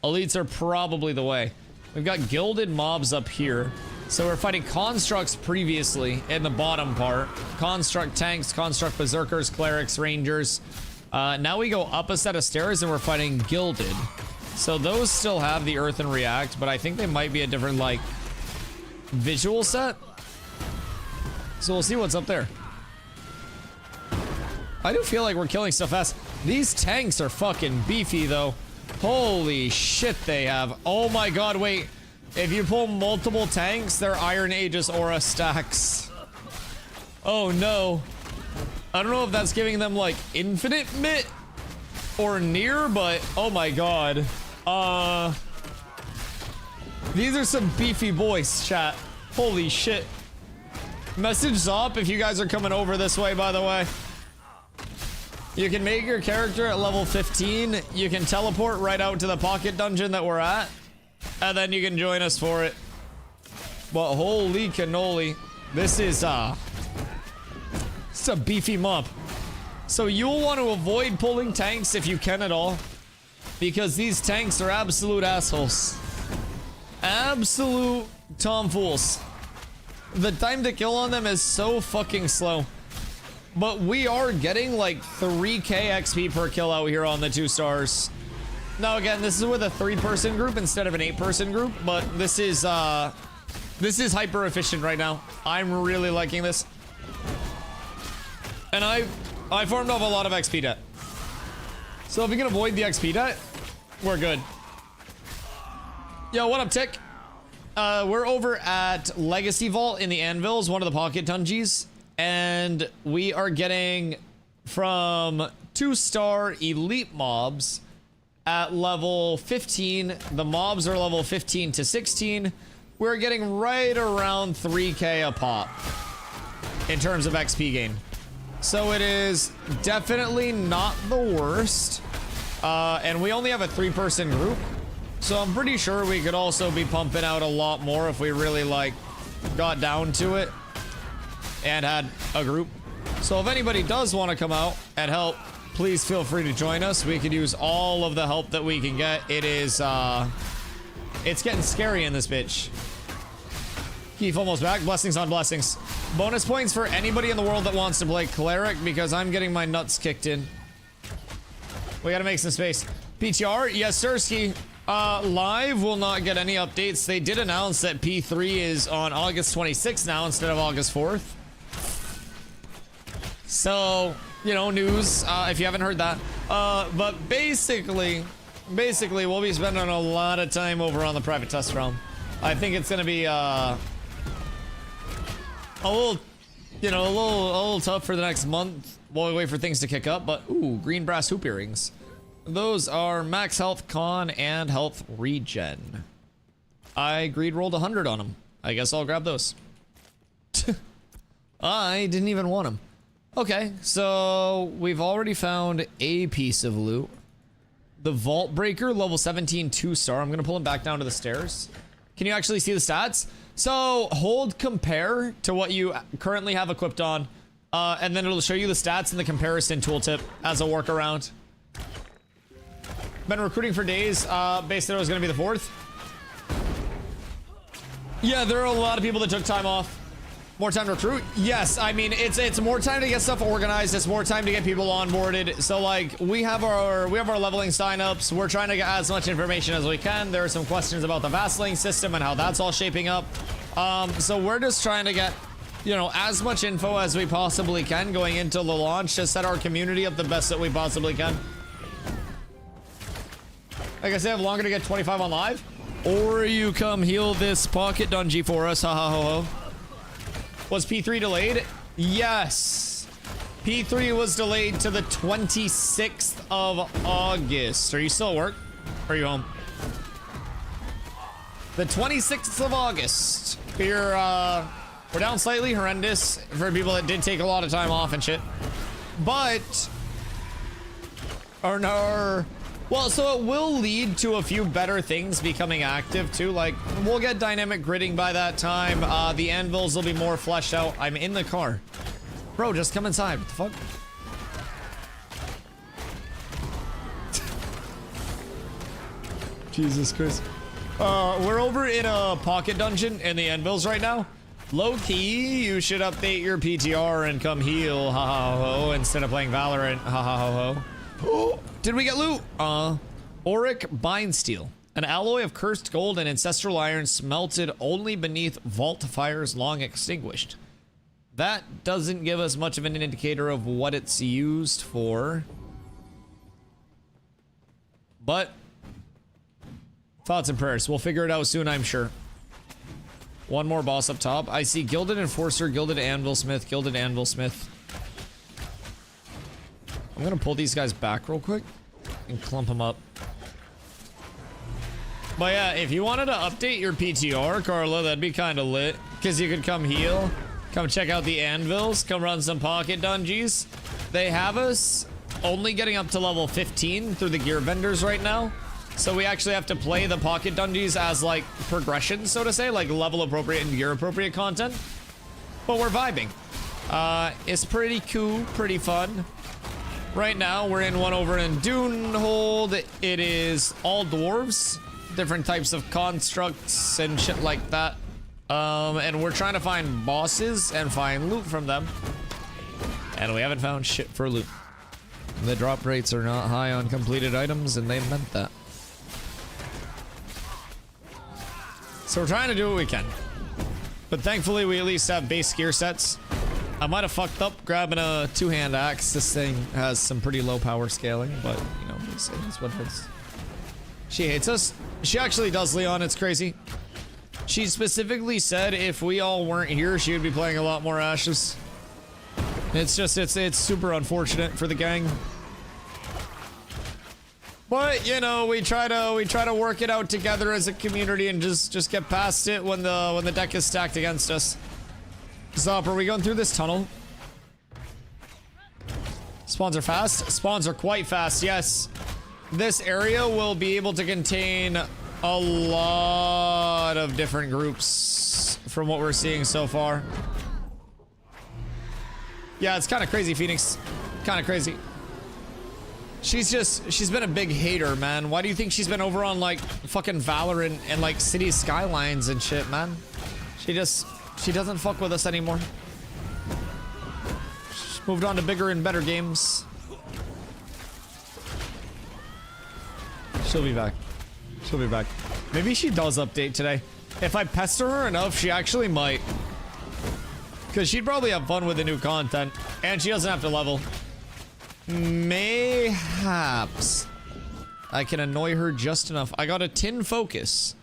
elites are probably the way. We've got gilded mobs up here. So we're fighting constructs previously in the bottom part. Construct tanks, construct berserkers, clerics, rangers. Now we go up a set of stairs and we're fighting gilded. So those still have the earth and react, but I think they might be a different, like, visual set. So we'll see what's up there. I do feel like we're killing stuff fast. These tanks are fucking beefy, though. Holy shit, they have. Oh my god, wait. If you pull multiple tanks, they're Iron Aegis aura stacks. Oh no. I don't know if that's giving them, like, infinite mit or near, but oh my god. These are some beefy boys, chat. Holy shit. Message Zop if you guys are coming over this way, by the way. You can make your character at level 15. You can teleport right out to the pocket dungeon that we're at, and then you can join us for it. But holy cannoli. This is, it's a beefy mob. So you'll want to avoid pulling tanks if you can at all, because these tanks are absolute assholes. Absolute tomfools. The time to kill on them is so fucking slow. But we are getting like 3k XP per kill out here on the 2 stars. Now again, this is with a 3-person group instead of an 8-person group, but this is hyper efficient right now. I'm really liking this. And I farmed off a lot of XP debt. So if we can avoid the XP debt, we're good. Yo, what up, Tick? We're over at Legacy Vault in the Anvils, one of the pocket dungeons. And we are getting from 2-star elite mobs at level 15. The mobs are level 15 to 16. We're getting right around 3k a pop in terms of XP gain. So it is definitely not the worst. And we only have a 3-person group. So I'm pretty sure we could also be pumping out a lot more if we really, like, got down to it and had a group. So if anybody does want to come out and help, please feel free to join us. We could use all of the help that we can get. It is, it's getting scary in this bitch. Keith almost back. Blessings on blessings. Bonus points for anybody in the world that wants to play cleric, because I'm getting my nuts kicked in. We gotta make some space. PTR, yes, Sirski. Live will not get any updates. They did announce that P3 is on August 26th now instead of August 4th. So, you know, news, if you haven't heard that. But basically, we'll be spending a lot of time over on the private test realm. I think it's gonna be, a little you know, a little tough for the next month while we wait for things to kick up, but ooh, green brass hoop earrings. Those are max health con and health regen. I greed rolled 100 on them. I guess I'll grab those. I didn't even want them. Okay, so we've already found a piece of loot. The Vault Breaker, level 17, 2-star. I'm gonna pull him back down to the stairs. Can you actually see the stats? So hold compare to what you currently have equipped on, and then it'll show you the stats in the comparison tooltip as a workaround. Been recruiting for days, based that it was gonna be the 4th. Yeah, there are a lot of people that took time off. More time to recruit? Yes, I mean, it's more time to get stuff organized. It's more time to get people onboarded. So like, we have our leveling signups. We're trying to get as much information as we can. There are some questions about the Vaseline system and how that's all shaping up. So we're just trying to get, you know, as much info as we possibly can going into the launch to set our community up the best that we possibly can. Like I said, I have longer to get 25 on live. Or you come heal this pocket dungeon for us. Ha ha ho ho. Was P3 delayed? Yes. P3 was delayed to the 26th of August. Are you still at work? Or are you home? The 26th of August. We're down slightly, horrendous for people that did take a lot of time off and shit. But, or no. Well, so it will lead to a few better things becoming active too. Like, we'll get dynamic gridding by that time. The anvils will be more fleshed out. I'm in the car. Bro, just come inside. What the fuck? Jesus Christ. We're over in a pocket dungeon in the anvils right now. Low key, you should update your PTR and come heal. Ha ha ho ho. Instead of playing Valorant. Ha ha ho ho. Oh, did we get loot? Auric Bind Steel. An alloy of cursed gold and ancestral iron smelted only beneath vault fires long extinguished. That doesn't give us much of an indicator of what it's used for. But thoughts and prayers. We'll figure it out soon, I'm sure. One more boss up top. I see Gilded Enforcer, Gilded Anvilsmith, Gilded Anvilsmith. I'm gonna pull these guys back real quick and clump them up. But yeah, if you wanted to update your PTR, Carla, that'd be kind of lit. Because you could come heal, come check out the anvils, come run some pocket dungeons. They have us only getting up to level 15 through the gear vendors right now. So we actually have to play the pocket dungeons as like progression, so to say, like level appropriate and gear appropriate content. But we're vibing. It's pretty cool, pretty fun. Right now, we're in one over in Dunehold. It is all dwarves, different types of constructs and shit like that. And we're trying to find bosses and find loot from them. And we haven't found shit for loot. The drop rates are not high on completed items, and they meant that. So we're trying to do what we can. But thankfully, we at least have base gear sets. I might have fucked up grabbing a two-hand axe. This thing has some pretty low power scaling, but, you know, it's what it is. She hates us. She actually does, Leon. It's crazy. She specifically said if we all weren't here, she would be playing a lot more Ashes. It's just, it's super unfortunate for the gang. But, you know, we try to work it out together as a community and just get past it when the deck is stacked against us. Zop, are we going through this tunnel? Spawns are fast? Spawns are quite fast, yes. This area will be able to contain a lot of different groups from what we're seeing so far. Yeah, it's kind of crazy, Phoenix. Kind of crazy. She's been a big hater, man. Why do you think she's been over on, like, fucking Valorant and, like, City Skylines and shit, man? She doesn't fuck with us anymore. She's moved on to bigger and better games. She'll be back. She'll be back. Maybe she does update today. If I pester her enough, she actually might. Because she'd probably have fun with the new content. And she doesn't have to level. Mayhaps I can annoy her just enough. I got a tin focus.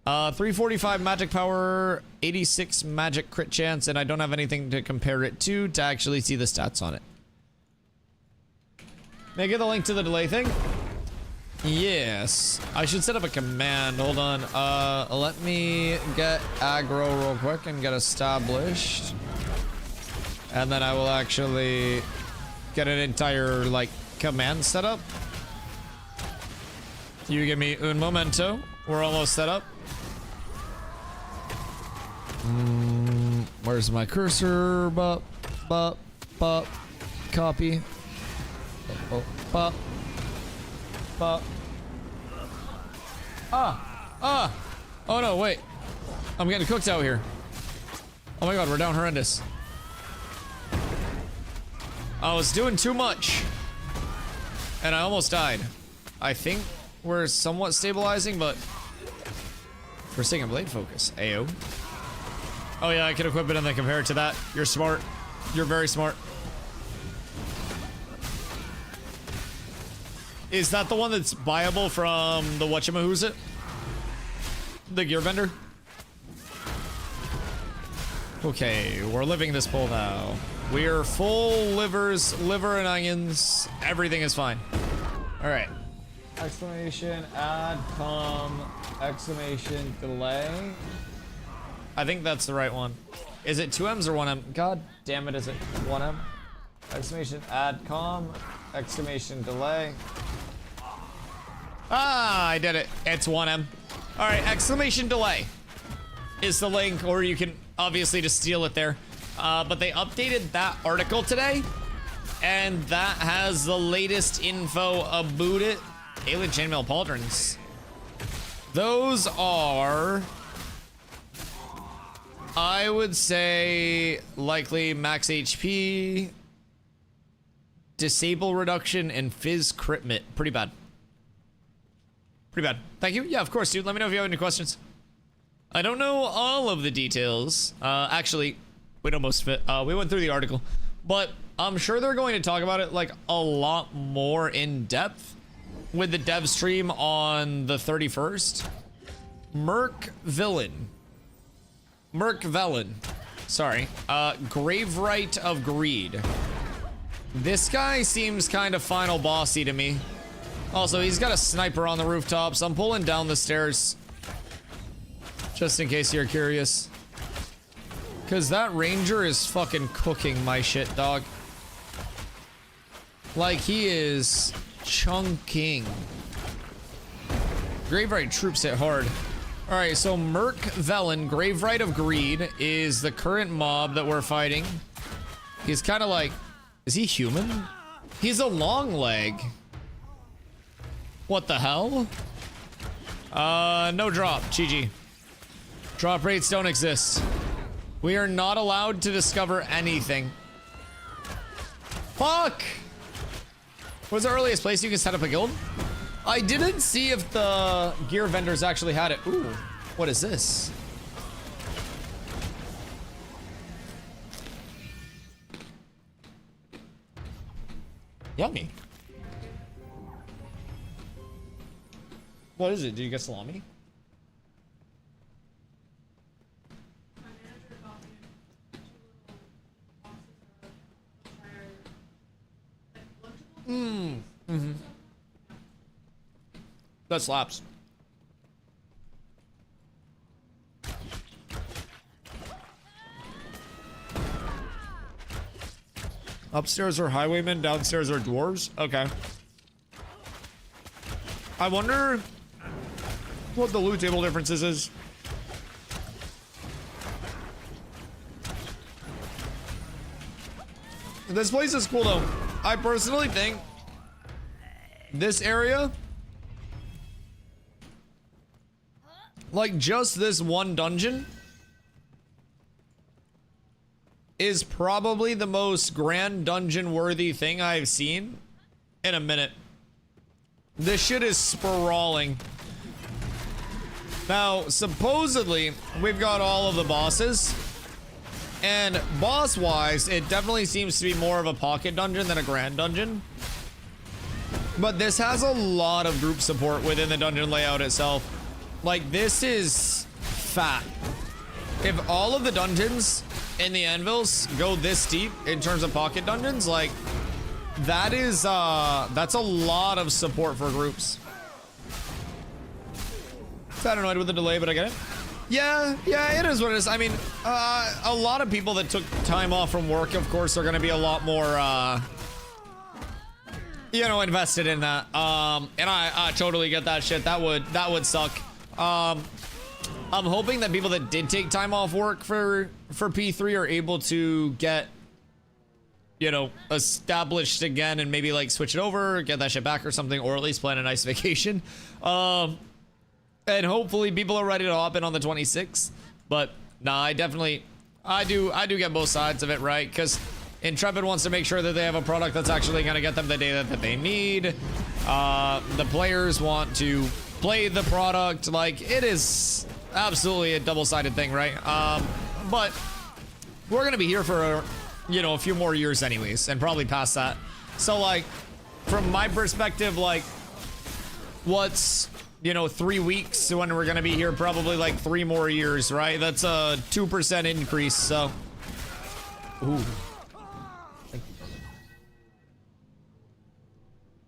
345 magic power, 86 magic crit chance, and I don't have anything to compare it to actually see the stats on it. May I get the link to the delay thing? Yes. I should set up a command. Hold on. Let me get aggro real quick and get established. And then I will actually get an entire, like, command set up. You give me un momento. We're almost set up. Where's my cursor? Bup, bup, bup. Copy. Oh, bup. Bup. Oh no, wait. I'm getting cooked out here. Oh my god, we're down horrendous. I was doing too much. And I almost died. I think we're somewhat stabilizing, but we're seeing a blade focus. Ayo. Oh yeah, I can equip it and then compare it to that. You're smart. You're very smart. Is that the one that's buyable from the whatchamahoosit? The gear vendor? Okay, we're living this pull now. We are full livers, liver and onions. Everything is fine. All right. Exclamation, add, exclamation, delay. I think that's the right one. Is it 2Ms or 1M? God damn it, is it 1M? Exclamation, add, exclamation, delay. Ah, I did it. It's 1M. All right, exclamation delay is the link, or you can obviously just steal it there. But they updated that article today, and that has the latest info about it. Alien chainmail pauldrons. Those are, I would say, likely max HP, disable reduction, and fizz crit mit. Pretty bad. Pretty bad. Thank you. Yeah, of course, dude. Let me know if you have any questions. I don't know all of the details. Actually, we know most of it. We went through the article, but I'm sure they're going to talk about it like a lot more in depth with the dev stream on the 31st. Merc Vellon. Sorry. Gravewright of Greed. This guy seems kind of final bossy to me. Also, he's got a sniper on the rooftops. I'm pulling down the stairs. Just in case you're curious. Because that ranger is fucking cooking my shit, dog. Like, he is chunking. Gravewright troops hit hard. Alright, so Merc Vellon, Gravewright of Greed, is the current mob that we're fighting. He's kind of like... Is he human? He's a long leg. What the hell? No drop. GG. Drop rates don't exist. We are not allowed to discover anything. Fuck! What's the earliest place you can set up a guild? I didn't see if the gear vendors actually had it. Ooh, what is this? Yummy. What is it? Did you get salami? That slaps. Upstairs are highwaymen, downstairs are dwarves. Okay. I wonder what the loot table differences is. This place is cool though. I personally think this area, like just this one dungeon, is probably the most grand dungeon worthy thing I've seen in a minute. This shit is sprawling. Now, supposedly, we've got all of the bosses. And boss-wise, it definitely seems to be more of a pocket dungeon than a grand dungeon. But this has a lot of group support within the dungeon layout itself. Like, this is fat. If all of the dungeons in the anvils go this deep in terms of pocket dungeons, like that is that's a lot of support for groups. Sad annoyed with the delay, but I get it. Yeah, it is what it is. I mean, a lot of people that took time off from work, of course, are going to be a lot more, you know, invested in that. And I totally get that shit. That would suck. I'm hoping that people that did take time off work for P3 are able to get, you know, established again and maybe like switch it over, get that shit back or something, or at least plan a nice vacation. And hopefully people are ready to hop in on the 26th. But nah, I do get both sides of it, right? Because Intrepid wants to make sure that they have a product that's actually going to get them the data that they need. The players want to play the product. Like, it is absolutely a double-sided thing, right? But we're going to be here for, you know, a few more years anyways, and probably past that. So, like, from my perspective, like, what's, you know, 3 weeks when we're going to be here, probably like 3 more years, right? That's a 2% increase, so. Ooh.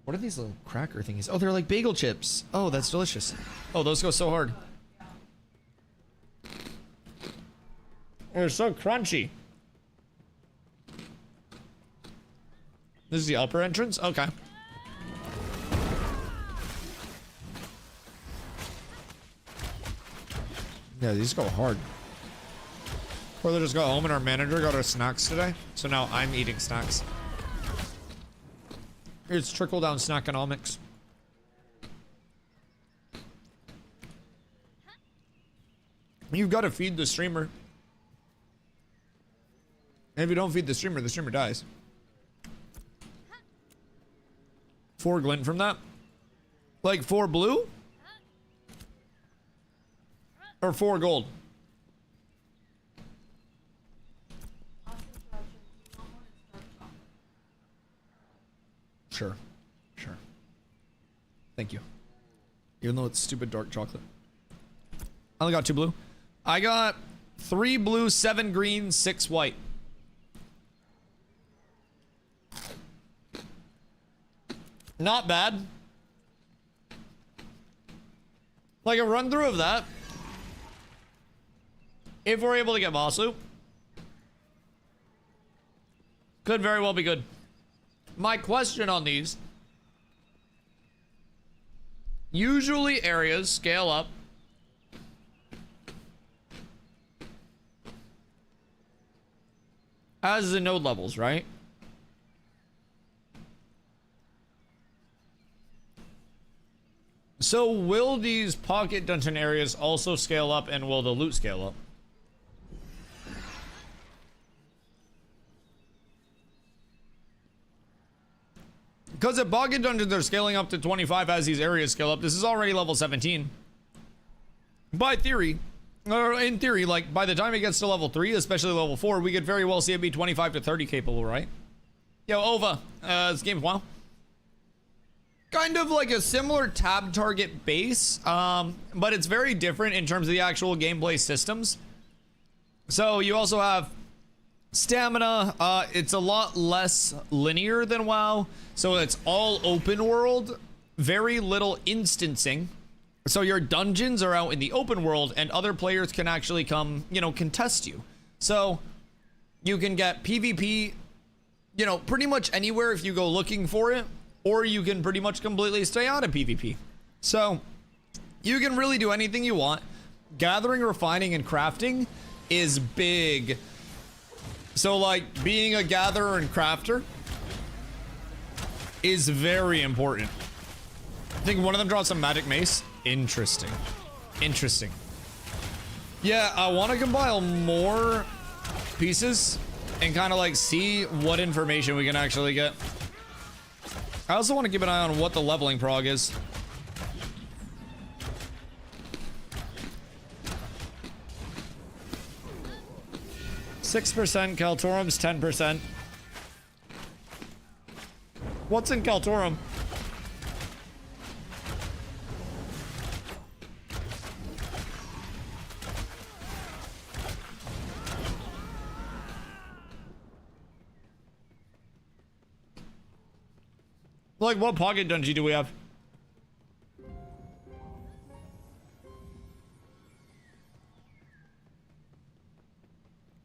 What are these little cracker thingies? Oh, they're like bagel chips. Oh, that's delicious. Oh, those go so hard. They're so crunchy. This is the upper entrance? Okay. Yeah, these go hard. Or they just got home and our manager got our snacks today. So now I'm eating snacks. It's trickle down snackonomics. You've got to feed the streamer. And if you don't feed the streamer dies. 4 glint from that? Like 4 blue? Or 4 gold? Sure. Thank you. Even though it's stupid dark chocolate. I only got 2 blue. I got 3 blue, 7 green, 6 white. Not bad. Like a run through of that. If we're able to get Masu, could very well be good. My question on these, usually areas scale up as the node levels, right? So will these pocket dungeon areas also scale up, and will the loot scale up? Because if pocket dungeons are scaling up to 25 as these areas scale up, this is already level 17. By theory, or in theory, like by the time it gets to level 3, especially level 4, we could very well see it be 25 to 30 capable, right? Yo, Ova, this game's wow. Kind of like a similar tab target base, but it's very different in terms of the actual gameplay systems. So you also have stamina. It's a lot less linear than WoW, so it's all open world, very little instancing. So your dungeons are out in the open world, and other players can actually come, you know, contest you. So you can get PvP, you know, pretty much anywhere if you go looking for it, or you can pretty much completely stay out of PvP. So you can really do anything you want. Gathering, refining, and crafting is big. So like being a gatherer and crafter is very important. I think one of them draws some magic mace. Interesting. Yeah, I want to compile more pieces and kind of like see what information we can actually get. I also want to keep an eye on what the leveling prog is. %, Kaltorum's 10%. What's in Kaltorum? Like, what pocket dungeon do we have?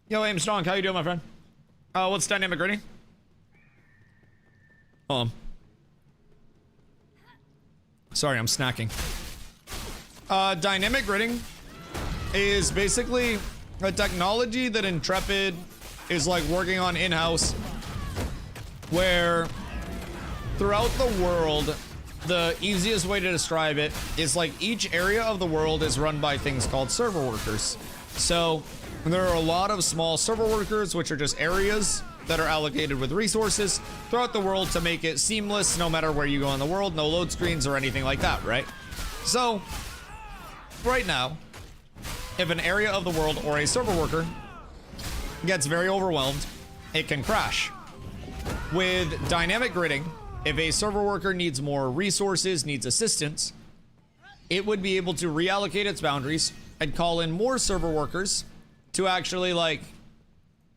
Yo, Aim Strong, how you doing, my friend? What's dynamic grading? Sorry, I'm snacking. Dynamic gridding is basically a technology that Intrepid is like working on in-house, where throughout the world, the easiest way to describe it is like each area of the world is run by things called server workers. So there are a lot of small server workers, which are just areas that are allocated with resources throughout the world to make it seamless no matter where you go in the world, no load screens or anything like that, right? So right now, if an area of the world or a server worker gets very overwhelmed, it can crash. With dynamic gridding, if a server worker needs more resources, needs assistance, it would be able to reallocate its boundaries and call in more server workers to actually, like,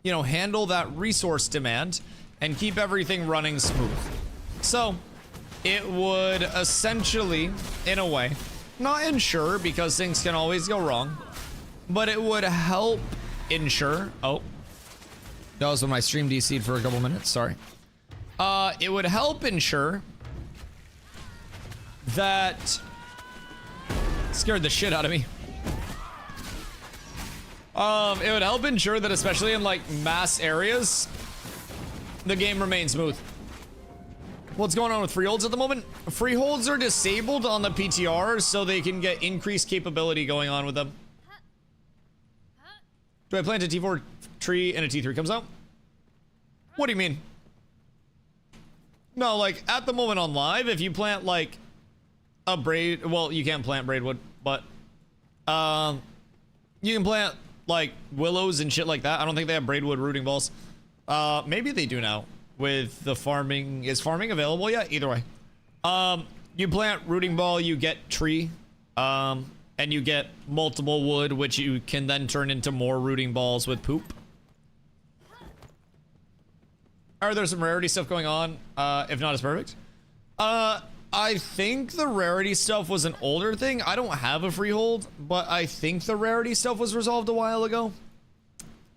you know, handle that resource demand and keep everything running smooth. So it would essentially, in a way, not ensure, because things can always go wrong, but it would help ensure. Oh, that was when my stream DC'd for a couple minutes. Sorry. It would help ensure that scared the shit out of me. It would help ensure that, especially in like mass areas, the game remains smooth. What's going on with freeholds at the moment? Freeholds are disabled on the PTR so they can get increased capability going on with them. Do I plant a T4 tree and a T3 comes out? What do you mean? No, like at the moment on live, if you plant like a braid, well, you can't plant braidwood, but you can plant like willows and shit like that. I don't think they have braidwood rooting balls. Maybe they do now with the farming. Is farming available yet? Either way. You plant rooting ball, you get tree, and you get multiple wood, which you can then turn into more rooting balls with poop. Are there some rarity stuff going on? If not, it's perfect. I think the rarity stuff was an older thing. I don't have a freehold, but I think the rarity stuff was resolved a while ago.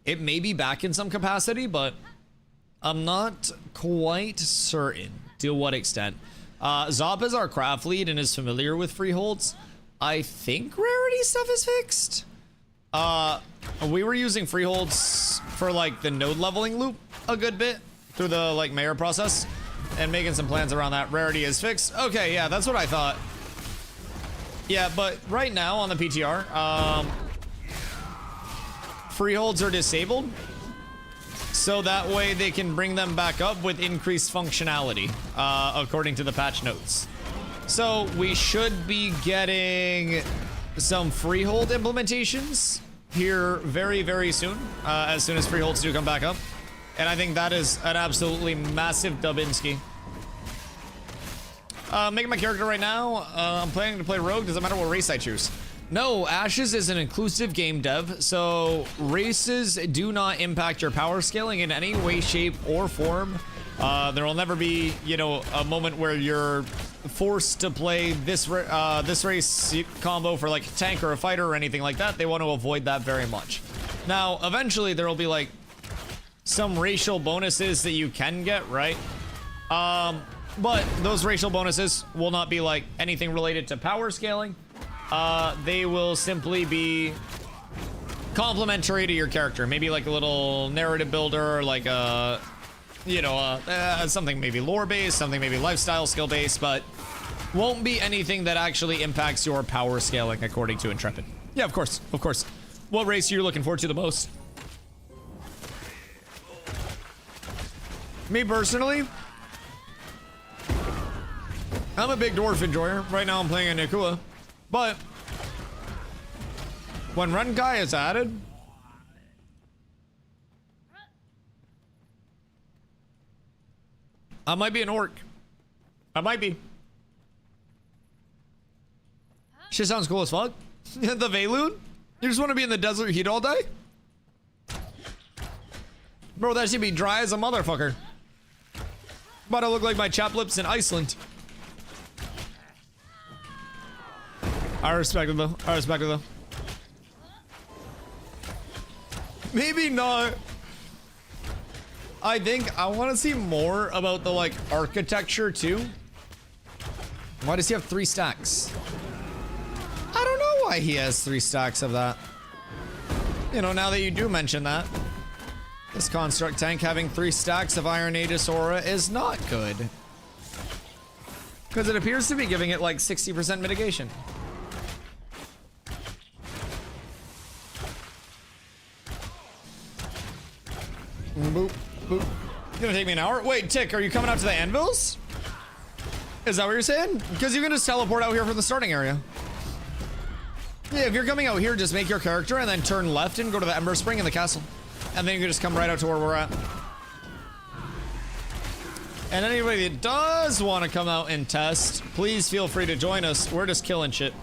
It may be back in some capacity, but I'm not quite certain to what extent. Zop is our craft lead and is familiar with freeholds. I think rarity stuff is fixed. We were using freeholds for like the node leveling loop a good bit through the like mayor process and making some plans around that. Rarity is fixed. Okay, yeah, that's what I thought. Yeah, but right now on the PTR, freeholds are disabled, so that way they can bring them back up with increased functionality, according to the patch notes. So we should be getting some freehold implementations here very, very soon as freeholds do come back up. And I think that is an absolutely massive Dubinsky. Making my character right now. I'm planning to play Rogue. Does it matter what race I choose? No, Ashes is an inclusive game dev, so races do not impact your power scaling in any way, shape, or form. There will never be, you know, a moment where you're forced to play this race combo for like a tank or a fighter or anything like that. They want to avoid that very much. Now, eventually there will be like some racial bonuses that you can get, right? But those racial bonuses will not be like anything related to power scaling. They will simply be complementary to your character. Maybe like a little narrative builder, like a, you know, something maybe lore based, something maybe lifestyle skill based, but won't be anything that actually impacts your power scaling according to Intrepid. Yeah, of course, of course. What race are you looking forward to the most? Me personally, I'm a big dwarf enjoyer. Right now I'm playing a Nakua, but when Renkai is added, I might be an orc. I might be. Shit sounds cool as fuck. The Valoon? You just want to be in the desert heat all day? Bro, that should be dry as a motherfucker. About to look like my chap lips in Iceland. I respect it though. I respect it though. Maybe not. I think I want to see more about the like architecture too. Why does he have 3 stacks? I don't know why he has 3 stacks of that. You know, now that you do mention that, this construct tank having 3 stacks of Iron Aegis aura is not good. Because it appears to be giving it like 60% mitigation. Boop, boop. It's gonna take me an hour. Wait, Tick, are you coming out to the anvils? Is that what you're saying? Because you can just teleport out here from the starting area. Yeah, if you're coming out here, just make your character and then turn left and go to the Ember Spring in the castle. And then you can just come right out to where we're at. And anybody that does want to come out and test, please feel free to join us. We're just killing shit.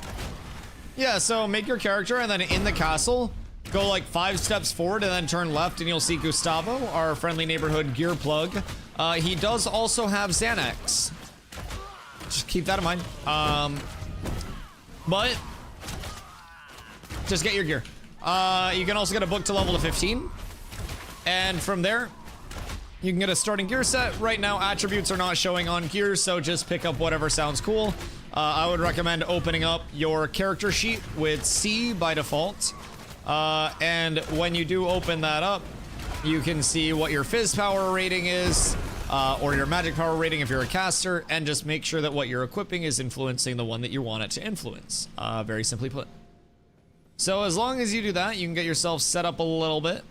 Yeah, so make your character and then in the castle, go like 5 steps forward and then turn left and you'll see Gustavo, our friendly neighborhood gear plug. He does also have Xanax. Just keep that in mind. But just get your gear. You can also get a book to level to 15. And from there, you can get a starting gear set. Right now, attributes are not showing on gear, so just pick up whatever sounds cool. I would recommend opening up your character sheet with C by default. And when you do open that up, you can see what your Fizz power rating is, or your magic power rating if you're a caster, and just make sure that what you're equipping is influencing the one that you want it to influence. Very simply put. So as long as you do that, you can get yourself set up a little bit.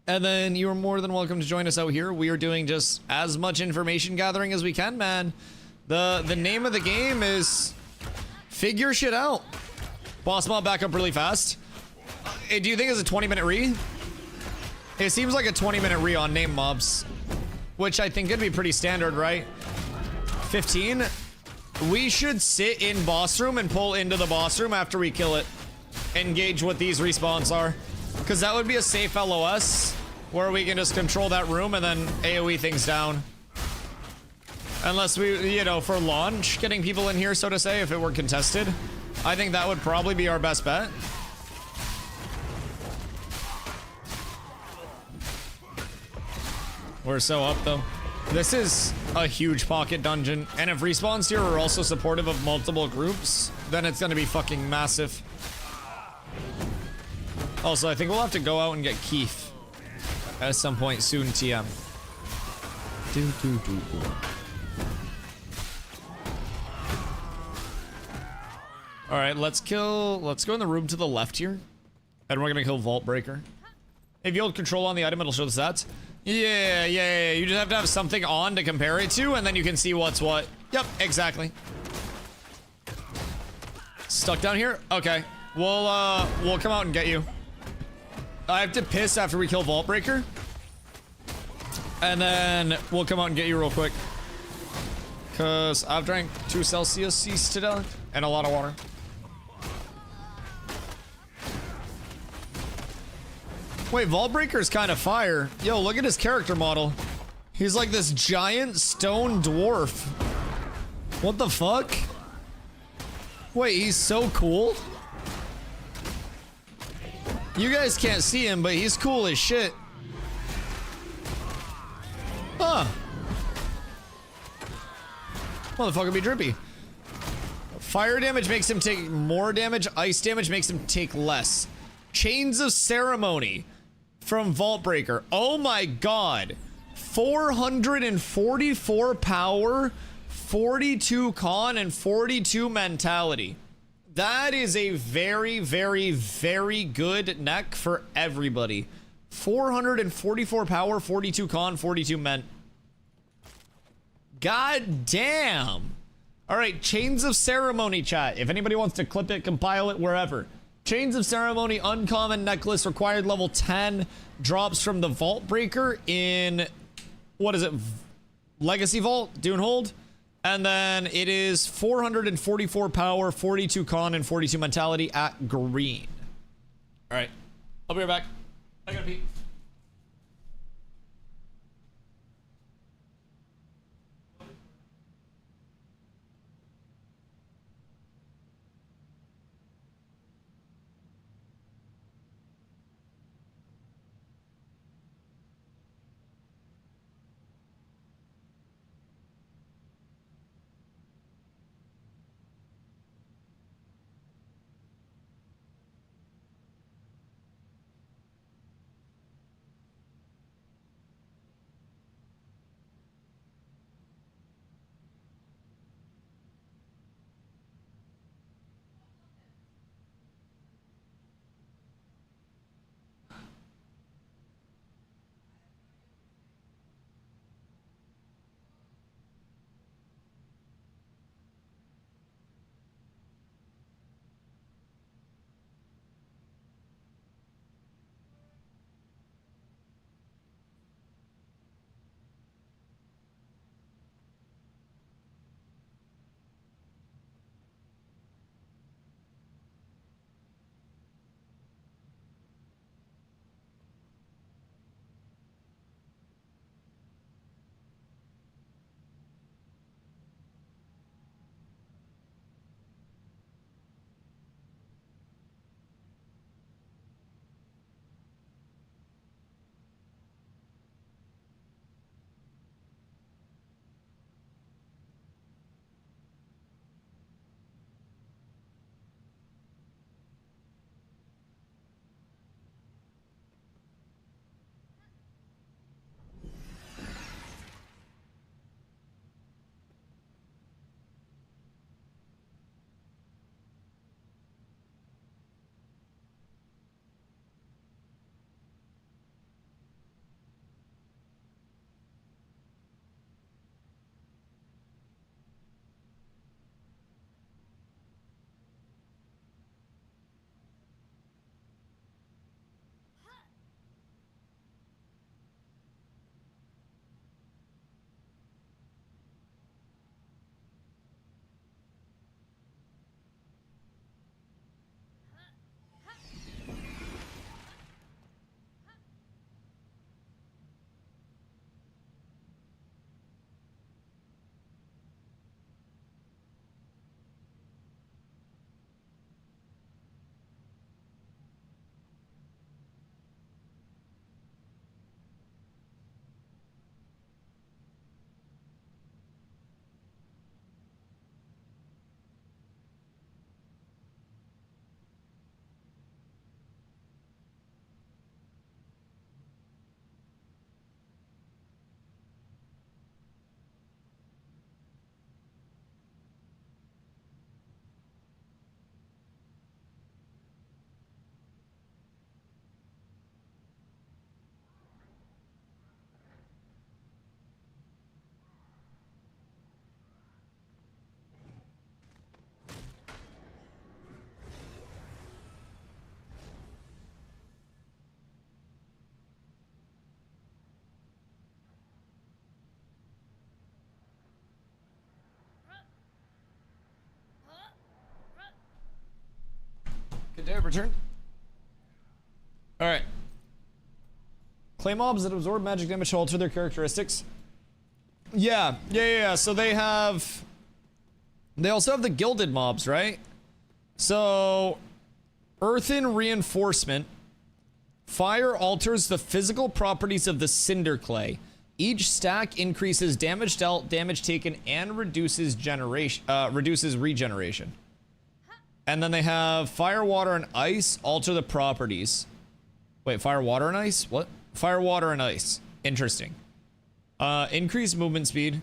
And then you are more than welcome to join us out here. We are doing just as much information gathering as we can, man. The name of the game is figure shit out. Boss mob back up really fast. Do you think it's a 20-minute re? It seems like a 20-minute re on name mobs, which I think could be pretty standard, right? 15. We should sit in boss room and pull into the boss room after we kill it. Engage what these respawns are. Because that would be a safe LOS where we can just control that room and then AoE things down. Unless we, you know, for launch, getting people in here, so to say, if it were contested. I think that would probably be our best bet. We're so up, though. This is a huge pocket dungeon, and if respawns here are also supportive of multiple groups, then it's gonna be fucking massive. Also, I think we'll have to go out and get Keith at some point soon, TM. Alright, let's go in the room to the left here. And we're gonna kill Vault Breaker. If you hold control on the item, it'll show the stats. Yeah. You just have to have something on to compare it to, and then you can see what's what. Yep, exactly. Stuck down here? Okay. We'll come out and get you. I have to piss after we kill Vault Breaker. And then we'll come out and get you real quick. Cause I've drank 2 Celsius today and a lot of water. Wait, Vault Breaker's kind of fire. Yo, look at his character model. He's like this giant stone dwarf. What the fuck? Wait, he's so cool. You guys can't see him, but he's cool as shit. Huh. Motherfucker be drippy. Fire damage makes him take more damage. Ice damage makes him take less. Chains of Ceremony from Vault Breaker. Oh my god. 444 power, 42 con, and 42 mentality. That is a very, very, very good neck for everybody. 444 power, 42 con, 42 ment. God damn. All right, Chains of Ceremony, chat. If anybody wants to clip it, compile it, wherever. Chains of Ceremony, uncommon necklace, required level 10. Drops from the Vault Breaker in, what is it? Legacy Vault, Dunehold. And then it is 444 power, 42 con, and 42 mentality at green. All right, I'll be right back. I gotta pee. Good day of return. Alright. Clay mobs that absorb magic damage to alter their characteristics. Yeah. So they have... They also have the gilded mobs, right? So... Earthen Reinforcement. Fire alters the physical properties of the Cinder Clay. Each stack increases damage dealt, damage taken, and reduces regeneration. And then they have Fire, Water, and Ice alter the properties. Wait, Fire, Water, and Ice? What? Fire, Water, and Ice. Interesting. Increase movement speed.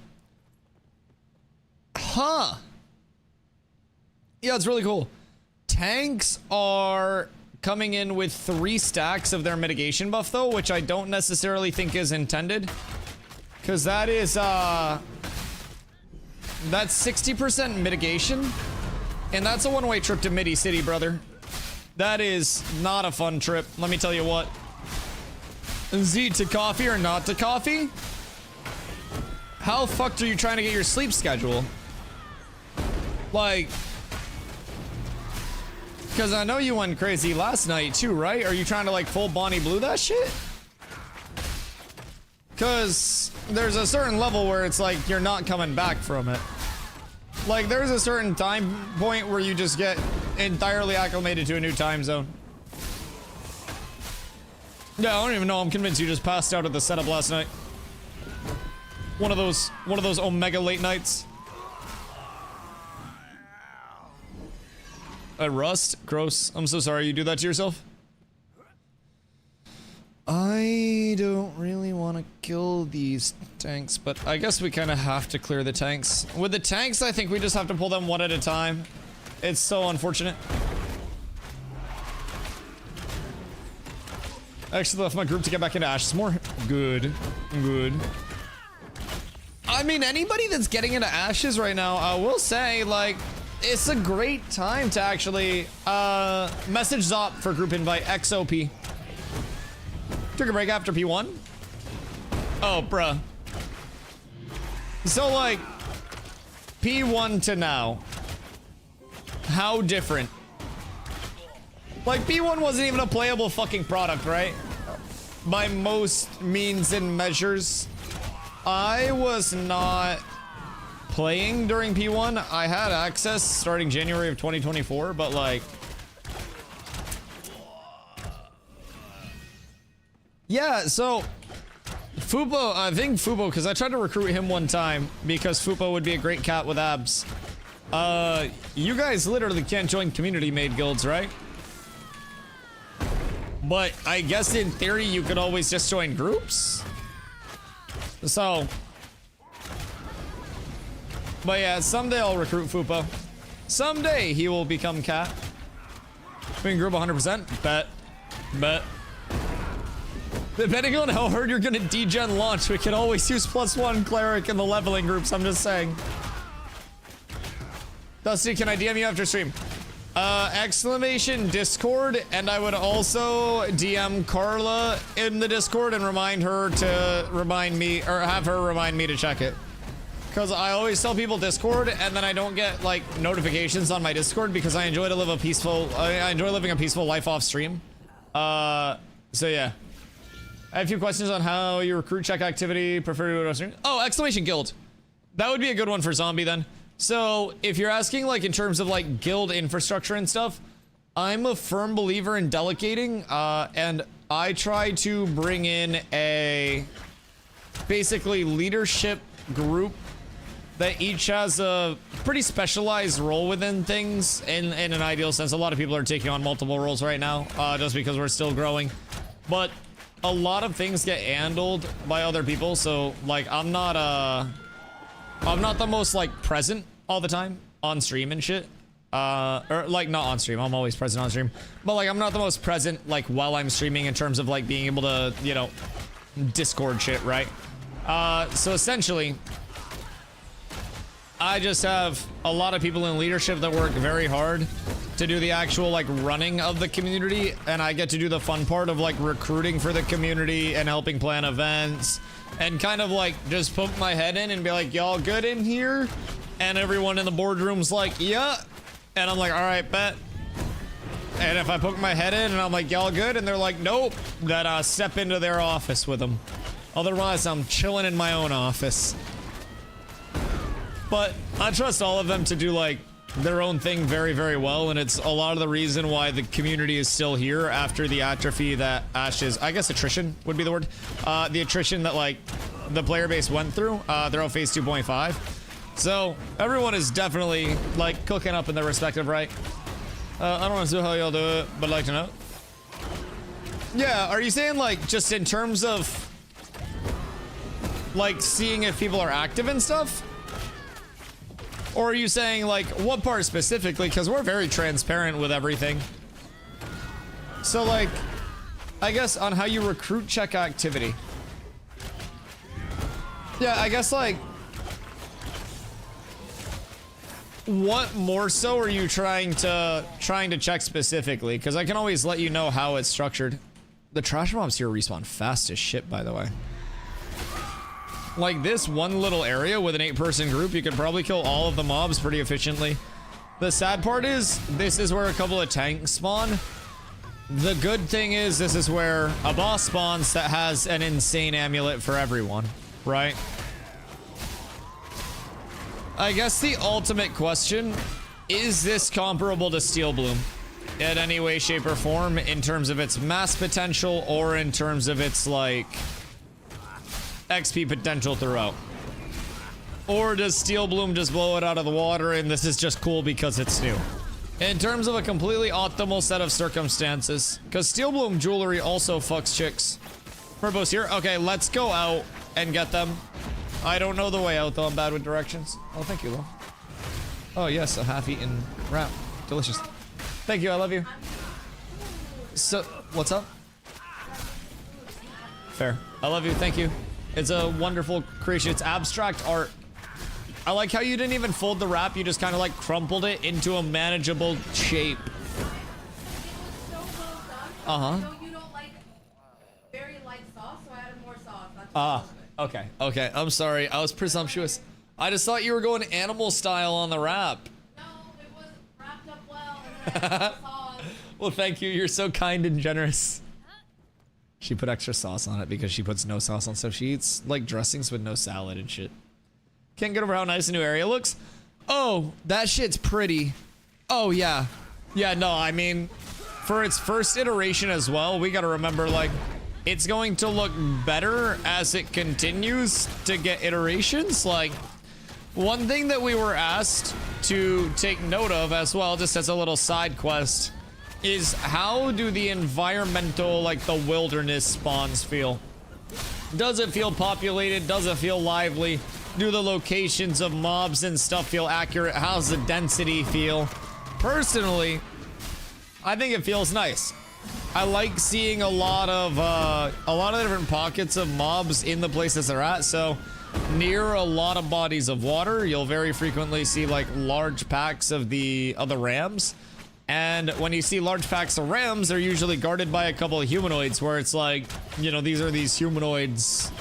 Huh. Yeah, it's really cool. Tanks are coming in with 3 stacks of their mitigation buff, though, which I don't necessarily think is intended. Because that is, that's 60% mitigation. And that's a one-way trip to Midi City, brother. That is not a fun trip, let me tell you what. Z, to coffee or not to coffee? How fucked are you trying to get your sleep schedule? Like... Because I know you went crazy last night too, right? Are you trying to like full Bonnie Blue that shit? Because there's a certain level where it's like you're not coming back from it. Like there's a certain time point where you just get entirely acclimated to a new time zone. Yeah, I don't even know. I'm convinced you just passed out at the setup last night. One of those Omega late nights. Rust? Gross. I'm so sorry you do that to yourself. I don't really want to kill these tanks, but I guess we kind of have to clear the tanks. With the tanks, I think we just have to pull them one at a time. It's so unfortunate. I actually left my group to get back into Ashes more. Good. Good. I mean, anybody that's getting into Ashes right now, I will say, like... It's a great time to actually message Zop for group invite XOP. Took a break after P1. Oh, bruh. So like P1 to now. How different? Like P1 wasn't even a playable fucking product, right? By most means and measures. I was not playing during P1. I had access starting January of 2024, but like... Yeah, so... Fupo, I think Fupo, because I tried to recruit him one time, because Fupo would be a great cat with abs. You guys literally can't join community-made guilds, right? But I guess in theory you could always just join groups? So... But yeah, someday I'll recruit Fupo. Someday he will become cat. We can group 100%. Bet. Depending on how hard you're gonna degen launch, we can always use +1 cleric in the leveling groups, I'm just saying. Dusty, can I DM you after stream? Exclamation Discord, and I would also DM Carla in the Discord and remind her to remind me, or have her remind me to check it. Because I always tell people Discord, and then I don't get, like, notifications on my Discord because I enjoy living a peaceful life off stream. So yeah. I have a few questions on how you recruit check activity, prefer to do it on stream. Oh, exclamation guild. That would be a good one for zombie then. So, if you're asking, like, in terms of, like, guild infrastructure and stuff, I'm a firm believer in delegating, and I try to bring in a basically leadership group that each has a pretty specialized role within things in an ideal sense. A lot of people are taking on multiple roles right now, just because we're still growing. But a lot of things get handled by other people, so like I'm not the most like present all the time on stream and shit. Or like not on stream, I'm always present on stream. But like I'm not the most present like while I'm streaming in terms of like being able to, you know, Discord shit, right? So essentially I just have a lot of people in leadership that work very hard to do the actual like running of the community, and I get to do the fun part of like recruiting for the community and helping plan events and kind of like just poke my head in and be like, y'all good in here? And everyone in the boardroom's like, yeah. And I'm like, all right, bet. And if I poke my head in and I'm like, y'all good? And they're like, nope, then I step into their office with them. Otherwise, I'm chilling in my own office. But I trust all of them to do, like, their own thing very, very well, and it's a lot of the reason why the community is still here after the atrophy that Ash's, I guess attrition would be the word, the attrition that, like, the player base went through. They're on phase 2.5. So, everyone is definitely, like, cooking up in their respective right. I don't want to know how y'all do it, but I'd like to know. Yeah, are you saying, like, just in terms of, like, seeing if people are active and stuff? Or are you saying, like, what part specifically? Because we're very transparent with everything. So, like, I guess on how you recruit check activity. Yeah, I guess, like, what more so are you trying to check specifically? Because I can always let you know how it's structured. The trash mobs here respawn fast as shit, by the way. Like, this one little area with an 8-person group, you could probably kill all of the mobs pretty efficiently. The sad part is, this is where a couple of tanks spawn. The good thing is, this is where a boss spawns that has an insane amulet for everyone, right? I guess the ultimate question, is this comparable to Steel Bloom in any way, shape, or form in terms of its mass potential or in terms of its, like, XP potential throughout? Or does Steel Bloom just blow it out of the water and this is just cool because it's new? In terms of a completely optimal set of circumstances, because Steel Bloom jewelry also fucks chicks. Merbo's here. Okay, let's go out and get them. I don't know the way out though, I'm bad with directions. Oh, thank you, love. Oh yes, a half-eaten wrap. Delicious. Thank you, I love you. So, what's up? Fair. I love you, thank you. It's a wonderful creation. It's abstract art. I like how you didn't even fold the wrap, you just kind of like crumpled it into a manageable shape. Uh-huh. No, you don't like very light sauce, so I added more sauce. Okay. Okay, I'm sorry. I was presumptuous. I just thought you were going animal style on the wrap. No, it was wrapped up well and then I added more sauce. Well, thank you. You're so kind and generous. She put extra sauce on it because she puts no sauce on stuff. She eats, like, dressings with no salad and shit. Can't get over how nice the new area looks. Oh, that shit's pretty. Oh, yeah. Yeah, no, I mean, for its first iteration as well, we gotta remember, like, it's going to look better as it continues to get iterations. Like, one thing that we were asked to take note of as well, just as a little side quest, is how do the environmental, like the wilderness spawns feel? Does it feel populated? Does it feel lively? Do the locations of mobs and stuff feel accurate? How's the density feel? Personally, I think it feels nice. I like seeing a lot of different pockets of mobs in the places they're at. So near a lot of bodies of water, you'll very frequently see like large packs of the rams. And when you see large packs of rams, they're usually guarded by a couple of humanoids where it's like, you know, these are these humanoids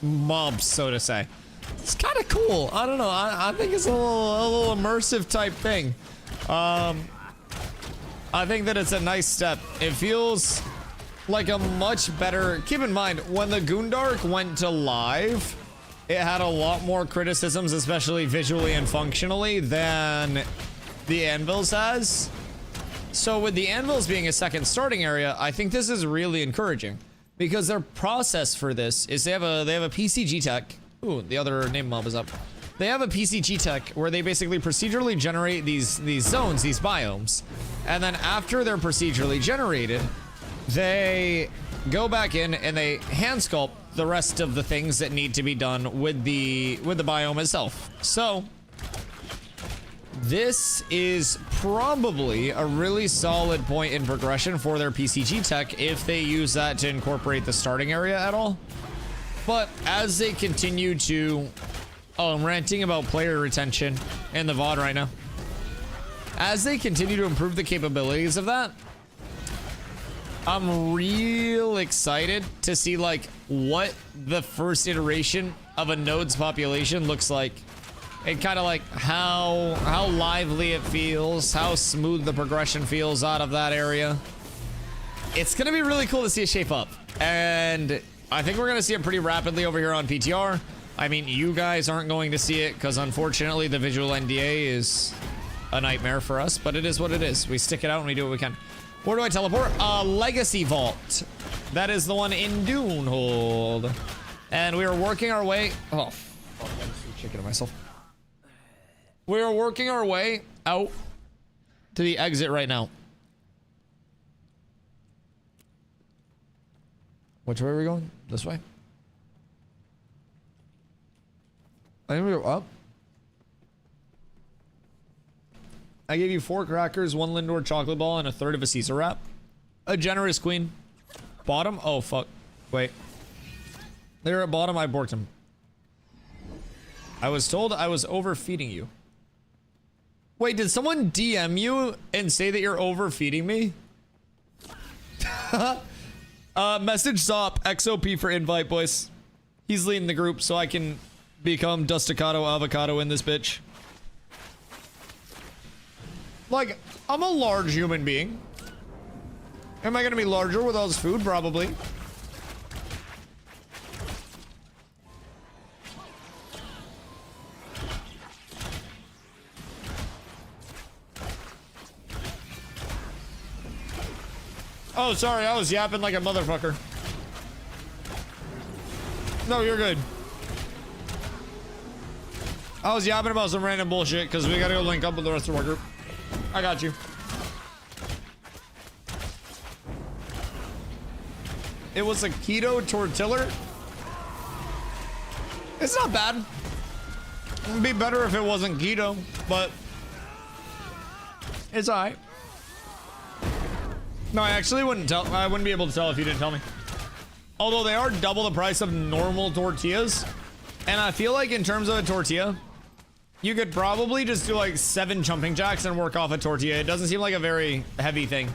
mobs, so to say. It's kind of cool. I don't know. I think it's a little immersive type thing. I think that it's a nice step. It feels like a much better... Keep in mind, when the Goondark went to live, it had a lot more criticisms, especially visually and functionally, than the Anvils has. So with the Anvils being a second starting area, I think this is really encouraging because their process for this is they have a PCG tech. Ooh, the other name mob is up. They have a PCG tech where they basically procedurally generate these zones, these biomes. And then after they're procedurally generated, they go back in and they hand sculpt the rest of the things that need to be done with the biome itself. So this is probably a really solid point in progression for their PCG tech if they use that to incorporate the starting area at all. But as they continue to... Oh, I'm ranting about player retention in the VOD right now. As they continue to improve the capabilities of that, I'm real excited to see like what the first iteration of a node's population looks like and kind of like how lively it feels, how smooth the progression feels out of that area. It's gonna be really cool to see it shape up, and I think we're gonna see it pretty rapidly over here on PTR. I mean, you guys aren't going to see it because unfortunately the visual NDA is a nightmare for us, but it is what it is. We stick it out and we do what we can. Where do I teleport? Legacy Vault. That is the one in Dunehold. And we are working our way. Oh, fuck, I'm so chicken to myself. We are working our way out to the exit right now. Which way are we going? This way? I think we go up. I gave you 4 crackers, 1 Lindor chocolate ball, and a third of a Caesar wrap. A generous queen. Bottom? Oh, fuck. Wait. They're at bottom, I borked them. I was told I was overfeeding you. Wait, did someone DM you and say that you're overfeeding me? Message Zop, XOP for invite, boys. He's leading the group so I can become Dusticado Avocado in this bitch. Like, I'm a large human being. Am I gonna be larger with all this food? Probably. Oh, sorry, I was yapping like a motherfucker. No, you're good. I was yapping about some random bullshit because we gotta go link up with the rest of our group. I got you. It was a keto tortilla. It's not bad. It'd be better if it wasn't keto, but it's alright. No, I actually wouldn't tell. I wouldn't be able to tell if you didn't tell me. Although they are double the price of normal tortillas. And I feel like in terms of a tortilla, you could probably just do like 7 jumping jacks and work off a tortilla. It doesn't seem like a very heavy thing.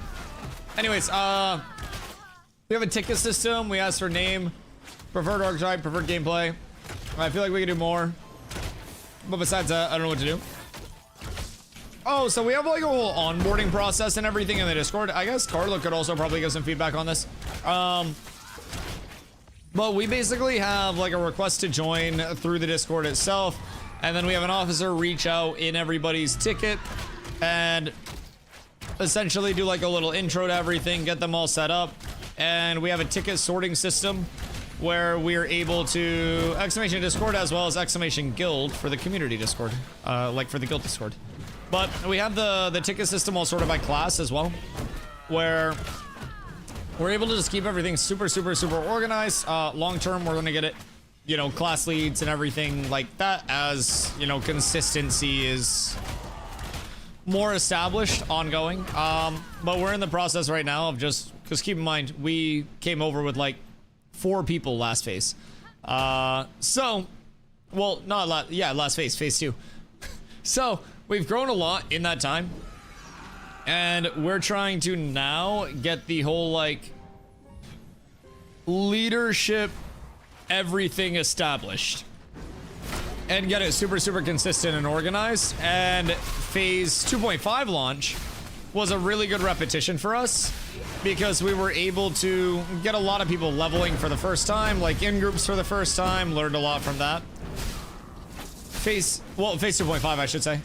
Anyways, we have a ticket system. We asked for name, preferred archetype, preferred gameplay. I feel like we could do more. But besides that, I don't know what to do. Oh, so we have like a whole onboarding process and everything in the Discord. I guess Carla could also probably give some feedback on this. But we basically have like a request to join through the Discord itself. And then we have an officer reach out in everybody's ticket and essentially do like a little intro to everything, get them all set up. And we have a ticket sorting system where we're able to exclamation Discord as well as exclamation guild for the community Discord, like for the guild Discord. But we have the ticket system all sorted by class as well, where we're able to just keep everything super organized. Long term, we're going to get it, you know, class leads and everything like that as, you know, consistency is more established, ongoing. But we're in the process right now of just, because keep in mind, we came over with like 4 people last phase. So, well, not last, yeah, last phase, phase 2. So, we've grown a lot in that time. And we're trying to now get the whole, like, leadership, everything established. And get it super consistent and organized. And phase 2.5 launch was a really good repetition for us. Because we were able to get a lot of people leveling for the first time, like in groups for the first time, learned a lot from that. Phase 2.5, I should say.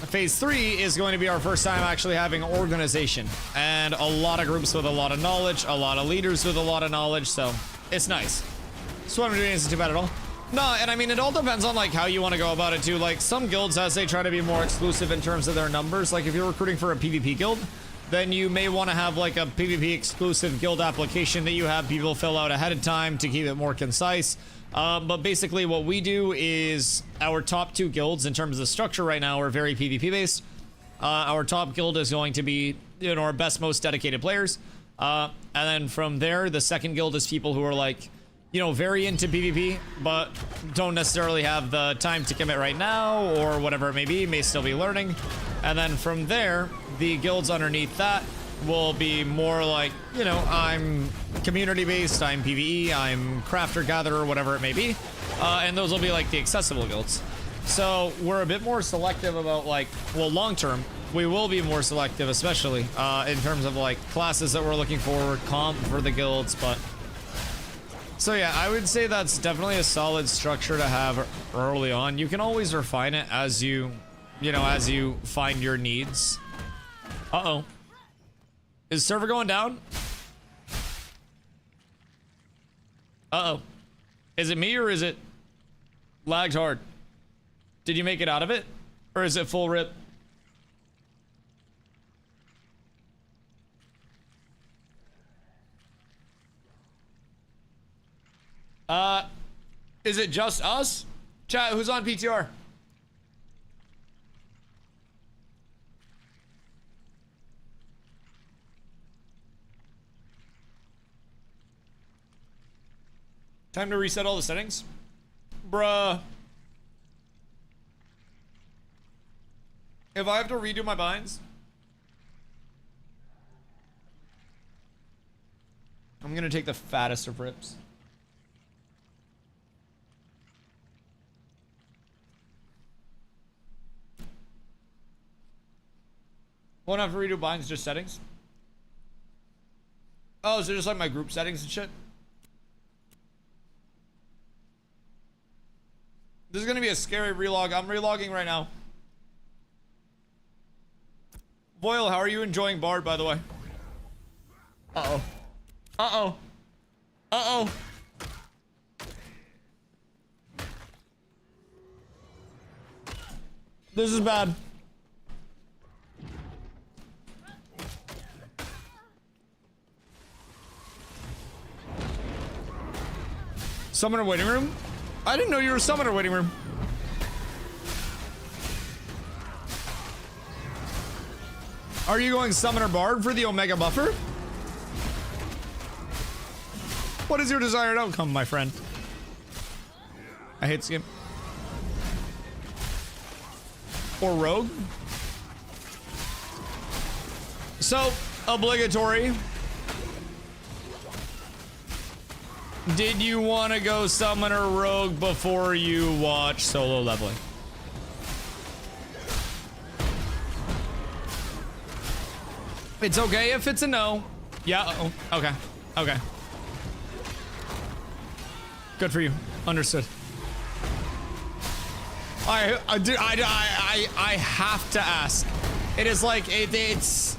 Phase 3 is going to be our first time actually having organization and a lot of groups with a lot of knowledge, a lot of leaders with a lot of knowledge, so it's nice. So what I'm doing isn't too bad at all. No, and I mean, it all depends on like how you want to go about it too. Like some guilds, as they try to be more exclusive in terms of their numbers, like if you're recruiting for a PvP guild, then you may want to have like a PvP exclusive guild application that you have people fill out ahead of time to keep it more concise. But basically what we do is our top 2 guilds in terms of the structure right now are very PvP based. Our top guild is going to be, you know, our best, most dedicated players. And then from there, the second guild is people who are like, you know, very into PvP, but don't necessarily have the time to commit right now or whatever it may still be learning. And then from there, the guilds underneath that will be more like, you know, I'm community based, I'm PvE, I'm crafter, gatherer, whatever it may be. And those will be like the accessible guilds. So we're a bit more selective about like, well, long term, we will be more selective, especially in terms of like classes that we're looking for, comp for the guilds, but. So yeah, I would say that's definitely a solid structure to have early on. You can always refine it as you know, as you find your needs. Uh-oh. Is server going down? Uh-oh. Is it me or is it lagged hard? Did you make it out of it? Or is it full rip? Is it just us? Chat, who's on PTR? Time to reset all the settings? Bruh. If I have to redo my binds, I'm gonna take the fattest of rips. Won't have to redo binds, just settings? Oh, so just like my group settings and shit? This is gonna be a scary relog. I'm relogging right now. Boyle, how are you enjoying Bard, by the way? Uh-oh. Uh-oh. Uh-oh. This is bad. Summoner waiting room? I didn't know you were a summoner waiting room. Are you going summoner bard for the Omega buffer? What is your desired outcome, my friend? I hate skim. Or rogue? So, obligatory. Did you want to go summoner rogue before you watch solo leveling? It's okay if it's a no. Yeah, uh-oh. Okay. Okay. Good for you. Understood. I have to ask. It is like it's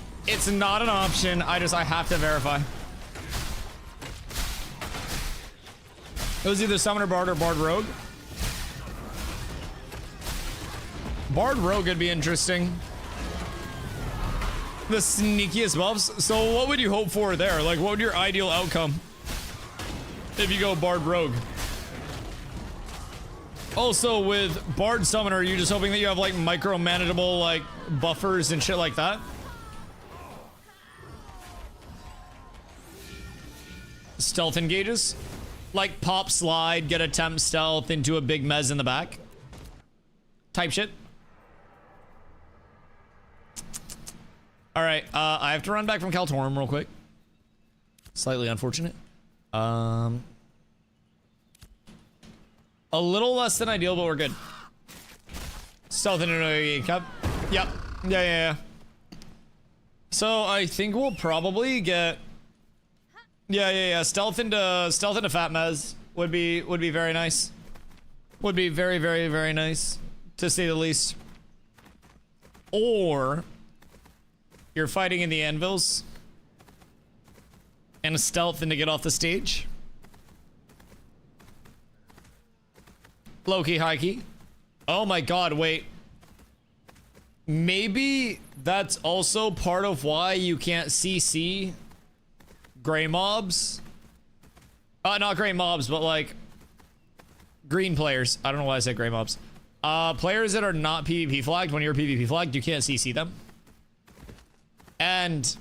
not an option. I have to verify. It was either Summoner Bard or Bard Rogue. Bard Rogue would be interesting. The sneakiest buffs. So what would you hope for there? Like, what would your ideal outcome if you go Bard Rogue? Also, with Bard Summoner, are you just hoping that you have like micro-manageable like buffers and shit like that? Stealth engages? Like pop slide, get a temp stealth into a big mez in the back? Type shit? Alright, I have to run back from Kaltorum real quick. Slightly unfortunate. A little less than ideal, but we're good. Stealth into a cup. Yep. Yeah. So I think we'll probably get... Yeah. Stealth into Fat Mez would be very nice. Would be very, very, very nice, to say the least. Or you're fighting in the anvils and a stealth in to get off the stage. Low key, high key. Oh my god, wait. Maybe that's also part of why you can't CC gray mobs. Not gray mobs, but like green players. I don't know why I said gray mobs. Players that are not PvP flagged. When you're PvP flagged, you can't CC them. And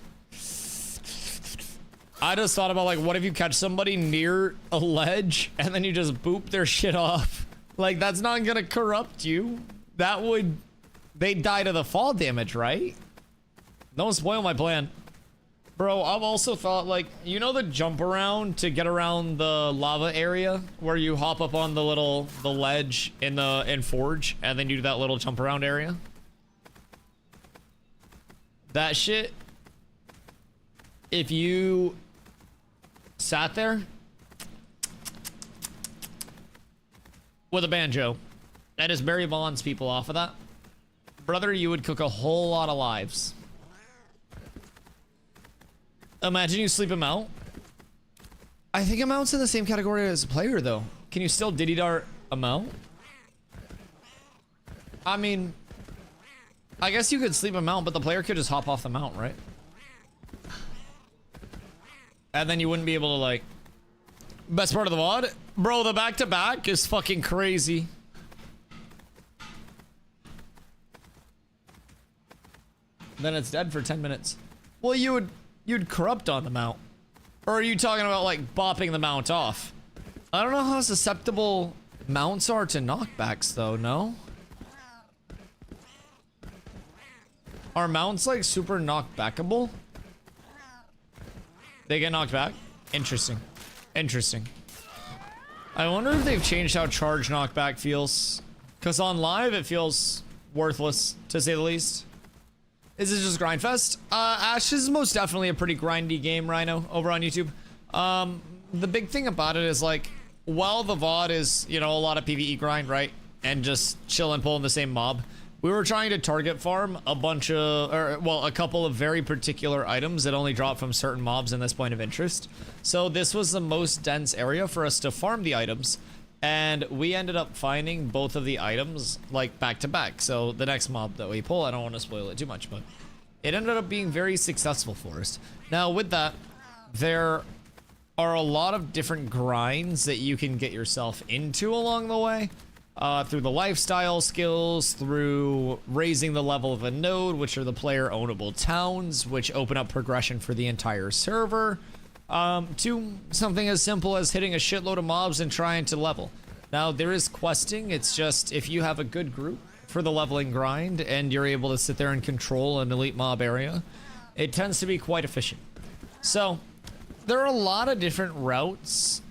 I just thought about like, what if you catch somebody near a ledge and then you just boop their shit off? Like, that's not gonna corrupt you. That would... They die to the fall damage, right? Don't spoil my plan. Bro, I've also thought, like, you know the jump around to get around the lava area where you hop up on the ledge in Forge and then you do that little jump around area? That shit, if you sat there with a banjo and just Barry Bonds people off of that, brother, you would cook a whole lot of lives. Imagine you sleep a mount. I think a mount's in the same category as a player, though. Can you still diddy dart a mount? I mean, I guess you could sleep a mount, but the player could just hop off the mount, right? And then you wouldn't be able to, like... Best part of the VOD? Bro, the back-to-back is fucking crazy. Then it's dead for 10 minutes. Well, you'd corrupt on the mount. Or are you talking about, like, bopping the mount off? I don't know how susceptible mounts are to knockbacks, though, no? Are mounts, like, super knockbackable? They get knocked back? Interesting. Interesting. I wonder if they've changed how charge knockback feels. Because on live, it feels worthless, to say the least. Is it just Grindfest? Ash is most definitely a pretty grindy game, Rhino, over on YouTube. The big thing about it is, like, while the VOD is, you know, a lot of PvE grind, right? And just chill and pull in the same mob. We were trying to target farm a bunch of, a couple of very particular items that only drop from certain mobs in this point of interest. So this was the most dense area for us to farm the items. And we ended up finding both of the items, like, back to back. So the next mob that we pull, I don't want to spoil it too much, but it ended up being very successful for us. Now, with that, there are a lot of different grinds that you can get yourself into along the way. Through the lifestyle skills, through raising the level of a node, which are the player ownable towns, which open up progression for the entire server, to something as simple as hitting a shitload of mobs and trying to level. Now, there is questing. It's just if you have a good group for the leveling grind and you're able to sit there and control an elite mob area, it tends to be quite efficient. So there are a lot of different routes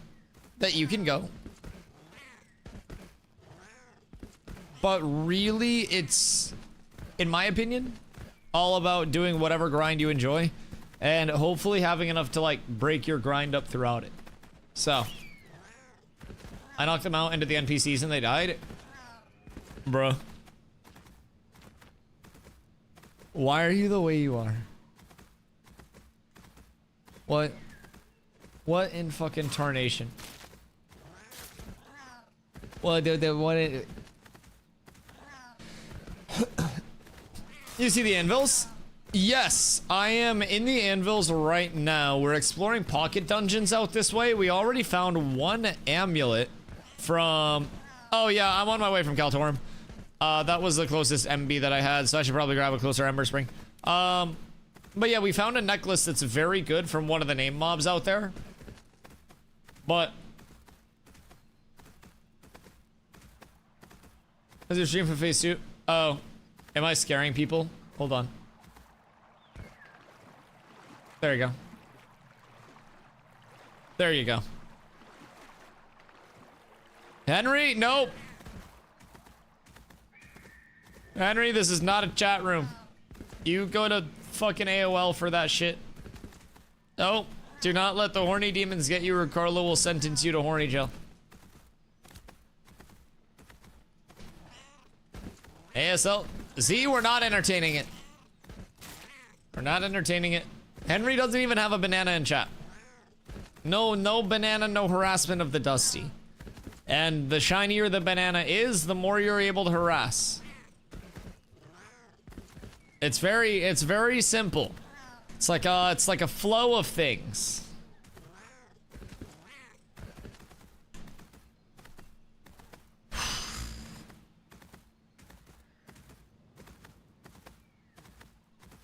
that you can go. But really, it's, in my opinion, all about doing whatever grind you enjoy and hopefully having enough to, like, break your grind up throughout it. So, I knocked them out into the NPCs and they died. Bruh. Why are you the way you are? What? What in fucking tarnation? What, what? You see the anvils? Yes, I am in the anvils right now. We're exploring pocket dungeons out this way. We already found one amulet from... Oh yeah, I'm on my way from Kaltorum. That was the closest MB that I had, so I should probably grab a closer Ember Spring. But yeah, we found a necklace that's very good from one of the name mobs out there. But... Is your stream for phase 2? Oh. Am I scaring people? Hold on. There you go. There you go. Henry, nope. Henry, this is not a chat room. You go to fucking AOL for that shit. No, do not let the horny demons get you or Carlo will sentence you to horny jail. ASL. Z, we're not entertaining it. We're not entertaining it. Henry doesn't even have a banana in chat. No banana, no harassment of the Dusty. And the shinier the banana is, the more you're able to harass. It's very simple. It's like a flow of things.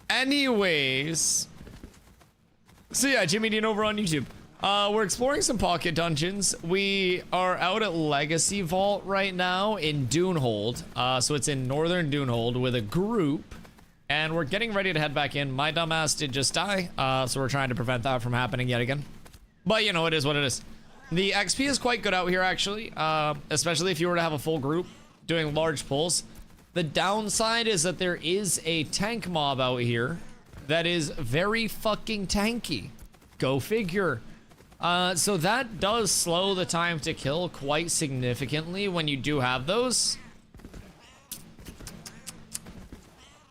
Anyways, so yeah, Jimmy Dean over on YouTube. We're exploring some pocket dungeons. We are out at Legacy Vault right now in Dunehold. So it's in northern Dunehold with a group. And we're getting ready to head back in. My dumbass did just die, so we're trying to prevent that from happening yet again. But, you know, it is what it is. The XP is quite good out here, actually, especially if you were to have a full group doing large pulls. The downside is that there is a tank mob out here that is very fucking tanky. Go figure. So that does slow the time to kill quite significantly when you do have those.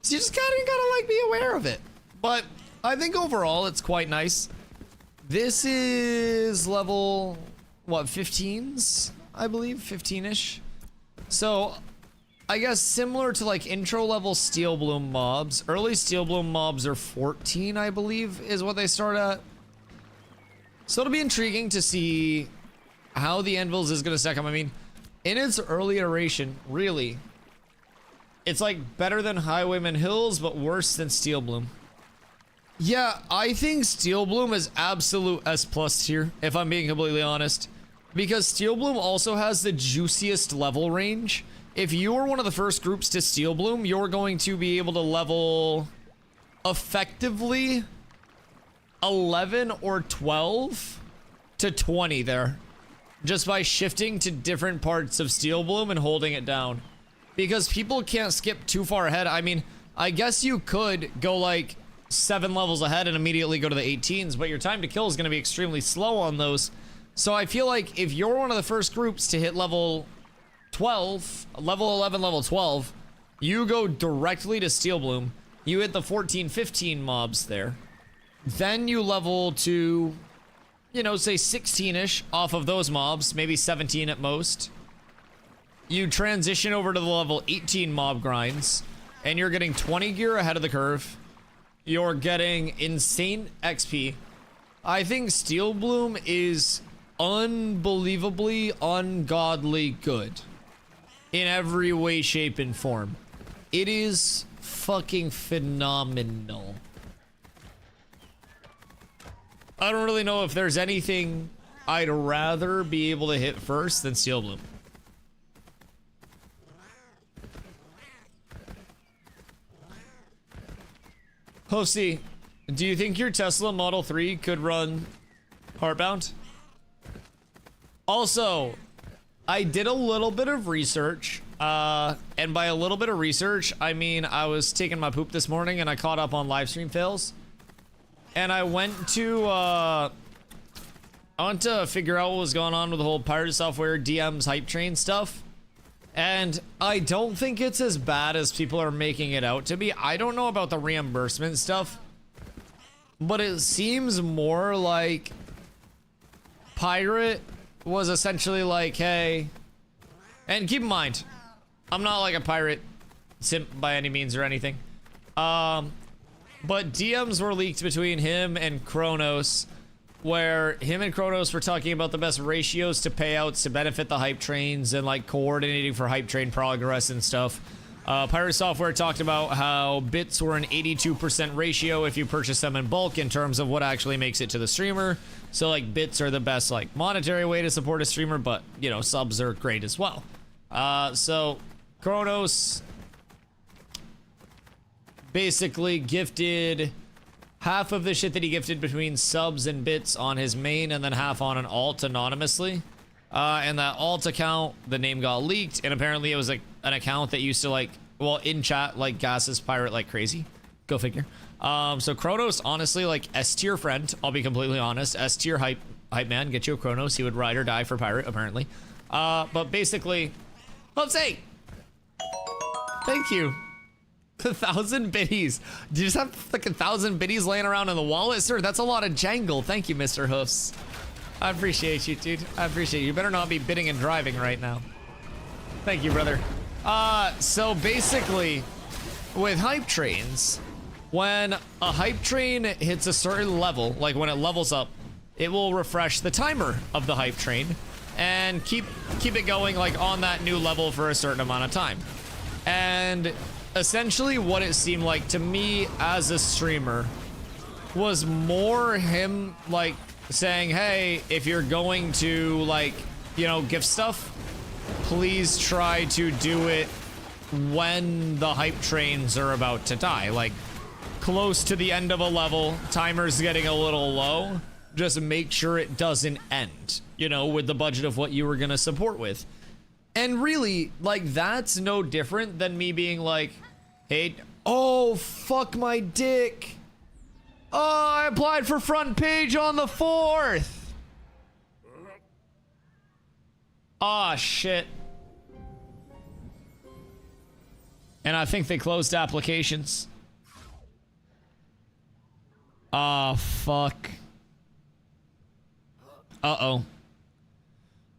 So you just kind of gotta like be aware of it. But I think overall it's quite nice. This is level, what, 15s? I believe, 15-ish. So I guess similar to like intro level Steel Bloom mobs. Early Steel Bloom mobs are 14, I believe, is what they start at. So it'll be intriguing to see how the Anvils is gonna stack up. I mean, in its early iteration, really, it's like better than Highwayman Hills, but worse than Steel Bloom. Yeah, I think Steel Bloom is absolute S+ tier, if I'm being completely honest. Because Steel Bloom also has the juiciest level range. If you are one of the first groups to Steel Bloom, you're going to be able to level effectively 11 or 12 to 20 there. Just by shifting to different parts of Steel Bloom and holding it down. Because people can't skip too far ahead. I mean, I guess you could go like 7 levels ahead and immediately go to the 18s, but your time to kill is going to be extremely slow on those. So I feel like if you're one of the first groups to hit level 12, level 11, level 12, you go directly to Steel Bloom. You hit the 14, 15 mobs there. Then you level to, you know, say 16-ish off of those mobs, maybe 17 at most. You transition over to the level 18 mob grinds, and you're getting 20 gear ahead of the curve. You're getting insane XP. I think Steel Bloom is unbelievably, ungodly good in every way, shape, and form. It is fucking phenomenal. I don't really know if there's anything I'd rather be able to hit first than Steel Bloom. Hosty, do you think your Tesla Model 3 could run Heartbound? Also, I did a little bit of research, and by a little bit of research, I mean I was taking my poop this morning and I caught up on live stream fails. And I went to figure out what was going on with the whole Pirate Software DM's hype train stuff. And I don't think it's as bad as people are making it out to be. I don't know about the reimbursement stuff, but it seems more like Pirate was essentially like, hey, and keep in mind, I'm not like a Pirate simp by any means or anything. But DMs were leaked between him and Kronos, where him and Kronos were talking about the best ratios to payouts to benefit the hype trains and like coordinating for hype train progress and stuff. Pirate Software talked about how bits were an 82% ratio if you purchase them in bulk in terms of what actually makes it to the streamer. So like bits are the best like monetary way to support a streamer, but you know, subs are great as well. So Kronos basically gifted half of the shit that he gifted between subs and bits on his main and then half on an alt anonymously. And that alt account, the name got leaked, and apparently it was like an account that used to like, well, in chat, like Gas's Pirate like crazy. Go figure. So Kronos, honestly, like S tier friend, I'll be completely honest. S tier hype man, get you a Kronos. He would ride or die for Pirate, apparently. But basically, let's say, thank you. 1,000 biddies. Do you just have like 1,000 biddies laying around in the wallet? Sir, that's a lot of jangle. Thank you, Mr. Hoofs. I appreciate you, dude. I appreciate you. You better not be bidding and driving right now. Thank you, brother. So basically, with hype trains, when a hype train hits a certain level, like when it levels up, it will refresh the timer of the hype train and keep it going like on that new level for a certain amount of time. And essentially what it seemed like to me as a streamer was more him like saying, hey, if you're going to like, you know, gift stuff, please try to do it when the hype trains are about to die. Like, close to the end of a level, timer's getting a little low. Just make sure it doesn't end, you know, with the budget of what you were gonna support with. And really, like, that's no different than me being like, hey, oh, fuck my dick. Oh, I applied for front page on the 4th. Ah, shit. And I think they closed applications. Ah, fuck. Uh-oh.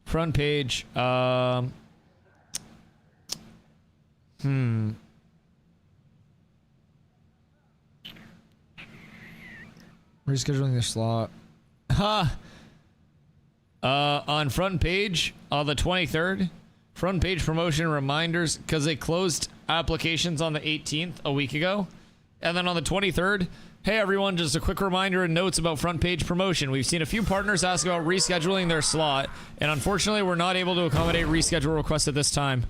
Front page. Rescheduling the slot. Ha! On front page, on the 23rd, front page promotion reminders, because they closed applications on the 18th, a week ago. And then on the 23rd, hey everyone, just a quick reminder and notes about front page promotion. We've seen a few partners ask about rescheduling their slot, and unfortunately we're not able to accommodate reschedule requests at this time.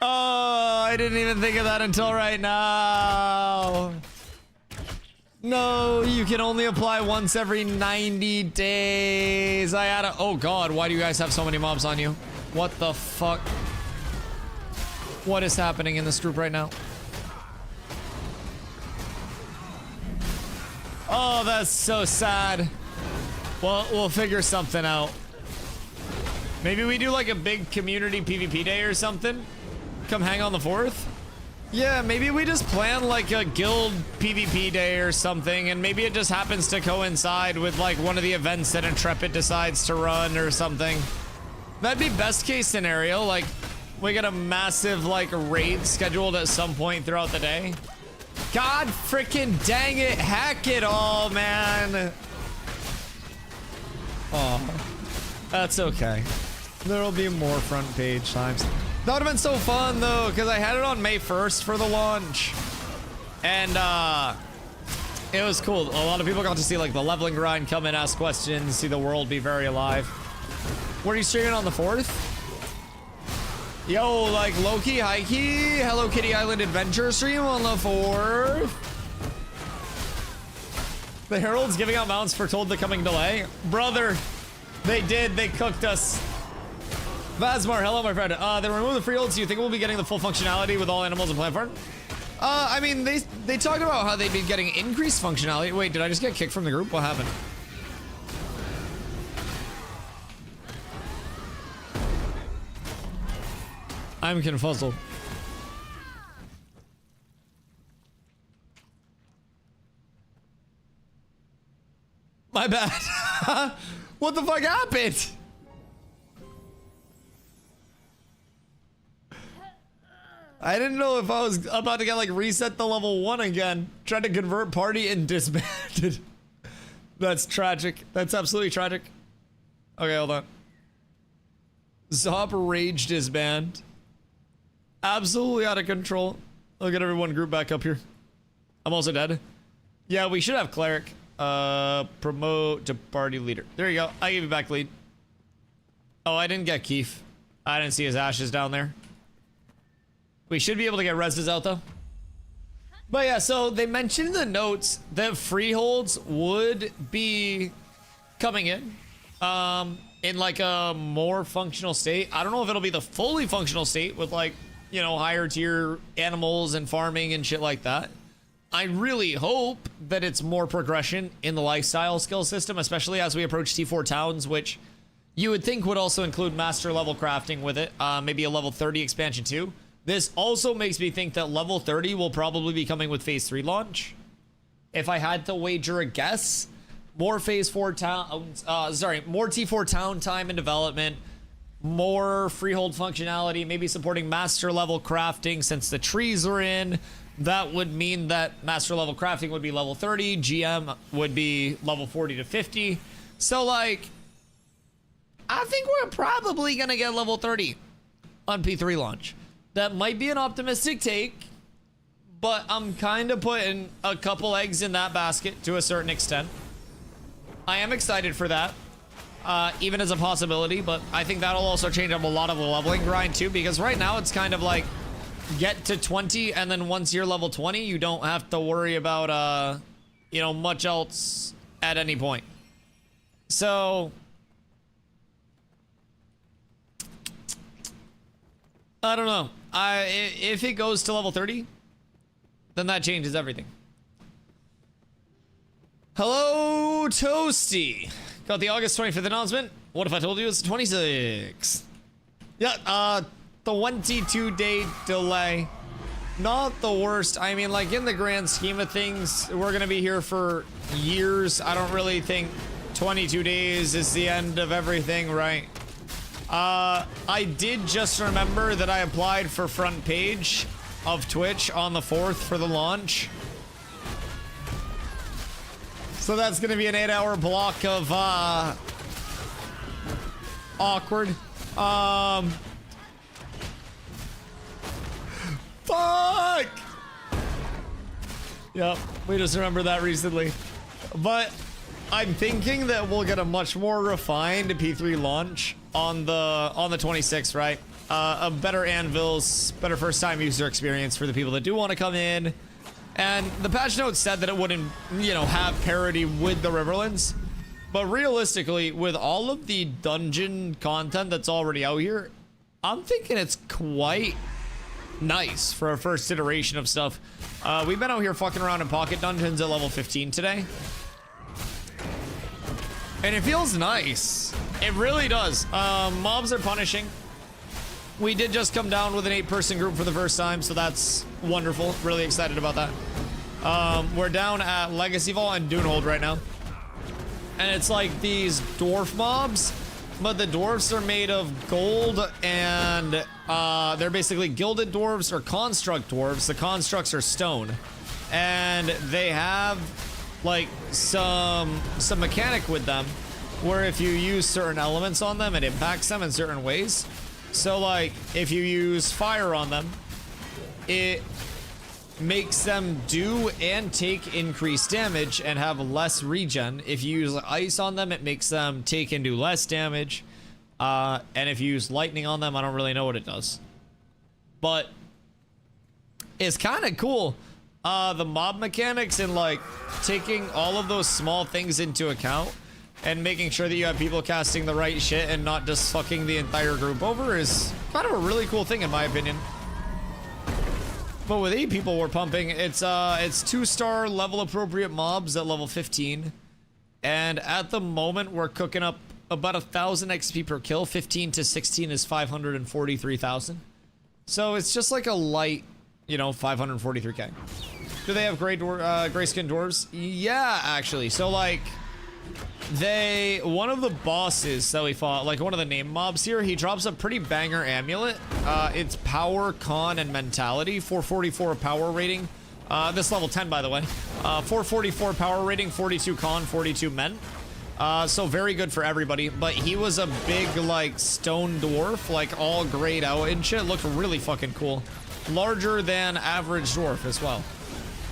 Oh, I didn't even think of that until right now. No, you can only apply once every 90 days. I had a... Oh god, why do you guys have so many mobs on you? What the fuck? What is happening in this group right now? Oh, that's so sad. Well, we'll figure something out. Maybe we do like a big community PvP day or something? Come hang on the 4th? Yeah, maybe we just plan like a guild PvP day or something, and maybe it just happens to coincide with like one of the events that Intrepid decides to run or something. That'd be best case scenario. Like, we get a massive like raid scheduled at some point throughout the day. God freaking dang it, hack it all, man. Oh, that's okay. There'll be more front page times. That would have been so fun though, because I had it on May 1st for the launch. And it was cool. A lot of people got to see like the leveling grind, come in, ask questions, see the world be very alive. Were you streaming on the 4th? Yo, like Loki, Hikey, Hello Kitty Island Adventure stream on the 4th. The Herald's giving out mounts foretold the coming delay. Brother, they did, they cooked us. Vasmar, hello my friend. They removed the freeholds. Do you think we'll be getting the full functionality with all animals and plant farm? I mean, they talked about how they'd be getting increased functionality. Wait, did I just get kicked from the group? What happened? I'm confuzzled. My bad. What the fuck happened? I didn't know if I was about to get like reset to level 1 again. Tried to convert party and disbanded. That's tragic. That's absolutely tragic. Okay, hold on. Zop rage disband. Absolutely out of control. I'll get everyone group back up here. I'm also dead. Yeah, we should have cleric. Promote to party leader. There you go. I gave you back lead. Oh, I didn't get Keith. I didn't see his ashes down there. We should be able to get reses out though. But yeah, so they mentioned in the notes that freeholds would be coming in like a more functional state. I don't know if it'll be the fully functional state with like, you know, higher tier animals and farming and shit like that. I really hope that it's more progression in the lifestyle skill system, especially as we approach T4 towns, which you would think would also include master level crafting with it. Maybe a level 30 expansion too. This also makes me think that level 30 will probably be coming with phase 3 launch. If I had to wager a guess, more phase 4 town, more T4 town time and development, more freehold functionality, maybe supporting master level crafting since the trees are in. That would mean that master level crafting would be level 30, GM would be level 40 to 50. So like, I think we're probably gonna get level 30 on P3 launch. That might be an optimistic take, but I'm kind of putting a couple eggs in that basket to a certain extent. I am excited for that. Even as a possibility, but I think that'll also change up a lot of the leveling grind too, because right now it's kind of like get to 20 and then once you're level 20 you don't have to worry about you know, much else at any point. So I don't know. If it goes to level 30, then that changes everything. Hello, Toasty. Got the August 25th announcement. What if I told you it's 26? Yeah, 22-day delay. Not the worst. I mean, like, in the grand scheme of things, we're gonna be here for years. I don't really think 22 days is the end of everything, right? I did just remember that I applied for front page of Twitch on the 4th for the launch. So that's gonna be an 8-hour block of awkward. Fuck! Yep, we just remembered that recently. But I'm thinking that we'll get a much more refined P3 launch on the 26th, right? A better anvils, better first time user experience for the people that do want to come in. And the patch notes said that it wouldn't, you know, have parity with the Riverlands. But realistically, with all of the dungeon content that's already out here, I'm thinking it's quite nice for a first iteration of stuff. We've been out here fucking around in pocket dungeons at level 15 today. And it feels nice. It really does. Mobs are punishing. We did just come down with an 8-person group for the first time, so that's wonderful. Really excited about that. We're down at Legacy Vault and Dunehold right now. And it's like these dwarf mobs, but the dwarfs are made of gold and they're basically gilded dwarves or construct dwarves. The constructs are stone. And they have like some mechanic with them where if you use certain elements on them, it impacts them in certain ways. So like if you use fire on them, it makes them do and take increased damage and have less regen. If you use ice on them, it makes them take and do less damage. And if you use lightning on them, I don't really know what it does. But it's kind of cool. The mob mechanics and like taking all of those small things into account and making sure that you have people casting the right shit and not just fucking the entire group over is kind of a really cool thing in my opinion. But with 8 people we're pumping, it's 2-star level appropriate mobs at level 15. And at the moment we're cooking up about 1,000 XP per kill. 15 to 16 is 543,000. So it's just like a light, you know, 543k. Do they have gray skin dwarves? Yeah, actually. So like one of the bosses that we fought, like one of the name mobs here, he drops a pretty banger amulet. It's power, con, and mentality. 444 power rating. This level 10, by the way. 444 power rating, 42 con, 42 men. So very good for everybody. But he was a big, like, stone dwarf, like all grayed out and shit. Looked really fucking cool. Larger than average dwarf as well.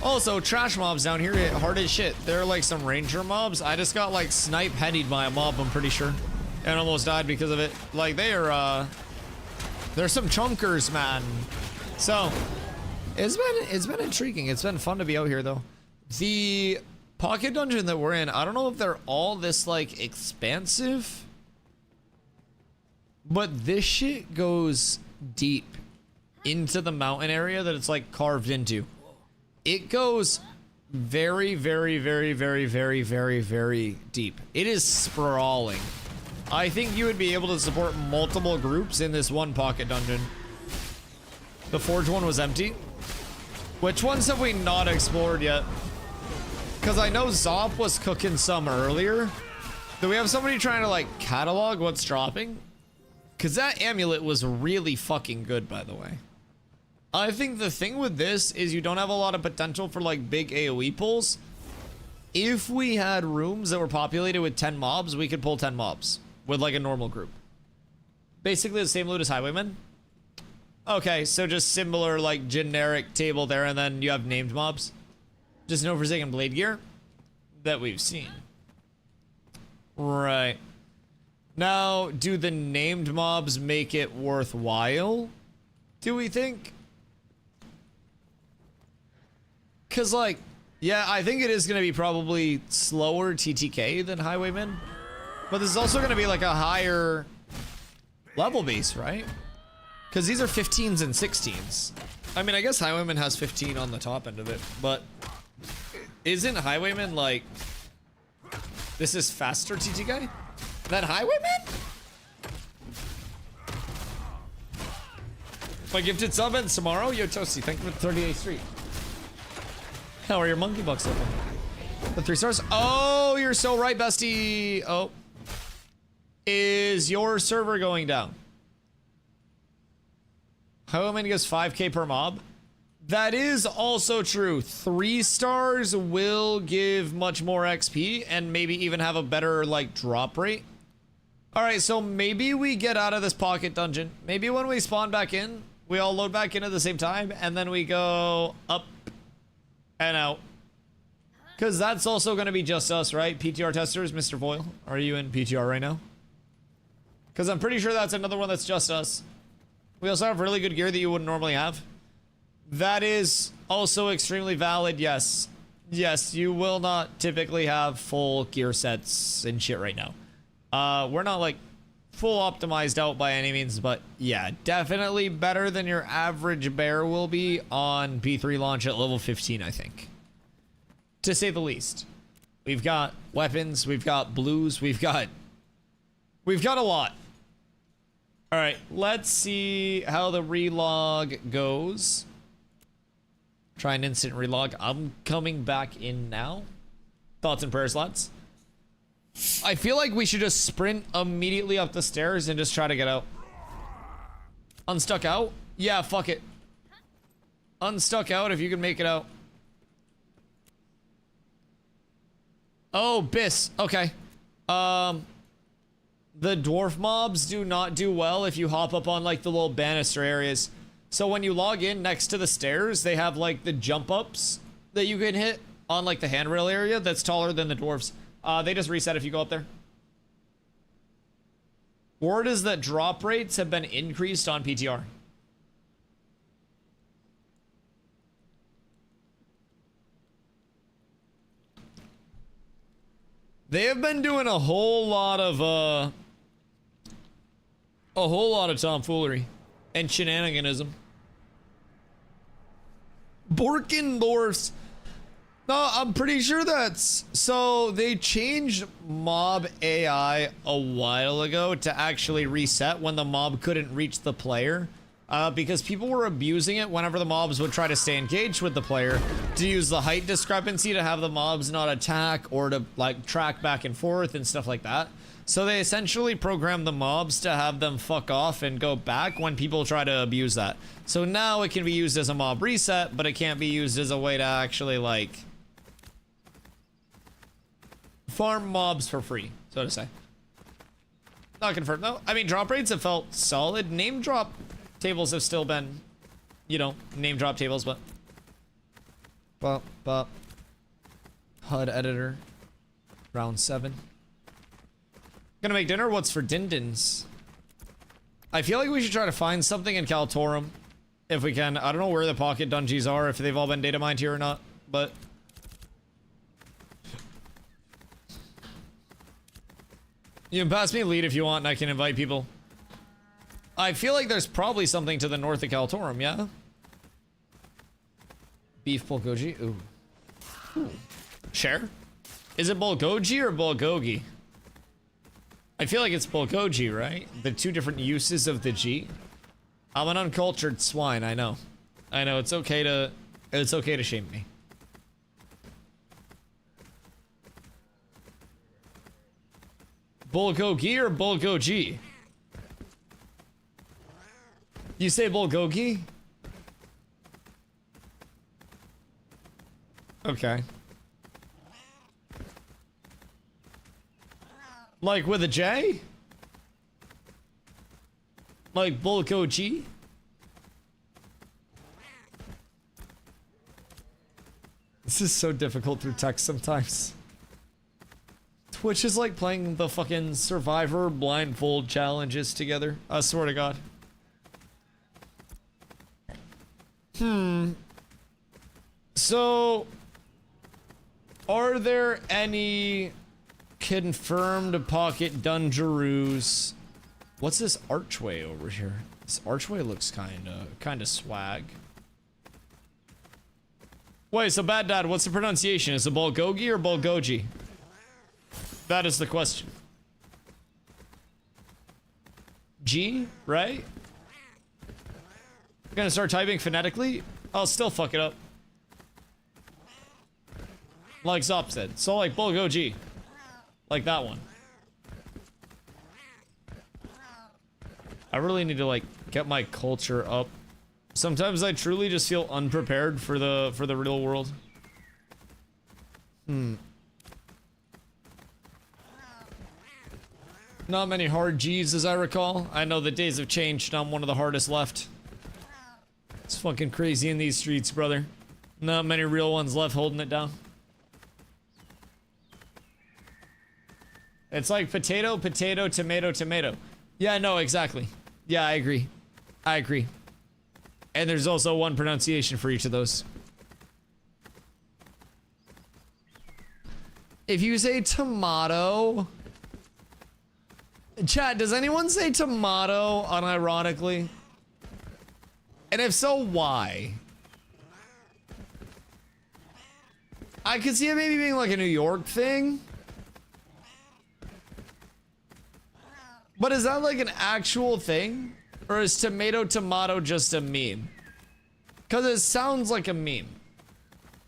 Also, trash mobs down here hit hard as shit. They're like some ranger mobs. I just got like snipe headied by a mob, I'm pretty sure. And almost died because of it. Like they are, they're some chunkers, man. So, it's been intriguing. It's been fun to be out here though. The pocket dungeon that we're in, I don't know if they're all this like expansive. But this shit goes deep into the mountain area that it's like carved into. It goes very, very, very, very, very, very, very deep. It is sprawling. I think you would be able to support multiple groups in this one pocket dungeon. The forge one was empty. Which ones have we not explored yet? Because I know Zop was cooking some earlier. Do we have somebody trying to like catalog what's dropping? Because that amulet was really fucking good, by the way. I think the thing with this is you don't have a lot of potential for like big AoE pulls. If we had rooms that were populated with 10 mobs, we could pull 10 mobs with like a normal group. Basically the same loot as Highwaymen. Okay, so just similar like generic table there, and then you have named mobs. Just no Forsaken Blade gear that we've seen. Right. Now, do the named mobs make it worthwhile? Do we think? Because, like, yeah, I think it is going to be probably slower TTK than Highwayman. But this is also going to be like a higher level base, right? Because these are 15s and 16s. I mean, I guess Highwayman has 15 on the top end of it, but isn't Highwayman like... This is faster TTK than Highwayman? My gifted sub ends tomorrow? Yo, Toasty, thank you for the 38th Street. How are your monkey bucks open? The 3 stars? Oh, you're so right, bestie. Oh. Is your server going down? Highwayman gives 5k per mob. That is also true. 3 stars will give much more XP and maybe even have a better, like, drop rate. Alright, so maybe we get out of this pocket dungeon. Maybe when we spawn back in, we all load back in at the same time, and then we go up and out. Because that's also going to be just us, right? PTR testers, Mr. Foyle, are you in PTR right now? Because I'm pretty sure that's another one that's just us. We also have really good gear that you wouldn't normally have. That is also extremely valid, yes. Yes, you will not typically have full gear sets and shit right now. We're not, like, full optimized out by any means, but yeah, definitely better than your average bear will be on P3 launch at level 15, I think. To say the least. We've got weapons, we've got blues, we've got a lot. All right, let's see how the relog goes. Try an instant relog. I'm coming back in now. Thoughts and prayers, lads? I feel like we should just sprint immediately up the stairs and just try to get out. Unstuck out? Yeah, fuck it. Unstuck out if you can make it out. Oh, Biss. Okay. The dwarf mobs do not do well if you hop up on, like, the little banister areas. So when you log in next to the stairs, they have, like, the jump ups that you can hit on, like, the handrail area that's taller than the dwarves. They just reset if you go up there. Word is that drop rates have been increased on PTR. They have been doing a whole lot of tomfoolery and shenaniganism. Borkin dwarfs. No, I'm pretty sure that's... So, they changed mob AI a while ago to actually reset when the mob couldn't reach the player. Because people were abusing it whenever the mobs would try to stay engaged with the player to use the height discrepancy to have the mobs not attack or to, like, track back and forth and stuff like that. So they essentially programmed the mobs to have them fuck off and go back when people try to abuse that. So now it can be used as a mob reset, but it can't be used as a way to actually, like, farm mobs for free, so to say. Not confirmed, though. I mean, drop rates have felt solid. Name drop tables have still been, you know, name drop tables, but... HUD editor. Round 7. Gonna make dinner? What's for Dindins? I feel like we should try to find something in Kaltorum. If we can. I don't know where the pocket dungeons are, if they've all been data mined here or not, but... You can pass me a lead if you want, and I can invite people. I feel like there's probably something to the north of Kaltorum, yeah? Beef bulgogi? Ooh. Share? Is it bulgogi or bulgogi? I feel like it's bulgogi, right? The two different uses of the G. I'm an uncultured swine, I know. I know, it's okay to shame me. Bulgogi or bulgogi? You say bulgogi? Okay. Like with a J? Like bulgogi? This is so difficult through text sometimes. Twitch is like playing the fucking Survivor blindfold challenges together. I swear to God. So, are there any confirmed pocket dungeroos? What's this archway over here? This archway looks kinda swag. Wait, so Bad Dad, what's the pronunciation? Is it Bulgogi or Bulgogi? That is the question. G, right? I'm gonna start typing phonetically. I'll still fuck it up. Like Zop said. So like Bulgogi. Like that one. I really need to like get my culture up. Sometimes I truly just feel unprepared for the real world. Not many hard G's as I recall. I know the days have changed. I'm one of the hardest left. It's fucking crazy in these streets, brother. Not many real ones left holding it down. It's like potato, potato, tomato, tomato. Yeah, no, exactly. Yeah, I agree. I agree. And there's also one pronunciation for each of those. If you say tomato... Chat, does anyone say tomato unironically? And if so, why? I could see it maybe being like a New York thing. But is that like an actual thing? Or is tomato just a meme? Because it sounds like a meme.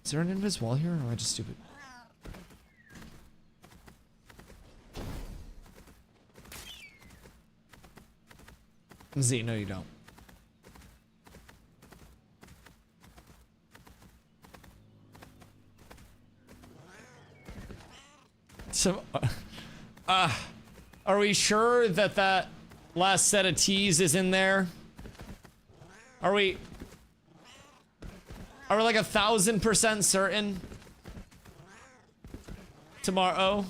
Is there an invis wall here or am I just stupid? Z, no you don't. So, are we sure that that last set of T's is in there? Are we like 1000% certain? Tomorrow?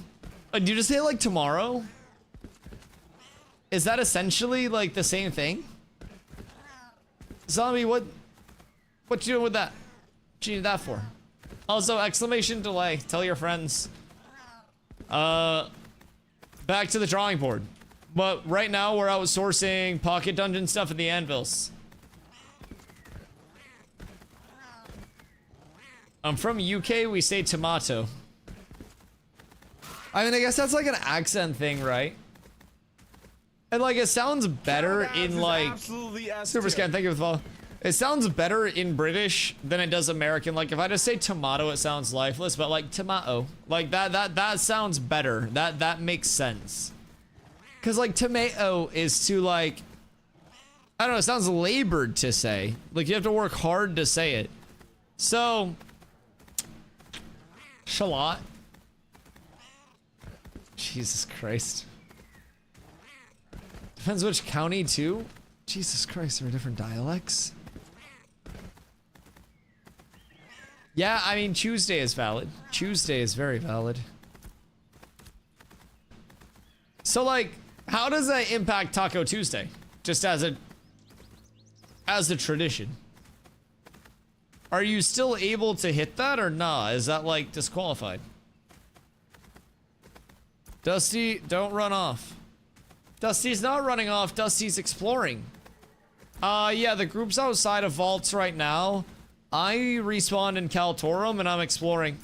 Did you just say like tomorrow? Is that essentially like the same thing? Zombie, what you doing with that? What you need that for? Also, exclamation delay. Tell your friends. Back to the drawing board. But right now we're outsourcing pocket dungeon stuff at the anvils. I'm from UK, we say tomato. I mean, I guess that's like an accent thing, right? And like, it sounds better in like... Super Scan, thank you for the follow. It sounds better in British than it does American. Like, if I just say tomato, it sounds lifeless, but like tomato. Like, that sounds better. That makes sense. Cause like, tomato is to like... I don't know, it sounds labored to say. Like, you have to work hard to say it. So... Shallot. Jesus Christ. Depends which county too. Jesus Christ, there are different dialects. Yeah, I mean, Tuesday is valid. Tuesday is very valid. So like, how does that impact Taco Tuesday? Just as a tradition. Are you still able to hit that or nah? Is that like disqualified? Dusty, don't run off. Dusty's not running off, Dusty's exploring. Yeah, the group's outside of vaults right now. I respawned in Kaltorum and I'm exploring.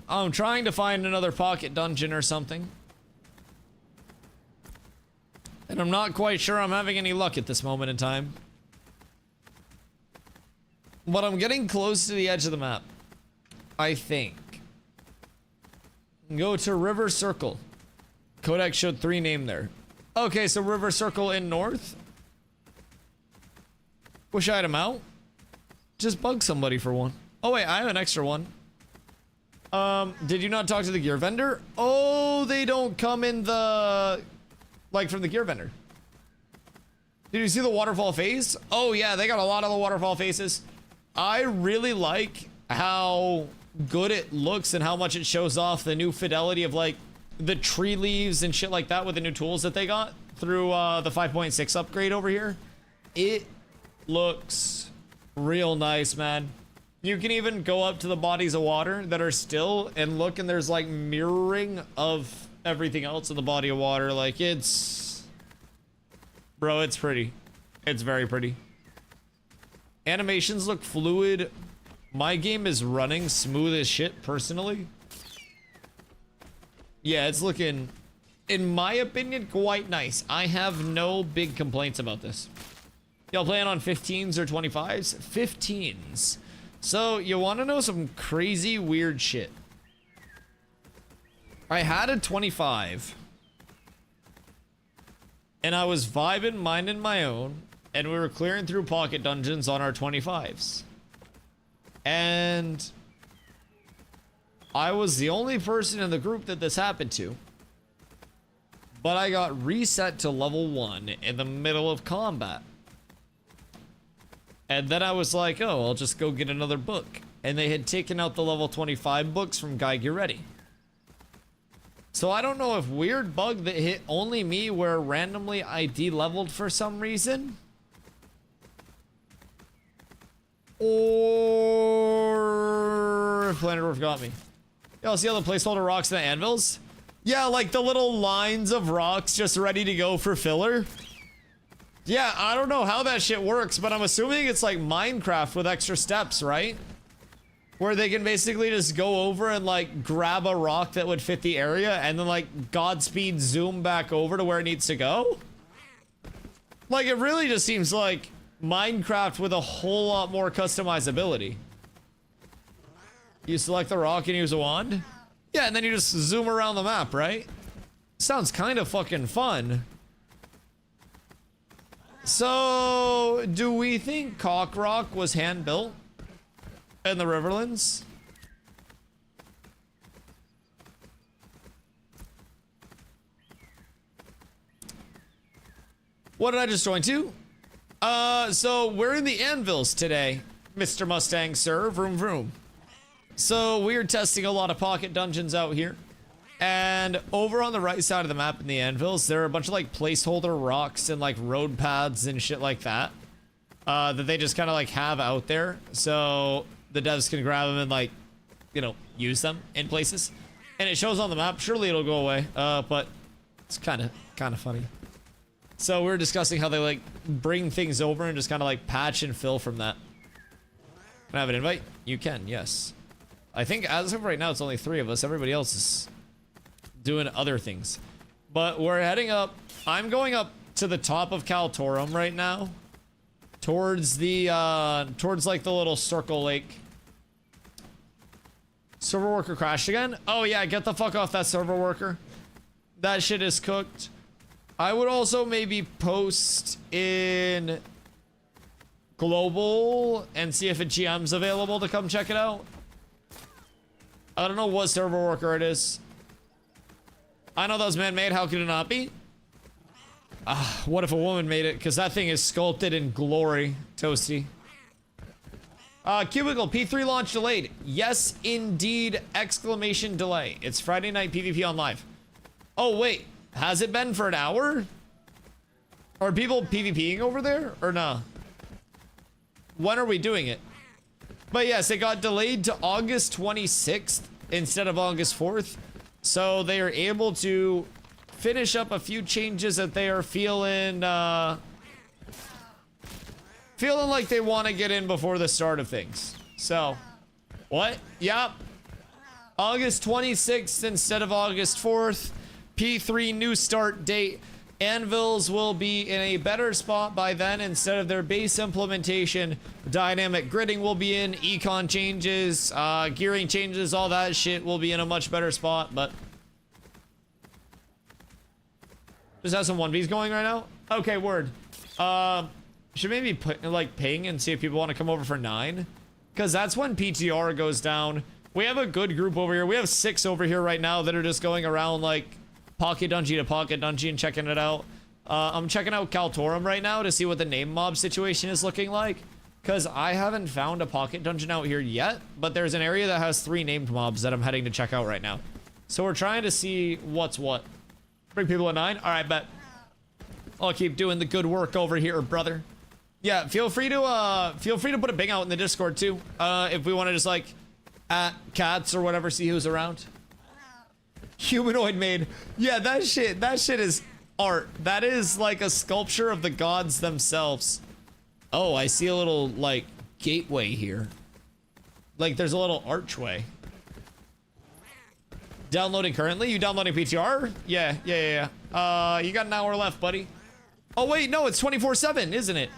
I'm trying to find another pocket dungeon or something. And I'm not quite sure I'm having any luck at this moment in time. But I'm getting close to the edge of the map. I think. Go to River Circle. Kodak showed 3 name there. Okay, so River Circle in north. Wish I had him out. Just bug somebody for one. Oh wait, I have an extra one. Did you not talk to the gear vendor? Oh, they don't come in the... Like from the gear vendor. Did you see the waterfall face? Oh yeah, they got a lot of the waterfall faces. I really like how good it looks and how much it shows off the new fidelity of like the tree leaves and shit like that with the new tools that they got through the 5.6 upgrade over here. It looks real nice, man. You can even go up to the bodies of water that are still and look, and there's like mirroring of everything else in the body of water. Like it's, bro, it's pretty. It's very pretty. Animations look fluid. My game is running smooth as shit, personally. Yeah, it's looking, in my opinion, quite nice. I have no big complaints about this. Y'all playing on 15s or 25s? 15s. So, you want to know some crazy weird shit? I had a 25. And I was vibing, minding my own. And we were clearing through pocket dungeons on our 25s. And I was the only person in the group that this happened to. But I got reset to level 1 in the middle of combat. And then I was like, oh, I'll just go get another book. And they had taken out the level 25 books from Guy Get Ready. So I don't know if weird bug that hit only me where randomly I de-leveled for some reason. Or Planet Earth got me. Y'all see all the placeholder rocks and the anvils? Yeah, like the little lines of rocks just ready to go for filler. Yeah, I don't know how that shit works, but I'm assuming it's like Minecraft with extra steps, right? Where they can basically just go over and like grab a rock that would fit the area and then like Godspeed zoom back over to where it needs to go. Like it really just seems like Minecraft with a whole lot more customizability. You select the rock and use a wand? Yeah, and then you just zoom around the map, right? Sounds kind of fucking fun. So, do we think Cock Rock was hand-built in the Riverlands? What did I just join to? So we're in the anvils today, Mr. Mustang, sir. Vroom vroom. So we're testing a lot of pocket dungeons out here. And over on the right side of the map in the anvils, there are a bunch of like placeholder rocks and like road paths and shit like that. That they just kind of like have out there. So the devs can grab them and like, you know, use them in places. And it shows on the map. Surely it'll go away. But it's kind of funny. So we're discussing how they like bring things over and just kind of like patch and fill from that. Can I have an invite? You can, yes. I think as of right now, it's only 3 of us. Everybody else is doing other things. But we're heading up. I'm going up to the top of Kaltorum right now. Towards the, towards like the little circle lake. Server worker crashed again? Oh yeah, get the fuck off that server worker. That shit is cooked. I would also maybe post in global and see if a GM's available to come check it out. I don't know what server worker it is. I know that was man-made. How could it not be? What if a woman made it? Because that thing is sculpted in glory, Toasty. Cubicle, P3 launch delayed. Yes, indeed, exclamation delay. It's Friday night PvP on live. Oh, wait. Has it been for an hour? Are people PvPing over there? Or nah? When are we doing it? But yes, it got delayed to August 26th instead of August 4th. So they are able to finish up a few changes that they are feeling like they want to get in before the start of things. So, what? Yep. August 26th instead of August 4th. P3 new start date. Anvils will be in a better spot by then. Instead of their base implementation, dynamic gridding will be in, econ changes, gearing changes, all that shit will be in a much better spot, but just have some 1Vs going right now. Okay, word. Should maybe put like ping and see if people want to come over for 9, because that's when PTR goes down. We have a good group over here. We have 6 over here right now that are just going around like pocket dungeon to pocket dungeon, checking it out. I'm checking out Kaltorum right now to see what the name mob situation is looking like. because I haven't found a pocket dungeon out here yet, but there's an area that has 3 named mobs that I'm heading to check out right now. So we're trying to see what's what. Bring people at 9? All right, bet. I'll keep doing the good work over here, brother. Yeah, feel free to put a bing out in the Discord too. If we want to just like at cats or whatever, see who's around. Humanoid maid. Yeah, that shit is art. That is like a sculpture of the gods themselves. Oh, I see a little like gateway here. Like there's a little archway. Downloading currently? You downloading PTR? Yeah. You got an hour left, buddy. Oh wait, no, it's 24/7, isn't it?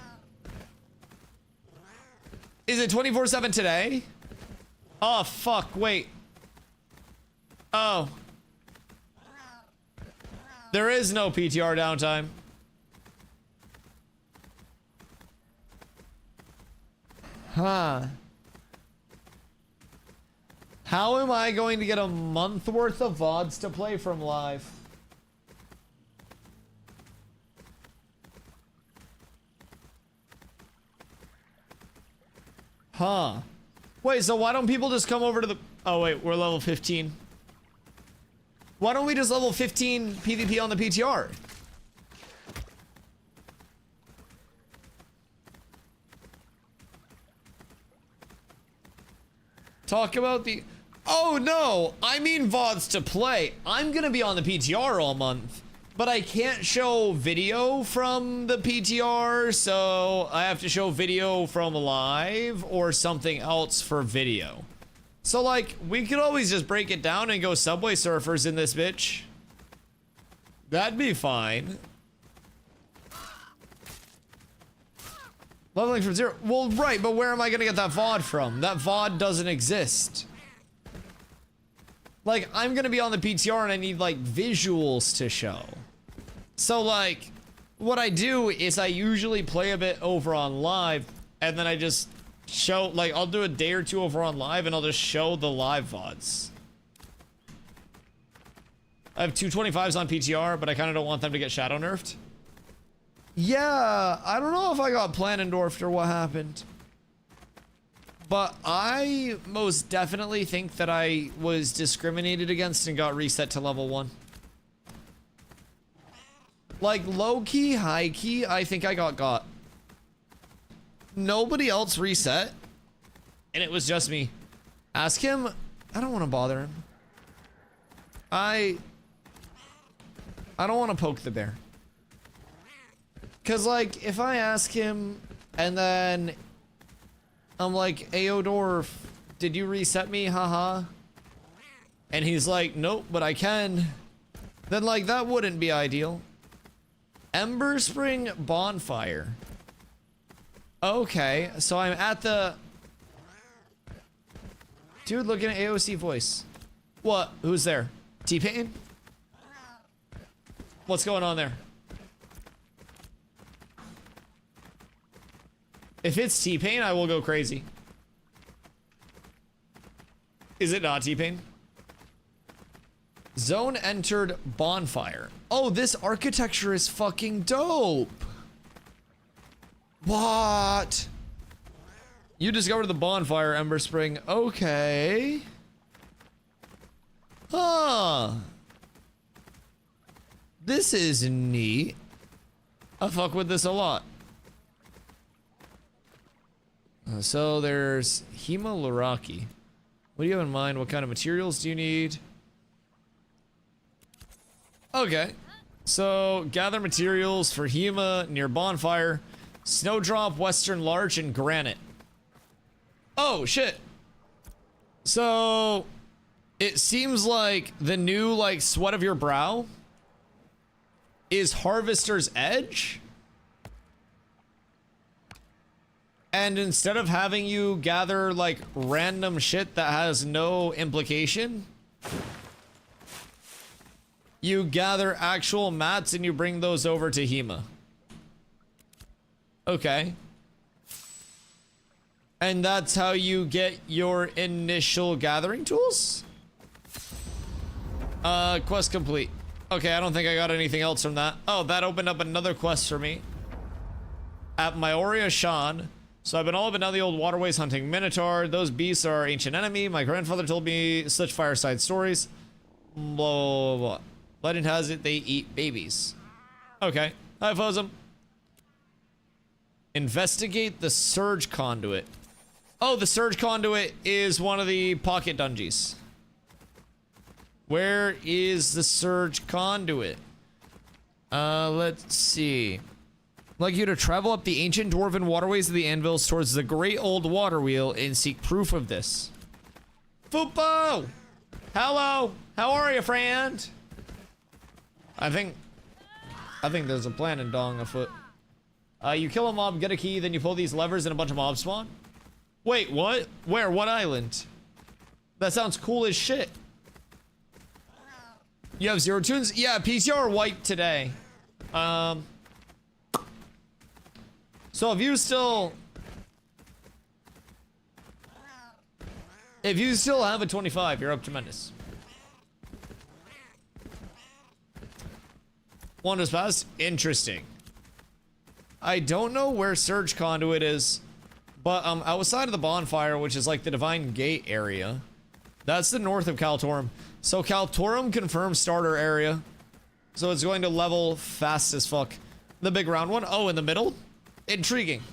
Is it 24/7 today? Oh fuck, wait. Oh. There is no PTR downtime. Huh. How am I going to get a month worth of VODs to play from live? Huh. Wait, so why don't people just come over to the... Oh wait, we're level 15. Why don't we just level 15 PvP on the PTR? Talk about the... Oh no, I mean VODs to play. I'm gonna be on the PTR all month, but I can't show video from the PTR, so I have to show video from live or something else for video. So like, we could always just break it down and go Subway Surfers in this bitch. That'd be fine. Leveling from 0. Well, right, but where am I gonna get that VOD from? That VOD doesn't exist. Like, I'm gonna be on the PTR and I need, like, visuals to show. So, like, what I do is I usually play a bit over on live, and then I just show, like, I'll do a day or 2 over on live, and I'll just show the live VODs. I have 225s on PTR, but I kind of don't want them to get shadow nerfed. Yeah, I don't know if I got Planendorfed or what happened. But I most definitely think that I was discriminated against and got reset to level 1. Like, low-key, high-key, I think I got. Nobody else reset. And it was just me. Ask him. I don't want to bother him. I don't want to poke the bear. Because, like, if I ask him and then I'm like, Aodorf, did you reset me? Haha. And he's like, nope, but I can. Then, like, that wouldn't be ideal. Ember Spring Bonfire. Okay, so I'm at the... Dude, looking at AOC voice. What? Who's there? T-Pain? What's going on there? If it's T-Pain, I will go crazy. Is it not T-Pain? Zone entered bonfire. Oh, this architecture is fucking dope. What? You discovered the bonfire, Ember Spring. Okay. Huh. This is neat. I fuck with this a lot. So there's Hema Laraki. What do you have in mind? What kind of materials do you need? Okay. So gather materials for Hema near bonfire. Snowdrop, Western Larch, and granite. Oh, shit. So it seems like the new, like, sweat of your brow is Harvester's Edge. And instead of having you gather, like, random shit that has no implication, you gather actual mats and you bring those over to Hema. Okay. And that's how you get your initial gathering tools? Quest complete. Okay, I don't think I got anything else from that. Oh, that opened up another quest for me. At Maoria Shan, So I've been all up and down the old waterways hunting minotaur. Those beasts are our ancient enemy. My grandfather told me such fireside stories. Blah, blah, blah, blah. Legend has it they eat babies. Okay. Hi, Fuzum. Investigate the surge conduit. Oh, the surge conduit is one of the pocket dungeons. Where is the surge conduit? Let's see. I'd like you to travel up the ancient dwarven waterways of the anvils towards the great old water wheel and seek proof of this. Fupo! Hello! How are you, friend? I think there's a plan in Dong afoot. You kill a mob, get a key, then you pull these levers and a bunch of mobs spawn? Wait, what? Where? What island? That sounds cool as shit. You have 0 tunes? Yeah, PCR wiped today. So if you still have a 25, you're up tremendous. One has passed. Interesting. I don't know where Surge Conduit is, but outside of the bonfire, which is like the Divine Gate area, that's the north of Kaltorum. So Kaltorum confirmed starter area. So it's going to level fast as fuck. The big round one. Oh, in the middle? Intriguing.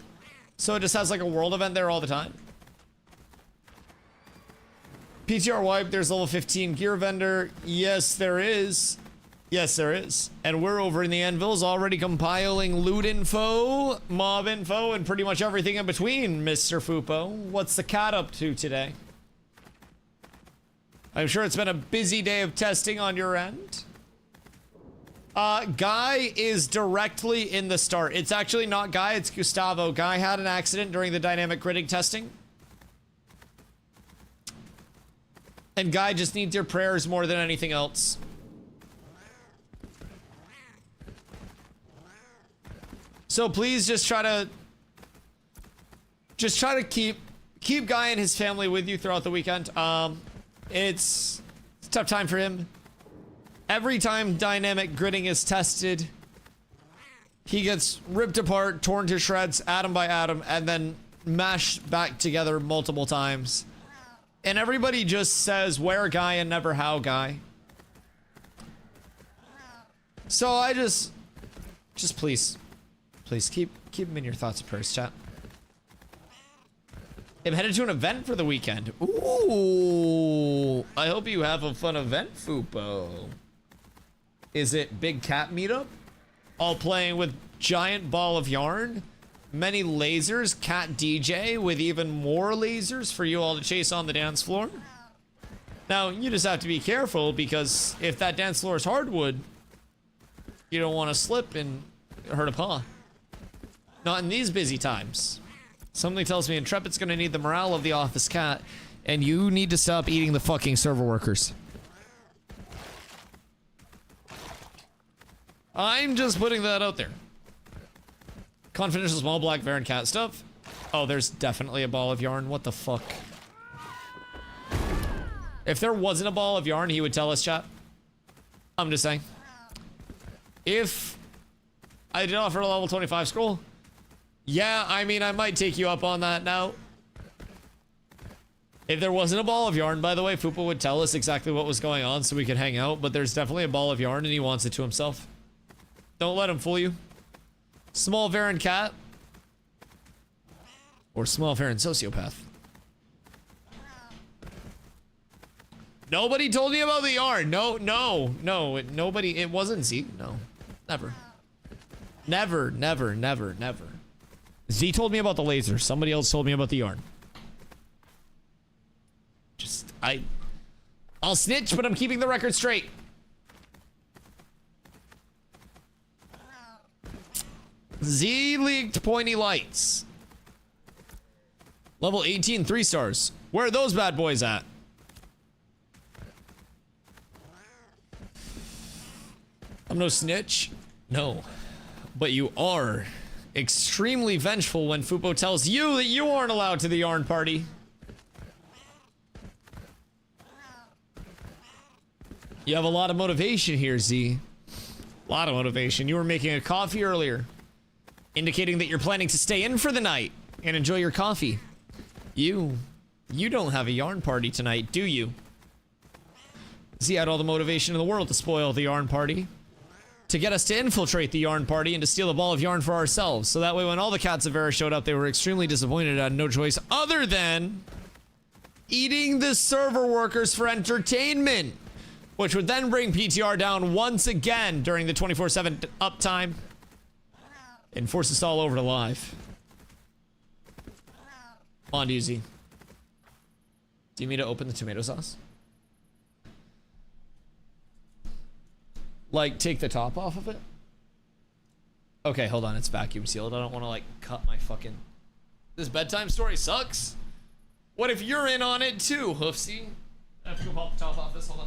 So it just has like a world event there all the time. PTR wipe, there's level 15 gear vendor. Yes, there is. Yes, there is. And we're over in the anvils already compiling loot info, mob info, and pretty much everything in between, Mr. Fupo. What's the cat up to today? I'm sure it's been a busy day of testing on your end. Guy is directly in the start. It's actually not Guy, it's Gustavo. Guy had an accident during the dynamic gritting testing. And Guy just needs your prayers more than anything else. So please just try to keep Guy and his family with you throughout the weekend. It's a tough time for him. Every time dynamic gritting is tested, he gets ripped apart, torn to shreds, atom by atom, and then mashed back together multiple times. And everybody just says where Guy and never how Guy. So I just please keep him in your thoughts and prayers, chat. I'm headed to an event for the weekend. Ooh, I hope you have a fun event, Fupo. Is it Big Cat Meetup? All playing with giant ball of yarn, many lasers, cat DJ with even more lasers for you all to chase on the dance floor. Now, you just have to be careful because if that dance floor is hardwood, you don't want to slip and hurt a paw. Not in these busy times. Something tells me Intrepid's gonna need the morale of the office cat, and you need to stop eating the fucking server workers. I'm just putting that out there. Confidential small black Varan cat stuff. Oh, there's definitely a ball of yarn. What the fuck? If there wasn't a ball of yarn, he would tell us, chat. I'm just saying. If I did offer a level 25 scroll, yeah, I mean, I might take you up on that now. If there wasn't a ball of yarn, by the way, Fupa would tell us exactly what was going on so we could hang out, but there's definitely a ball of yarn and he wants it to himself. Don't let him fool you. Small Varan cat. Or small Varan sociopath. Nobody told me about the yarn. Nobody. It wasn't Z. No. Never. Never. Z told me about the laser. Somebody else told me about the yarn. I'll snitch, but I'm keeping the record straight. Z leaked pointy lights. Level 18, 3 stars. Where are those bad boys at? I'm no snitch. No. But you are extremely vengeful when Fupo tells you that you aren't allowed to the yarn party. You have a lot of motivation here, Z. A lot of motivation. You were making a coffee earlier, indicating that you're planning to stay in for the night. and enjoy your coffee. You don't have a yarn party tonight, do you? Z had all the motivation in the world to spoil the yarn party. To get us to infiltrate the yarn party and to steal a ball of yarn for ourselves. So that way when all the cats of Vera showed up, they were extremely disappointed and had no choice other than eating the server workers for entertainment. Which would then bring PTR down once again during the 24/7 uptime. And force us all over to live. On Doozy. Do you mean to open the tomato sauce? Like, take the top off of it? Okay, hold on, it's vacuum sealed. I don't want to, like, cut my fucking... This bedtime story sucks? What if you're in on it too, Hoofsy? I have to go pop the top off this, hold on.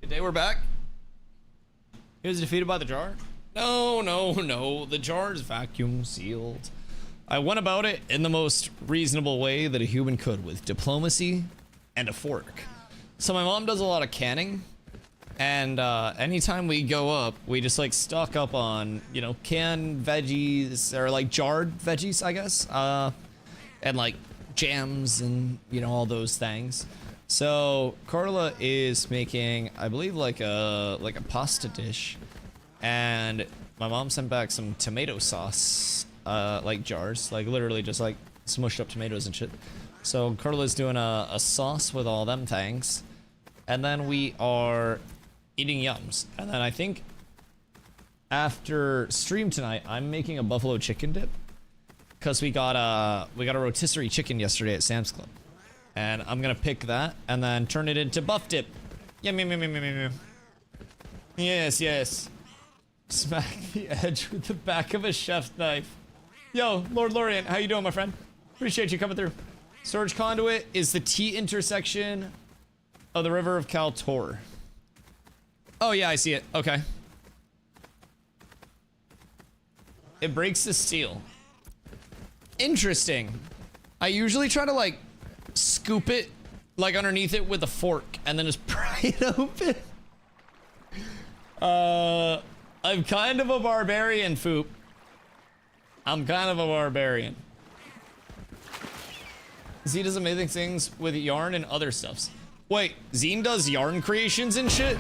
Good day, we're back. He was defeated by the jar? No, no, no. The jar is vacuum sealed. I went about it in the most reasonable way that a human could, with diplomacy and a fork. So my mom does a lot of canning, and anytime we go up, we just like stock up on, you know, canned veggies, or like jarred veggies, I guess, and like jams and, you know, all those things. So Carla is making, I believe, like a pasta dish, and my mom sent back some tomato sauce, like jars, like literally just like smushed up tomatoes and shit. So Carla's doing a sauce with all them things, and then we are eating yums. And then I think after stream tonight, I'm making a buffalo chicken dip, because we got a rotisserie chicken yesterday at Sam's Club. And I'm gonna pick that and then turn it into buff dip. Yum, yum, yum, yum, yum, yum. Yes, yes. Smack the edge with the back of a chef's knife. Yo, Lord Lorient, how you doing, my friend? Appreciate you coming through. Storage conduit is the T intersection of the River of Kaltor. Oh yeah, I see it. Okay. It breaks the steel. Interesting. I usually try to like scoop it like underneath it with a fork and then just pry it open. I'm kind of a barbarian, Foop. I'm kind of a barbarian. Z does amazing things with yarn and other stuffs. Wait, Zine does yarn creations and shit?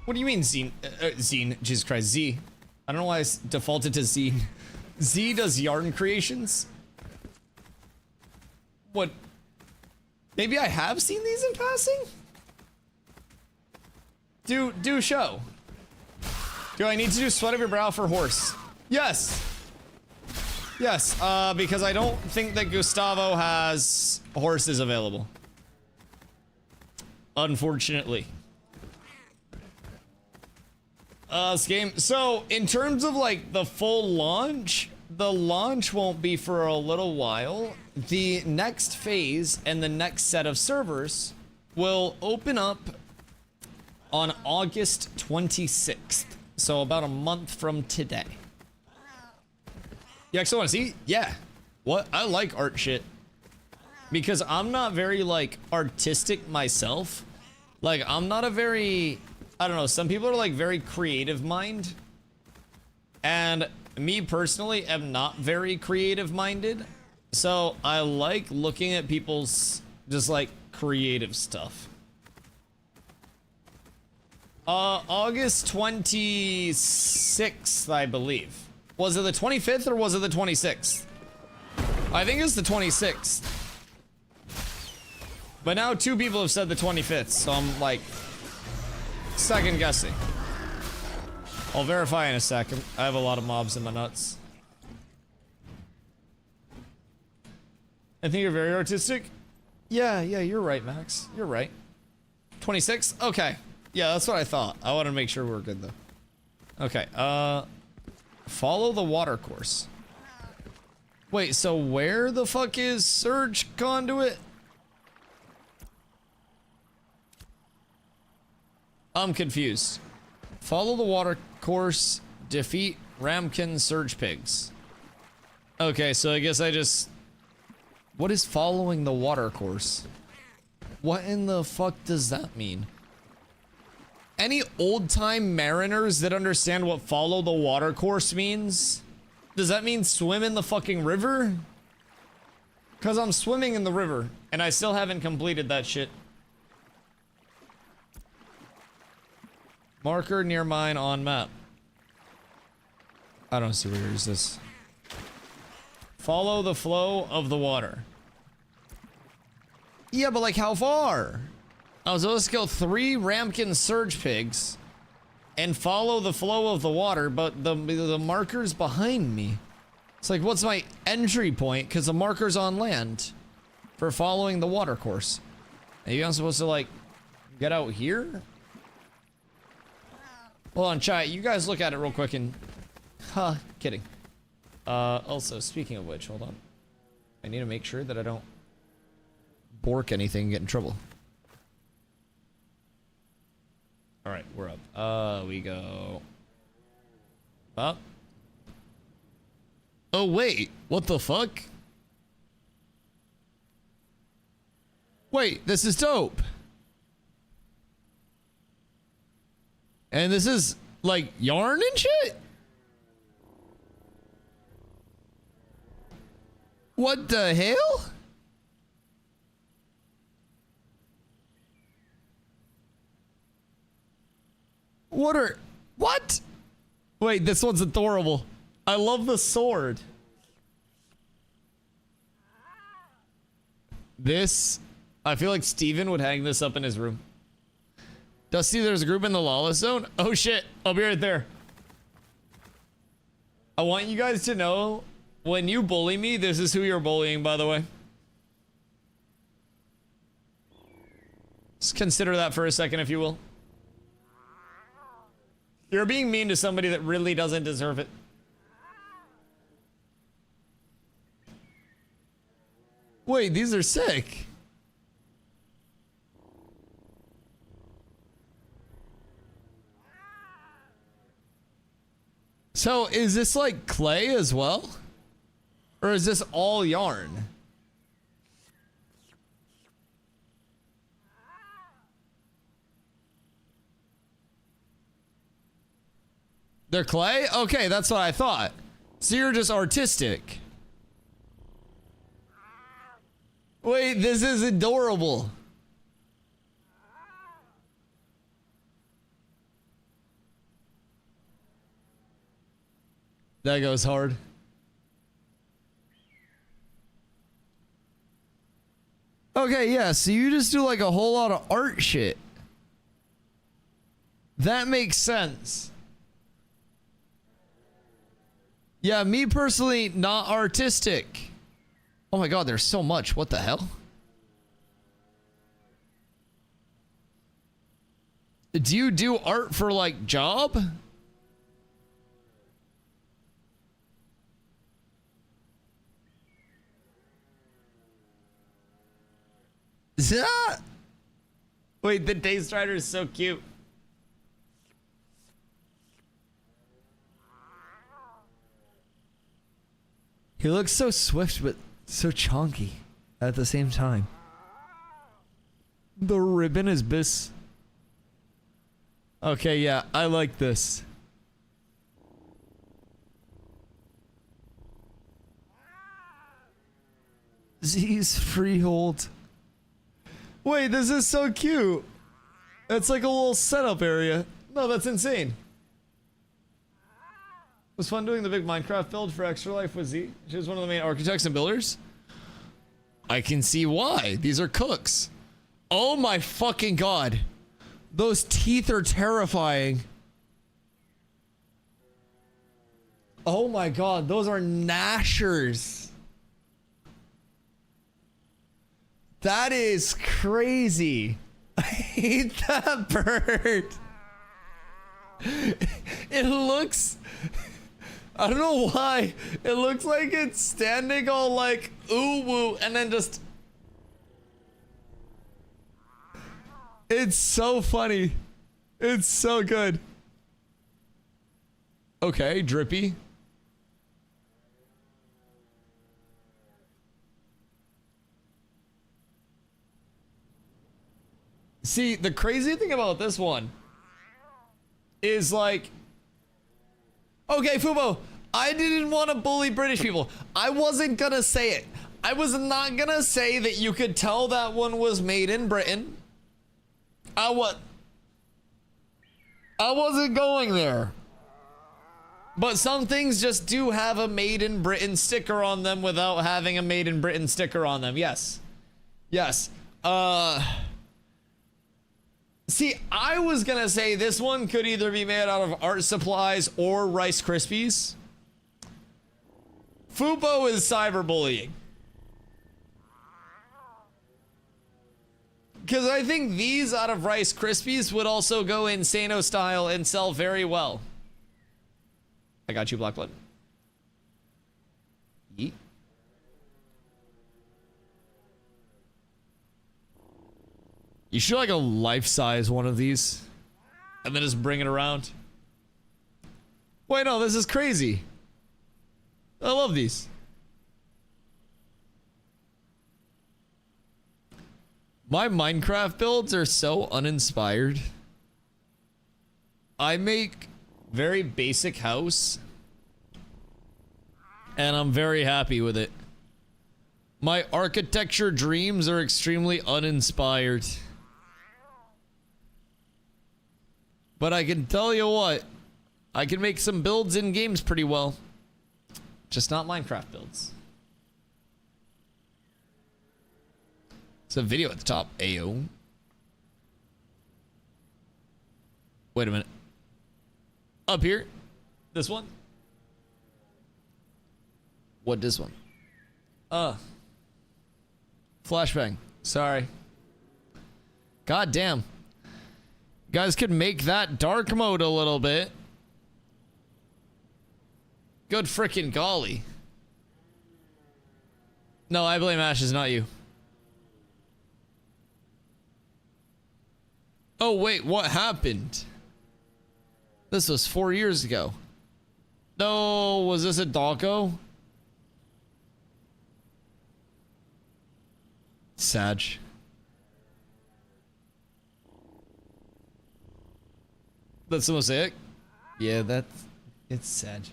What do you mean Zine? Zine, Jesus Christ, Z. I don't know why I defaulted to Zine. Z does yarn creations? What? Maybe I have seen these in passing? Do show. Do I need to do sweat of your brow for horse? Yes. Yes, because I don't think that Gustavo has horses available. Unfortunately. This game. So, in terms of like the full launch, the launch won't be for a little while. The next phase and the next set of servers will open up on August 26th. So, about a month from today. You actually want to see? Yeah. What? I like art shit. Because I'm not very, like, artistic myself. Like, I'm not a very... I don't know, some people are, like, very creative mind. And me, personally, am not very creative minded. So, I like looking at people's, just, like, creative stuff. August 26th, I believe. Was it the 25th or was it the 26th? I think it's the 26th. But now 2 people have said the 25th, so I'm like second guessing. I'll verify in a second. I have a lot of mobs in my nuts. I think you're very artistic. Yeah, you're right, Max. You're right. 26? Okay. Yeah, that's what I thought. I want to make sure we're good though. Okay, follow the water course. Wait, so where the fuck is Surge Conduit? I'm confused. Follow the water course, defeat Ramkin Surge Pigs. Okay, so I guess I just... What is following the water course? What in the fuck does that mean? Any old-time mariners that understand what follow the water course means? Does that mean swim in the fucking river? Because I'm swimming in the river, and I still haven't completed that shit. Marker near mine on map. I don't see where is this. Follow the flow of the water. Yeah, but like how far? I was supposed to kill 3 Ramkin Surge Pigs and follow the flow of the water, but the marker's behind me. It's like, what's my entry point? Because the marker's on land for following the water course. Maybe I'm supposed to, like, get out here? Hold on, chat. You guys look at it real quick and... kidding. Also, speaking of which, hold on. I need to make sure that I don't bork anything and get in trouble. Alright, we're up. We go... Up. Oh, wait. What the fuck? Wait, this is dope. And this is, like, yarn and shit? What the hell? What? Wait, this one's adorable. I love the sword. This, I feel like Steven would hang this up in his room. Dusty, there's a group in the Lawless Zone. Oh shit, I'll be right there. I want you guys to know, when you bully me, this is who you're bullying, by the way. Just consider that for a second, if you will. You're being mean to somebody that really doesn't deserve it. Wait, these are sick. So, is this like clay as well? Or is this all yarn? They're clay? Okay, that's what I thought. So you're just artistic. Wait, this is adorable. That goes hard. Okay, yeah, so you just do like a whole lot of art shit. That makes sense. Yeah, me personally, not artistic. Oh my god, there's so much. What the hell? Do you do art for like job? Wait, the Day Strider is so cute. He looks so swift, but so chonky at the same time. The ribbon is bis. Okay, yeah, I like this. Z's freehold. Wait, this is so cute. It's like a little setup area. No, that's insane. It was fun doing the big Minecraft build for Extra Life with Z. She was one of the main architects and builders. I can see why. These are cooks. Oh my fucking god. Those teeth are terrifying. Oh my god, those are gnashers. That is crazy. I hate that bird. It looks... I don't know why. It looks like it's standing all like ooh woo and then just... It's so funny. It's so good. Okay, drippy. See, the crazy thing about this one is like, okay, Fubo, I didn't want to bully British people. I wasn't gonna say it. I was not gonna say that you could tell that one was made in Britain. I wasn't going there. But some things just do have a made in Britain sticker on them without having a made in Britain sticker on them. Yes. Yes. See, I was gonna say this one could either be made out of art supplies or Rice Krispies. Fubo is cyberbullying. Because I think these out of Rice Krispies would also go Insano style and sell very well. I got you, Blackblood. Yeet. You should like a life-size one of these and then just bring it around. Wait, no, this is crazy. I love these. My Minecraft builds are so uninspired. I make very basic house and I'm very happy with it. My architecture dreams are extremely uninspired. But I can tell you what, I can make some builds in games pretty well. Just not Minecraft builds. It's a video at the top. Ayo. Wait a minute. Up here? This one? What this one? Flashbang. Sorry. God damn. You guys could make that dark mode a little bit. Good frickin' golly. No, I blame Ashes, not you. Oh, wait, what happened? This was 4 years ago. No, was this a doggo? Sag. That's the mosaic? Yeah, it's sad.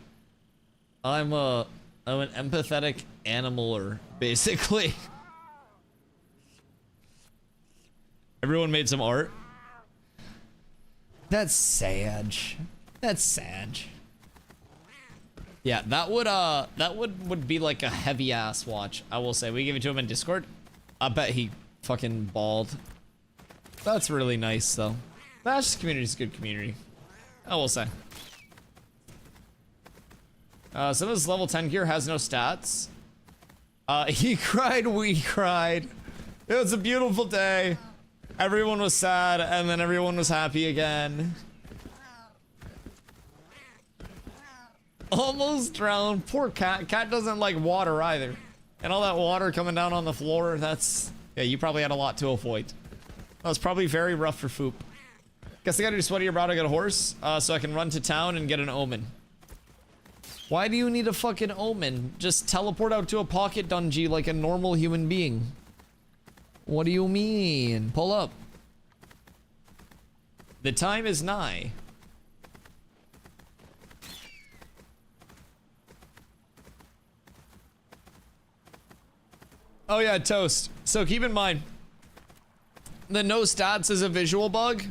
I'm an empathetic animaler, basically. Everyone made some art. That's sad. That's sad. Yeah, that would be like a heavy ass watch. I will say. We give it to him in Discord. I bet he fucking balled. That's really nice though. That's community's a good community. I will say. Some of this level 10 gear has no stats. He cried, we cried. It was a beautiful day. Everyone was sad, and then everyone was happy again. Almost drowned. Poor cat. Cat doesn't like water either. And all that water coming down on the floor, that's... Yeah, you probably had a lot to avoid. That was probably very rough for Foop. Guess I gotta do sweaty about to get a horse, so I can run to town and get an omen. Why do you need a fucking omen? Just teleport out to a pocket dungeon like a normal human being. What do you mean? Pull up. The time is nigh. Oh yeah, toast. So keep in mind, the no stats is a visual bug.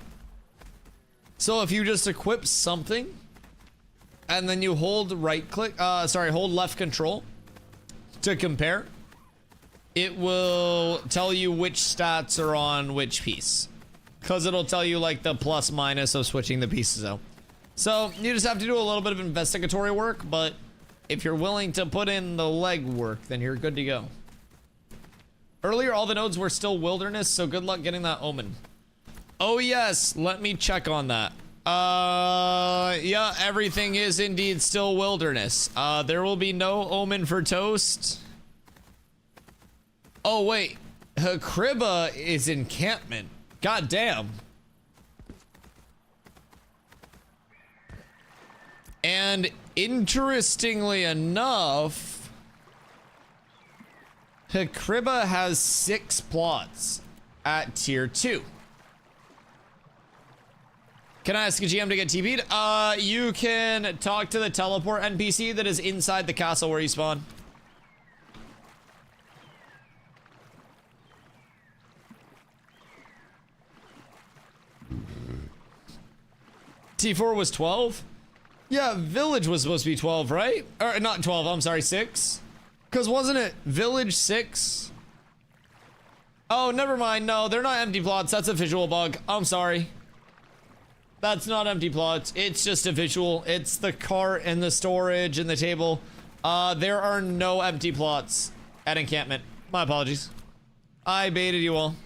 So if you just equip something, and then you hold hold left control to compare, it will tell you which stats are on which piece. Because it'll tell you like the plus minus of switching the pieces out. So you just have to do a little bit of investigatory work, but if you're willing to put in the leg work, then you're good to go. Earlier, all the nodes were still wilderness, so good luck getting that omen. Oh yes, let me check on that. Yeah, everything is indeed still wilderness. There will be no omen for toast. Oh wait, Hakriba is encampment. God damn. And interestingly enough, Hakriba has 6 plots at tier 2. Can I ask a GM to get TP'd? You can talk to the teleport NPC that is inside the castle where you spawn. T4 was 12? Yeah, Village was supposed to be 12, right? Or not 12, I'm sorry, 6. Because wasn't it Village 6? Oh, never mind. No, they're not empty plots. That's a visual bug. I'm sorry. That's not empty plots. It's just a visual. It's the cart and the storage and the table. There are no empty plots at encampment. My apologies. I baited you all.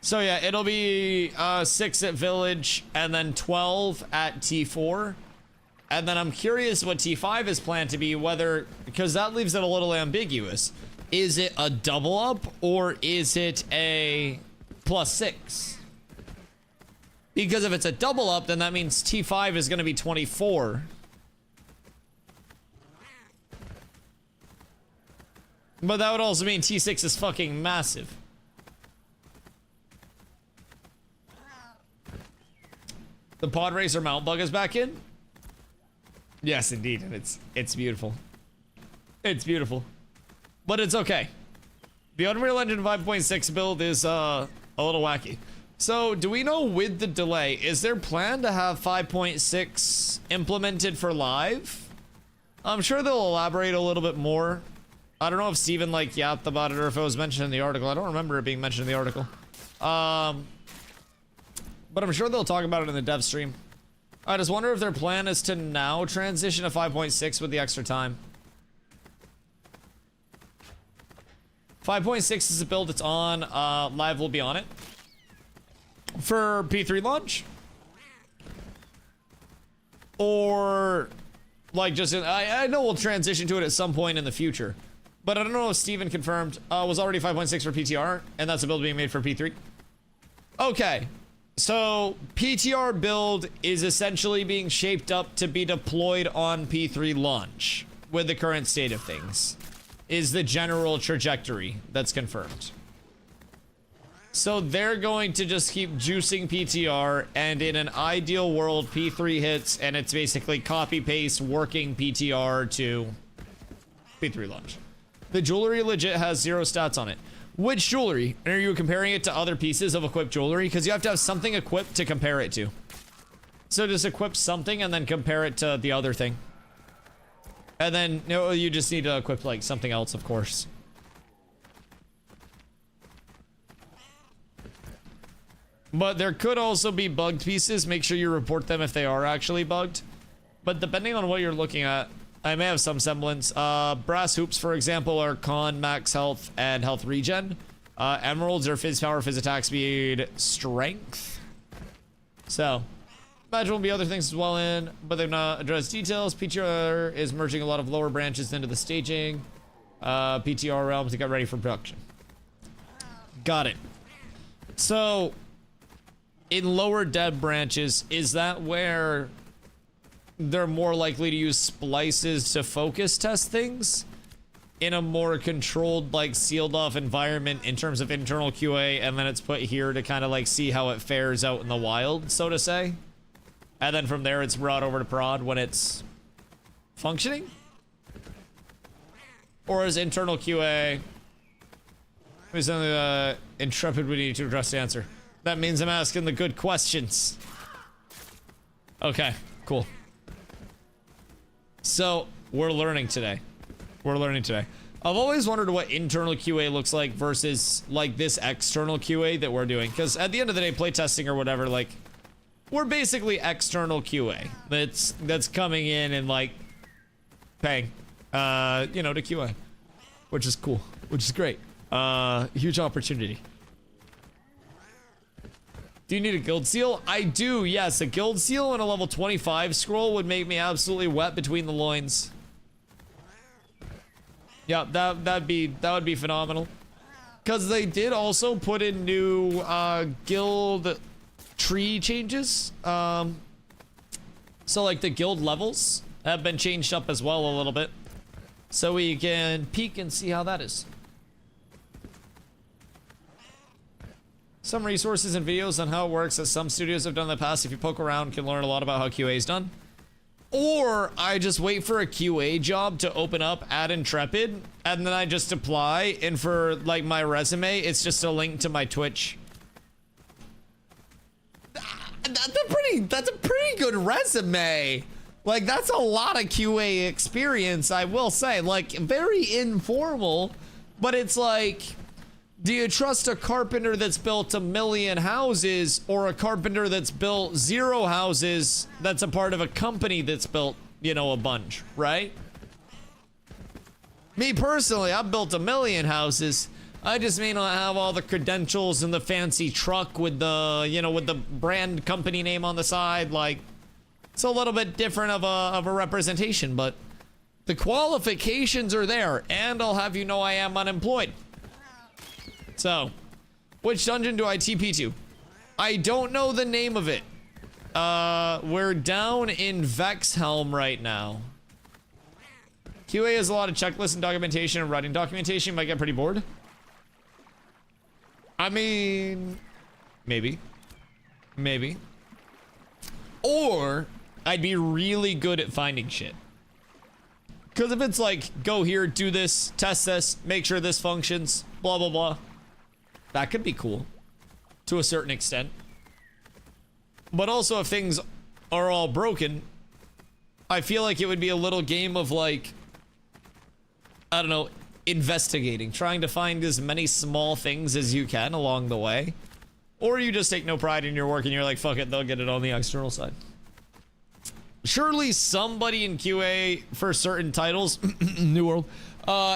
So yeah, it'll be 6 at Village and then 12 at T4. And then I'm curious what T5 is planned to be, whether, because that leaves it a little ambiguous. Is it a double up or is it a +6? Because if it's a double up, then that means T5 is going to be 24. But that would also mean T6 is fucking massive. The pod racer mount bug is back in? Yes, indeed, and it's beautiful. It's beautiful. But it's okay. The Unreal Engine 5.6 build is a little wacky. So, do we know with the delay, is there plan to have 5.6 implemented for live? I'm sure they'll elaborate a little bit more. I don't know if Steven like yapped about it or if it was mentioned in the article. I don't remember it being mentioned in the article. But I'm sure they'll talk about it in the dev stream. I just wonder if their plan is to now transition to 5.6 with the extra time. 5.6 is a build it's on. Live will be on it. For P3 launch? Or, like, just, I know we'll transition to it at some point in the future. But I don't know if Steven confirmed, was already 5.6 for PTR, and that's a build being made for P3. Okay. So, PTR build is essentially being shaped up to be deployed on P3 launch with the current state of things, is the general trajectory that's confirmed. So they're going to just keep juicing PTR, and in an ideal world, P3 hits, and it's basically copy-paste working PTR to P3 launch. The jewelry legit has 0 stats on it. Which jewelry? Are you comparing it to other pieces of equipped jewelry? Because you have to have something equipped to compare it to. So just equip something and then compare it to the other thing. And then you just need to equip like something else, of course. But there could also be bugged pieces. Make sure you report them if they are actually bugged. But depending on what you're looking at, I may have some semblance. Brass hoops, for example, are con, max health, and health regen. Emeralds are phys power, phys attack speed, strength. So, imagine will be other things as well in, but they've not addressed details. PTR is merging a lot of lower branches into the staging. PTR realms to get ready for production. Got it. So, in lower dead branches, is that where they're more likely to use splices to focus test things in a more controlled, like sealed off environment in terms of internal QA, and then it's put here to kind of like see how it fares out in the wild, so to say? And then from there it's brought over to prod when it's functioning? Or is internal QA is something Intrepid would need to address the answer? That means I'm asking the good questions. Okay, cool. So, we're learning today. We're learning today. I've always wondered what internal QA looks like versus, like, this external QA that we're doing. Because at the end of the day, playtesting or whatever, like, we're basically external QA. That's coming in and, like, paying, you know, to QA. Which is cool. Which is great. Huge opportunity. Do you need a guild seal? I do, yes. A guild seal and a level 25 scroll would make me absolutely wet between the loins. Yeah, that would be phenomenal. Because they did also put in new guild tree changes. So like the guild levels have been changed up as well a little bit. So we can peek and see how that is. Some resources and videos on how it works that some studios have done in the past. If you poke around, you can learn a lot about how QA is done. Or I just wait for a QA job to open up at Intrepid, and then I just apply, and for like my resume, it's just a link to my Twitch. That's a pretty good resume. Like, that's a lot of QA experience, I will say. Like, very informal, but it's like, do you trust a carpenter that's built 1 million houses or a carpenter that's built 0 houses that's a part of a company that's built, you know, a bunch, right? Me personally, I've built 1 million houses. I just may not have all the credentials and the fancy truck with the, you know, with the brand company name on the side. Like, it's a little bit different of a representation, but the qualifications are there, and I'll have you know I am unemployed. So, which dungeon do I TP to? I don't know the name of it. We're down in Vexhelm right now. QA has a lot of checklists and documentation and writing documentation. You might get pretty bored. I mean, maybe. Maybe. Or, I'd be really good at finding shit. Because if it's like, go here, do this, test this, make sure this functions, blah, blah, blah. That could be cool. To a certain extent. But also, if things are all broken, I feel like it would be a little game of like, I don't know, investigating. Trying to find as many small things as you can along the way. Or you just take no pride in your work and you're like, fuck it, they'll get it on the external side. Surely somebody in QA for certain titles, New World,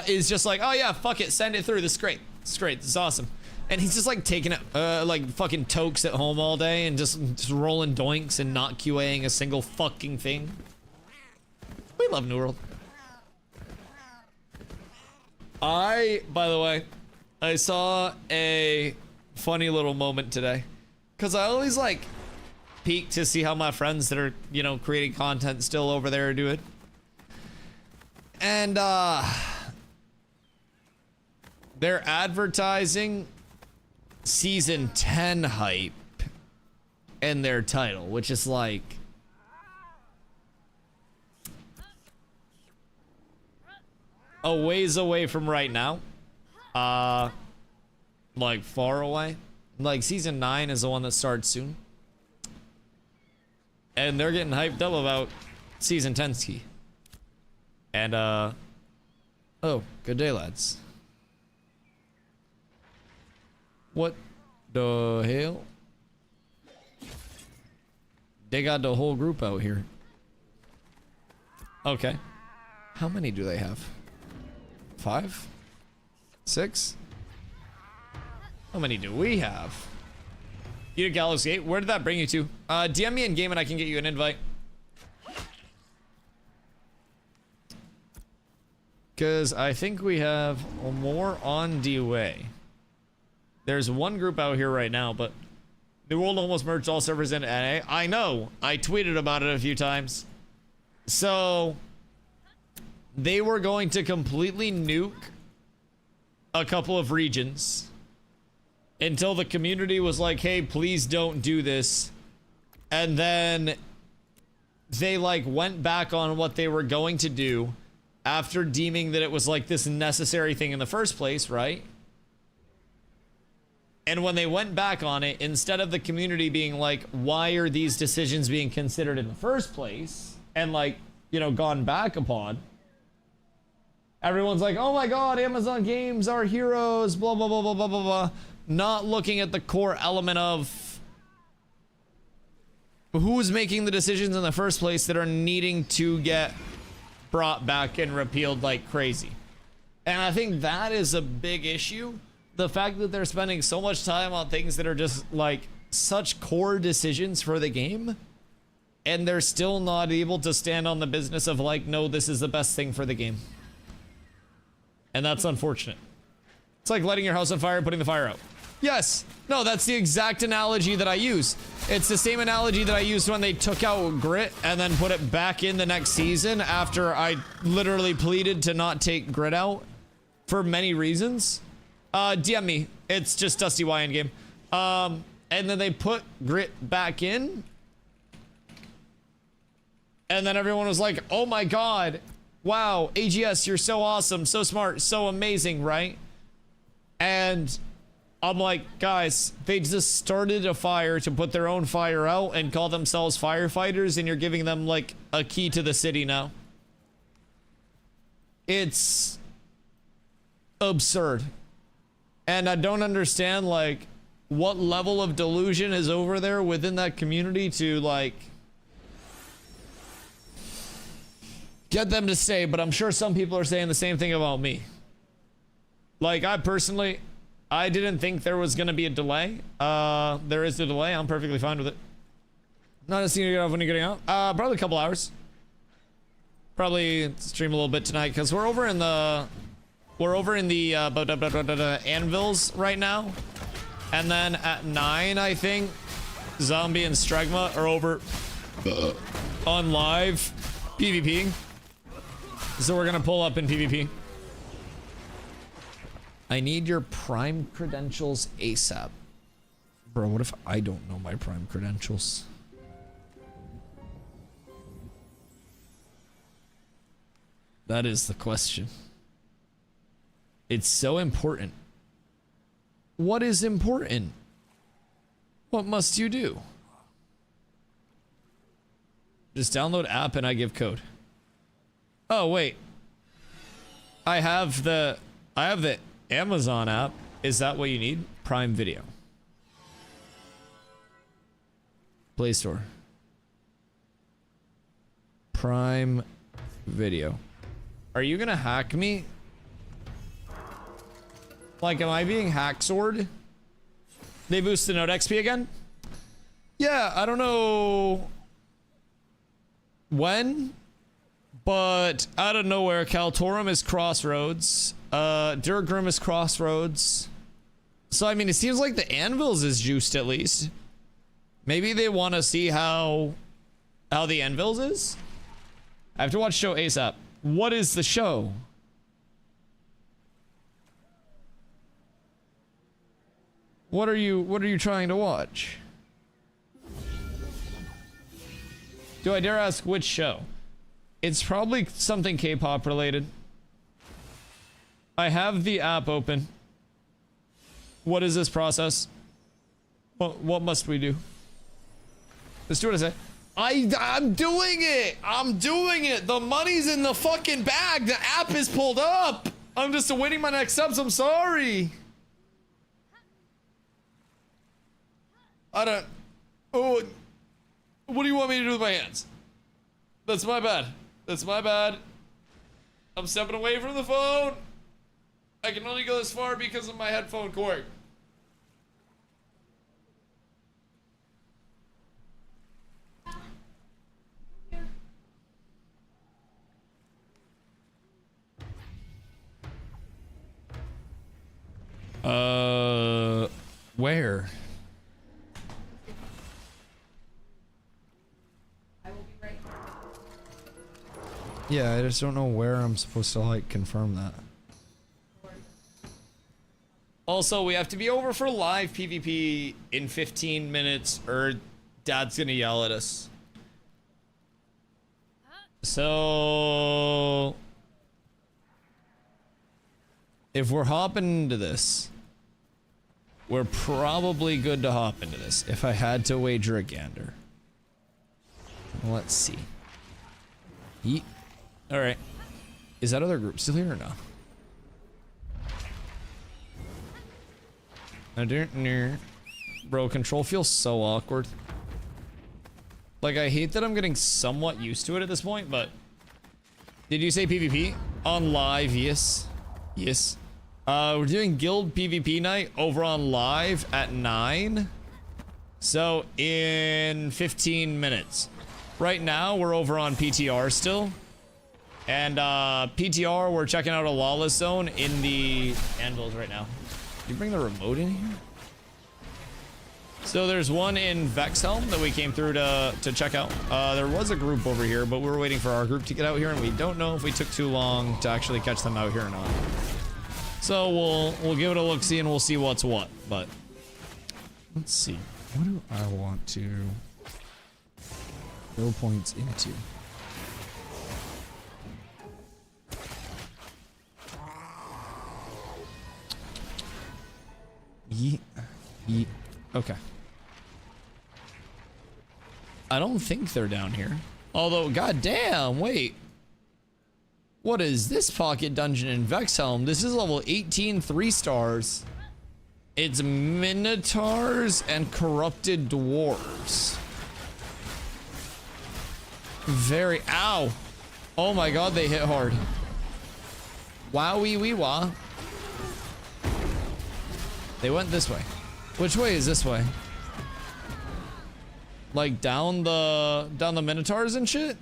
is just like, oh yeah, fuck it, send it through, this is great. This is great, this is awesome. And he's just like taking it, like fucking tokes at home all day and just rolling doinks and not QAing a single fucking thing. We love New World. By the way, I saw a funny little moment today. Cause I always like peek to see how my friends that are, you know, creating content still over there do it. And they're advertising season 10 hype in their title, which is like a ways away from right now. Like far away. Like season 9 is the one that starts soon. And they're getting hyped up about season 10's key. And oh, good day, lads. What the hell? They got the whole group out here. Okay. How many do they have? 5? 6? How many do we have? You to Gallows Gate? Where did that bring you to? DM me in game and I can get you an invite. Because I think we have more on the way. There's one group out here right now, but the world almost merged all servers into NA. I know. I tweeted about it a few times. So they were going to completely nuke a couple of regions until the community was like, hey, please don't do this. And then they like went back on what they were going to do after deeming that it was like this necessary thing in the first place, right? And when they went back on it, instead of the community being like, why are these decisions being considered in the first place? And like, you know, gone back upon. Everyone's like, oh my God, Amazon Games are heroes, blah, blah, blah, blah, blah, blah, blah. Not looking at the core element of who's making the decisions in the first place that are needing to get brought back and repealed like crazy. And I think that is a big issue. The fact that they're spending so much time on things that are just like such core decisions for the game, and they're still not able to stand on the business of like, no, this is the best thing for the game. And that's unfortunate. It's like lighting your house on fire and putting the fire out. Yes. No, that's the exact analogy that I use. It's the same analogy that I used when they took out Grit and then put it back in the next season after I literally pleaded to not take Grit out for many reasons. DM me. It's just DustyWhy in game. And then they put Grit back in. And then everyone was like, oh my God. Wow, AGS, you're so awesome, so smart, so amazing, right? And I'm like, guys, they just started a fire to put their own fire out and call themselves firefighters, and you're giving them like a key to the city now. It's absurd. And I don't understand like what level of delusion is over there within that community to like get them to stay, but I'm sure some people are saying the same thing about me. Like, I personally, I didn't think there was going to be a delay. There is a delay. I'm perfectly fine with it. Not a scene to get off when you're getting out. Probably a couple hours. Probably stream a little bit tonight because we're over in the anvils right now. And then at 9, I think, Zombie and Stragma are over on live PvP. So we're gonna pull up in PvP. I need your Prime credentials ASAP. Bro, what if I don't know my Prime credentials? That is the question. It's so important. What is important? What must you do? Just download app and I give code. Oh, wait. I have the Amazon app. Is that what you need? Prime Video. Play Store. Prime Video. Are you gonna hack me? Like, am I being hack-sword? They boosted Note XP again? Yeah, I don't know when, but out of nowhere, Kaltorum is Crossroads. Durgrim is Crossroads. So, I mean, it seems like the Anvils is juiced at least. Maybe they want to see how the Anvils is? I have to watch show ASAP. What is the show? What are you trying to watch? Do I dare ask which show? It's probably something K-pop related. I have the app open. What is this process? What must we do? Let's do what I say. I'm doing it. I'm doing it. The money's in the fucking bag. The app is pulled up. I'm just awaiting my next steps. I'm sorry. I don't. Oh, what do you want me to do with my hands? That's my bad. That's my bad. I'm stepping away from the phone. I can only go this far because of my headphone cord. Where? I will be right back. Yeah, I just don't know where I'm supposed to like confirm that. Also, we have to be over for live PvP in 15 minutes or Dad's gonna yell at us. So if we're hopping into this, we're probably good to hop into this if I had to wager a gander. Let's see. Yeet. All right. Is that other group still here or no? I don't know. Bro, control feels so awkward. Like, I hate that I'm getting somewhat used to it at this point, but... Did you say PvP? On live, yes. Yes. We're doing guild PvP night over on live at 9. So, in 15 minutes. Right now, we're over on PTR still. And, PTR, we're checking out a lawless zone in the anvils right now. Did you bring the remote in here? So there's one in Vexhelm that we came through to check out. There was a group over here, but we were waiting for our group to get out here, and we don't know if we took too long to actually catch them out here or not. So we'll give it a look-see and we'll see what's what. But let's see. What do I want to throw points into? Yeet. Yeet. Okay. I don't think they're down here. Although, goddamn, wait. What is this pocket dungeon in Vexhelm? This is level 18, 3 stars. It's Minotaurs and Corrupted Dwarves. Very, ow. Oh my god, they hit hard. Wowee wee wah. They went this way. Which way is this way? Like down the Minotaurs and shit?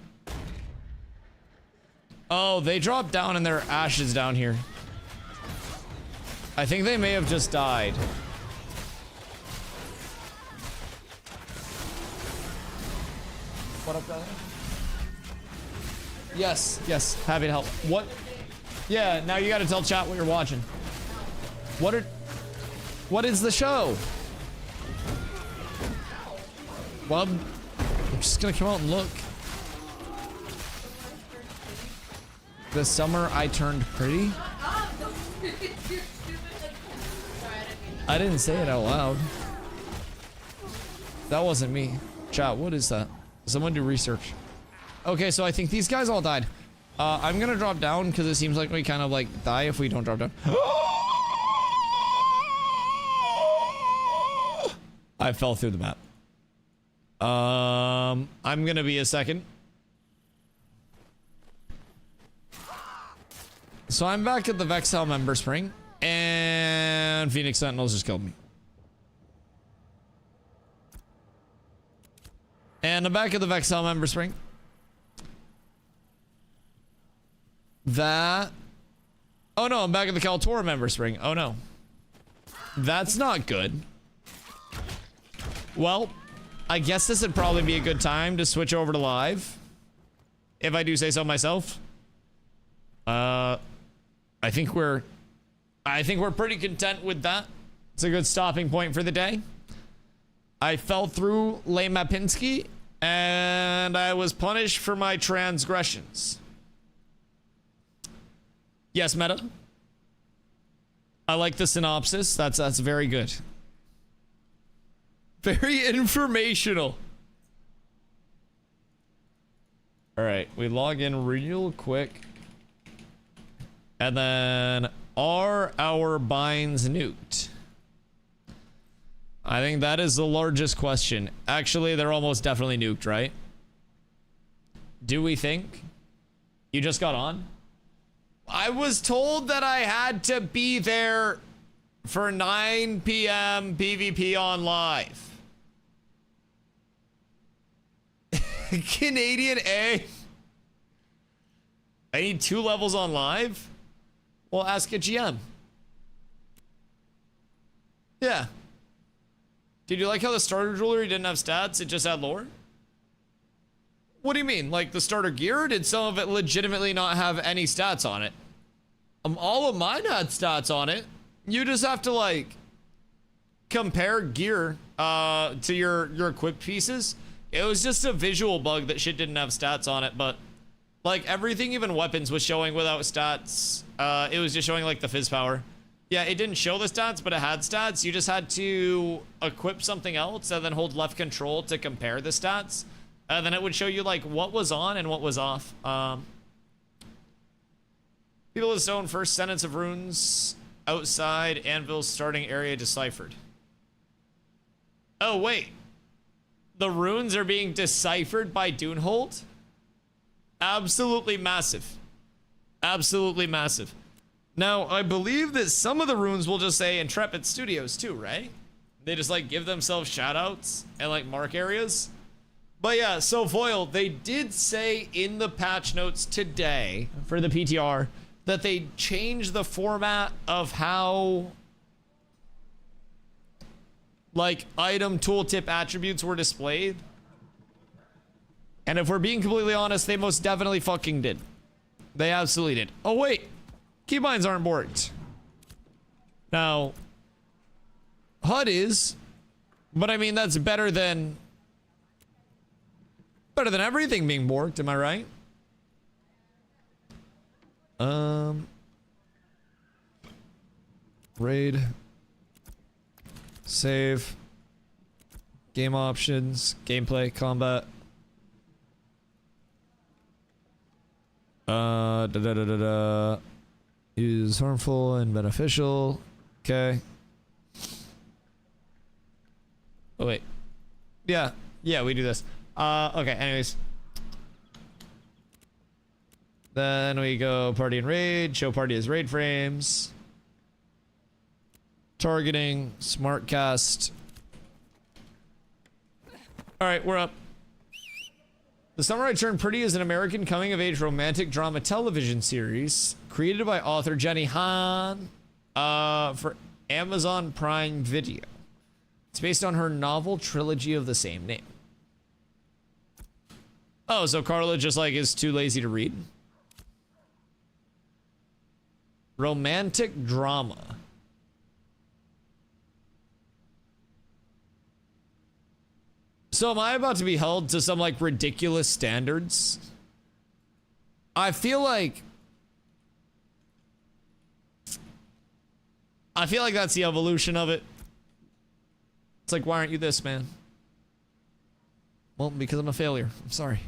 Oh, they dropped down and there are ashes down here. I think they may have just died. What up, brother? Yes, yes, happy to help. What? Yeah, now you gotta tell chat what you're watching. What is the show? Well, I'm just gonna come out and look. This summer I turned pretty. I didn't say it out loud. That wasn't me. Chat, what is that? Someone do research. Okay, so I think these guys all died. I'm gonna drop down because it seems like we kind of like die if we don't drop down. I fell through the map. I'm gonna be a second. So I'm back at the Vexhelm Ember Spring, and Phoenix Sentinels just killed me. And I'm back at the Vexhelm Ember Spring. That... Oh no, I'm back at the Kaltora Ember Spring. Oh no. That's not good. Well, I guess this would probably be a good time to switch over to live. If I do say so myself. I think we're pretty content with that. It's a good stopping point for the day. I fell through Le Mapinski, and I was punished for my transgressions. Yes, Meta. I like the synopsis. That's very good. Very informational. All right, we log in real quick. And then, are our binds nuked? I think that is the largest question. Actually, they're almost definitely nuked, right? Do we think? You just got on? I was told that I had to be there for 9 p.m. PvP on live. Canadian A. I need 2 levels on live? Well, ask a GM. Yeah. Did you like how the starter jewelry didn't have stats? It just had lore? What do you mean? Like the starter gear? Did some of it legitimately not have any stats on it? All of mine had stats on it. You just have to like compare gear to your equipped pieces. It was just a visual bug that shit didn't have stats on it, but like everything, even weapons, was showing without stats. It was just showing like the fizz power. Yeah, it didn't show the stats, but it had stats. You just had to equip something else and then hold left control to compare the stats. And then it would show you like what was on and what was off. People of Stone, first sentence of runes outside Anvil's starting area deciphered. Oh, wait. The runes are being deciphered by Dunehold? Absolutely massive. Absolutely massive. Now, I believe that some of the runes will just say Intrepid Studios too, right? They just like give themselves shoutouts and like mark areas. But yeah, so Foil, they did say in the patch notes today for the PTR that they changed the format of how like item tooltip attributes were displayed. And if we're being completely honest, they most definitely fucking did. They absolutely did. Oh wait, keybinds aren't borked. Now, HUD is, but I mean that's better than everything being borked, am I right? Raid. Save. Game options. Gameplay. Combat. Is harmful and beneficial. Okay. Oh, wait. Yeah. Yeah, we do this. Okay, anyways. Then we go party and raid. Show party as raid frames. Targeting. Smart cast. Alright, we're up. The Summer I Turned Pretty is an American coming-of-age romantic drama television series created by author Jenny Han for Amazon Prime Video. It's based on her novel trilogy of the same name. Oh, so Carla just like is too lazy to read? Romantic drama. So am I about to be held to some like ridiculous standards? I feel like that's the evolution of it. It's like, why aren't you this, man? Well, because I'm a failure. I'm sorry.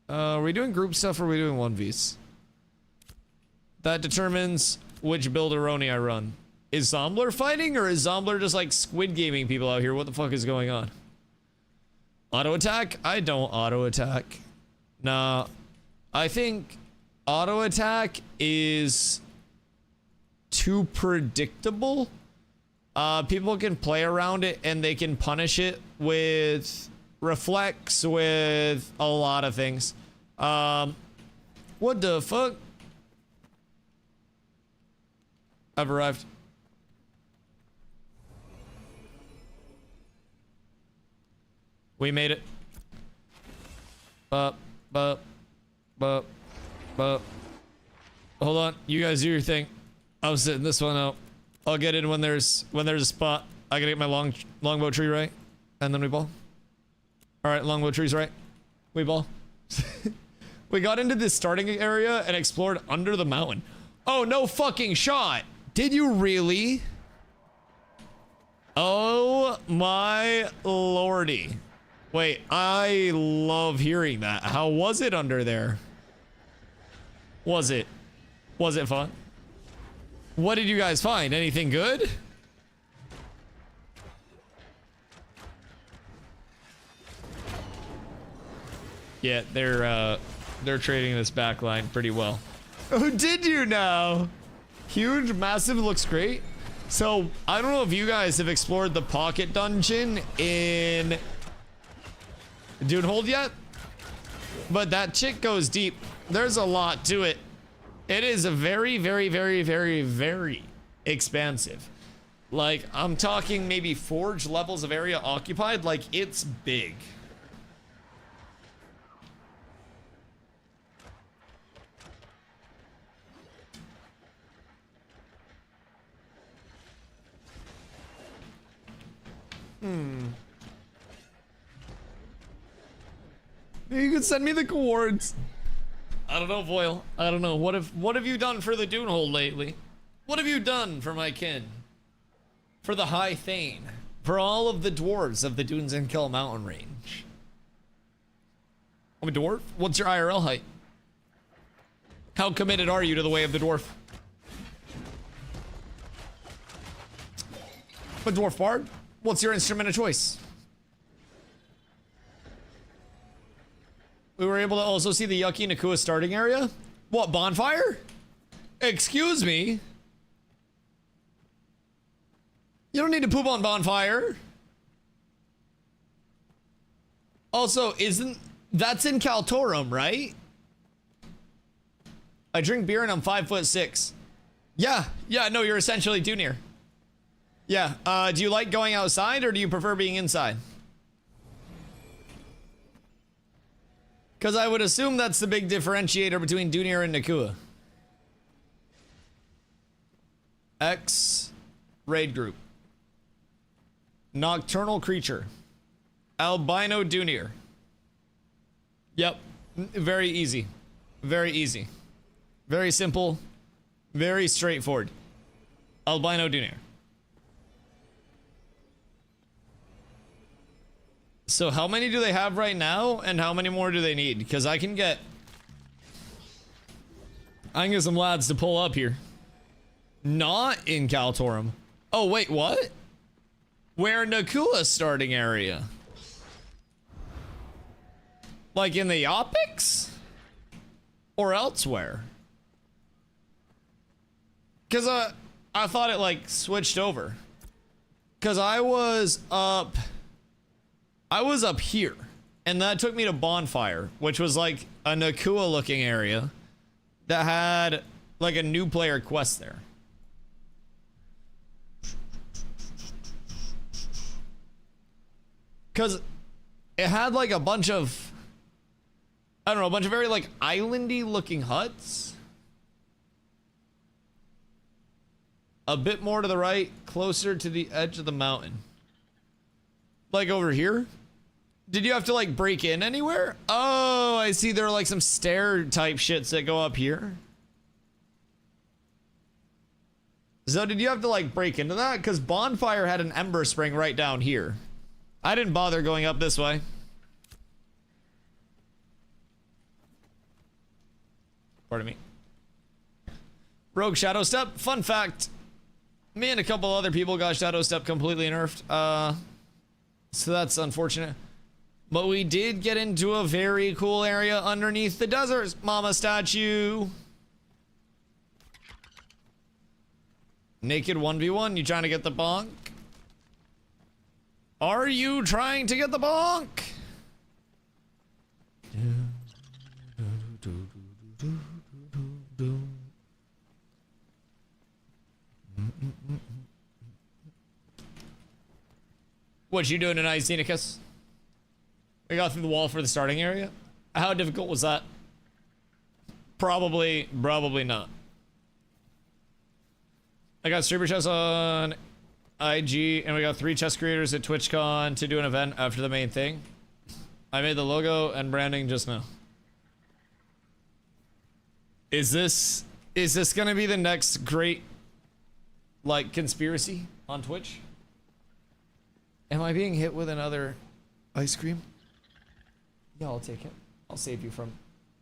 Are we doing group stuff or are we doing 1vs? That determines which build Aroni I run. Is Zombler fighting or is Zombler just like squid gaming people out here? What the fuck is going on? Auto attack? I don't auto attack. Nah. I think auto attack is too predictable. People can play around it and they can punish it with reflex, with a lot of things. What the fuck? I've arrived. We made it. Hold on, you guys do your thing. I'm sitting this one out. I'll get in when there's a spot. I gotta get my longbow tree right, and then we ball. All right, longbow tree's right. We ball. We got into this starting area and explored under the mountain. Oh, no fucking shot. Did you really? Oh my lordy. Wait, I love hearing that. How was it under there? Was it fun? What did you guys find? Anything good? Yeah, they're trading this back line pretty well. Oh, did you now? Huge, massive, looks great. So, I don't know if you guys have explored the pocket dungeon in Dunehold yet, but that chick goes deep. There's a lot to it. It is a very, very, very, very, very expansive. Like, I'm talking maybe forge levels of area occupied. Like, it's big. You could send me the coords. I don't know, Voil. I don't know. What have you done for the Dunehold lately? What have you done for my kin? For the High Thane? For all of the dwarves of the Dunes and Kill Mountain range? I'm a dwarf? What's your IRL height? How committed are you to the way of the dwarf? A dwarf bard? What's your instrument of choice? We were able to also see the Yucky Nakua starting area. What, bonfire? Excuse me? You don't need to poop on bonfire. Also, that's in Kaltorum, right? I drink beer and I'm 5'6". Yeah, no, you're essentially Dunir. Yeah, do you like going outside or do you prefer being inside? Because I would assume that's the big differentiator between Dunir and Nakua. X raid group. Nocturnal creature. Albino Dunir. Yep. Very easy. Very easy. Very simple. Very straightforward. Albino Dunir. So how many do they have right now, and how many more do they need? Because I can get some lads to pull up here. Not in Kaltorum. Oh, wait, what? Where Nakua starting area? Like in the Opics? Or elsewhere? Because I thought it like switched over. Because I was up here, and that took me to Bonfire, which was like a Nakua looking area that had like a new player quest there. Cause it had like a bunch of, I don't know, a bunch of very like islandy looking huts. A bit more to the right, closer to the edge of the mountain. Like over here? Did you have to like break in anywhere? Oh, I see there are like some stair type shits that go up here. So did you have to like break into that? Because Bonfire had an ember spring right down here. I didn't bother going up this way. Pardon me. Rogue Shadow Step. Fun fact. Me and a couple other people got Shadow Step completely nerfed. So that's unfortunate. But we did get into a very cool area underneath the Desert Mama statue. Naked 1v1, you trying to get the bonk? Are you trying to get the bonk? What you doing tonight, Xenicus? We got through the wall for the starting area. How difficult was that? Probably not. I got streamer chests on IG, and we got 3 chest creators at TwitchCon to do an event after the main thing. I made the logo and branding just now. Is this gonna be the next great, like, conspiracy on Twitch? Am I being hit with another ice cream? Yeah, I'll take it. I'll save you from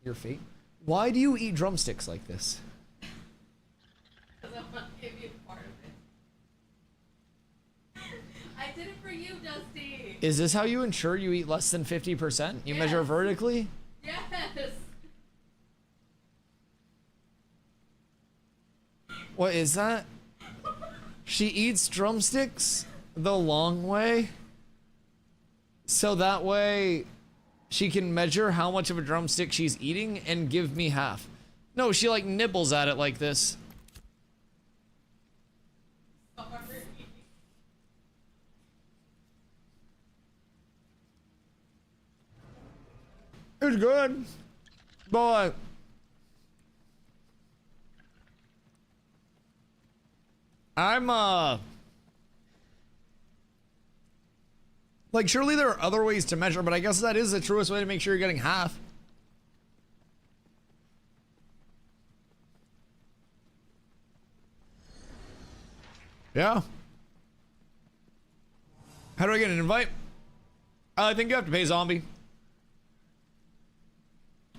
your fate. Why do you eat drumsticks like this? Because I want to give you part of it. I did it for you, Dusty. Is this how you ensure you eat less than 50%? You measure Yes. vertically? Yes. What is that? She eats drumsticks the long way, so that way she can measure how much of a drumstick she's eating and give me half. No, she like nibbles at it like this. Sorry. It's good, but I'm like, surely there are other ways to measure, but I guess that is the truest way to make sure you're getting half. Yeah. How do I get an invite? I think you have to pay zombie.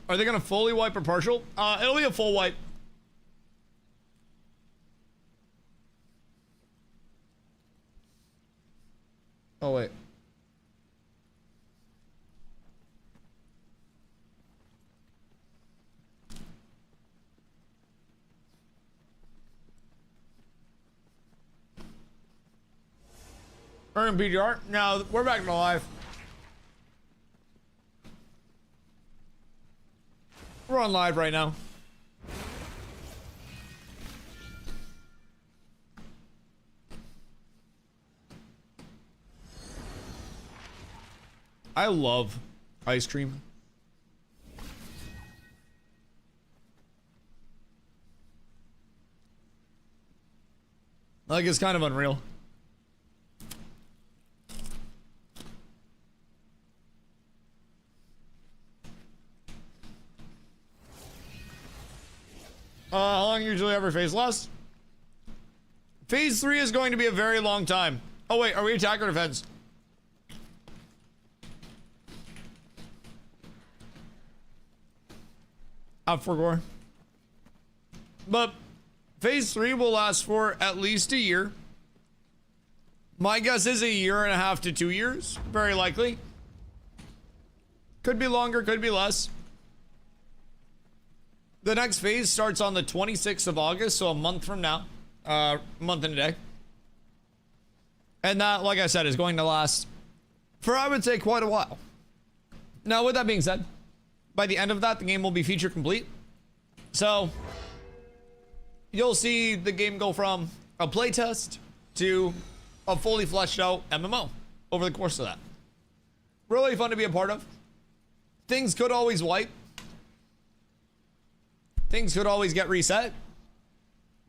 Are they gonna fully wipe or partial? It'll be a full wipe. Oh wait. We're in PGR. Now we're back to live. We're on live right now. I love ice cream. Like, it's kind of unreal. How long usually ever phase last? Phase 3 is going to be a very long time. Oh wait, are we attack or defense? Up for gore. But phase 3 will last for at least a year. My guess is 1.5 to 2 years, very likely. Could be longer, could be less. The next phase starts on the 26th of August, so a month from now. Month and a day. And that, like I said, is going to last for, I would say, quite a while. Now, with that being said, by the end of that, the game will be feature complete. So, you'll see the game go from a playtest to a fully fleshed out MMO over the course of that. Really fun to be a part of. Things could always wipe. Things could always get reset.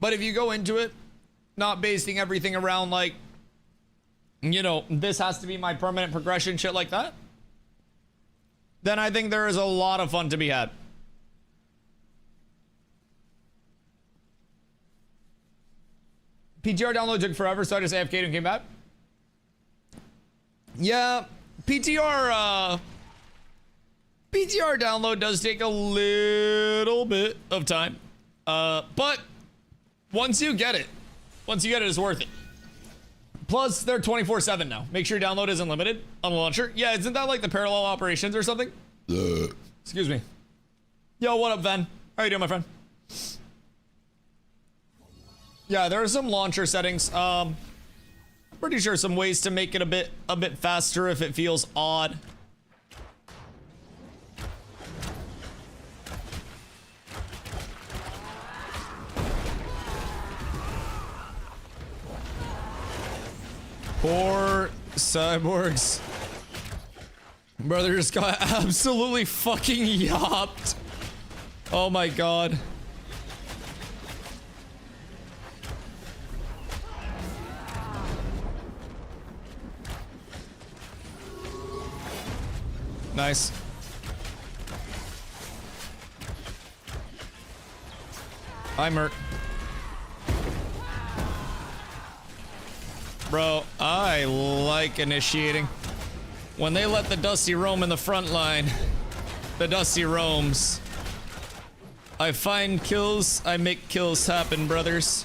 But if you go into it, not basing everything around like, you know, this has to be my permanent progression, shit like that, then I think there is a lot of fun to be had. PTR download took forever, so I just AFK'd and came back. Yeah, PTR download does take a little bit of time. But once you get it, it's worth it. Plus, they're 24/7 now. Make sure your download isn't limited on the launcher. Yeah, isn't that like the parallel operations or something? Excuse me. Yo, what up, Ven? How you doing, my friend? Yeah, there are some launcher settings. Pretty sure some ways to make it a bit faster if it feels odd. Poor cyborgs. Brother just got absolutely fucking yopped. Oh my god. Nice. I'm hurt. Bro, I like initiating. When they let the Dusty roam in the front line, The Dusty roams. I find kills, I make kills happen, brothers.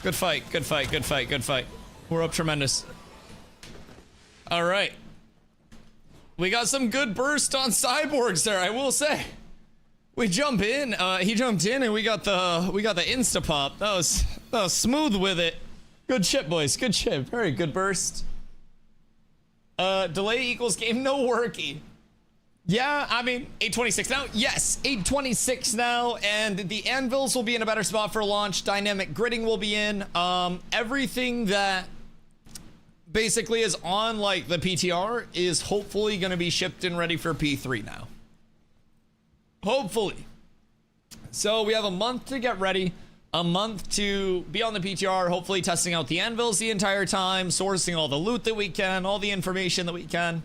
Good fight, good fight, good fight, good fight. We're up tremendous. All right. We got some good burst on cyborgs there, I will say. We jump in, he jumped in and we got the insta pop. That was smooth with it. Good shit, boys, good shit. Very good burst. Delay equals game no worky. Yeah, I mean, 826 now. Yes, 826 now, and the anvils will be in a better spot for launch. Dynamic gridding will be in. Everything that basically is on like the PTR is hopefully going to be shipped and ready for P3 now. Hopefully. So we have a month to get ready. A month to be on the PTR, hopefully testing out the anvils the entire time, sourcing all the loot that we can, all the information that we can.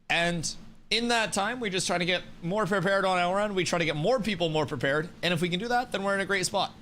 And in that time, we just try to get more prepared on our end. We try to get more people more prepared. And if we can do that, then we're in a great spot.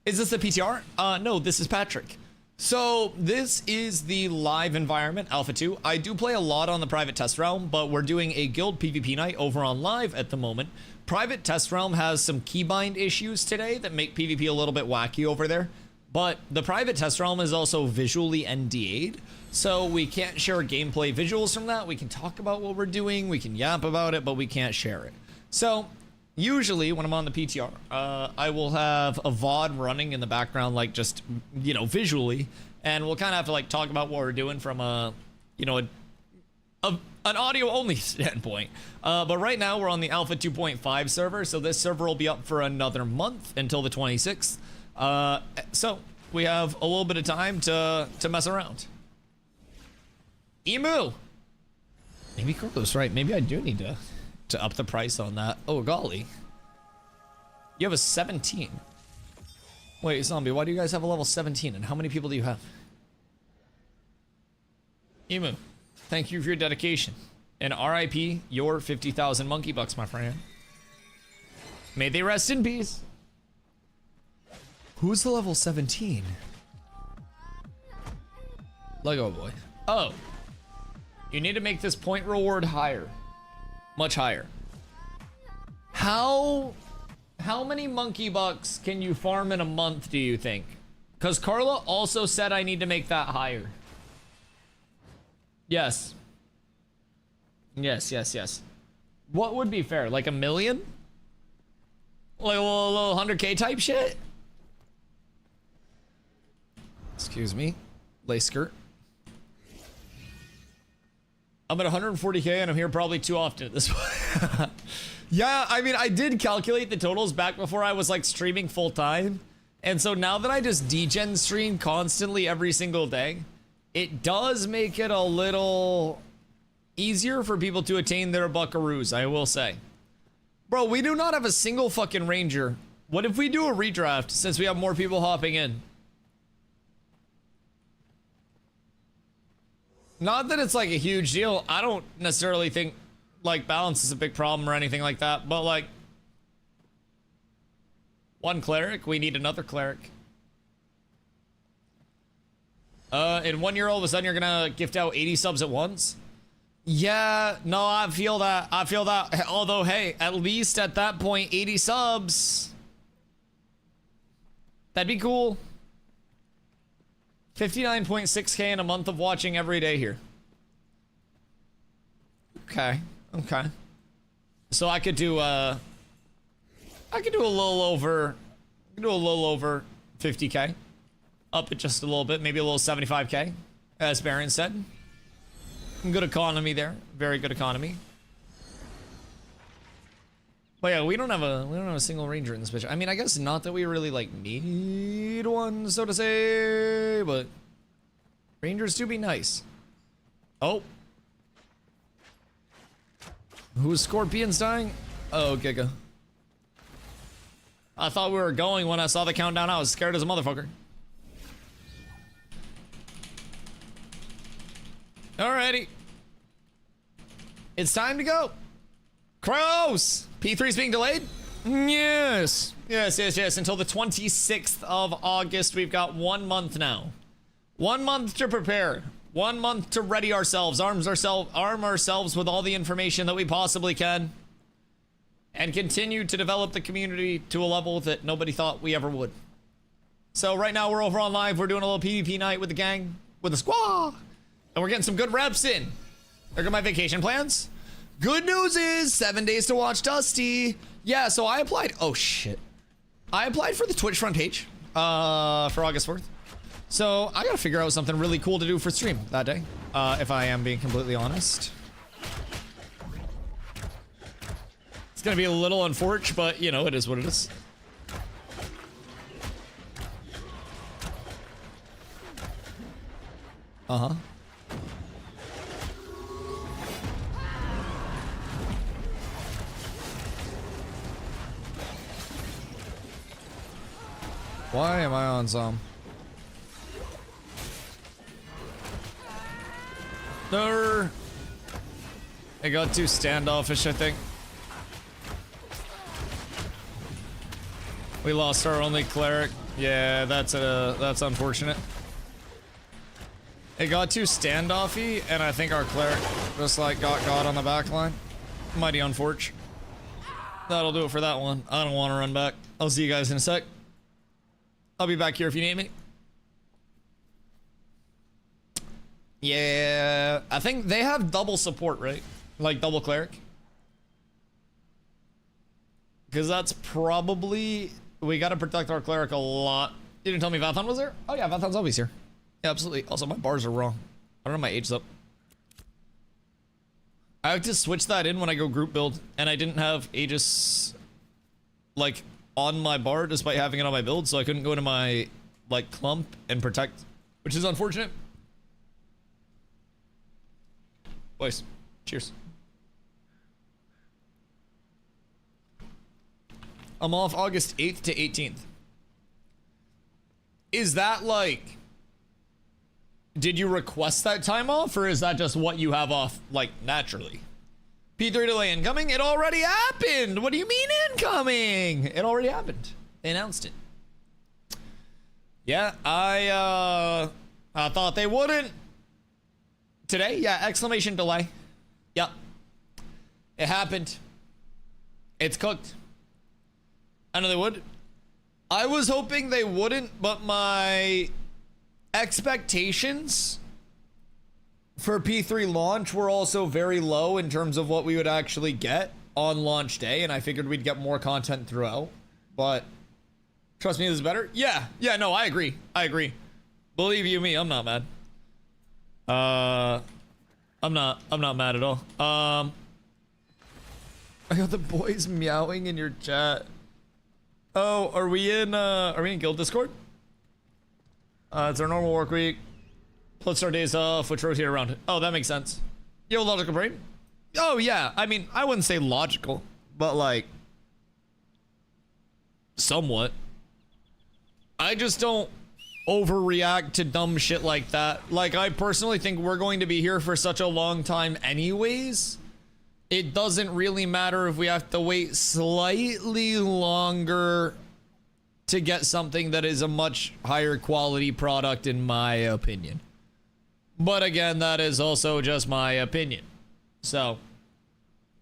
Is this the PTR? No, this is Patrick. So this is the live environment, Alpha 2. I do play a lot on the private test realm, but we're doing a guild PvP night over on live at the moment. Private test realm has some keybind issues today that make PvP a little bit wacky over there. But the private test realm is also visually NDA'd, so we can't share gameplay visuals from that. We can talk about what we're doing, we can yap about it, but we can't share it. So usually when I'm on the PTR, I will have a VOD running in the background, like just, you know, visually, and we'll kind of have to like talk about what we're doing from a, you know, an audio only standpoint. But right now we're on the Alpha 2.5 server, so this server will be up for another month until the 26th. So we have a little bit of time to mess around. Emu! Maybe Carlos, right? Maybe I do need to up the price on that. Oh, golly. You have a 17. Wait, Zombie, why do you guys have a level 17? And how many people do you have? Emu, thank you for your dedication. And RIP, your 50,000 monkey bucks, my friend. May they rest in peace. Who's the level 17? Lego boy. Oh. You need to make this point reward higher. Much higher. How many monkey bucks can you farm in a month, do you think? Because Carla also said I need to make that higher. Yes. Yes, yes, yes. What would be fair? Like 1 million? Like a little 100K type shit? Excuse me. Lace skirt. I'm at 140K and I'm here probably too often at this point. Yeah, I mean, I did calculate the totals back before I was like streaming full time. And so now that I just degen stream constantly every single day, it does make it a little easier for people to attain their buckaroos, I will say. Bro, we do not have a single fucking ranger. What if we do a redraft since we have more people hopping in? Not that it's like a huge deal. I don't necessarily think like balance is a big problem or anything like that, but like one cleric, we need another cleric. In 1 year all of a sudden you're gonna gift out 80 subs at once? Yeah, no, I feel that. I feel that. Although, hey, at least at that point, 80 subs. That'd be cool. 59.6K in a month of watching every day here. Okay, okay. So I could do a little over 50K. Up it just a little bit, maybe a little 75K, as Baron said. Good economy there, very good economy. But yeah, we don't have a single ranger in this bitch. I mean, I guess not that we really like need one, so to say, but rangers do be nice. Oh. Who's Scorpion's dying? Oh, Giga. I thought we were going when I saw the countdown. I was scared as a motherfucker. Alrighty. It's time to go. Crows! P3's being delayed? Yes. Yes, yes, yes. Until the 26th of August. We've got 1 month now. 1 month to prepare. 1 month to ready ourselves, arm ourselves with all the information that we possibly can, and continue to develop the community to a level that nobody thought we ever would. So right now we're over on live. We're doing a little PvP night with the gang, with the squad, and we're getting some good reps in. There go my vacation plans. Good news is 7 days to watch Dusty. Yeah, so I applied. Oh shit. I applied for the Twitch front page for August 4th. So I gotta figure out something really cool to do for stream that day, if I am being completely honest. It's gonna be a little unfortunate, but you know, it is what it is. Uh-huh. Why am I on some? No. I got too standoffish, I think. We lost our only cleric. Yeah, that's unfortunate. It got too standoffy, and I think our cleric just like got on the back line. Mighty unfortunate. That'll do it for that one. I don't want to run back. I'll see you guys in a sec. I'll be back here if you need me. Yeah, I think they have double support, right? Like double cleric. Because that's probably... We gotta protect our cleric a lot. You didn't tell me Vathon was there? Oh yeah, Vathon's always here. Yeah, absolutely. Also, my bars are wrong. I don't know my age's up. I have to switch that in when I go group build, and I didn't have Aegis, like, on my bar despite having it on my build, so I couldn't go into my, like, clump and protect, which is unfortunate. Boys, cheers. I'm off August 8th to 18th. Is that like... Did you request that time off, or is that just what you have off, like, naturally? P3 delay incoming? It already happened! What do you mean incoming? It already happened. They announced it. Yeah, I thought they wouldn't. Today? Yeah, exclamation delay. Yep. It happened. It's cooked. I know they would. I was hoping they wouldn't, but my expectations for P3 launch were also very low in terms of what we would actually get on launch day, and I figured we'd get more content throughout. But trust me, this is better. Yeah, no, I agree. Believe you me, I'm not mad. I'm not mad at all. I got the boys meowing in your chat. Oh, are we in guild Discord? It's our normal work week. Plus our days off, which rotate around it. Oh, that makes sense. Yo, logical brain? Oh, yeah. I mean, I wouldn't say logical, but like, somewhat. I just don't overreact to dumb shit like that. Like, I personally think we're going to be here for such a long time anyways. It doesn't really matter if we have to wait slightly longer to get something that is a much higher quality product, in my opinion. But again, that is also just my opinion. So,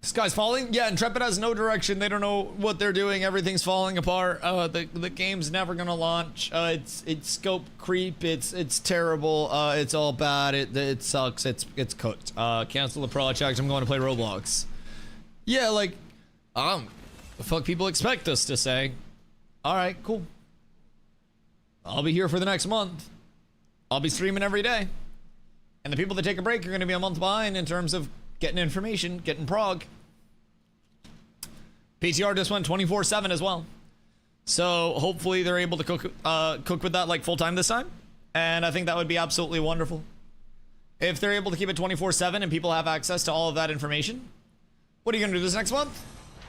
sky's falling? Yeah, Intrepid has no direction. They don't know what they're doing. Everything's falling apart. The game's never gonna launch. It's scope creep. It's terrible. It's all bad. It sucks. It's cooked. Cancel the project. I'm going to play Roblox. Yeah, like, the fuck people expect us to say. All right, cool. I'll be here for the next month. I'll be streaming every day. And the people that take a break are going to be a month behind in terms of getting information, getting prog. PTR just went 24/7 as well. So hopefully they're able to cook with that like full time this time. And I think that would be absolutely wonderful. If they're able to keep it 24/7 and people have access to all of that information. What are you going to do this next month?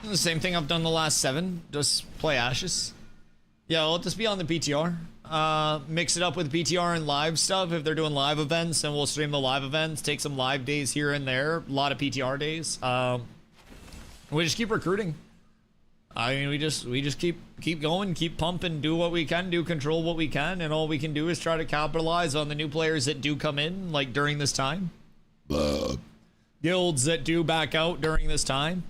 The same thing I've done the last 7. Just play Ashes. Yeah, I'll just be on the PTR. Mix it up with PTR and live stuff if they're doing live events, and we'll stream the live events, take some live days here and there, a lot of PTR days. We just keep recruiting. I mean, we just keep going, keep pumping, do what we can do, control what we can, and all we can do is try to capitalize on the new players that do come in, like during this time. Guilds that do back out during this time,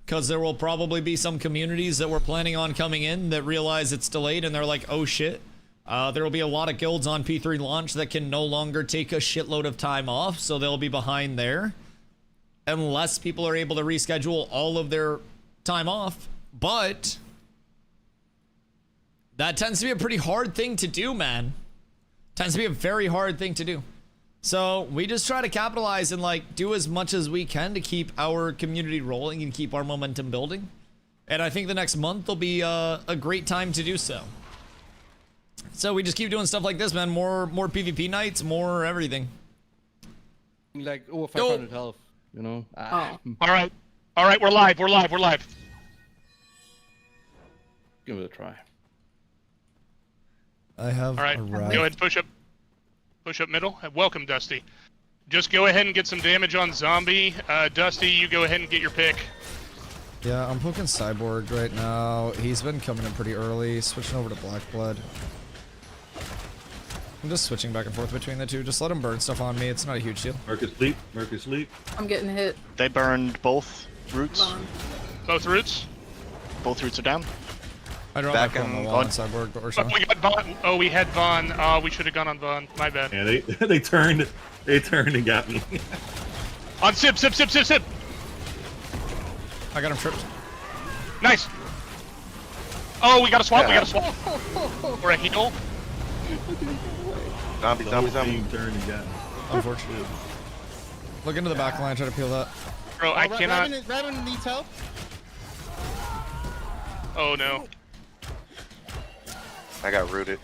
because there will probably be some communities that were planning on coming in that realize it's delayed and they're like, oh shit. There will be a lot of guilds on P3 launch that can no longer take a shitload of time off, so they'll be behind there unless people are able to reschedule all of their time off. But that tends to be a pretty hard thing to do, man. Tends to be a very hard thing to do. So we just try to capitalize and like do as much as we can to keep our community rolling and keep our momentum building. And I think the next month will be a great time to do so. So we just keep doing stuff like this, man. More PvP nights, more everything. Like, oh, 500 health, you know? All right, we're live. Give it a try. I have All right, arrived. go ahead, push up middle. Welcome, Dusty. Just go ahead and get some damage on zombie. Dusty, you go ahead and get your pick. Yeah, I'm poking Cyborg right now. He's been coming in pretty early, switching over to Black Blood. I'm just switching back and forth between the two. Just let him burn stuff on me. It's not a huge deal. Mercus sleep. Mercus sleep. I'm getting hit. They burned both roots. Both roots. Both roots are down. I don't Back know on the and wall on on. Cyborg, but we're Oh, showing. we got Vaughn. Oh, we had Vaughn. We should have gone on Vaughn. My bad. Yeah, they turned and got me. On Sip. I got him tripped. Nice. Oh, we got a swap. We got a swap. Or a heal. Zombie. Team turned and got me. Unfortunately. Look into the back line, try to peel that. Bro, I cannot. Raven needs help. Oh no. I got rooted.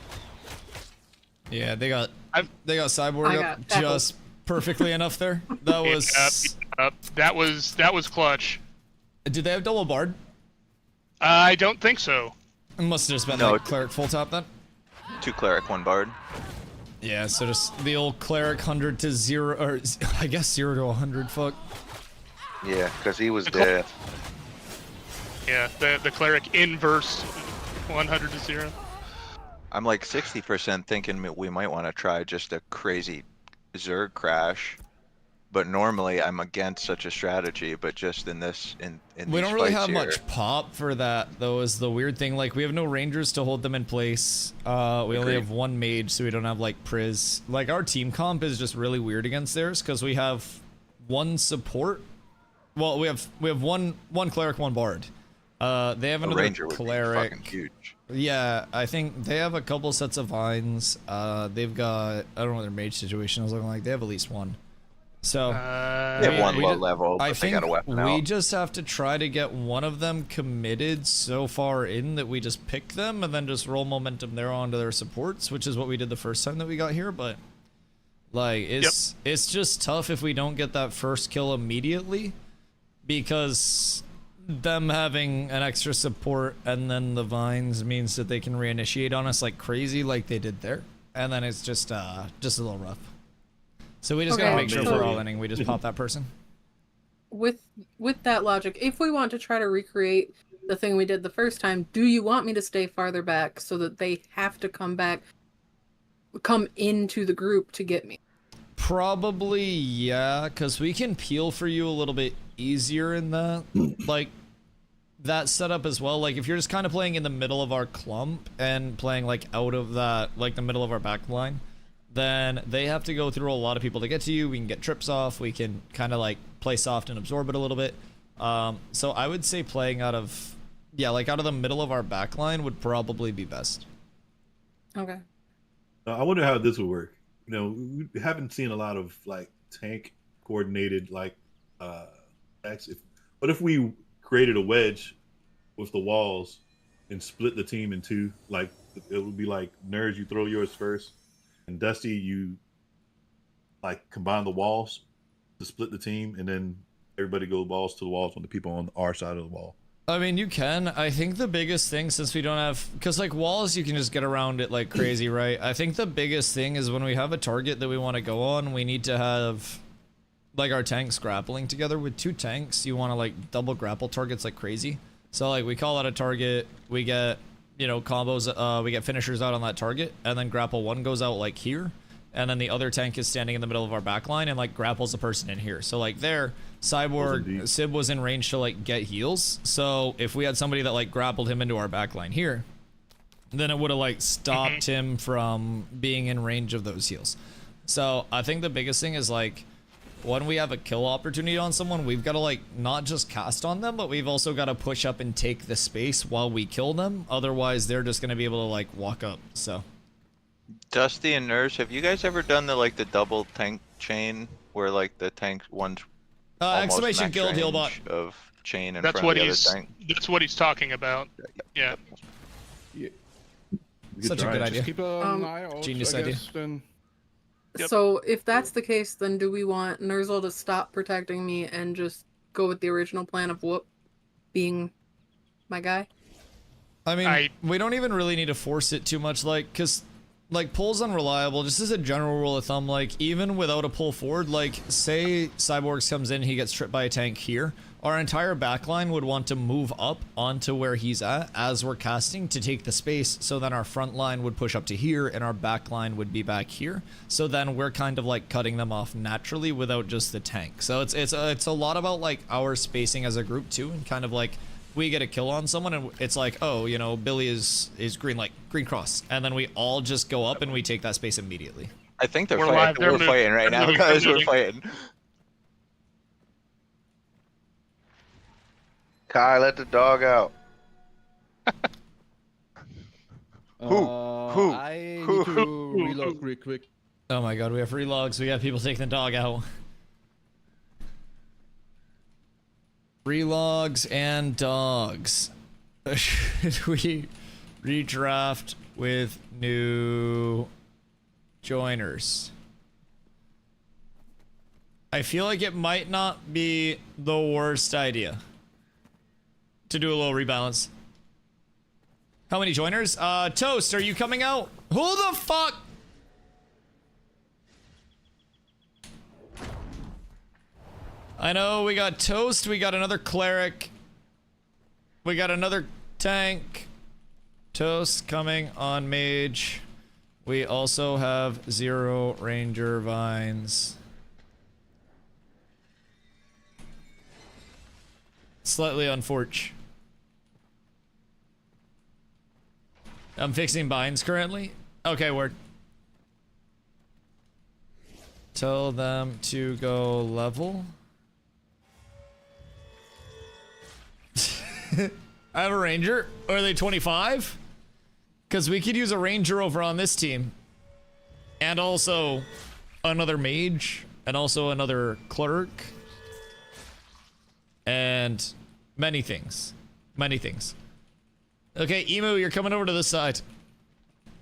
Yeah, they got I've- Cyborg I up got tackled. just perfectly enough there. That was. That was clutch. Did they have double bard? I don't think so. It must have just been No. like cleric full top then. 2 cleric, 1 bard. Yeah, so just the old cleric 100 to 0, or I guess 0 to 100. Fuck. Yeah, because he was dead. Yeah, the cleric inverse 100 to 0. I'm like 60% thinking we might want to try just a crazy Zerg crash. But normally I'm against such a strategy, but just in this, in We these don't really fights have here, much pop for that, though, is the weird thing. Like, we have no rangers to hold them in place. We only Agreed. have one mage, so we don't have, like, Priz. Like, our team comp is just really weird against theirs, because we have one support. Well, we have one cleric, one bard. They have a another ranger would be cleric. fucking huge. Yeah, I think they have a couple sets of vines. They've got, I don't know what their mage situation is looking like. They have at least one. So They have one low level, but I they think got a weapon we out. just have to try to get one of them committed so far in that we just pick them and then just roll momentum there onto their supports, which is what we did the first time that we got here. But like, it's just tough if we don't get that first kill immediately, because them having an extra support and then the vines means that they can reinitiate on us like crazy, like they did there, and then it's just a little rough. So we just gotta Okay, make sure so- for all inning we just pop that person. With that logic, if we want to try to recreate the thing we did the first time, do you want me to stay farther back so that they have to come into the group to get me? Probably, yeah, because we can peel for you a little bit easier in that, like, that setup as well. Like, if you're just kind of playing in the middle of our clump and playing, like, out of that, like, the middle of our back line, then they have to go through a lot of people to get to you. We can get trips off. We can kind of, like, play soft and absorb it a little bit. So I would say playing out of, yeah, like, out of the middle of our back line would probably be best. Okay. I wonder how this would work. You know, we haven't seen a lot of like tank coordinated like attacks. What if we created a wedge with the walls and split the team in two? Like it would be like nerds, you throw yours first, and Dusty, you like combine the walls to split the team, and then everybody goes balls to the walls on the people on our side of the wall. I mean, you can. I think the biggest thing, since we don't have, because like walls, you can just get around it like crazy, right? I think the biggest thing is when we have a target that we want to go on, we need to have like our tanks grappling together. With two tanks, you want to like double grapple targets like crazy. So like we call out a target, we get, you know, combos, we get finishers out on that target, and then grapple 1 goes out like here, and then the other tank is standing in the middle of our backline and like grapples a person in here. So like there, Cyborg Sib was in range to like get heals. So if we had somebody that like grappled him into our backline here, then it would have like stopped him from being in range of those heals. So I think the biggest thing is like, when we have a kill opportunity on someone, we've got to like not just cast on them, but we've also got to push up and take the space while we kill them. Otherwise, they're just going to be able to like walk up. So, Dusty and Nurse, have you guys ever done the like the double tank chain where like the tank one's exclamation guild heal bot of chain in That's front what of the he's. other tank? That's what he's talking about. Yeah. Such a good idea. Just keep an eye out, Genius I idea. guess, then. Yep. So if that's the case, then do we want Nerzel to stop protecting me and just go with the original plan of Whoop being my guy? I mean, we don't even really need to force it too much, like, because, like, pull's unreliable. Just as a general rule of thumb, like, even without a pull forward, like, say Cyborgs comes in, he gets tripped by a tank here, our entire backline would want to move up onto where he's at as we're casting to take the space, so then our front line would push up to here and our back line would be back here. So then we're kind of like cutting them off naturally without just the tank. So it's a lot about like our spacing as a group too, and kind of like we get a kill on someone and it's like, oh, you know, Billy is green, like green cross, and then we all just go up and we take that space immediately. I think they're We're fighting. live. They're We're fighting right now, guys. We're fighting. Kai, let the dog out. Who? I need to reload real quick. Oh my god, we have relogs. We got people taking the dog out. Relogs and dogs. Should we redraft with new joiners? I feel like it might not be the worst idea to do a little rebalance. How many joiners? Toast, are you coming out? Who the fuck? I know we got Toast, we got another cleric, we got another tank. Toast coming on mage. We also have 0 ranger vines. Slightly unfortunate. I'm fixing binds currently. Okay, word. Tell them to go level. I have a ranger. Are they 25? Because we could use a ranger over on this team. And also another mage. And also another clerk. And many things. Many things. Okay, Emu, you're coming over to this side.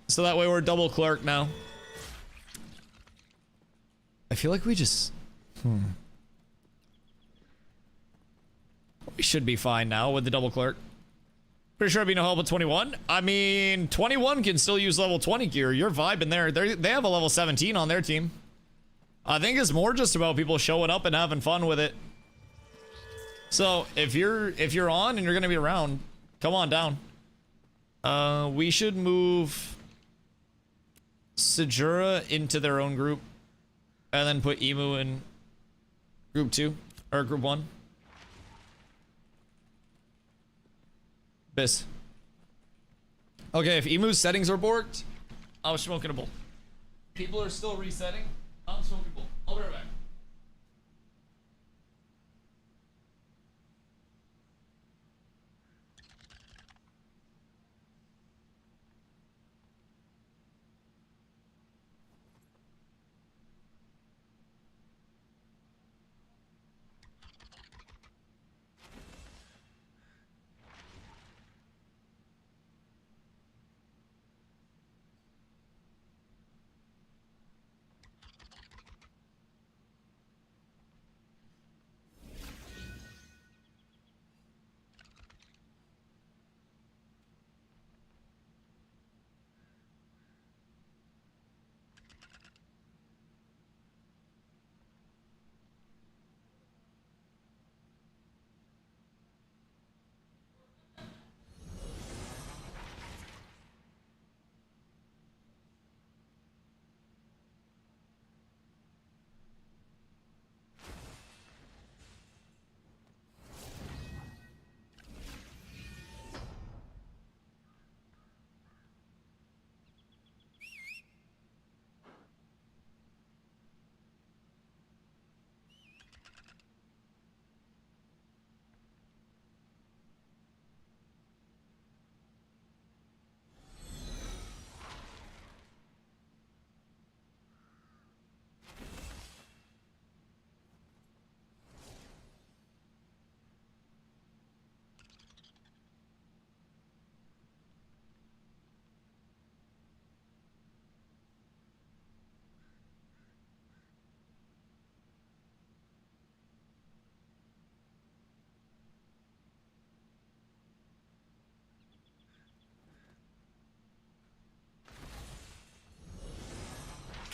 So that way we're double clerk now. I feel like we just... We should be fine now with the double clerk. Pretty sure it'd be no help with 21. I mean, 21 can still use level 20 gear. You're vibing there. They have a level 17 on their team. I think it's more just about people showing up and having fun with it. So if you're on and you're gonna be around, come on down. We should move Sajura into their own group, and then put Emu in group 2 or group 1. Biss. Okay, if Emu's settings are borked, I was smoking a bowl. People are still resetting. I'm smoking a bowl. I'll be right back.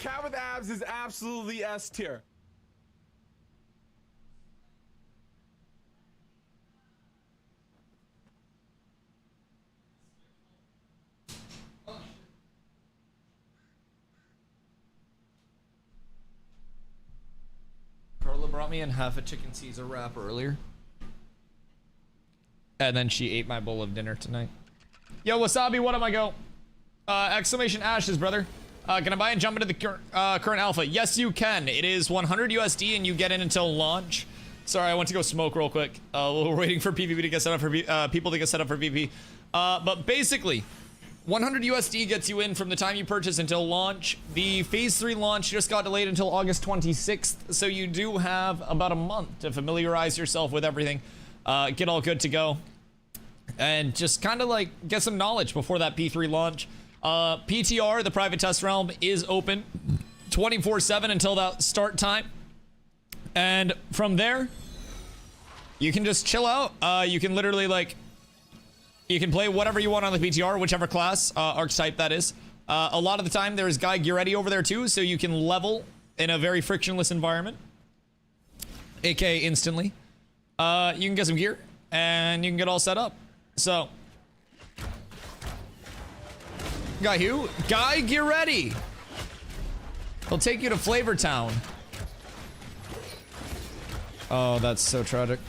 cat with abs is absolutely S tier. Carla brought me in half a chicken Caesar wrap earlier. And then she ate my bowl of dinner tonight. Yo, Wasabi, what am I go? Exclamation ashes, brother. Can I buy and jump into the current alpha? Yes, you can. It is 100 USD and you get in until launch. Sorry, I went to go smoke real quick. We're waiting for PvP to get set up for people to get set up for PvP. But basically, 100 USD gets you in from the time you purchase until launch. The phase 3 launch just got delayed until August 26th, so you do have about a month to familiarize yourself with everything, get all good to go, and just kind of like get some knowledge before that P3 launch. PTR, the private test realm, is open 24/7 until that start time, and from there, you can just chill out. You can literally like, you can play whatever you want on the PTR, whichever class, archetype that is. A lot of the time, there's Guy Geretti over there too, so you can level in a very frictionless environment, aka instantly. You can get some gear, and you can get all set up. So, Guy who? Guy Geretti! He'll take you to Flavor Town. Oh, that's so tragic.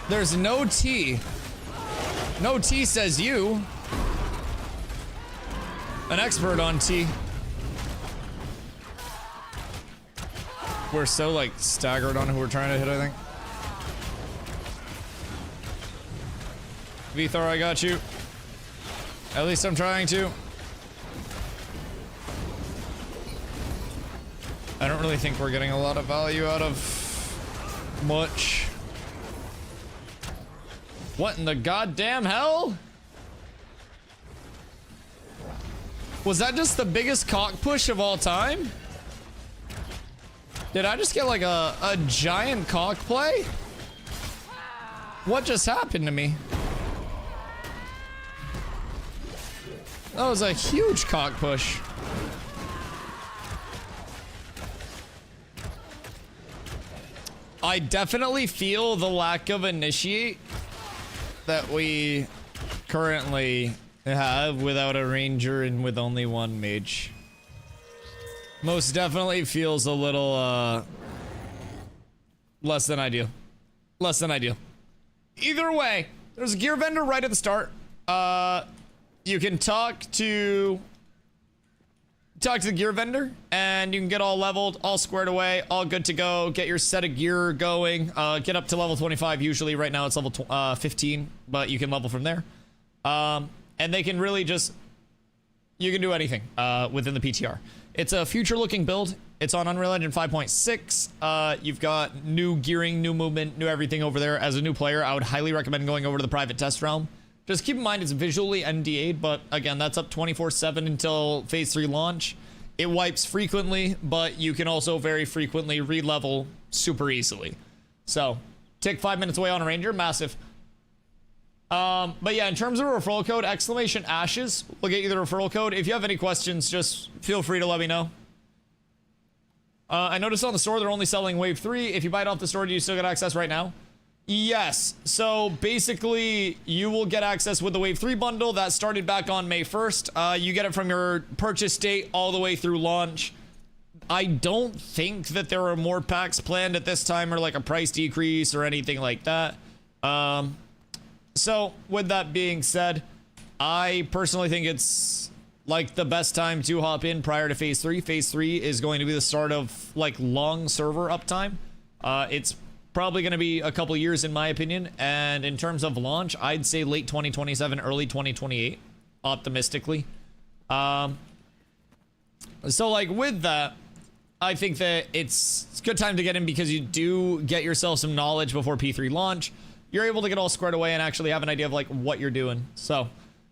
There's no T. No T says you. An expert on T. We're so like staggered on who we're trying to hit, I think. Vithar, I got you. At least I'm trying to. I don't really think we're getting a lot of value out of much. What in the goddamn hell? Was that just the biggest cock push of all time? Did I just get like a giant cock play? What just happened to me? That was a huge cock push. I definitely feel the lack of initiate that we currently have without a ranger and with only one mage. Most definitely feels a little less than ideal. Less than ideal. Either way, there's a gear vendor right at the start. You can talk to the gear vendor and you can get all leveled, all squared away, all good to go, get your set of gear going, get up to level 25 usually. Right now it's level 15, but you can level from there. And they can really just, you can do anything within the PTR. It's a future looking build. It's on Unreal Engine 5.6. You've got new gearing, new movement, new everything over there. As a new player, I would highly recommend going over to the private test realm. Just keep in mind it's visually NDA'd, but again, that's up 24/7 until phase 3 launch. It wipes frequently, but you can also very frequently re-level super easily. So, take 5 minutes away on a ranger, massive. But yeah, in terms of referral code, exclamation ashes will get you the referral code. If you have any questions, just feel free to let me know. I noticed on the store they're only selling Wave 3. If you buy it off the store, do you still get access right now? Yes. So basically, you will get access with the Wave 3 bundle that started back on May 1st. You get it from your purchase date all the way through launch. I don't think that there are more packs planned at this time or like a price decrease or anything like that. So with that being said, I personally think it's like the best time to hop in prior to phase 3. Phase 3 is going to be the start of like long server uptime. It's probably going to be a couple years in my opinion, and in terms of launch, I'd say late 2027, early 2028, optimistically. So like with that, I think that it's a good time to get in because you do get yourself some knowledge before P3 launch. You're able to get all squared away and actually have an idea of like what you're doing. So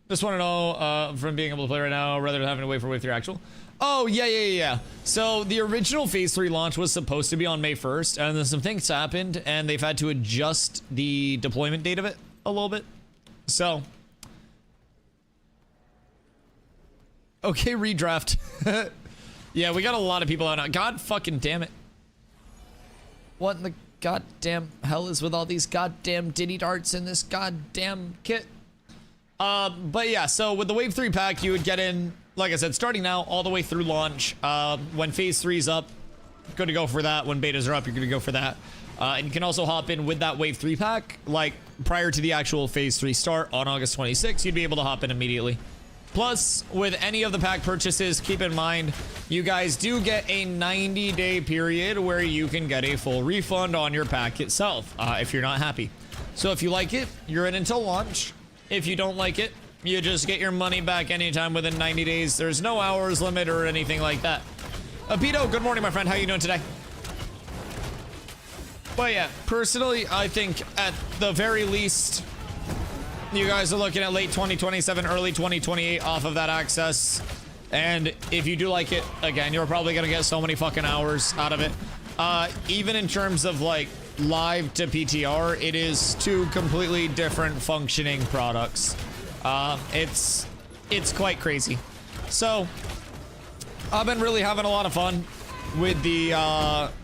just want to know from being able to play right now rather than having to wait for Wave 3 actual. Oh, yeah. So the original phase 3 launch was supposed to be on May 1st, and then some things happened, and they've had to adjust the deployment date of it a little bit. So, okay, redraft. Yeah, we got a lot of people out now. God fucking damn it. What in the goddamn hell is with all these goddamn Diddy darts in this goddamn kit? But yeah, so with the Wave 3 pack, you would get in, like I said, starting now all the way through launch. When Phase 3's up, good to go for that. When betas are up, you're good to go for that. And you can also hop in with that Wave 3 pack, like prior to the actual Phase 3 start on August 26th, you'd be able to hop in immediately. Plus, with any of the pack purchases, keep in mind, you guys do get a 90-day period where you can get a full refund on your pack itself, if you're not happy. So if you like it, you're in until launch. If you don't like it, you just get your money back anytime within 90 days. There's no hours limit or anything like that. Pito, good morning, my friend. How you doing today? But yeah, personally, I think at the very least, you guys are looking at late 2027, early 2028 off of that access. And if you do like it, again, you're probably going to get so many fucking hours out of it. Even in terms of like live to PTR, it is two completely different functioning products. It's quite crazy. So I've been really having a lot of fun with the,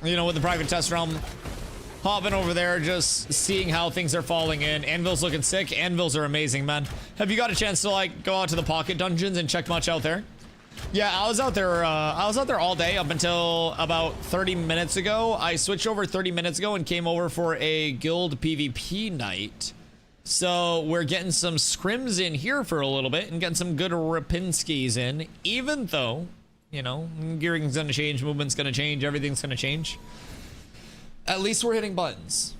with the private test realm. Hopping over there, just seeing how things are falling in. Anvil's looking sick. Anvils are amazing, man. Have you got a chance to like go out to the pocket dungeons and check much out there? Yeah, I was out there all day up until about 30 minutes ago. I switched over 30 minutes ago and came over for a guild PvP night. So we're getting some scrims in here for a little bit and getting some good Rapinskis in, even though, gearing's gonna change, movement's gonna change, everything's gonna change. At least we're hitting buttons.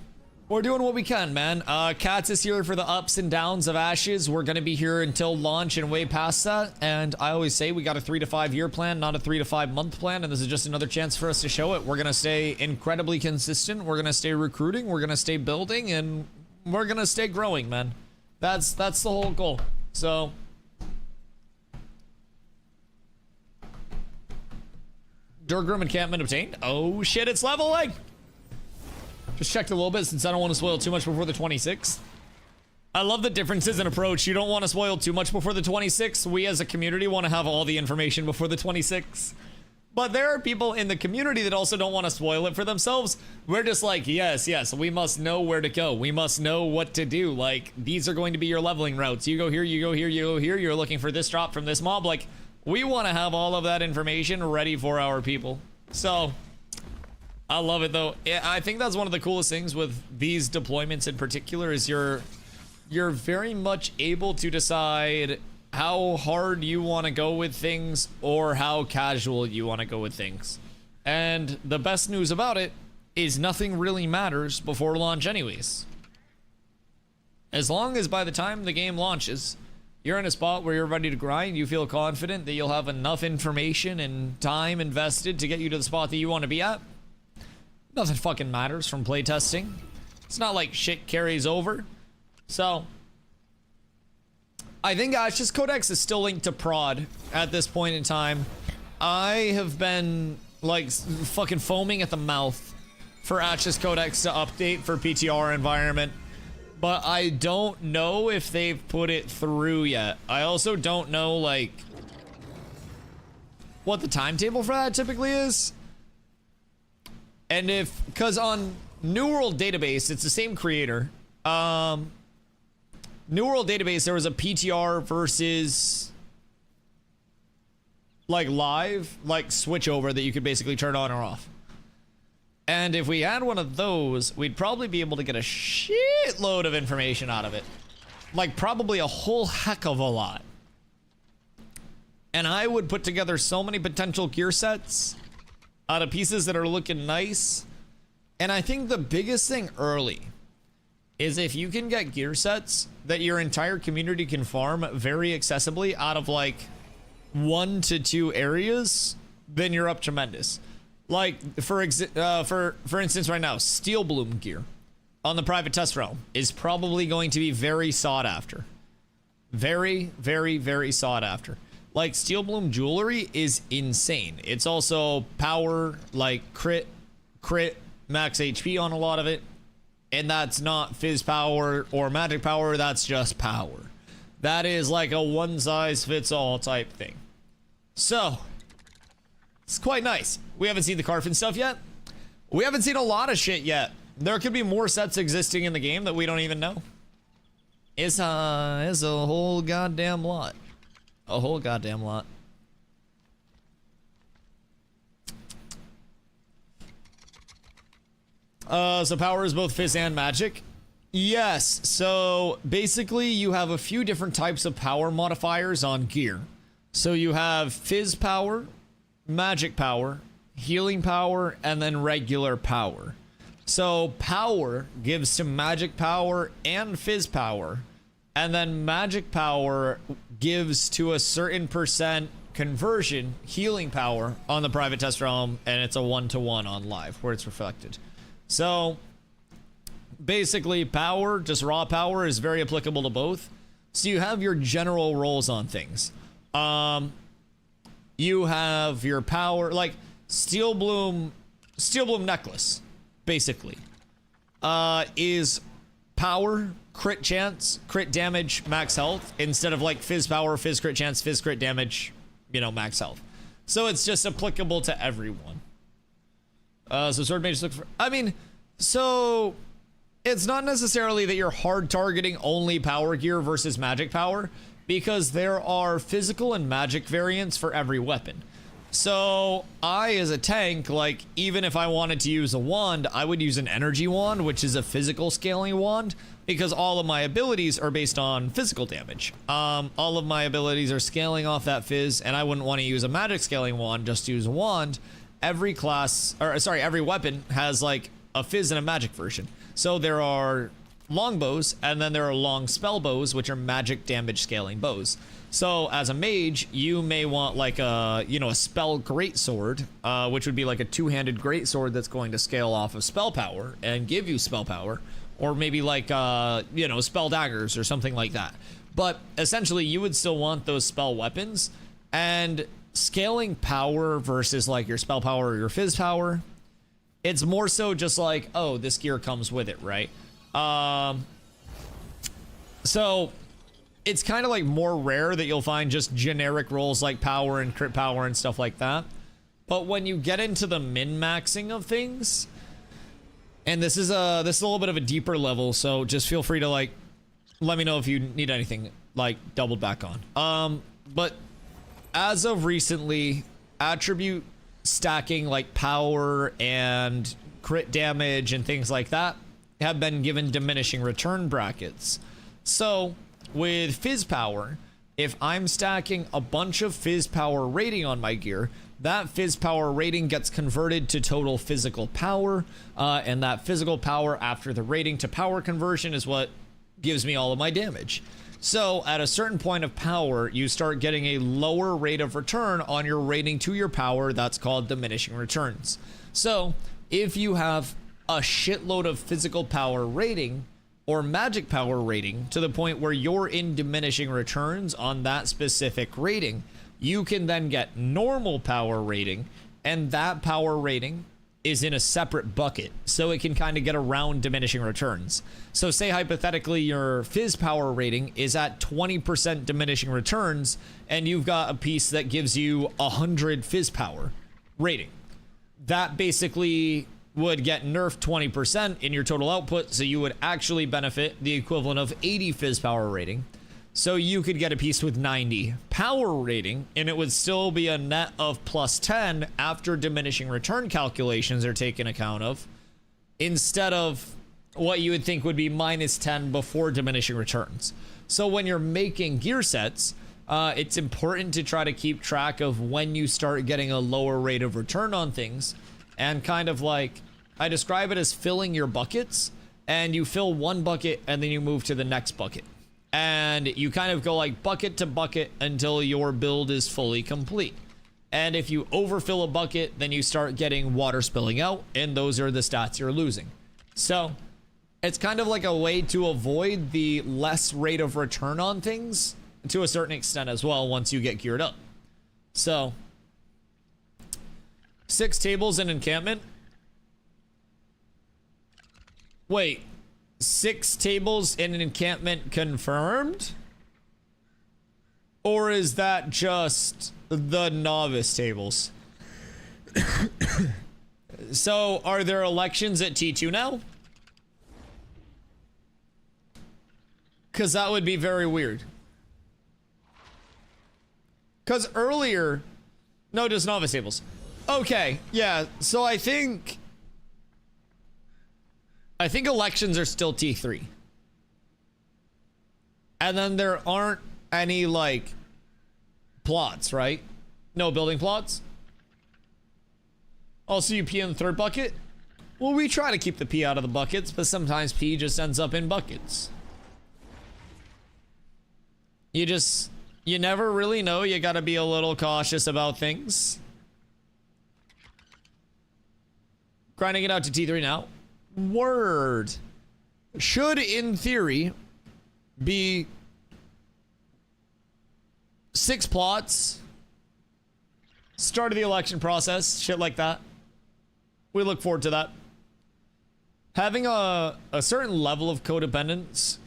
We're doing what we can, man. Cats is here for the ups and downs of Ashes. We're going to be here until launch and way past that. And I always say we got a 3 to 5 year plan, not a 3 to 5 month plan. And this is just another chance for us to show it. We're going to stay incredibly consistent. We're going to stay recruiting. We're going to stay building. And we're going to stay growing, man. That's the whole goal. So Durgrim encampment obtained. Oh shit, it's leveling. Just checked a little bit since I don't want to spoil too much before the 26th. I love the differences in approach. You don't want to spoil too much before the 26th. We as a community want to have all the information before the 26th. But there are people in the community that also don't want to spoil it for themselves. We're just like, yes, we must know where to go. We must know what to do. Like, these are going to be your leveling routes. You go here, you go here, you go here. You're looking for this drop from this mob. Like, we want to have all of that information ready for our people. So I love it though. I think that's one of the coolest things with these deployments in particular is you're very much able to decide how hard you want to go with things or how casual you want to go with things. And the best news about it is nothing really matters before launch anyways. As long as by the time the game launches, you're in a spot where you're ready to grind, you feel confident that you'll have enough information and time invested to get you to the spot that you want to be at. Nothing fucking matters from playtesting. It's not like shit carries over. So I think Ashes Codex is still linked to prod at this point in time. I have been like fucking foaming at the mouth for Ashes Codex to update for PTR environment, but I don't know if they've put it through yet. I also don't know like what the timetable for that typically is. And because on New World Database, it's the same creator. New World Database, there was a PTR versus like live, like switch over that you could basically turn on or off. And if we had one of those, we'd probably be able to get a shitload of information out of it. Like probably a whole heck of a lot. And I would put together so many potential gear sets out of pieces that are looking nice. And I think the biggest thing early is if you can get gear sets that your entire community can farm very accessibly out of like 1 to 2 areas, then you're up tremendous. Like for instance right now, Steel Bloom gear on the private test realm is probably going to be very sought after. Very, very, very sought after. Like, Steel Bloom jewelry is insane. It's also power, like, crit, max HP on a lot of it. and that's not fizz power or magic power, that's just power. That is like a one-size-fits-all type thing. So, it's quite nice. We haven't seen the Carfin stuff yet. We haven't seen a lot of shit yet. There could be more sets existing in the game that we don't even know. It's a whole goddamn lot. A whole goddamn lot. So power is both fizz and magic. Yes, so basically you have a few different types of power modifiers on gear. So you have fizz power, magic power, healing power, and then regular power. So power gives to magic power and fizz power, and then magic power gives to a certain percent conversion healing power on the private test realm, and it's a 1-to-1 on live where it's reflected. So basically power, just raw power, is very applicable to both. So you have your general roles on things. You have your power, like Steel Bloom necklace, basically, is power, crit chance, crit damage, max health, instead of like fizz power, fizz crit chance, fizz crit damage, you know, max health. So it's just applicable to everyone. So sword mages look for, I mean, so it's not necessarily that you're hard targeting only power gear versus magic power, because there are physical and magic variants for every weapon. So I, as a tank, like, even if I wanted to use a wand, I would use an energy wand, which is a physical scaling wand, because all of my abilities are based on physical damage. All of my abilities are scaling off that fizz, and I wouldn't want to use a magic scaling wand, just use a wand. Every class, or sorry, every weapon has like a fizz and a magic version. So there are longbows, and then there are long spell bows, which are magic damage scaling bows. So as a mage, you may want like a, you know, a spell greatsword, which would be like a two-handed greatsword that's going to scale off of spell power and give you spell power, or maybe like, you know, spell daggers or something like that. But essentially, you would still want those spell weapons, and scaling power versus like your spell power or your fizz power, it's more so just like, oh, this gear comes with it, right? So it's kind of like more rare that you'll find just generic rolls like power and crit power and stuff like that. But when you get into the min-maxing of things, and this is a little bit of a deeper level, so just feel free to like let me know if you need anything like doubled back on. But as of recently, attribute stacking like power and crit damage and things like that have been given diminishing return brackets. So with fizz power, if I'm stacking a bunch of fizz power rating on my gear, that fizz power rating gets converted to total physical power, and that physical power after the rating to power conversion is what gives me all of my damage. So at a certain point of power, you start getting a lower rate of return on your rating to your power. That's called diminishing returns. So if you have a shitload of physical power rating or magic power rating to the point where you're in diminishing returns on that specific rating, you can then get normal power rating, and that power rating is in a separate bucket, so it can kind of get around diminishing returns. So say hypothetically your fizz power rating is at 20% diminishing returns, and you've got a piece that gives you 100 fizz power rating. That basically would get nerfed 20% in your total output, so you would actually benefit the equivalent of 80 fizz power rating. So you could get a piece with 90 power rating, and it would still be a net of plus 10 after diminishing return calculations are taken account of, instead of what you would think would be minus 10 before diminishing returns. So when you're making gear sets, it's important to try to keep track of when you start getting a lower rate of return on things, and kind of like, I describe it as filling your buckets, and you fill one bucket and then you move to the next bucket. And you kind of go like bucket to bucket until your build is fully complete. And if you overfill a bucket, then you start getting water spilling out, and those are the stats you're losing. So it's kind of like a way to avoid the less rate of return on things to a certain extent as well once you get geared up. So 6 tables in encampment. Wait, 6 tables in an encampment confirmed? Or is that just the novice tables? So, are there elections at T2 now? Because that would be very weird. Because earlier... No, just novice tables. Okay, yeah, so I think elections are still T3. And then there aren't any, like, plots, right? No building plots? Also, you pee in the third bucket? Well, we try to keep the pee out of the buckets, but sometimes pee just ends up in buckets. You never really know. You gotta be a little cautious about things. Grinding it out to T3 now. Word. Should, in theory, be 6 plots. Start of the election process. Shit like that. We look forward to that. Having a certain level of codependence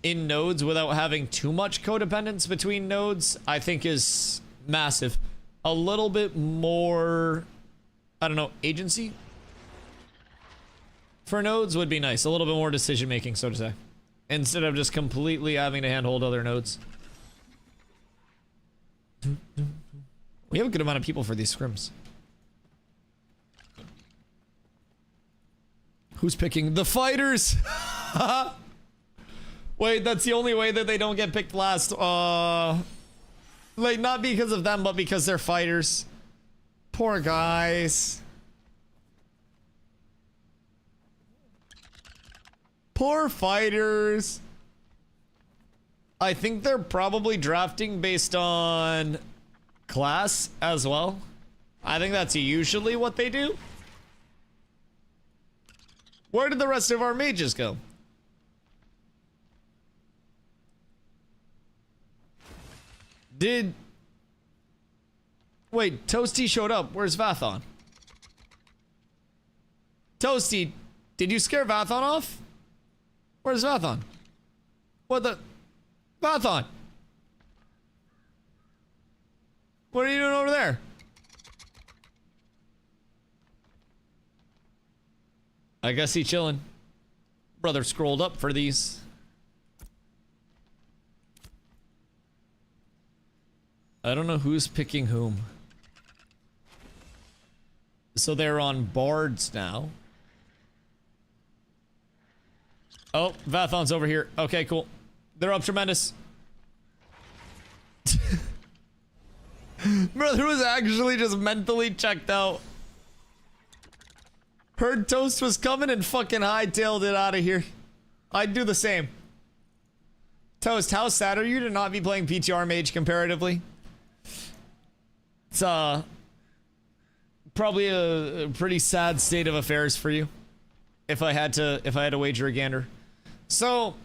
in nodes without having too much codependence between nodes, I think is massive. A little bit more, I don't know, agency for nodes would be nice. A little bit more decision making, so to say, instead of just completely having to handhold other nodes. We have a good amount of people for these scrims. Who's picking? The fighters! Wait, that's the only way that they don't get picked last. Like, not because of them, but because they're fighters. Poor guys. Poor fighters. I think they're probably drafting based on class as well. I think that's usually what they do. Where did the rest of our mages go? Wait, Toasty showed up. Where's Vathon? Toasty, did you scare Vathon off? Where's Vathon? What the? Vathon! What are you doing over there? I guess he chilling. Brother scrolled up for these. I don't know who's picking whom. So they're on bards now. Oh, Vathon's over here. Okay, cool. They're up tremendous. Brother was actually just mentally checked out. Heard Toast was coming and fucking hightailed it out of here. I'd do the same. Toast, how sad are you to not be playing PTR Mage comparatively? It's probably a pretty sad state of affairs for you. If I had to wager a gander. So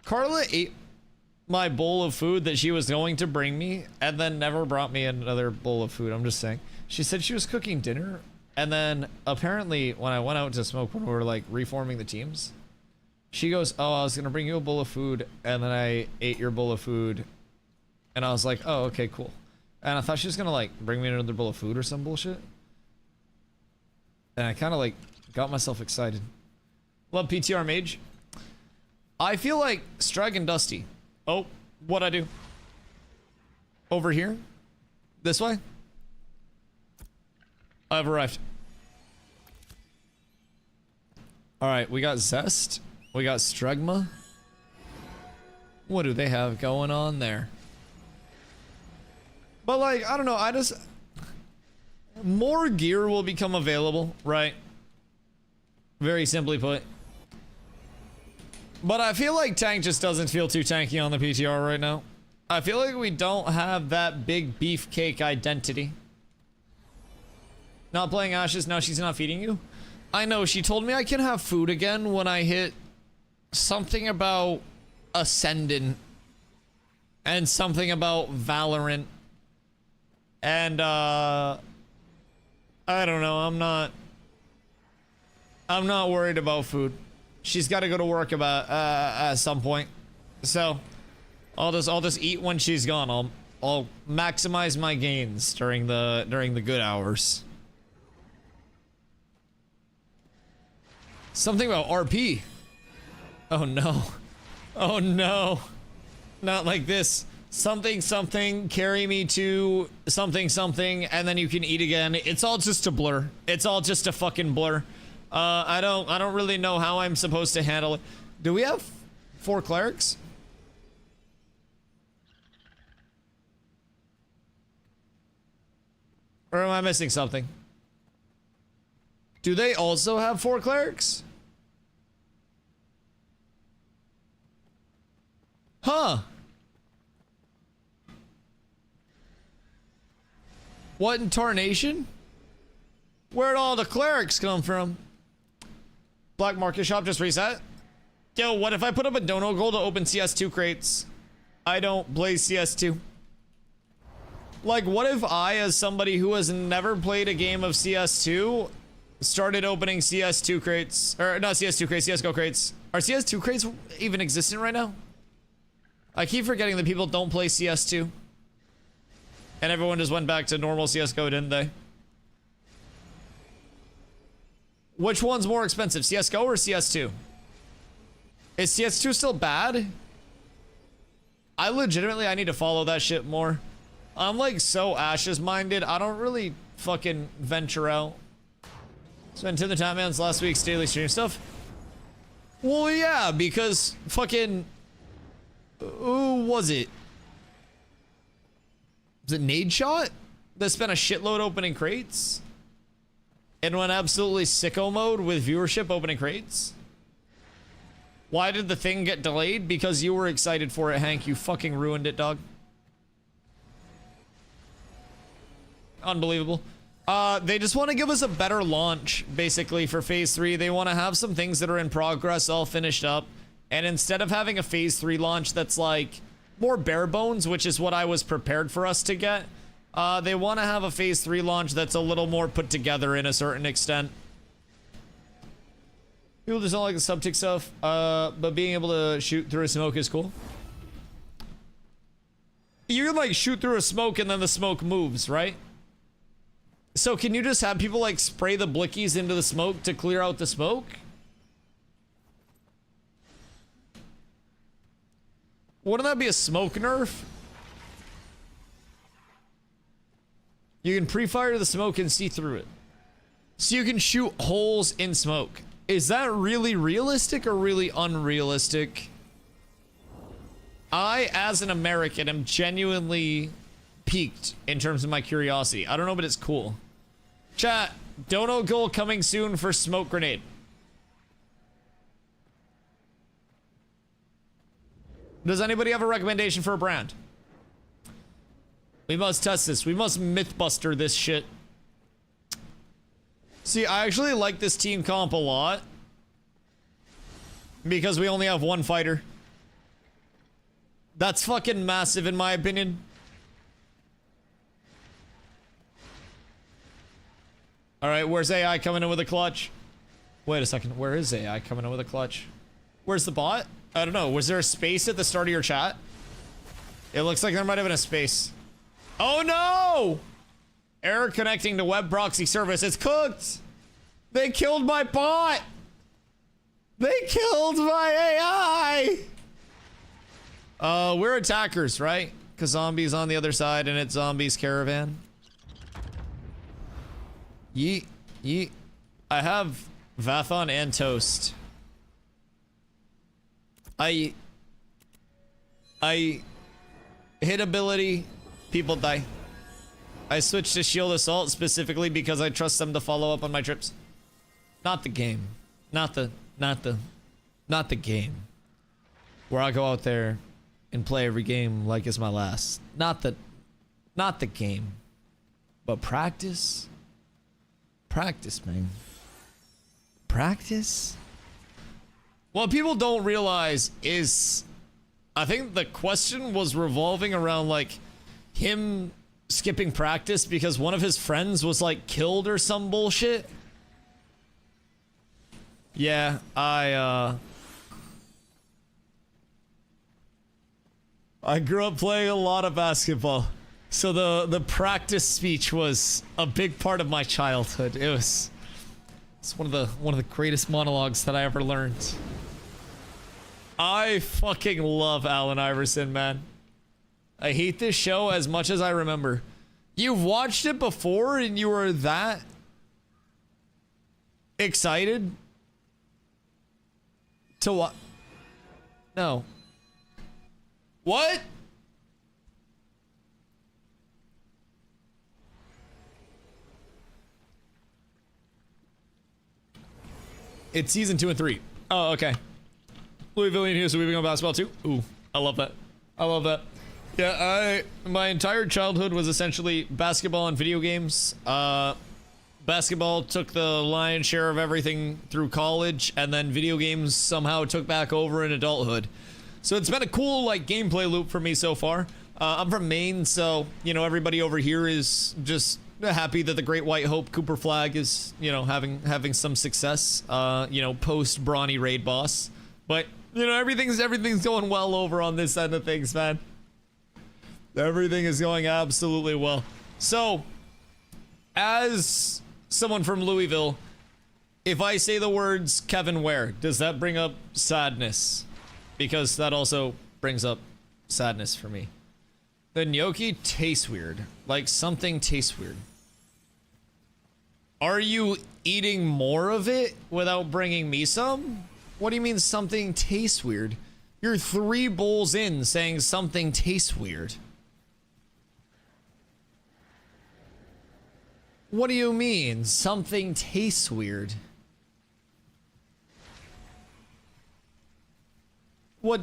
Carla ate my bowl of food that she was going to bring me and then never brought me another bowl of food. I'm just saying. She said she was cooking dinner, and then apparently when I went out to smoke when we were like reforming the teams, she goes, "Oh, I was gonna bring you a bowl of food," and then I ate your bowl of food, and I was like, "Oh, okay, cool." And I thought she was gonna like bring me another bowl of food or some bullshit, and I kind of like got myself excited. Love PTR Mage. I feel like Strag and Dusty. Oh, what'd I do? Over here? This way? I've arrived. Alright, we got Zest. We got Stregma. What do they have going on there? But like, I don't know, more gear will become available, right? Very simply put. But I feel like tank just doesn't feel too tanky on the PTR right now. I feel like we don't have that big beefcake identity. Not playing Ashes, now she's not feeding you? I know, she told me I can have food again when I hit something about Ascendant. And something about Valorant. And, I don't know, I'm not worried about food. She's got to go to work about at some point. So I'll just eat when she's gone. I'll maximize my gains during the good hours. Something about RP. Oh no. Oh no. Not like this. Something something, carry me to something something, and then you can eat again. It's all just a blur. It's all just a fucking blur. I don't really know how I'm supposed to handle it. Do we have 4 clerics? Or am I missing something? Do they also have 4 clerics? Huh. What in tarnation? Where'd all the clerics come from? Black market shop just reset. Yo, what if I put up a dono goal to open CS2 crates? I don't play CS2. Like, what if I, as somebody who has never played a game of CS2, started opening CS2 crates? Or, not CS2 crates, CSGO crates. Are CS2 crates even existent right now? I keep forgetting that people don't play CS2. And everyone just went back to normal CSGO, didn't they? Which one's more expensive, CSGO or CS2? Is CS2 still bad? I need to follow that shit more. I'm like so Ashes minded, I don't really fucking venture out. Spent 10 the time man's last week's daily stream stuff. Well, yeah, because fucking... Who was it? Was it Nade Shot that spent a shitload opening crates? And went absolutely sicko mode with viewership opening crates? Why did the thing get delayed? Because you were excited for it, Hank. You fucking ruined it, dog. Unbelievable. They just want to give us a better launch, basically, for Phase 3. They want to have some things that are in progress all finished up. And instead of having a Phase 3 launch that's, like, more bare bones, which is what I was prepared for us to get, they want to have a Phase 3 launch that's a little more put together in a certain extent. People just don't like the subtick stuff, but being able to shoot through a smoke is cool. You can, like, shoot through a smoke and then the smoke moves, right? So can you just have people, like, spray the blickies into the smoke to clear out the smoke? Wouldn't that be a smoke nerf? You can pre-fire the smoke and see through it. So you can shoot holes in smoke. Is that really realistic or really unrealistic? I, as an American, am genuinely piqued in terms of my curiosity. I don't know, but it's cool. Chat, dono goal coming soon for smoke grenade. Does anybody have a recommendation for a brand? We must test this. We must mythbuster this shit. See, I actually like this team comp a lot. Because we only have one fighter. That's fucking massive in my opinion. Alright, where's AI coming in with a clutch? Wait a second, where is AI coming in with a clutch? Where's the bot? I don't know, was there a space at the start of your chat? It looks like there might have been a space. Oh no! Error connecting to web proxy service. It's cooked! They killed my bot! They killed my AI! We're attackers, right? Because zombies on the other side and it's zombies caravan. Yeet. Yeet. I have Vathon and Toast. I hit ability, people die. I switched to shield assault specifically because I trust them to follow up on my trips. Not the game. Not the game. Where I go out there and play every game like it's my last. Not the game. But practice. Practice, man. Practice? What people don't realize is, I think the question was revolving around, like, him skipping practice because one of his friends was, like, killed or some bullshit. Yeah, I grew up playing a lot of basketball. So the practice speech was a big part of my childhood. It's one of the greatest monologues that I ever learned. I fucking love Allen Iverson, man. I hate this show as much as I remember. You've watched it before and you were that excited to what? No. What? It's season 2 and 3. Oh, okay. Louisville News, so we've been on basketball too. Ooh, I love that. I love that. Yeah, my entire childhood was essentially basketball and video games. Basketball took the lion's share of everything through college, and then video games somehow took back over in adulthood. So it's been a cool, like, gameplay loop for me so far. I'm from Maine, so, you know, everybody over here is just happy that the Great White Hope Cooper flag is, you know, having some success, you know, post Brawny raid boss. But, you know, everything's going well over on this end of things, man. Everything is going absolutely well. So, as someone from Louisville, if I say the words Kevin Ware, does that bring up sadness? Because that also brings up sadness for me. The gnocchi tastes weird. Like something tastes weird. Are you eating more of it without bringing me some? What do you mean something tastes weird? You're 3 bowls in saying something tastes weird. What do you mean something tastes weird? What?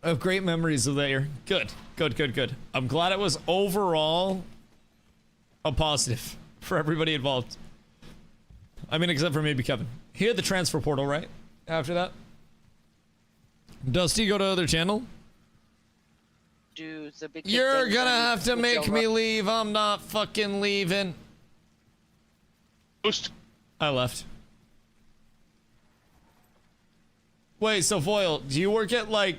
I have great memories of that year. Good. I'm glad it was overall a positive for everybody involved. I mean, except for maybe Kevin. He had the transfer portal, right? After that. Dusty, go to other channel. You're gonna have to make me leave. I'm not fucking leaving. I left. Wait, so Foil, do you work at, like,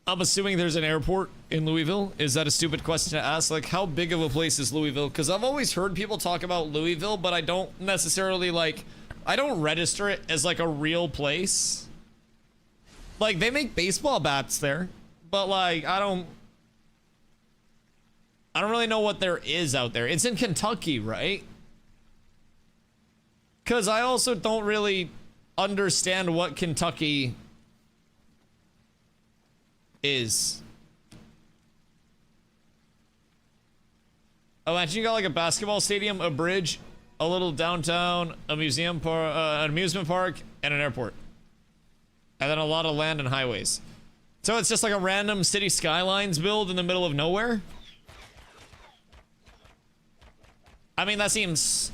I'm assuming there's an airport in Louisville? Is that a stupid question to ask? Like, how big of a place is Louisville? Because I've always heard people talk about Louisville, but I don't necessarily, like, I don't register it as, like, a real place. Like, they make baseball bats there, but, like, I don't really know what there is out there. It's in Kentucky, right? Because I also don't really understand what Kentucky is. Oh, imagine you got like a basketball stadium, a bridge, a little downtown, a museum park, an amusement park, and an airport. And then a lot of land and highways. So it's just like a random city skylines build in the middle of nowhere? I mean, that seems...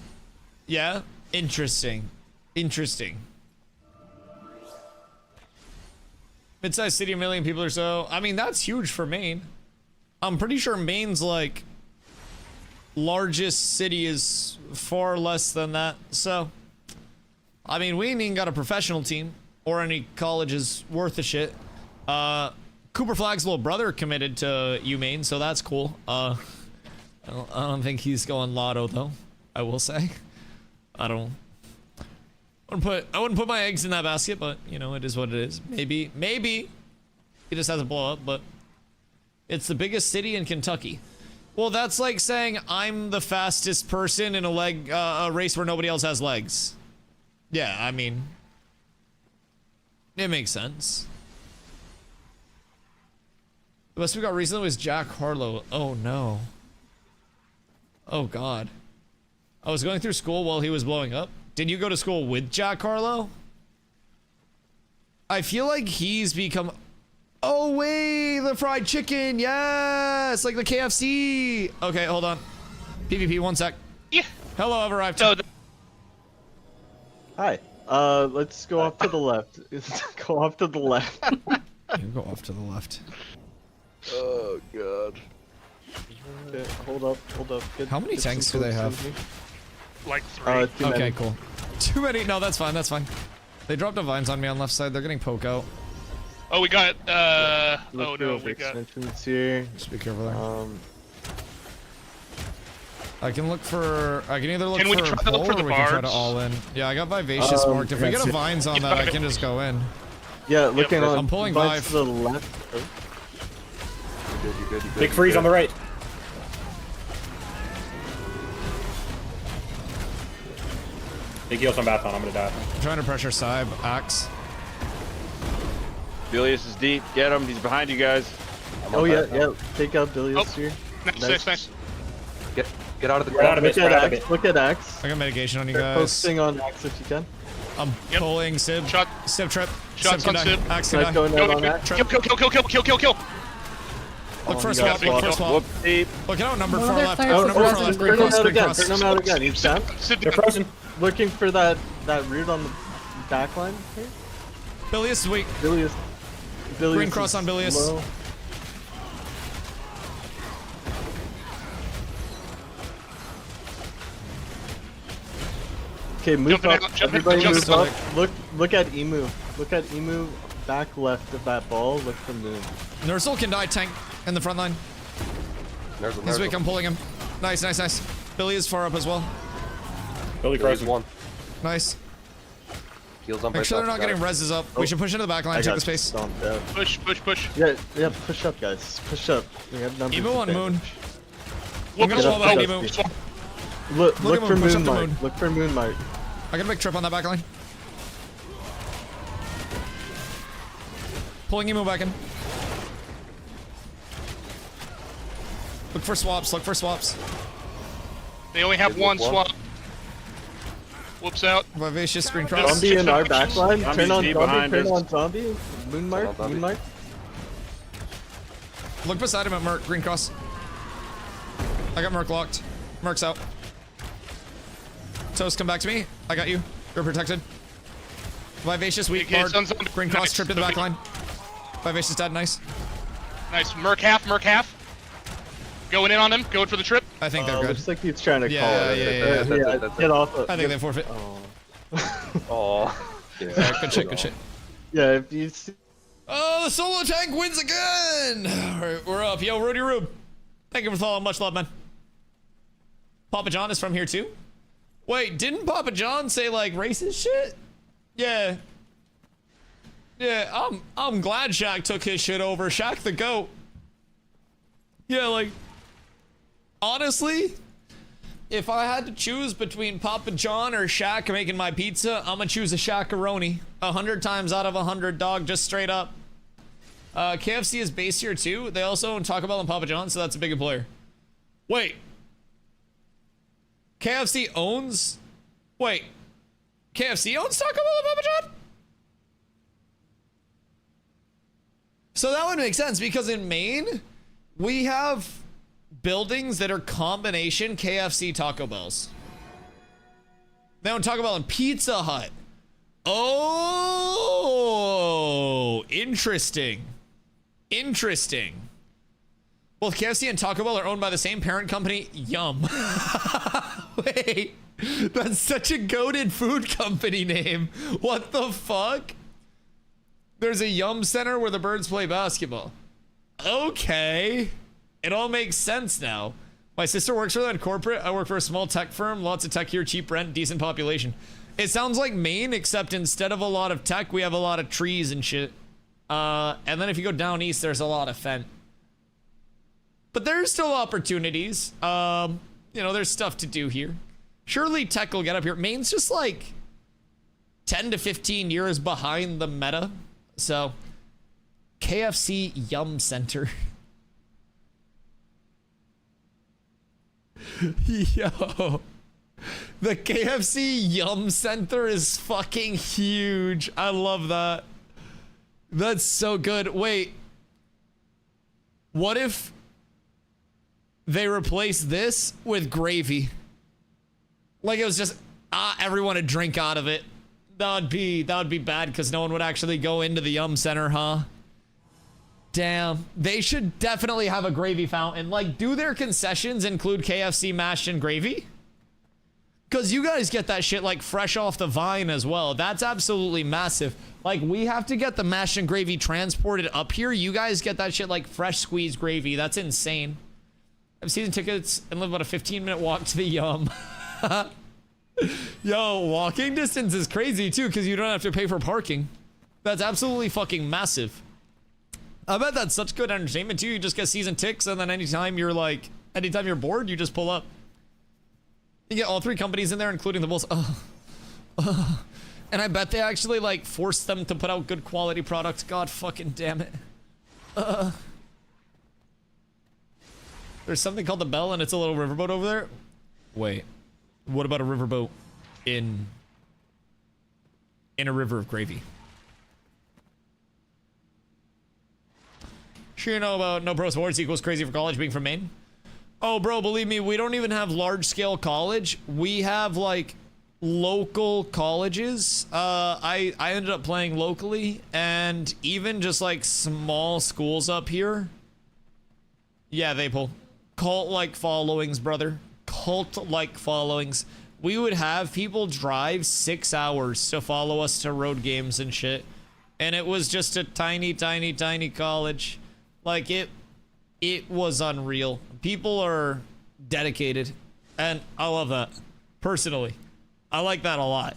yeah, interesting. Mid-sized city, 1 million people or so. I mean, that's huge for Maine. I'm pretty sure Maine's, like, largest city is far less than that. So, I mean, we ain't even got a professional team or any colleges worth a shit. Cooper Flag's little brother committed to UMaine, so that's cool. I don't think he's going lotto, though, I will say. I wouldn't put my eggs in that basket, but, you know, it is what it is. Maybe he just has a blow up, but it's the biggest city in Kentucky. Well, that's like saying I'm the fastest person in a race where nobody else has legs. Yeah, I mean, it makes sense. The best we got recently was Jack Harlow. Oh, no. Oh, God. I was going through school while he was blowing up. Did you go to school with Jack Harlow? I feel like he's become... oh, wait, the fried chicken. Yes, like the KFC. Okay, hold on. PvP, 1 sec. Yeah. Hello, I've arrived. So Hi. Let's go off to the left. Go off to the left. You go off to the left. Oh, God. Okay, hold up. How many Get tanks some do they folks have? in here. Like 3. Too Okay, many. cool. Too many. No, that's fine. That's fine. They dropped the vines on me on left side. They're getting poke out. Oh, we got, Look oh for no, we got... extensions here. Just be careful there. I can look for. I can either look Can we for try a to look pole for or the we can try to bards? all in. Yeah, I got Vivacious marked. If we get a vines on that, I can just go in. Yeah, looking on. I'm pulling vines Vive. to the left. Oh, You good, Big freeze on the right. Big heals on Bathon, I'm gonna die. I'm trying to pressure Cyb. Axe. Bilius is deep. Get him. He's behind you guys. Oh yeah, yeah. Take out Bilius Oh. here. Nice. Get out of the Run out of it, Look run at out of Axe. it. Look at Axe. I got mitigation on you They're guys. focusing on Axe if you can. I'm Yep. pulling Sib. Shot. Sib trip. Shots Sib on can die. Sib. Axe can Nice die. going out on Kill, Axe. kill. Look for a you swap. got Look for a swap. swap. Whoop deep. Look out. Number One 4 of their left. players Number is 4 left. frozen. Green Turn them cross. out Green again. cross. Turn them out again. He's down. They're frozen. Looking for that root on the back line here. Bilious is weak. Bilius. Green cross is on Bilius. low. Okay, move Jumping up. out, jumping Everybody out, move jumping up. Look at Emu. Look at Emu back left of that ball. Look for Moon. Nursel can die. Tank in the front line. He's weak. I'm pulling him. Nice. Billy is far up as well. Billy frozen. Nice. Heals on Make sure they're not getting reses up. We should push into the back line. I Take got the space. stomped out. Push. Yeah, push up, guys. Push up. We have numbers Emu on advantage. Moon. Whoop, gonna Get wall up, back get Emu. up. Look Look at for Moon, push up Moon to Mark. Moon. Look for Moon Mark. I got a big trip on that back line. Pulling Emu back in. Look for swaps. They only have one swap. Whoops out. Vivacious screen cross. Zombie in our back line. Zombie's Turn on deep zombie. behind Turn us. on zombie. Moon Mark. Look beside him at Merc. Green cross. I got Merc locked. Merc's out. Toast, come back to me. I got you. You're protected. Vivacious, weak, Big hits hard. on zombie. Green cross, Nice. trip to the back line. Vivacious dead, nice. Nice. Merc half. Going in on him. Going for the trip. I think they're good. Looks like he's trying to Yeah, call it. yeah. That's Get off of I think they forfeit. Oh. Yeah, good shit. Yeah, if you see. Oh, the solo tank wins again! Alright, we're up. Yo, Rudy Rube. Thank you for following. Much love, man. Papa John is from here too? Wait, didn't Papa John say like racist shit? Yeah. Yeah, I'm glad Shaq took his shit over. Shaq the GOAT. Yeah, like, honestly, if I had to choose between Papa John or Shaq making my pizza, I'm gonna choose a Shaq-a-roni. 100 times out of 100, dog, just straight up. KFC is based here too. They also own Taco Bell and Papa John, so that's a big employer. Wait. KFC owns Taco Bell and Papa John? So that would make sense because in Maine, we have buildings that are combination KFC Taco Bells. They own Taco Bell and Pizza Hut. Oh, interesting. Both KFC and Taco Bell are owned by the same parent company. Yum. Wait, that's such a goated food company name. What the fuck? There's a Yum Center where the birds play basketball. Okay. It all makes sense now. My sister works for that corporate. I work for a small tech firm. Lots of tech here, cheap rent, decent population. It sounds like Maine, except instead of a lot of tech, we have a lot of trees and shit. And then if you go down east, there's a lot of fen. But there's still opportunities. You know, there's stuff to do here. Surely tech will get up here. Maine's just like 10 to 15 years behind the meta. So, KFC Yum Center. Yo. The KFC Yum Center is fucking huge. I love that. That's so good. Wait. What if they replace this with gravy? Like it was just everyone would drink out of it. That would be bad because no one would actually go into the Yum Center, huh? Damn. They should definitely have a gravy fountain. Like, do their concessions include KFC mashed and gravy? Because you guys get that shit, like, fresh off the vine as well. That's absolutely massive. Like, we have to get the mashed and gravy transported up here. You guys get that shit, like, fresh squeezed gravy. That's insane. I have season tickets and live about a 15-minute walk to the Yum. Yo, walking distance is crazy, too, because you don't have to pay for parking. That's absolutely fucking massive. I bet that's such good entertainment, too. You just get season ticks, and then anytime you're bored, you just pull up. You get all 3 companies in there, including the Bulls. And I bet they actually, like, force them to put out good quality products. God fucking damn it. There's something called the Bell, and it's a little riverboat over there. Wait. What about a riverboat in a river of gravy? Sure you know about no pro sports equals crazy for college being from Maine? Oh, bro, believe me, we don't even have large-scale college. We have, like, local colleges. I ended up playing locally, and even just, like, small schools up here. Yeah, they pull. Cult-like followings, brother. Cult-like followings. We would have people drive 6 hours to follow us to road games and shit. And it was just a tiny, tiny, tiny college. Like, it was unreal. People are dedicated, and I love that. Personally, I like that a lot.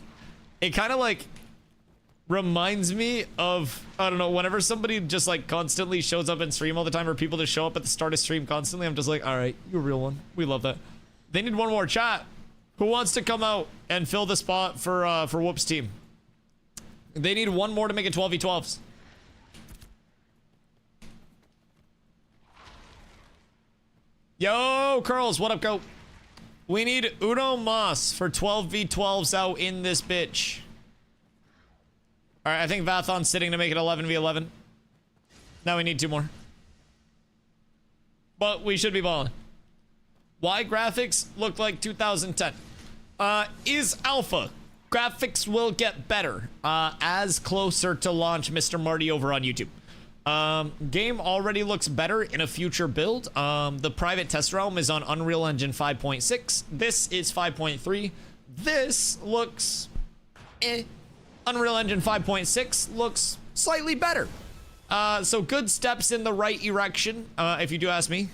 It kind of like reminds me of, I don't know, whenever somebody just like constantly shows up in stream all the time, or people just show up at the start of stream constantly, I'm just like, all right, you're a real one. We love that. They need one more chat. Who wants to come out and fill the spot for Whoop's team? They need one more to make it 12v12s. Yo, Curls, what up, go? We need Uno Mas for 12v12s out in this bitch. All right, I think Vathon's sitting to make it 11v11. Now we need 2 more. But we should be balling. Why graphics look like 2010? Is alpha. Graphics will get better as closer to launch, Mr. Marty over on YouTube. Game already looks better in a future build. The private test realm is on Unreal Engine 5.6. This is 5.3. This looks Unreal Engine 5.6 looks slightly better. So good steps in the right direction, if you do ask me.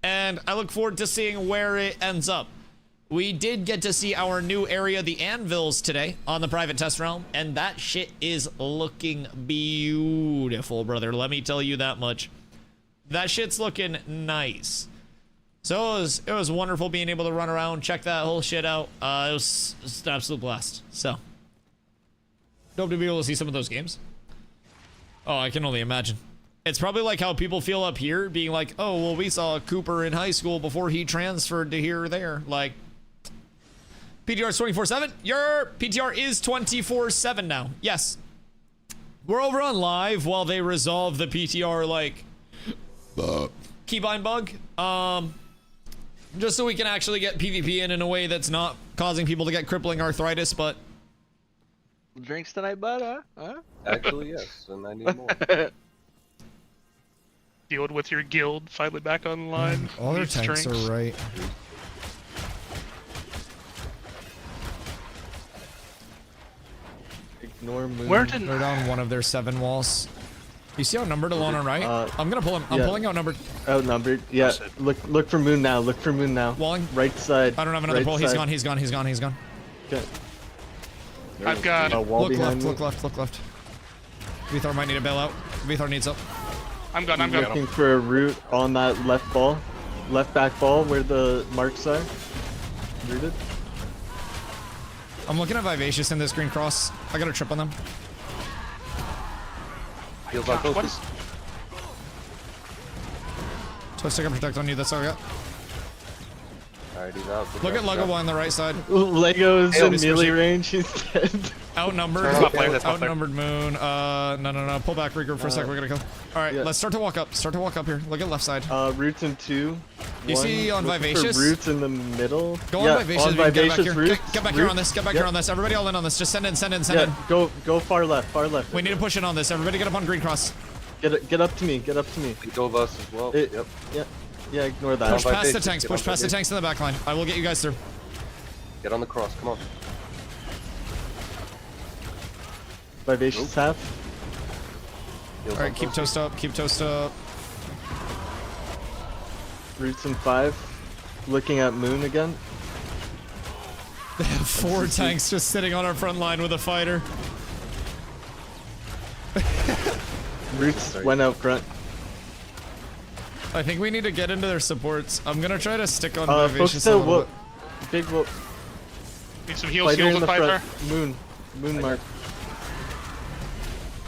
And I look forward to seeing where it ends up. We did get to see our new area, the Anvils, today on the private test realm, and that shit is looking beautiful, brother. Let me tell you that much. That shit's looking nice. So it was wonderful being able to run around, check that whole shit out. It was an absolute blast. So, hope to be able to see some of those games. Oh, I can only imagine. It's probably like how people feel up here, being like, oh, well, we saw Cooper in high school before he transferred to here or there. Like, PTR is 24/7. Your PTR is 24/7 now. Yes. We're over on live while they resolve the PTR, like, keybind bug. Just so we can actually get PvP in a way that's not causing people to get crippling arthritis, but... Drinks tonight, bud, huh? Actually, yes, and I need more. Deal with your guild, finally back online. All their tanks are right. Ignore moon. Where did... They're down one of their 7 walls. You see outnumbered alone on right? I'm gonna pull him. I'm pulling outnumbered. Outnumbered. Yeah. Look for moon now. Look for moon now. Walling. Right side. I don't have another pull. He's gone. He's gone. He's gone. He's gone. Okay. I've got... Look left. Look left. Look left. Vthor might need a bailout. Vthor needs help. I'm gone. I'm Looking for a route on that left ball. Left back ball where the marks are. Rooted. I'm looking at Vivacious in this green cross. I got a trip on them. Feels like focus. Twisting and protect on you. That's all I got. Alright, he's out. Look at Lego on the right side. Lego's in melee range. He's dead. Outnumbered. Outnumbered moon. No. Pull back, regroup for a second. We're gonna kill. Alright, let's start to walk up. Start to walk up here. Look at left side. Roots in 2. You see on Vivacious? Roots in the middle. Go on Vivacious. On Vivacious get back here. Get back here on this. Get back here on this. Everybody all in on this. Just send in. Go far left. We need to push in on this. Everybody get up on green cross. Get up to me. Get up to me. They go of us as well. Yep. Yeah. Ignore that. Push past the Vivacious, tanks. get Push on past the Vivacious. tanks in the back line. I will get you guys through. Get on the cross. Come on. Vivacious half. Heals All right, on keep Toasty. toast up. Keep toast up. Roots in 5. Looking at Moon again. They have 4 tanks just sitting on our front line with a fighter. Roots went out front. I think we need to get into their supports. I'm gonna try to stick on Focus Vivacious a to little whoop. bit. Big whoop. Need some heals, Fighter heals in with the Viper. front. Moon mark.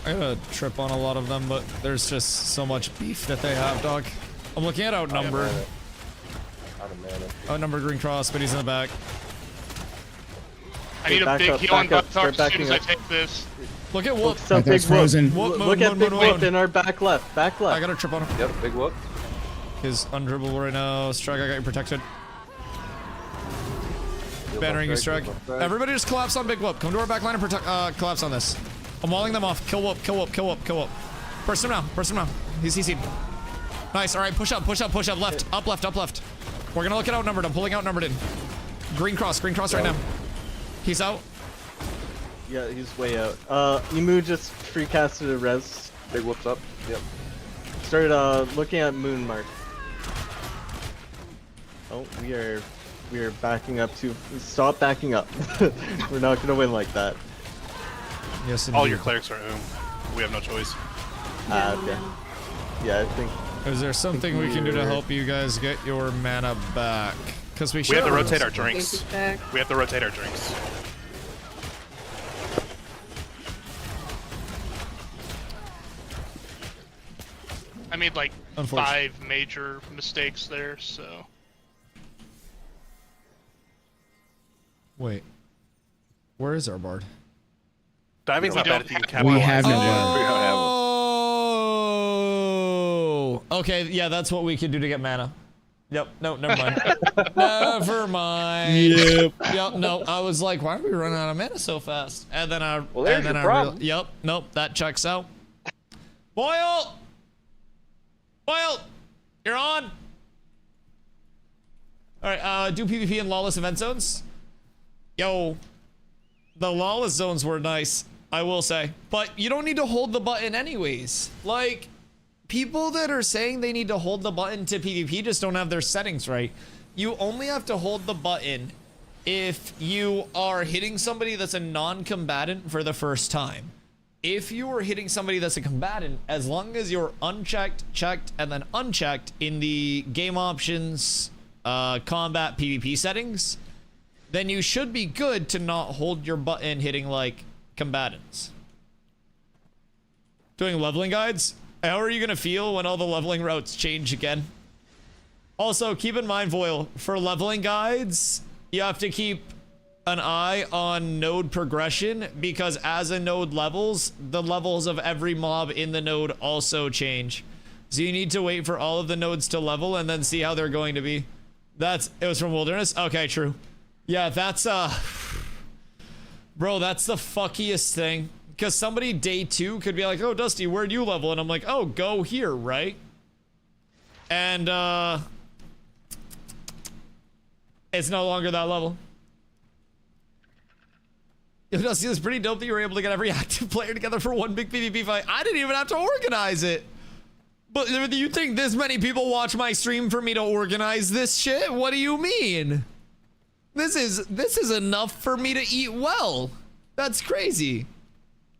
I gotta trip on a lot of them, but there's just so much beef that they have, dog. I'm looking at outnumbered. Out of mana. Outnumbered green cross, but he's in the back. I need a back big up, heal back on up, Bucktalk start as soon as I backing up. take this. Look at Whoop. Focus on Big Whoop. Whoop, Look at Big Whoop in our back left. Back left. I gotta trip on him. Yep, big whoop. He's undribbable right now. Strike, I got you protected. Heals Bannering on you, strike, Strike. heals on strike. Everybody just collapse on Big Whoop. Come to our back line and protect, collapse on this. I'm walling them off. Kill Whoop, kill Whoop, kill Whoop, kill Whoop. Burst him down, burst him down. He's CC'd. Nice, alright, push up, left, up left. We're gonna look at outnumbered. I'm pulling outnumbered in. Green cross right now. He's out. Yeah, he's way out. Emu just free casted a res. Big whoops up. Yep. Started looking at Moon mark. Oh, we are backing up too. Stop backing up. We're not gonna win like that. Yes, All your clerics are We have no choice. Okay. Yeah, I think. Is there something we can do to help you guys get your mana back? Because we should. We have to rotate our drinks. Basic back. We have to rotate our drinks. I made like Unfortunately. 5 major mistakes there, so. Wait. Where is our bard? Diving's not bad if you can capitalize. We have no Oh. Okay, yeah, that's what we could do to get mana. Yep. No, never mind. Never mind. Yep. Yep. No, I was like, why are we running out of mana so fast? And then I. Well, there's and then your I problem. Yep. Nope. That checks out. Boyle. Boyle, you're on. All right. Do PvP in lawless event zones. Yo, the lawless zones were nice, I will say. But you don't need to hold the button anyways. Like, people that are saying they need to hold the button to PvP just don't have their settings right. You only have to hold the button if you are hitting somebody that's a non-combatant for the first time. If you are hitting somebody that's a combatant, as long as you're unchecked, checked, and then unchecked in the game options, combat PvP settings, then you should be good to not hold your button hitting like combatants. Doing leveling guides? How are you gonna feel when all the leveling routes change again? Also, keep in mind, Voil, for leveling guides, you have to keep an eye on node progression, because as a node levels, the levels of every mob in the node also change. So you need to wait for all of the nodes to level and then see how they're going to be. It was from Wilderness? Okay, true. Yeah, that's, bro, that's the fuckiest thing. Because somebody day 2 could be like, oh, Dusty, where'd you level? And I'm like, oh, go here, right? And, it's no longer that level. Yo, Dusty, it's pretty dope that you were able to get every active player together for one big PvP fight. I didn't even have to organize it. But do you think this many people watch my stream for me to organize this shit? What do you mean? This is enough for me to eat well. That's crazy.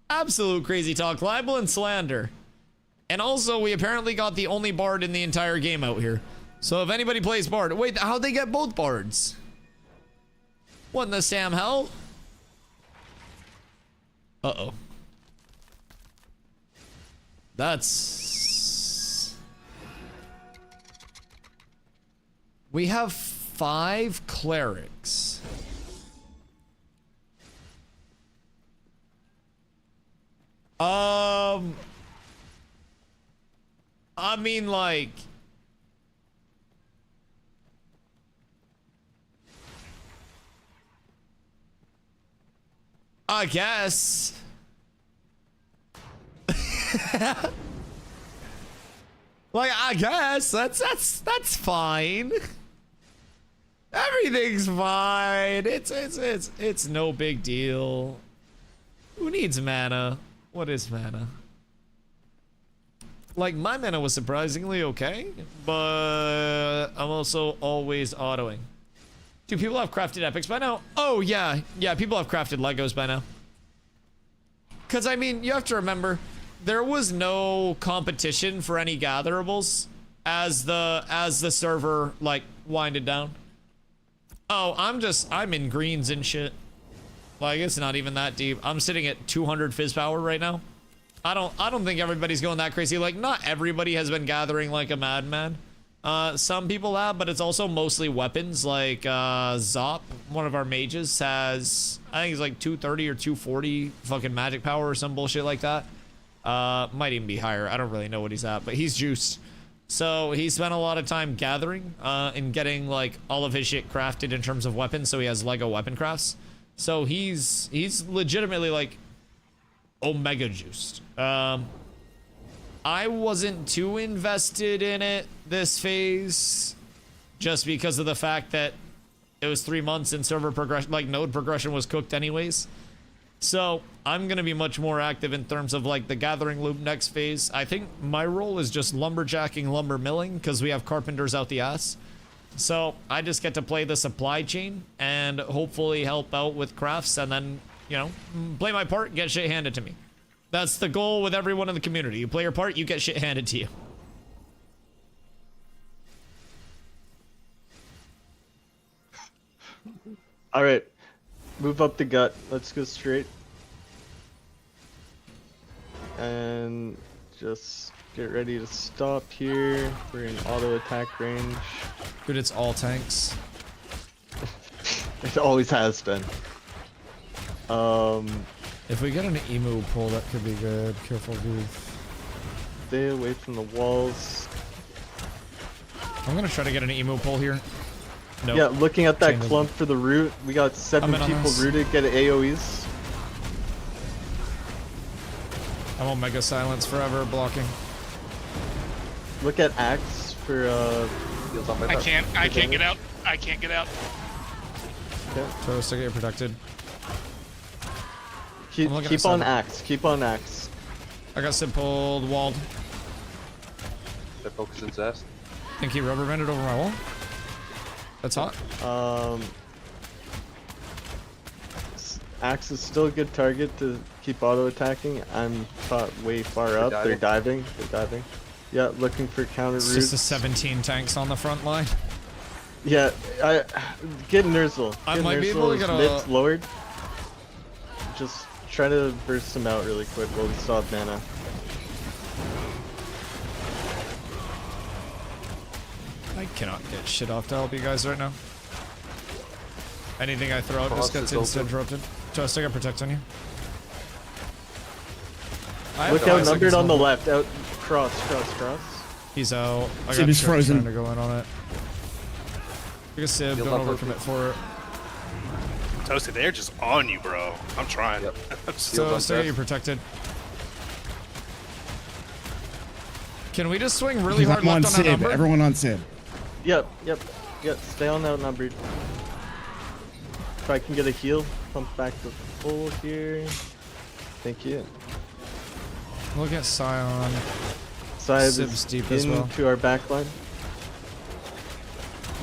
Absolute crazy talk, libel and slander. And also, we apparently got the only bard in the entire game out here. So if anybody plays bard, wait, how'd they get both bards? What in the Sam hell? Uh-oh. That's... We have 5 clerics. I mean, like... I guess. Like, I guess that's fine. Everything's fine. It's no big deal. Who needs mana? What is mana? Like, my mana was surprisingly okay, but I'm also always autoing. Do people have crafted epics by now? Oh, yeah. Yeah, people have crafted Legos by now. Because, I mean, you have to remember, there was no competition for any gatherables as the server, like, winded down. Oh, I'm in greens and shit. Like, it's not even that deep. I'm sitting at 200 fizz power right now. I don't think everybody's going that crazy. Like, not everybody has been gathering like a madman. Some people have, but it's also mostly weapons. Like, Zop, one of our mages, has, I think it's like 230 or 240 fucking magic power or some bullshit like that. Might even be higher. I don't really know what he's at, but he's juiced. So he spent a lot of time gathering and getting like all of his shit crafted in terms of weapons, so he has Lego weapon crafts. So he's legitimately like omega juiced. I wasn't too invested in it this phase just because of the fact that it was 3 months and server progression, like node progression, was cooked anyways. So I'm gonna be much more active in terms of like the gathering loop next phase. I think my role is just lumberjacking, lumber milling, because we have carpenters out the ass. So I just get to play the supply chain and hopefully help out with crafts, and then, you know, play my part, get shit handed to me. That's the goal with everyone in the community. You play your part, you get shit handed to you. All right, move up the gut. Let's go straight. And just get ready to stop here. We're in auto attack range. Dude, it's all tanks. It always has been. If we get an emu pull, that could be good. Careful, dude. Stay away from the walls. I'm gonna try to get an emu pull here. Nope. Yeah, looking at that Chain clump for the root, we got 7 people rooted, get AoEs. I'm omega silence forever, blocking. Look at axe for I can't get out. I can't get out. Okay. Toast, I get protected. Keep on axe, keep on axe. I got Sid pulled, walled. They're focusing Zest. Think he rubber banded over my wall? That's hot. Axe is still a good target to keep auto attacking. I'm caught way far up. They're diving. They're diving. Yeah, looking for counter It's roots. just the 17 tanks on the front line. Yeah, get Nurzel. I might be able to get a mids lowered. Just try to burst him out really quick while we still have mana. I cannot get shit off to help you guys right now. Anything I throw out just gets interrupted. Toast, I got protect on you. Look outnumbered on the left. Out cross. He's out. I Sib got is frozen. trying to go in on it. Take a Sib, don't overcommit for it. Toasted, they're just on you, bro. I'm trying. Yep. So stay get you protected. Can we just swing really hard I'm on left on Sib. outnumbered? Everyone on Sib. Yep. Stay on outnumbered. If I can get a heal, pump back to full here. Thank you. Look at Scion. Side Sib's is deep as well. into our backline.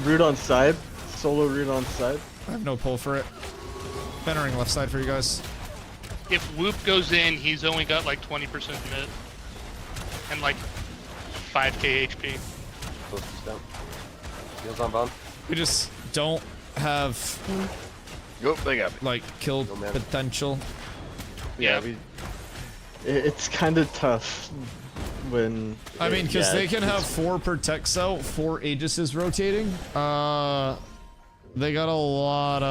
Root on side. Solo root on side. I have no pull for it. Entering left side for you guys. If Whoop goes in, he's only got like 20% mid. And like 5k HP. Close down. Heals on bomb. We just don't have Yup, they got me. like kill potential. Yeah, it's kind of tough when. I mean, because they can have 4 protects out, 4 Aegises rotating. They got a lot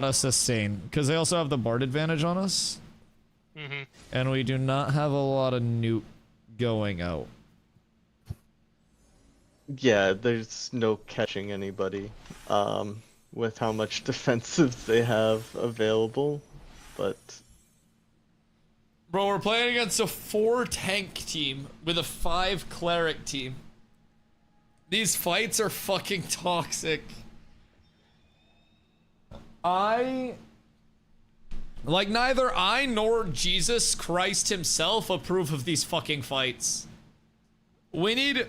of sustain because they also have the Bard advantage on us. And we do not have a lot of nuke going out. Yeah, there's no catching anybody with how much defensive they have available, but Bro, we're playing against a 4 tank team with a 5 cleric team. These fights are fucking toxic. Like, neither I nor Jesus Christ himself approve of these fucking fights. We need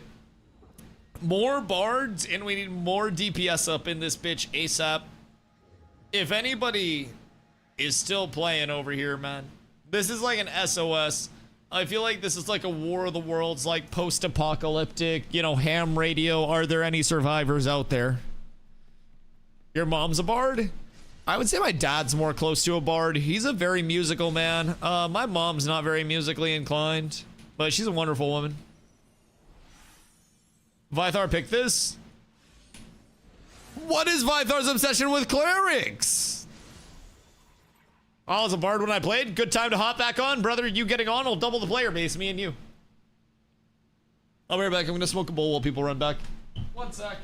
more bards and we need more DPS up in this bitch ASAP. If anybody is still playing over here, man, this is like an SOS. I feel like this is like a War of the Worlds, like post-apocalyptic, you know, ham radio. Are there any survivors out there? Your mom's a bard? I would say my dad's more close to a bard. He's a very musical man. My mom's not very musically inclined, but she's a wonderful woman. Vythar picked this. What is Vythar's obsession with clerics? I was a bard when I played. Good time to hop back on. Brother, you getting on will double the player base, me and you. I'll be right back. I'm gonna smoke a bowl while people run back. 1 sec.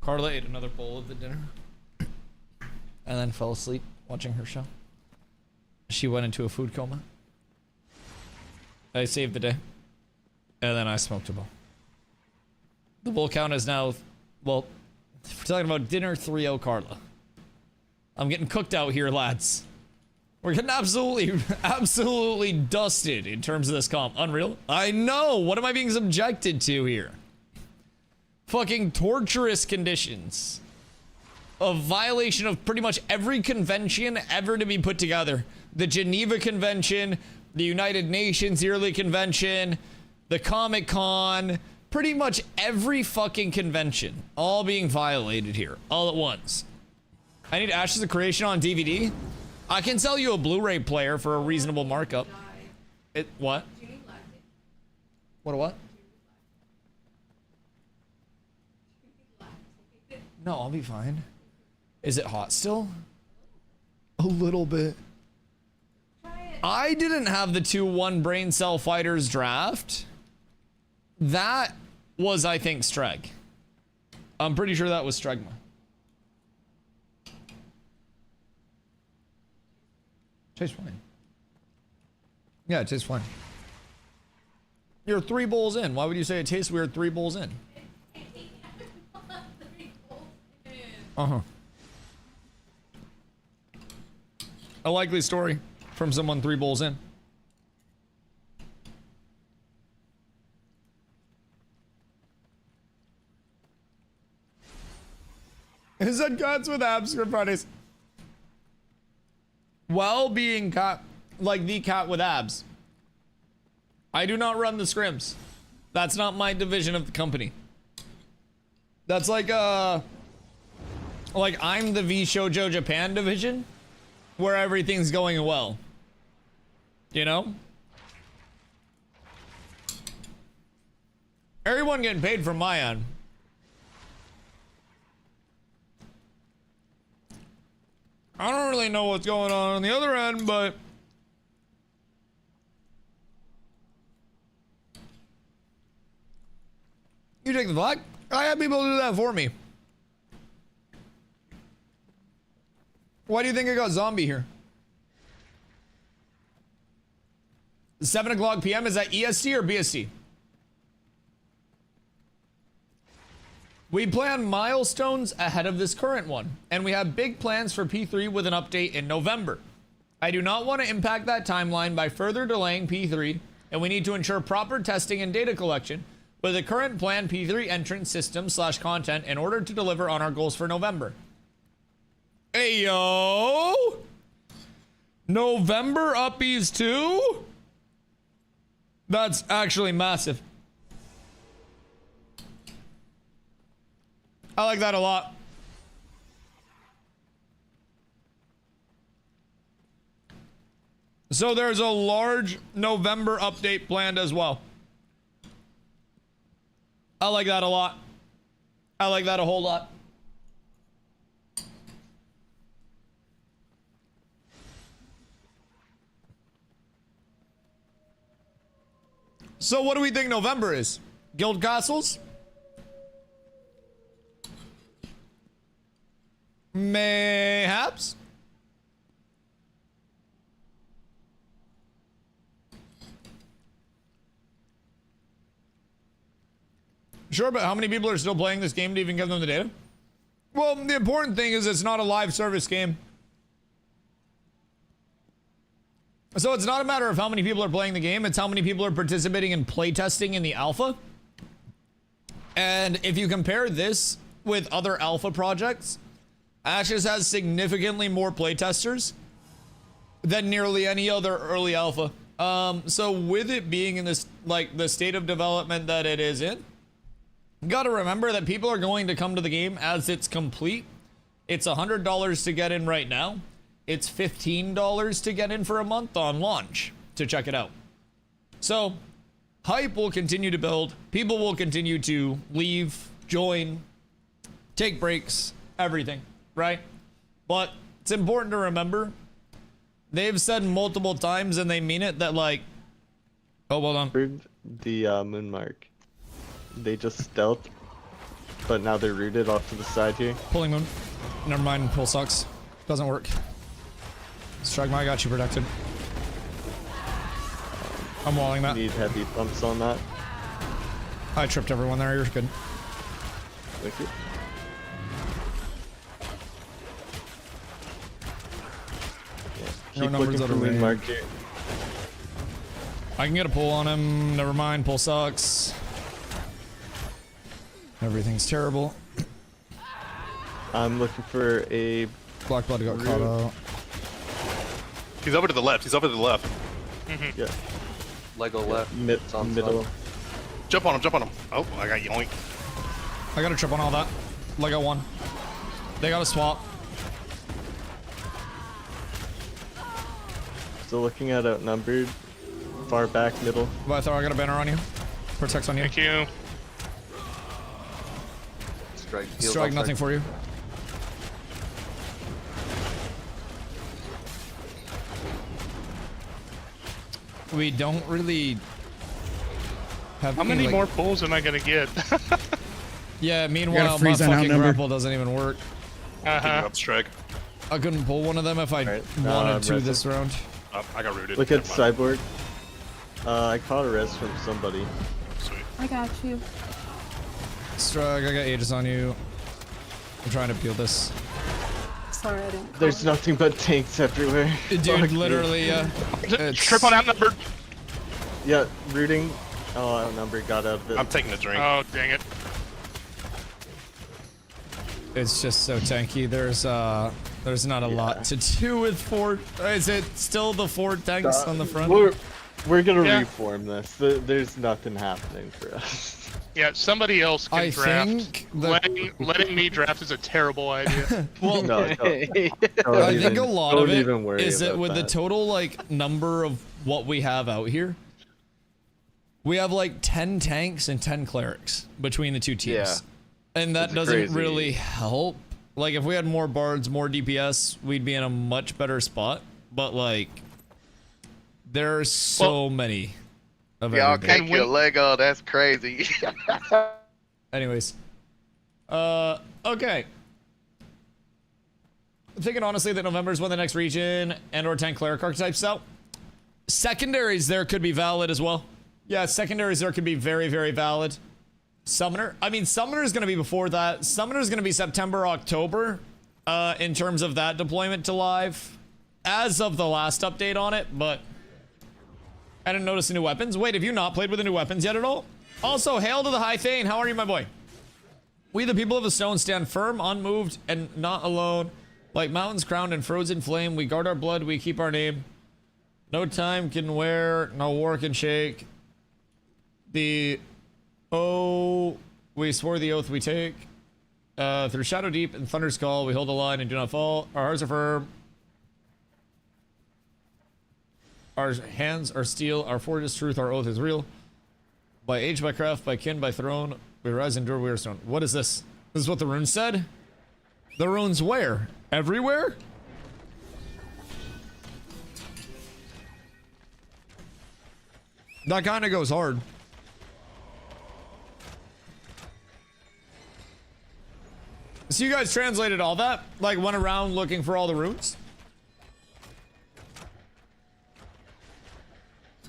Carla ate another bowl of the dinner and then fell asleep watching her show. She went into a food coma. I saved the day. And then I smoked a bowl. The bowl count is now, well, if we're talking about dinner, 3-0 Carla. I'm getting cooked out here, lads. We're getting absolutely dusted in terms of this comp. Unreal. I know. What am I being subjected to here? Fucking torturous conditions. A violation of pretty much every convention ever to be put together. The Geneva Convention, the United Nations Yearly Convention, the Comic-Con, pretty much every fucking convention. All being violated here, all at once. I need Ashes of Creation on DVD. I can sell you a Blu-ray player for a reasonable markup. What? What? No, I'll be fine. Is it hot still? A little bit. I didn't have the 2-1 Brain Cell Fighters draft. That was, I think, Streg. I'm pretty sure that was Stregma. Tastes fine. Yeah, it tastes fine. You're 3 bowls in. Why would you say it tastes weird 3 bowls in? Uh-huh. A likely story from someone 3 bowls in. Is that cats with abs script Fridays? Well, being cat, like the cat with abs. I do not run the scrims. That's not my division of the company. That's like I'm the V Shoujo Japan division, where everything's going well. You know? Everyone getting paid from my end. I don't really know what's going on the other end, but you take the flag. I have people do that for me. Why do you think I got zombie here? 7 o'clock p.m. Is that EST or BST? We plan milestones ahead of this current one, and we have big plans for P3 with an update in November. I do not want to impact that timeline by further delaying P3, and we need to ensure proper testing and data collection with the current planned P3 entrance system / content in order to deliver on our goals for November. Hey yo! November uppies too? That's actually massive. I like that a lot. So there's a large November update planned as well. I like that a lot. I like that a whole lot. So what do we think November is? Guild castles? Mayhaps? Sure, but how many people are still playing this game to even give them the data? Well, the important thing is it's not a live service game. So it's not a matter of how many people are playing the game, it's how many people are participating in playtesting in the alpha. And if you compare this with other alpha projects, Ashes has significantly more playtesters than nearly any other early alpha. So with it being in this, like, the state of development that it is in, you gotta remember that people are going to come to the game as it's complete. It's $100 to get in right now. It's $15 to get in for a month on launch to check it out. So hype will continue to build. People will continue to leave, join, take breaks, everything, right? But it's important to remember, they've said multiple times and they mean it that, like, oh, hold on. The moon mark. They just stealth, but now they're rooted off to the side here. Pulling moon. Never mind, pull sucks. Doesn't work. Stragma, I got you protected. I'm walling that. Need heavy bumps on that. I tripped everyone there, you're good. Thank you. Yeah, keep looking for moon mark here. I can get a pull on him. Never mind, pull sucks. Everything's terrible. I'm looking for a Black Blood got caught out. He's over to the left. He's over to the left. Yeah. Lego left. Middle. Jump on him. Jump on him. Oh, I got yoink. I got a trip on all that. Lego one. They got a swap. Still looking at outnumbered. Far back, middle. Vithar, I got a banner on you. Protects on you. Thank you. Strike nothing for you. We don't really have How many more pulls am I gonna get? Yeah, meanwhile my fucking grapple doesn't even work. Strike. I couldn't pull one of them if I wanted to this round. I got rooted. Look at Cyborg. I caught a res from somebody. Sweet. I got you. Strug, I got Aegis on you. I'm trying to peel this. Sorry, I didn't. There's nothing but tanks everywhere. Dude, Fuck literally, Trip on outnumbered. Yeah, rooting. Oh, outnumbered got out of it. I'm taking a drink. Oh, dang it. It's just so tanky. There's not a lot to do with fort. Is it still the fort tanks on the front? We're gonna Yeah. reform this. There's nothing happening for us. Yeah, somebody else can I draft. think Letting me draft is a terrible idea. Well, No, I think a lot of it is that with the total like number of what we have out here, we have like 10 tanks and 10 clerics between the two teams. Yeah. And that It's doesn't crazy. really help. Like if we had more bards, more DPS, we'd be in a much better spot. But like, there are so many of Y'all everything. can't kill Lego. That's crazy. Anyways, okay. I'm thinking honestly that November is when the next region and/or tank cleric archetypes out. Secondaries there could be valid as well. Yeah, secondaries there could be very, very valid. Summoner, I mean, Summoner is going to be before that. Summoner is going to be September, October, in terms of that deployment to live, as of the last update on it. But I didn't notice the new weapons. Wait, have you not played with the new weapons yet at all? Also, hail to the High Thane. How are you, my boy? We, the people of the stone, stand firm, unmoved, and not alone. Like mountains crowned in frozen flame, we guard our blood, we keep our name. No time can wear, no war can shake. We swore the oath we take. Through shadow deep and thunder's call, we hold the line and do not fall. Our hearts are firm. Our hands are steel. Our forge is truth. Our oath is real. By age, by craft, by kin, by throne, we rise and endure. We are stone. What is this? This is what the runes said? The runes where? Everywhere? That kind of goes hard. So you guys translated all that? Like went around looking for all the runes?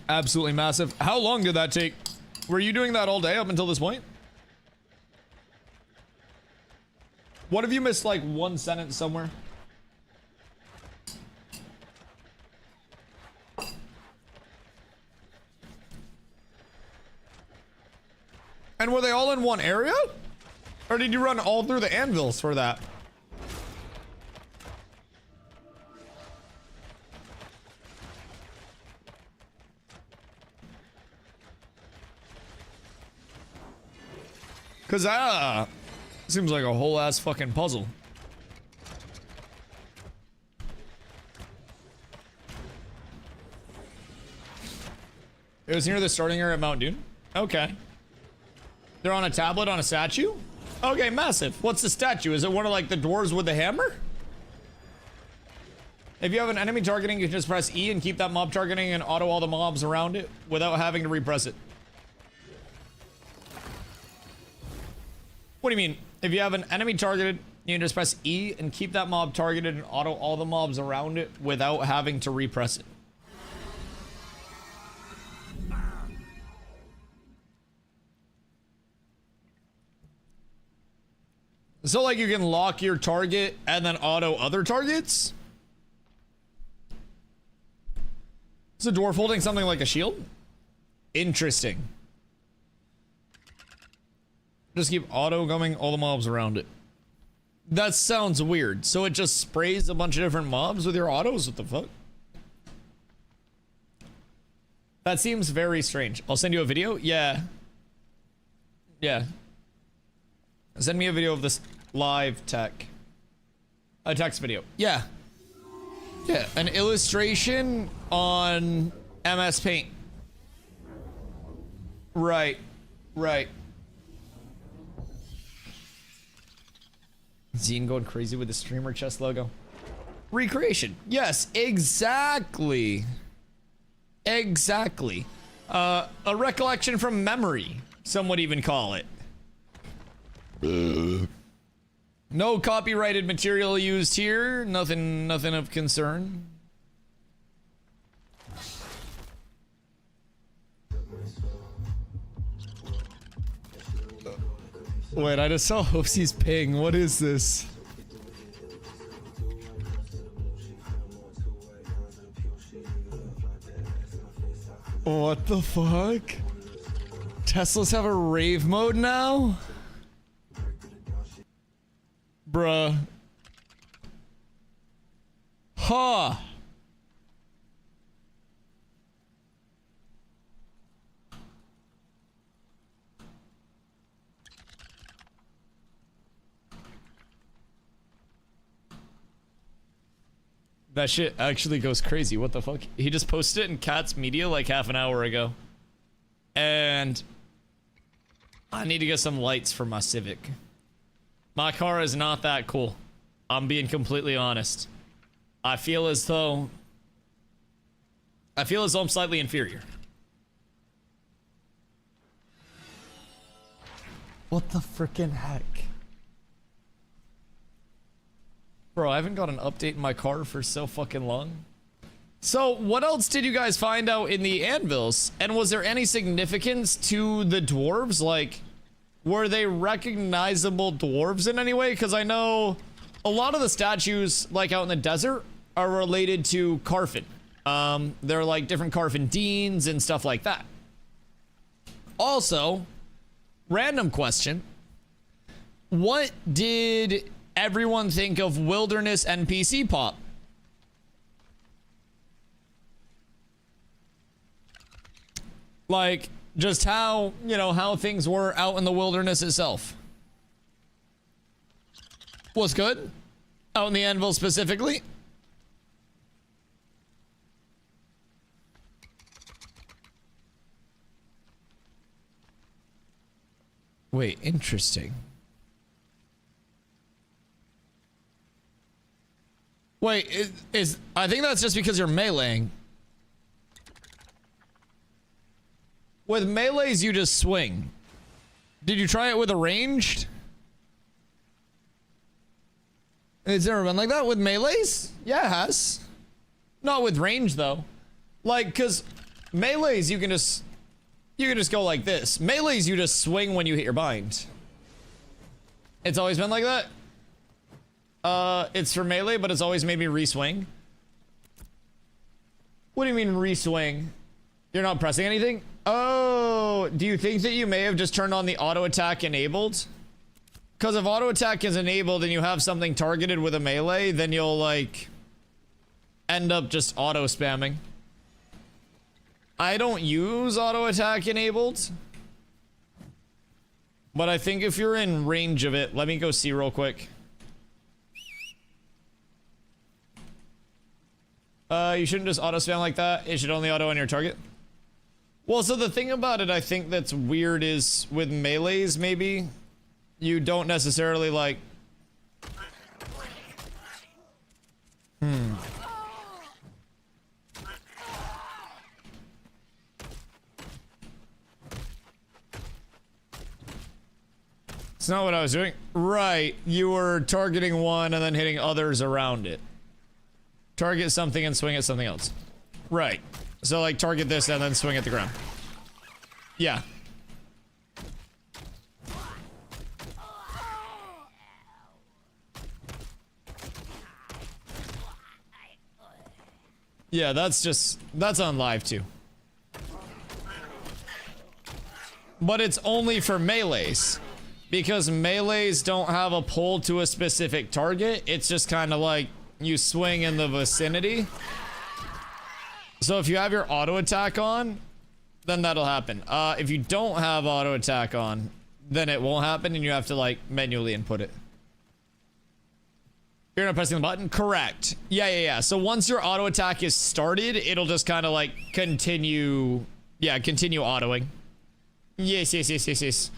Absolutely massive. How long did that take? Were you doing that all day up until this point? What if you missed like one sentence somewhere? And were they all in one area? Or did you run all through the anvils for that? Cause seems like a whole ass fucking puzzle. It was near the starting area at Mount Dune? Okay. They're on a tablet on a statue? Okay, massive. What's the statue? Is it one of like the dwarves with the hammer? If you have an enemy targeting, you can just press E and keep that mob targeting and auto all the mobs around it without having to repress it. What do you mean? If you have an enemy targeted, you can just press E and keep that mob targeted and auto all the mobs around it without having to repress it. So like you can lock your target and then auto other targets? Is a dwarf holding something like a shield? Interesting. Just keep auto gumming all the mobs around it. That sounds weird. So it just sprays a bunch of different mobs with your autos? What the fuck? That seems very strange. I'll send you a video. Yeah. Yeah. Send me a video of this live tech. A text video. Yeah. Yeah. An illustration on MS Paint. Right. Right. Zine going crazy with the streamer chest logo. Recreation. Yes, exactly. Exactly. A recollection from memory, some would even call it. No copyrighted material used here. Nothing of concern. Wait, I just saw Hoopsy's ping. What is this? What the fuck? Teslas have a rave mode now? Bruh. Huh. That shit actually goes crazy. What the fuck? He just posted it in Cat's Media like half an hour ago. And I need to get some lights for my Civic. My car is not that cool. I'm being completely honest. I feel as though I'm slightly inferior. What the freaking heck? Bro, I haven't got an update in my car for so fucking long. So, what else did you guys find out in the anvils? And was there any significance to the dwarves? Like, were they recognizable dwarves in any way? Because I know a lot of the statues, like out in the desert, are related to Carfin. They're like different Carfin deans and stuff like that. Also, random question. What did everyone think of Wilderness NPC pop? Like, just how, you know, how things were out in the wilderness itself. Was good? Out in the anvil specifically? Wait, interesting. Wait, is I think that's just because you're meleeing. With melees, you just swing. Did you try it with a ranged? It's never been like that with melees? Yeah, it has. Not with range though. Like, cause melees you can just go like this. Melees you just swing when you hit your bind. It's always been like that. It's for melee, but it's always made me re-swing. What do you mean re-swing? You're not pressing anything? Oh, do you think that you may have just turned on the auto attack enabled? Because if auto attack is enabled and you have something targeted with a melee, then you'll like end up just auto spamming. I don't use auto attack enabled, but I think if you're in range of it, let me go see real quick. You shouldn't just auto spam like that. It should only auto on your target. Well, so the thing about it I think that's weird is with melees, maybe you don't necessarily like. It's not what I was doing. Right, you were targeting one and then hitting others around it. Target something and swing at something else. Right. So like target this and then swing at the ground. Yeah. Yeah, that's on live too. But it's only for melees. Because melees don't have a pull to a specific target. It's just kind of like you swing in the vicinity. So if you have your auto attack on, then that'll happen. If you don't have auto attack on, then it won't happen and you have to like manually input it. You're not pressing the button? Correct. Yeah. So once your auto attack is started, it'll just kind of like continue. Yeah, continue autoing. Yes.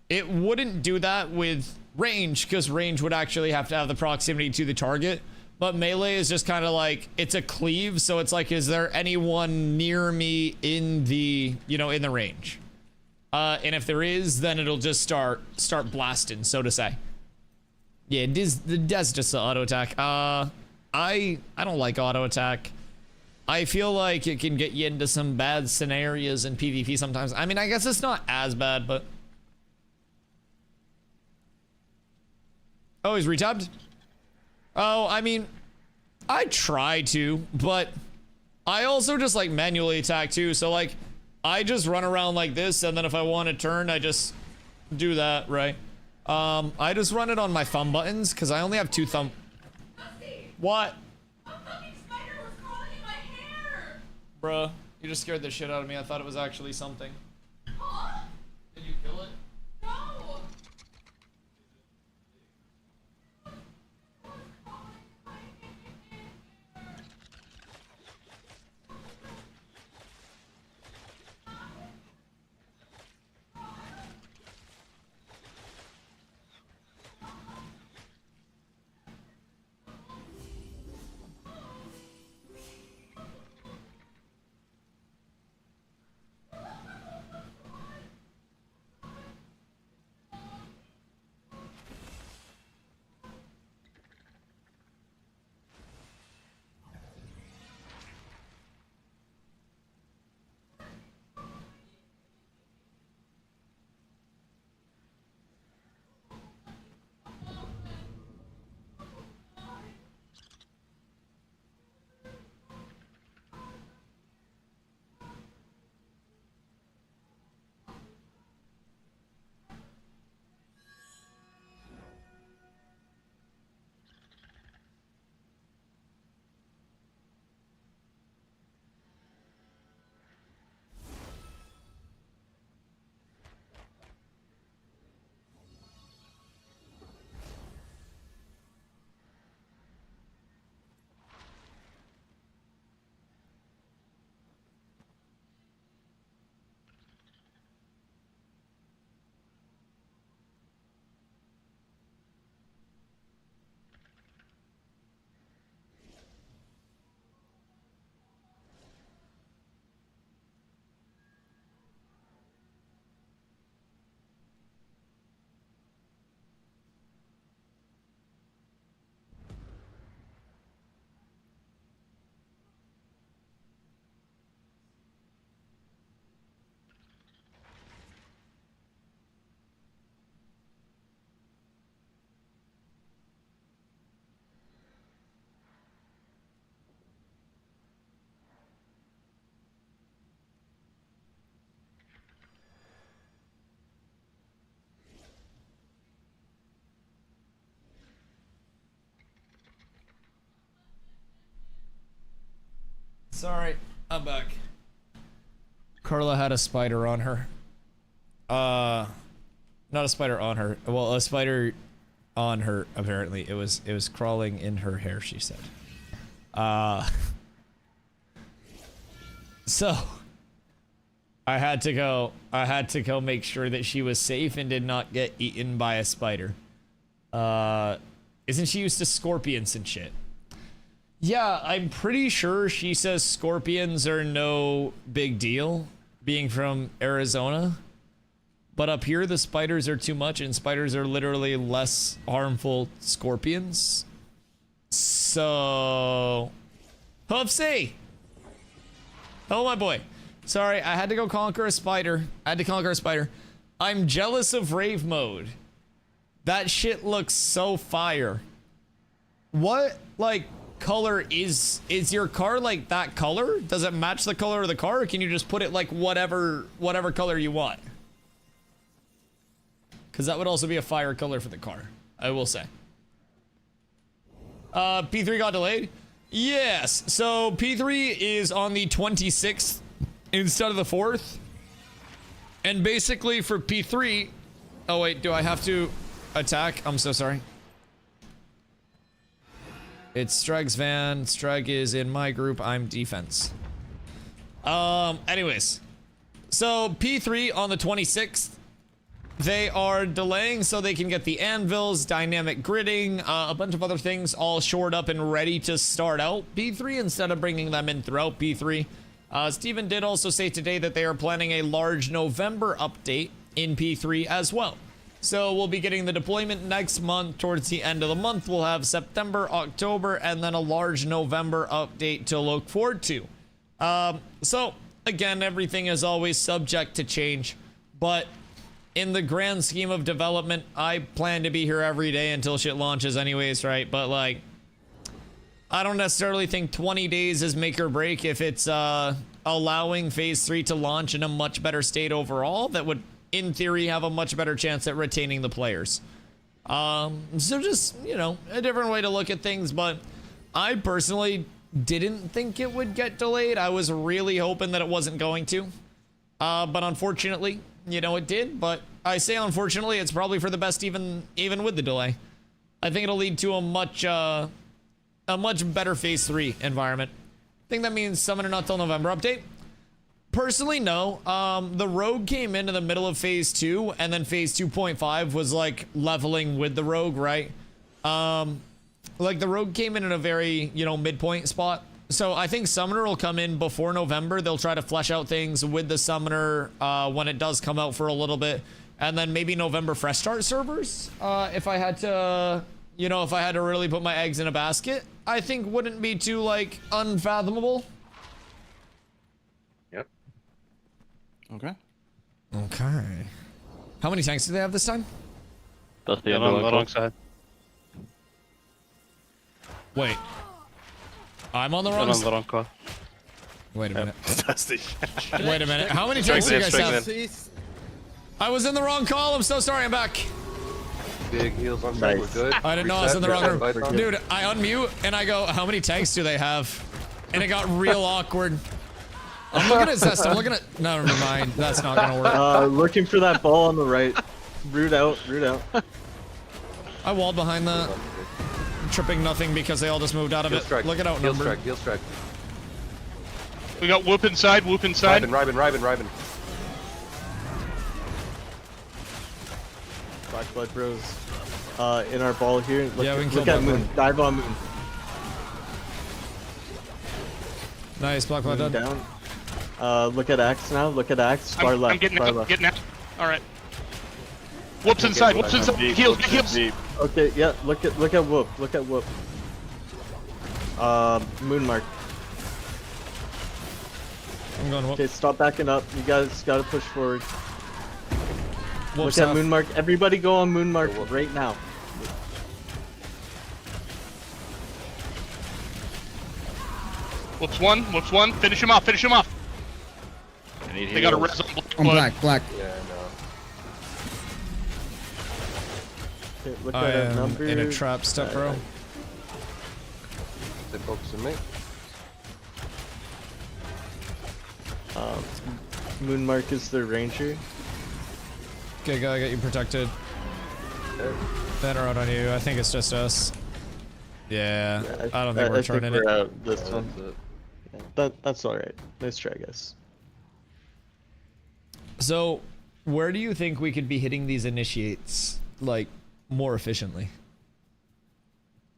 It wouldn't do that with range because range would actually have to have the proximity to the target. But melee is just kind of like, it's a cleave. So it's like, is there anyone near me in the, you know, in the range? And if there is, then it'll just start blasting, so to say. Yeah, that's just the auto attack. I don't like auto attack. I feel like it can get you into some bad scenarios in PvP sometimes. I mean, I guess it's not as bad, but. Oh, he's retabbed? Oh, I mean, I try to, but I also just like manually attack too. So like, I just run around like this, and then if I want to turn, I just do that, right? I just run it on my thumb buttons because I only have 2 thumb. What? A fucking spider was crawling in my hair. Bruh, you just scared the shit out of me. I thought it was actually something. Huh? Did you kill it? No. Sorry, I'm back. Carla had a spider on her. Not a spider on her. Well, a spider on her, apparently. It was crawling in her hair, she said. So I had to go make sure that she was safe and did not get eaten by a spider. Isn't she used to scorpions and shit? Yeah, I'm pretty sure she says scorpions are no big deal, being from Arizona. But up here, the spiders are too much, and spiders are literally less harmful scorpions. So... Hoofsy! Oh, my boy. Sorry, I had to go conquer a spider. I'm jealous of rave mode. That shit looks so fire. What, like... color is your car like that color? Does it match the color of the car, or can you just put it like whatever color you want? Because that would also be a fire color for the car, I will say. P3 got delayed? Yes, so P3 is on the 26th instead of the 4th. And basically for P3... Oh wait, do I have to attack? I'm so sorry. It's Strug's van. Strug is in my group. I'm defense. Anyways. So, P3 on the 26th. They are delaying so they can get the anvils, dynamic gridding, a bunch of other things all shored up and ready to start out P3 instead of bringing them in throughout P3. Steven did also say today that they are planning a large November update in P3 as well. So we'll be getting the deployment next month. Towards the end of the month, we'll have September, October, and then a large November update to look forward to. So, again, everything is always subject to change. But in the grand scheme of development, I plan to be here every day until shit launches anyways, right? But, like, I don't necessarily think 20 days is make or break if it's allowing Phase 3 to launch in a much better state overall. That would... in theory, have a much better chance at retaining the players. So just, you know, a different way to look at things, but I personally didn't think it would get delayed. I was really hoping that it wasn't going to. But unfortunately, you know, it did. But I say unfortunately, it's probably for the best even with the delay. I think it'll lead to a much better phase 3 environment. I think that means Summoner not till November update. Personally, no. The Rogue came into the middle of phase 2, and then phase 2.5 was like leveling with the Rogue, right? Like the Rogue came in a very, you know, midpoint spot. So I think Summoner will come in before November. They'll try to flesh out things with the Summoner when it does come out for a little bit. And then maybe November fresh start servers. If I had to, you know, if I had to really put my eggs in a basket, I think wouldn't be too, like, unfathomable. Yep. Okay. Okay. How many tanks do they have this time? Dusty on the wrong side. Wait. I'm on the wrong On the wrong call. Wait a minute. Dusty. Wait a minute. How many tanks do you guys have? in. I was in the wrong call. I'm so sorry. I'm back. Big heals on side. We're good. I didn't know I was in the wrong room. Reset. Dude, I unmute and I go, how many tanks do they have? And it got real awkward. I'm looking at Zest. I'm looking at... No, never mind. That's not going to work. Looking for that ball on the right. Root out, root out. I walled behind that. Tripping nothing because they all just moved out of Heal it. strike. Look at Heal outnumbered. strike. Heal strike. We got whoop inside, whoop inside. Riven. Black Blood Bros. In our ball here. Look, Yeah, we can look kill at Black Moon. Dive on Moon. Nice, Black Blood Moon done. down. Look at Axe now. Look at Axe. Far left. I'm getting far out, left. getting out. Alright. Whoops inside, whoops inside. Heals, heals. Okay, yeah. Look at Whoop. Look at Whoop. Moon Mark. I'm going whoop. Okay, stop backing up. You guys gotta push forward. Whoop's Look at off. Moon Mark. Everybody go on Moon Mark right now. Whoops one. Finish him off, They got a res on Black. Yeah, I know. Okay, look I at our am numbers. in a trap step, bro. They focus on me. Moon Mark is the ranger. Okay, gotta get you protected. Better out on you. I think it's just us. Yeah, I don't think we're turning it. Out this one. That's it. Yeah, that's all right. Nice try, guys. So, where do you think we could be hitting these initiates, like, more efficiently?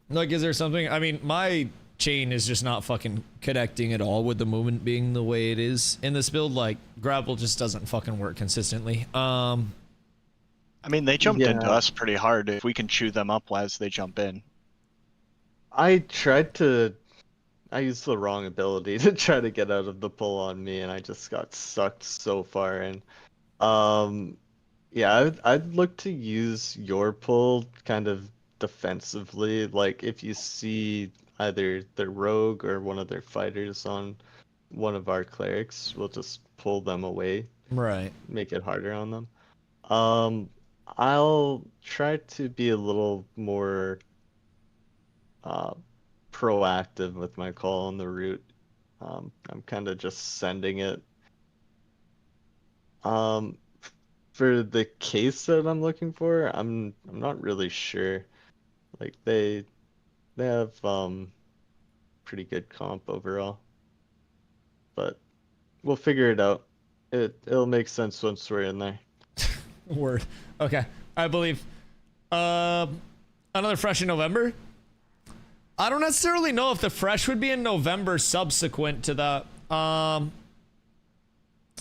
Like, is there something? I mean, my chain is just not fucking connecting at all with the movement being the way it is in this build. Like, grapple just doesn't fucking work consistently. I mean, they jumped into us pretty hard. If we can chew them up as they jump in. I used the wrong ability to try to get out of the pull on me, and I just got sucked so far in. Yeah, I'd look to use your pull kind of defensively. Like, if you see either the rogue or one of their fighters on one of our clerics, we'll just pull them away. Right. Make it harder on them. I'll try to be a little more proactive with my call on the route. I'm kind of just sending it. For the case that I'm looking for, I'm not really sure. Like they have pretty good comp overall, but we'll figure it out. It'll make sense once we're in there. Word. Okay, I believe. Another fresh in November. I don't necessarily know if the fresh would be in November subsequent to that.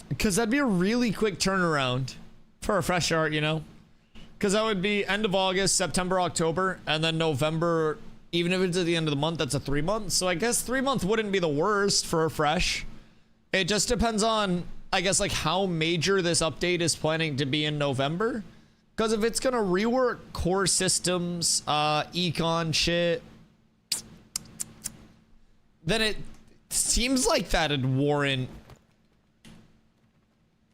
Because that'd be a really quick turnaround for a fresh start, you know? Because that would be end of August, September, October, and then November. Even if it's at the end of the month, that's a 3 months. So I guess 3 month wouldn't be the worst for a fresh. It just depends on, I guess, like how major this update is planning to be in November. Because if it's gonna rework core systems, econ shit, then it seems like that'd warrant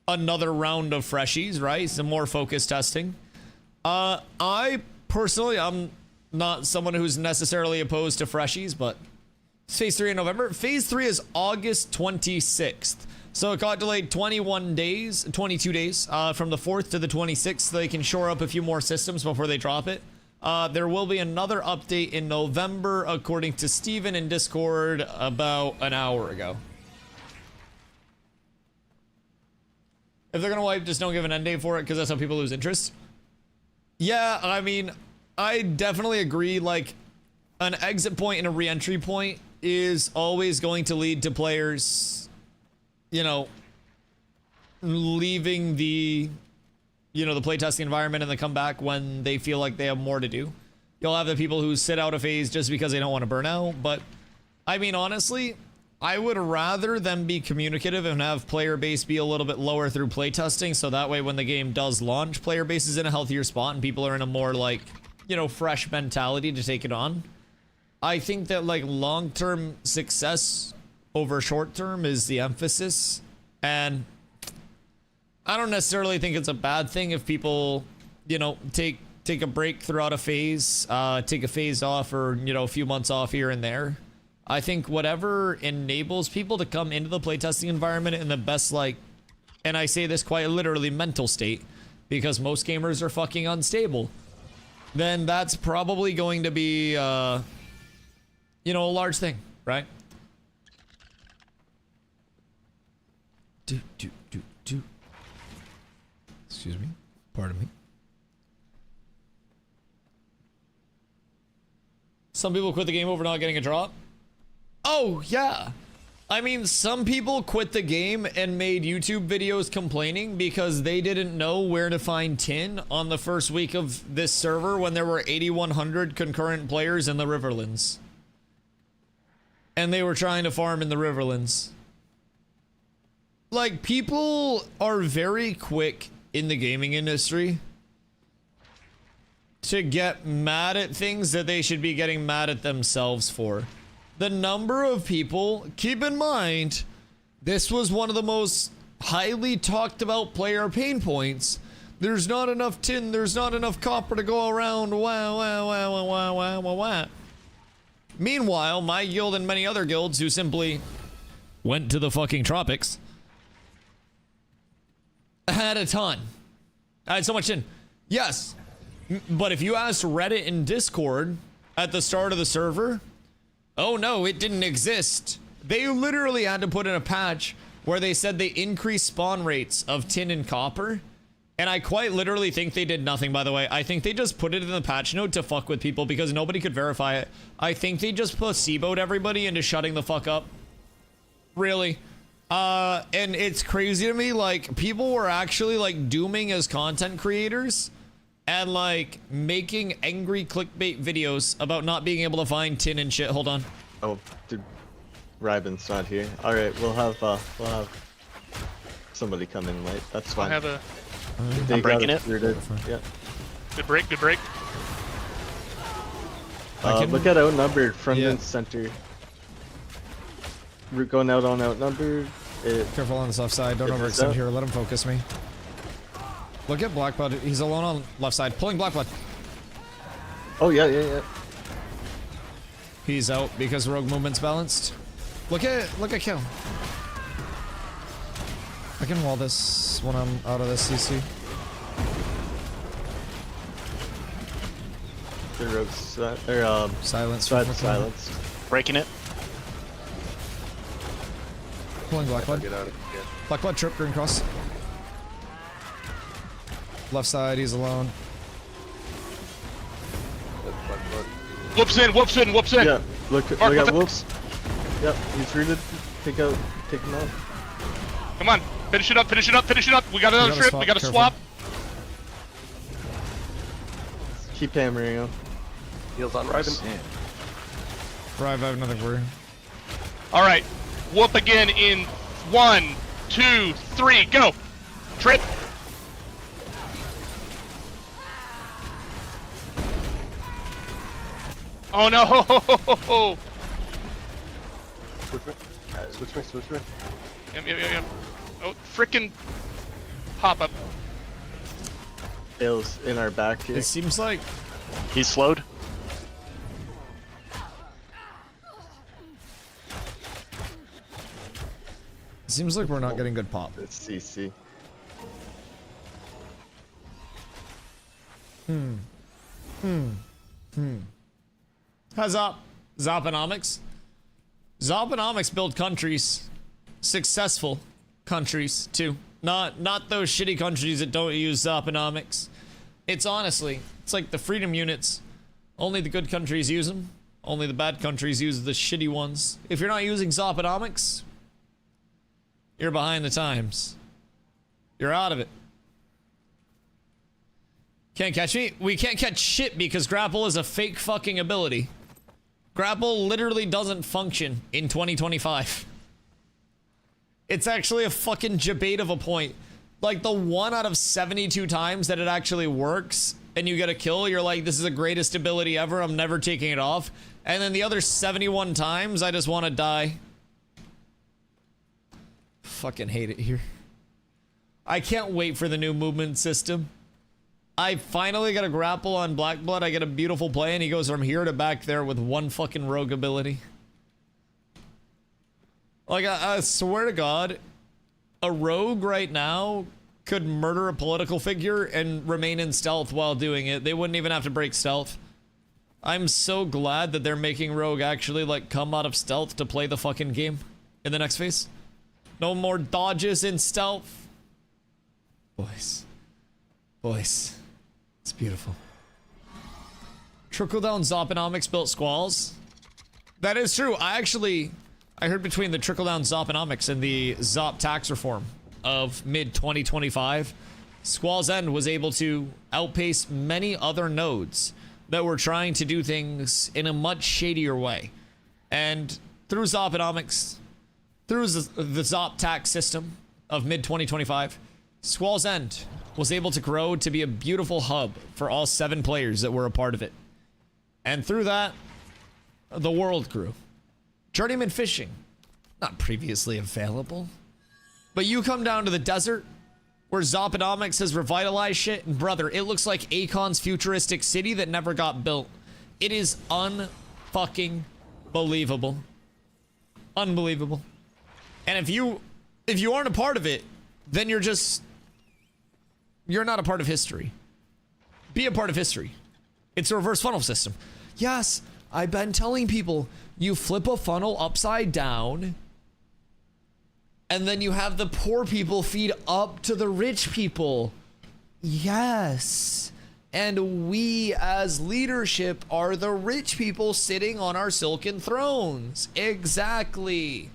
another round of freshies, right? Some more focus testing. I personally, I'm not someone who's necessarily opposed to freshies, but it's phase 3 in November. Phase 3 is August 26th. So it got delayed 22 days from the 4th to the 26th. So they can shore up a few more systems before they drop it. There will be another update in November, according to Steven in Discord about an hour ago. If they're gonna wipe, just don't give an end date for it, because that's how people lose interest. Yeah, I mean, I definitely agree. Like, an exit point and a re-entry point is always going to lead to players, you know, leaving the, you know, the playtesting environment and then come back when they feel like they have more to do. You'll have the people who sit out a phase just because they don't want to burn out. But, I mean, honestly, I would rather them be communicative and have player base be a little bit lower through playtesting, so that way when the game does launch, player base is in a healthier spot and people are in a more, like, you know, fresh mentality to take it on. I think that, like, long-term success over short-term is the emphasis, and I don't necessarily think it's a bad thing if people, you know, take a break throughout a phase, take a phase off, or, you know, a few months off here and there. I think whatever enables people to come into the playtesting environment in the best, like, and I say this quite literally, mental state, because most gamers are fucking unstable, then that's probably going to be, you know, a large thing, right? Excuse me. Pardon me. Some people quit the game over not getting a drop. Oh, yeah. I mean, some people quit the game and made YouTube videos complaining because they didn't know where to find tin on the first week of this server when there were 8,100 concurrent players in the Riverlands. And they were trying to farm in the Riverlands. Like, people are very quick in the gaming industry to get mad at things that they should be getting mad at themselves for. The number of people, keep in mind, this was one of the most highly talked about player pain points. There's not enough tin, there's not enough copper to go around, wow, wow, wow, wow, wow, wow, wow, wow. Meanwhile, my guild and many other guilds who simply went to the fucking tropics had a ton. I had so much tin. Yes, but if you asked Reddit and Discord at the start of the server, oh no, it didn't exist. They literally had to put in a patch where they said they increased spawn rates of tin and copper. And I quite literally think they did nothing, by the way. I think they just put it in the patch note to fuck with people because nobody could verify it. I think they just placeboed everybody into shutting the fuck up. Really. And it's crazy to me, like, people were actually, like, dooming as content creators and, like, making angry clickbait videos about not being able to find tin and shit. Hold on. Oh, dude, Ryben's not here. All right, we'll have somebody come in late. That's fine. I have a. They I'm breaking it. Yeah. Good break. Good break. Look at outnumbered front and center. We're going out on outnumbered. Careful on this left side. Don't overextend here. Let him focus me. Look at Blackblood. He's alone on left side. Pulling Blackblood. Oh, yeah. He's out because rogue movement's balanced. Look at kill. I can wall this when I'm out of this CC. The rogue's silence. Silence. Breaking it. Pulling Blackblood. Blackblood trip, green cross. Left side, he's alone. Whoops in. Yeah, look at Whoops. Yep, he's rooted. Take him out. Come on, finish it up. We got another trip, we got a swap. Keep hammering him. Heals on Riven. Rive, I have nothing for you. Alright, whoop again in 1, 2, 3, go! Trip! Oh no! Switch me. Yep. Oh, frickin' pop up. Tails in our back here. It seems like He's slowed. Seems like we're not getting good pop. It's CC. How's up? Zoponomics? Zoponomics build countries. Successful countries, too. Not those shitty countries that don't use Zoponomics. It's honestly, it's like the freedom units. Only the good countries use them. Only the bad countries use the shitty ones. If you're not using Zoponomics, you're behind the times. You're out of it. Can't catch me? We can't catch shit because grapple is a fake fucking ability. Grapple literally doesn't function in 2025. It's actually a fucking debate of a point. Like the 1 out of 72 times that it actually works and you get a kill, you're like, this is the greatest ability ever, I'm never taking it off. And then the other 71 times, I just want to die. Fucking hate it here. I can't wait for the new movement system. I finally got a grapple on Blackblood. I get a beautiful play, and he goes from here to back there with 1 fucking rogue ability. Like, I swear to God, a rogue right now could murder a political figure and remain in stealth while doing it. They wouldn't even have to break stealth. I'm so glad that they're making rogue actually, like, come out of stealth to play the fucking game in the next phase. No more dodges in stealth. Boys. Boys. It's beautiful. Trickle down Zoponomics built squalls. That is true. I heard between the trickle down Zoponomics and the Zop tax reform of mid 2025, Squall's End was able to outpace many other nodes that were trying to do things in a much shadier way. And through Zoponomics, through the Zop tax system of mid 2025, Squall's End was able to grow to be a beautiful hub for all 7 players that were a part of it. And through that, the world grew. Journeyman fishing, not previously available. But you come down to the desert, where Zoponomics has revitalized shit, and brother, it looks like Akon's futuristic city that never got built. It is unfucking believable. Unbelievable. And if you aren't a part of it, then you're not a part of history. Be a part of history. It's a reverse funnel system. Yes, I've been telling people, you flip a funnel upside down, and then you have the poor people feed up to the rich people. Yes. And we as leadership are the rich people sitting on our silken thrones. Exactly.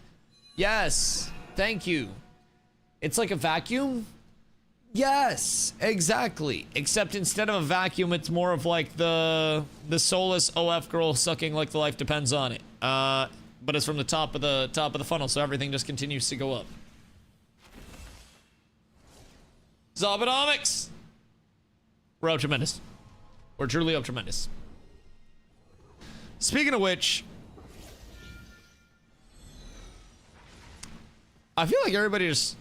Yes. Thank you. It's like a vacuum. Yes, exactly. Except instead of a vacuum, it's more of like the soulless OF girl sucking like the life depends on it. But it's from the top of the funnel, so everything just continues to go up. Zoponomics! We're up tremendous. We're truly up tremendous. Speaking of which, I feel like everybody just...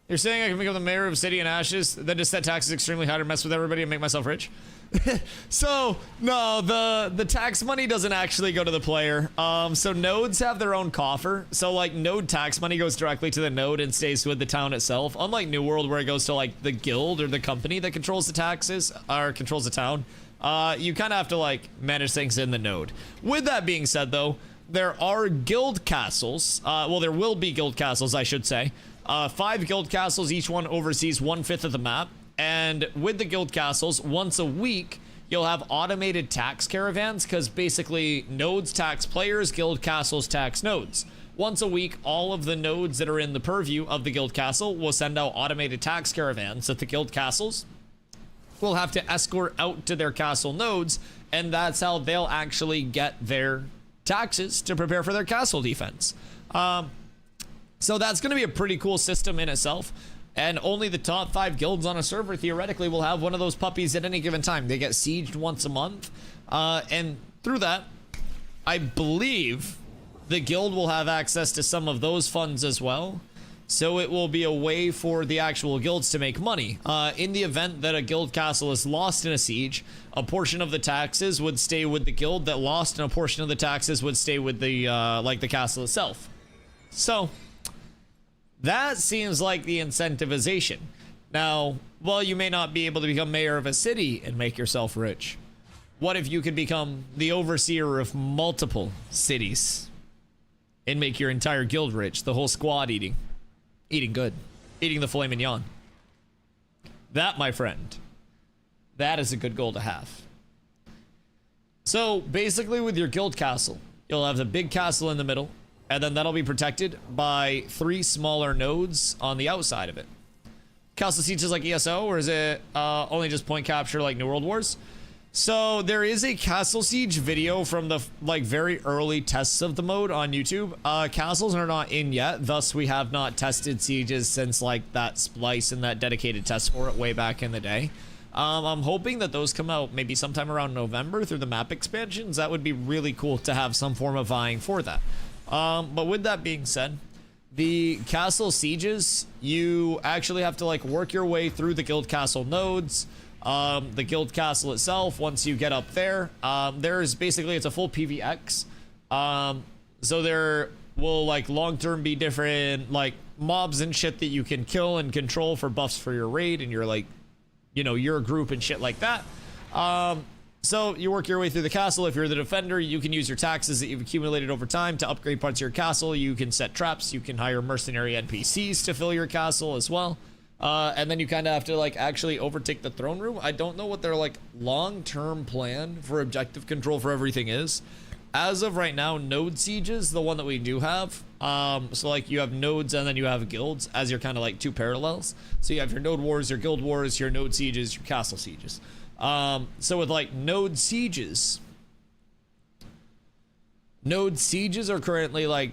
You're saying I can become the mayor of City in Ashes, then just set taxes extremely high to mess with everybody and make myself rich? So, no, the tax money doesn't actually go to the player. So nodes have their own coffer. So, like, node tax money goes directly to the node and stays with the town itself. Unlike New World, where it goes to, like, the guild or the company that controls the taxes, or controls the town. You kind of have to, like, manage things in the node. With that being said, though, there are guild castles. Well, there will be guild castles, I should say. 5 guild castles, each one oversees 1/5 of the map. And with the guild castles, once a week, you'll have automated tax caravans, because basically nodes tax players, guild castles tax nodes. Once a week, all of the nodes that are in the purview of the guild castle will send out automated tax caravans that the guild castles will have to escort out to their castle nodes, and that's how they'll actually get their taxes to prepare for their castle defense. So that's going to be a pretty cool system in itself. And only the top 5 guilds on a server theoretically will have one of those puppies at any given time. They get sieged once a month. And through that, I believe the guild will have access to some of those funds as well. So it will be a way for the actual guilds to make money. In the event that a guild castle is lost in a siege, a portion of the taxes would stay with the guild that lost, and a portion of the taxes would stay with the like the castle itself. So that seems like the incentivization. Now, while you may not be able to become mayor of a city and make yourself rich, what if you could become the overseer of multiple cities and make your entire guild rich, the whole squad eating good, eating the filet mignon? That, my friend, that is a good goal to have. So basically with your guild castle, you'll have the big castle in the middle, and then that'll be protected by 3 smaller nodes on the outside of it. Castle Siege is like ESO, or is it only just point capture like New World Wars? So there is a Castle Siege video from the like very early tests of the mode on YouTube. Castles are not in yet, thus we have not tested sieges since like that splice and that dedicated test for it way back in the day. I'm hoping that those come out maybe sometime around November through the map expansions. That would be really cool to have some form of vying for that. But with that being said, the castle sieges, you actually have to like work your way through the guild castle nodes. The guild castle itself, once you get up there, there's basically, it's a full PVX. So there will like long-term be different like mobs and shit that you can kill and control for buffs for your raid and your like, you know, your group and shit like that. So you work your way through the castle. If you're the defender, you can use your taxes that you've accumulated over time to upgrade parts of your castle. You can set traps. You can hire mercenary NPCs to fill your castle as well. And then you kind of have to like actually overtake the throne room. I don't know what their like long-term plan for objective control for everything is. As of right now, node sieges, the one that we do have. So like you have nodes and then you have guilds as your kind of like 2 parallels. So you have your node wars, your guild wars, your node sieges, your castle sieges. So with like node sieges are currently like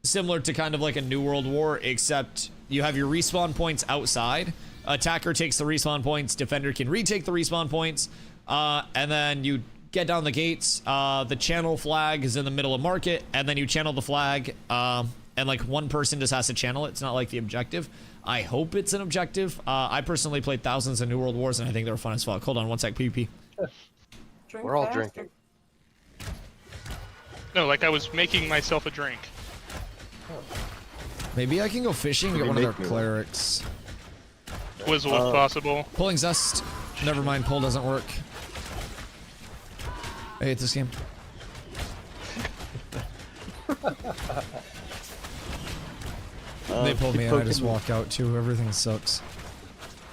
similar to kind of like a New World War, except you have your respawn points outside. Attacker takes the respawn points, defender can retake the respawn points, and then you get down the gates. The channel flag is in the middle of market, and then you channel the flag, and like one person just has to channel it. It's not like the objective. I hope it's an objective. I personally played thousands of New World Wars, and I think they were fun as fuck. Hold on one sec, PvP. We're all drinking. No, like I was making myself a drink. Maybe I can go fishing and get one of their clerics. Twizzle if possible. Pulling Zest. Never mind, pull doesn't work. I hate this game. They pulled me and I just walk out too. Everything sucks.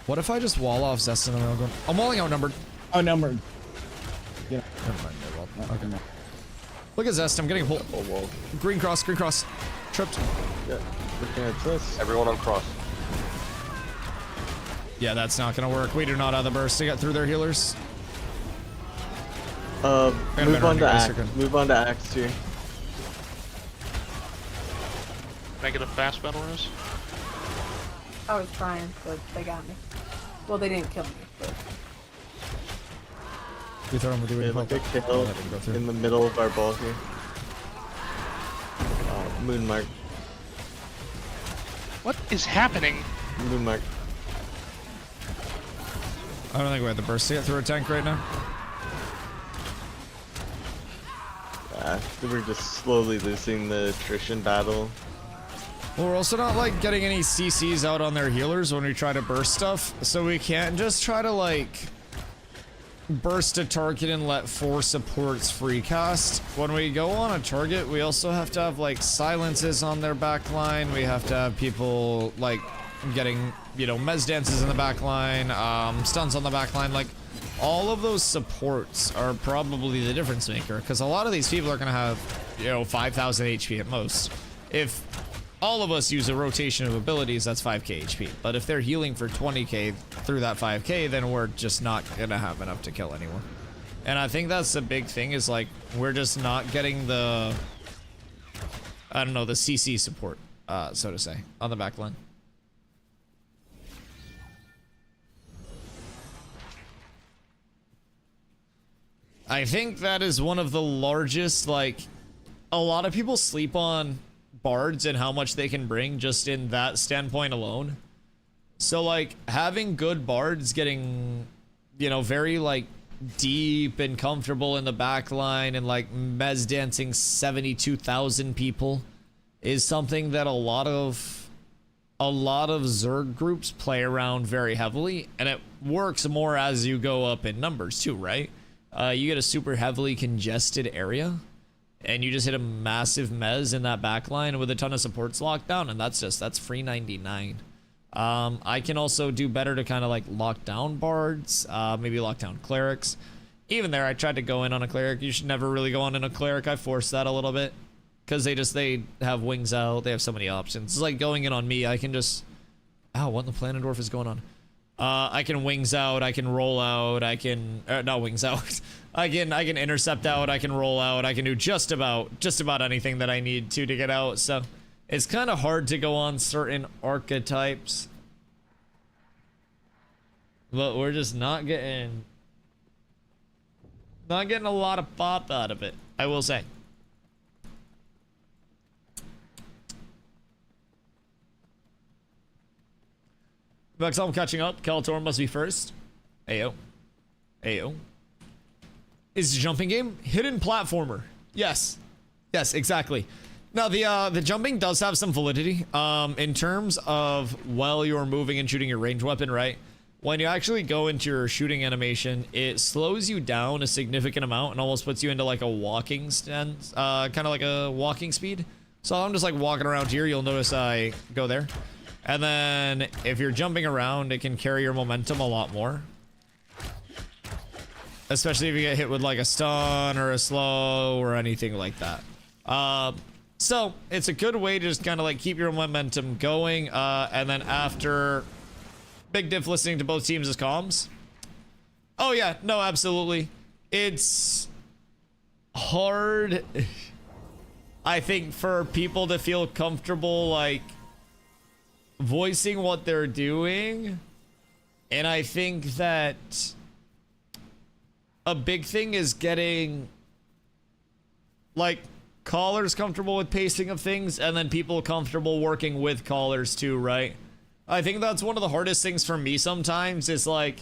What if I just wall off Zest and then I'll go? I'm walling outnumbered. Outnumbered. Yeah. Never mind. Okay. Look at Zest. I'm getting a pull. Oh, whoa. Green cross. Green cross. Tripped. Yeah. Looking at this. Everyone on cross. Yeah, that's not gonna work. We do not have the burst to get through their healers. Move on to Axe. Move on to Axe here. Can I get a fast battle rose? I was trying, but they got me. Well, they didn't kill me, but... We throw him with the like a kill in the middle of our ball here. Moonmark. What is happening? Moonmark. I don't think we have the burst to get through a tank right now. We're just slowly losing the attrition battle. Well, we're also not like getting any CCs out on their healers when we try to burst stuff, so we can't just try to like burst a target and let 4 supports free cast. When we go on a target, we also have to have like silences on their backline. We have to have people like getting, you know, mez dances in the backline, stuns on the backline. Like all of those supports are probably the difference maker, because a lot of these people are gonna have, you know, 5,000 HP at most. If all of us use a rotation of abilities, that's 5k HP. But if they're healing for 20k through that 5k, then we're just not gonna have enough to kill anyone. And I think that's the big thing, is like, we're just not getting the, I don't know, the CC support, so to say, on the back line. I think that is one of the largest, like, a lot of people sleep on bards and how much they can bring just in that standpoint alone. So like having good bards getting, you know, very like deep and comfortable in the back line and like mez dancing 72,000 people is something that a lot of Zerg groups play around very heavily, and it works more as you go up in numbers too, right? You get a super heavily congested area and you just hit a massive mez in that back line with a ton of supports locked down, and that's free 99. I can also do better to kind of like lock down bards, maybe lock down clerics. Even there, I tried to go in on a cleric. You should never really go on in a cleric. I forced that a little bit because they have wings out. They have so many options. It's like going in on me. I can just, ow, what in the Planendorf is going on? I can wings out. I can roll out. I can not wings out. I can intercept out. I can roll out. I can do just about anything that I need to get out. So it's kind of hard to go on certain archetypes, but we're just not getting a lot of pop out of it, I will say. Bucks, I'm catching up. Calator must be first. Ayo. Ayo. Is jumping game? Hidden platformer. Yes. Yes, exactly. Now, the jumping does have some validity. In terms of while you're moving and shooting your ranged weapon, right? When you actually go into your shooting animation, it slows you down a significant amount and almost puts you into like a walking stance, kind of like a walking speed. So I'm just like walking around here. You'll notice I go there. And then if you're jumping around, it can carry your momentum a lot more. Especially if you get hit with like a stun or a slow or anything like that. So it's a good way to just kind of like keep your momentum going. And then after Big Diff listening to both teams as comms. Oh yeah, no, absolutely. It's hard, I think, for people to feel comfortable like voicing what they're doing. And I think that a big thing is getting like callers comfortable with pacing of things, and then people comfortable working with callers too, right? I think that's one of the hardest things for me sometimes is like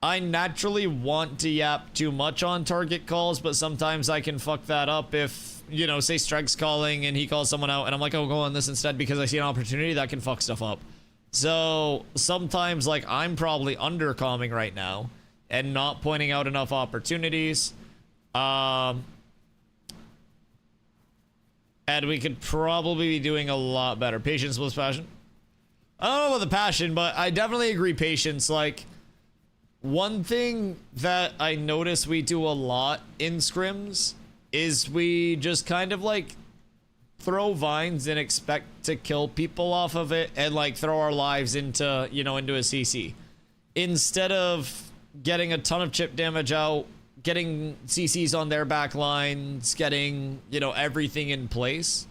I naturally want to yap too much on target calls, but sometimes I can fuck that up if, you know, say Strike's calling and he calls someone out and I'm like, oh, go on this instead because I see an opportunity. That can fuck stuff up. So sometimes like I'm probably under-calming right now and not pointing out enough opportunities. And we could probably be doing a lot better. Patience plus passion. I don't know about the passion, but I definitely agree patience. Like, one thing that I notice we do a lot in scrims is we just kind of like throw vines and expect to kill people off of it and like throw our lives into, you know, into a CC. Instead of getting a ton of chip damage out, getting CCs on their back lines, getting, you know, everything in place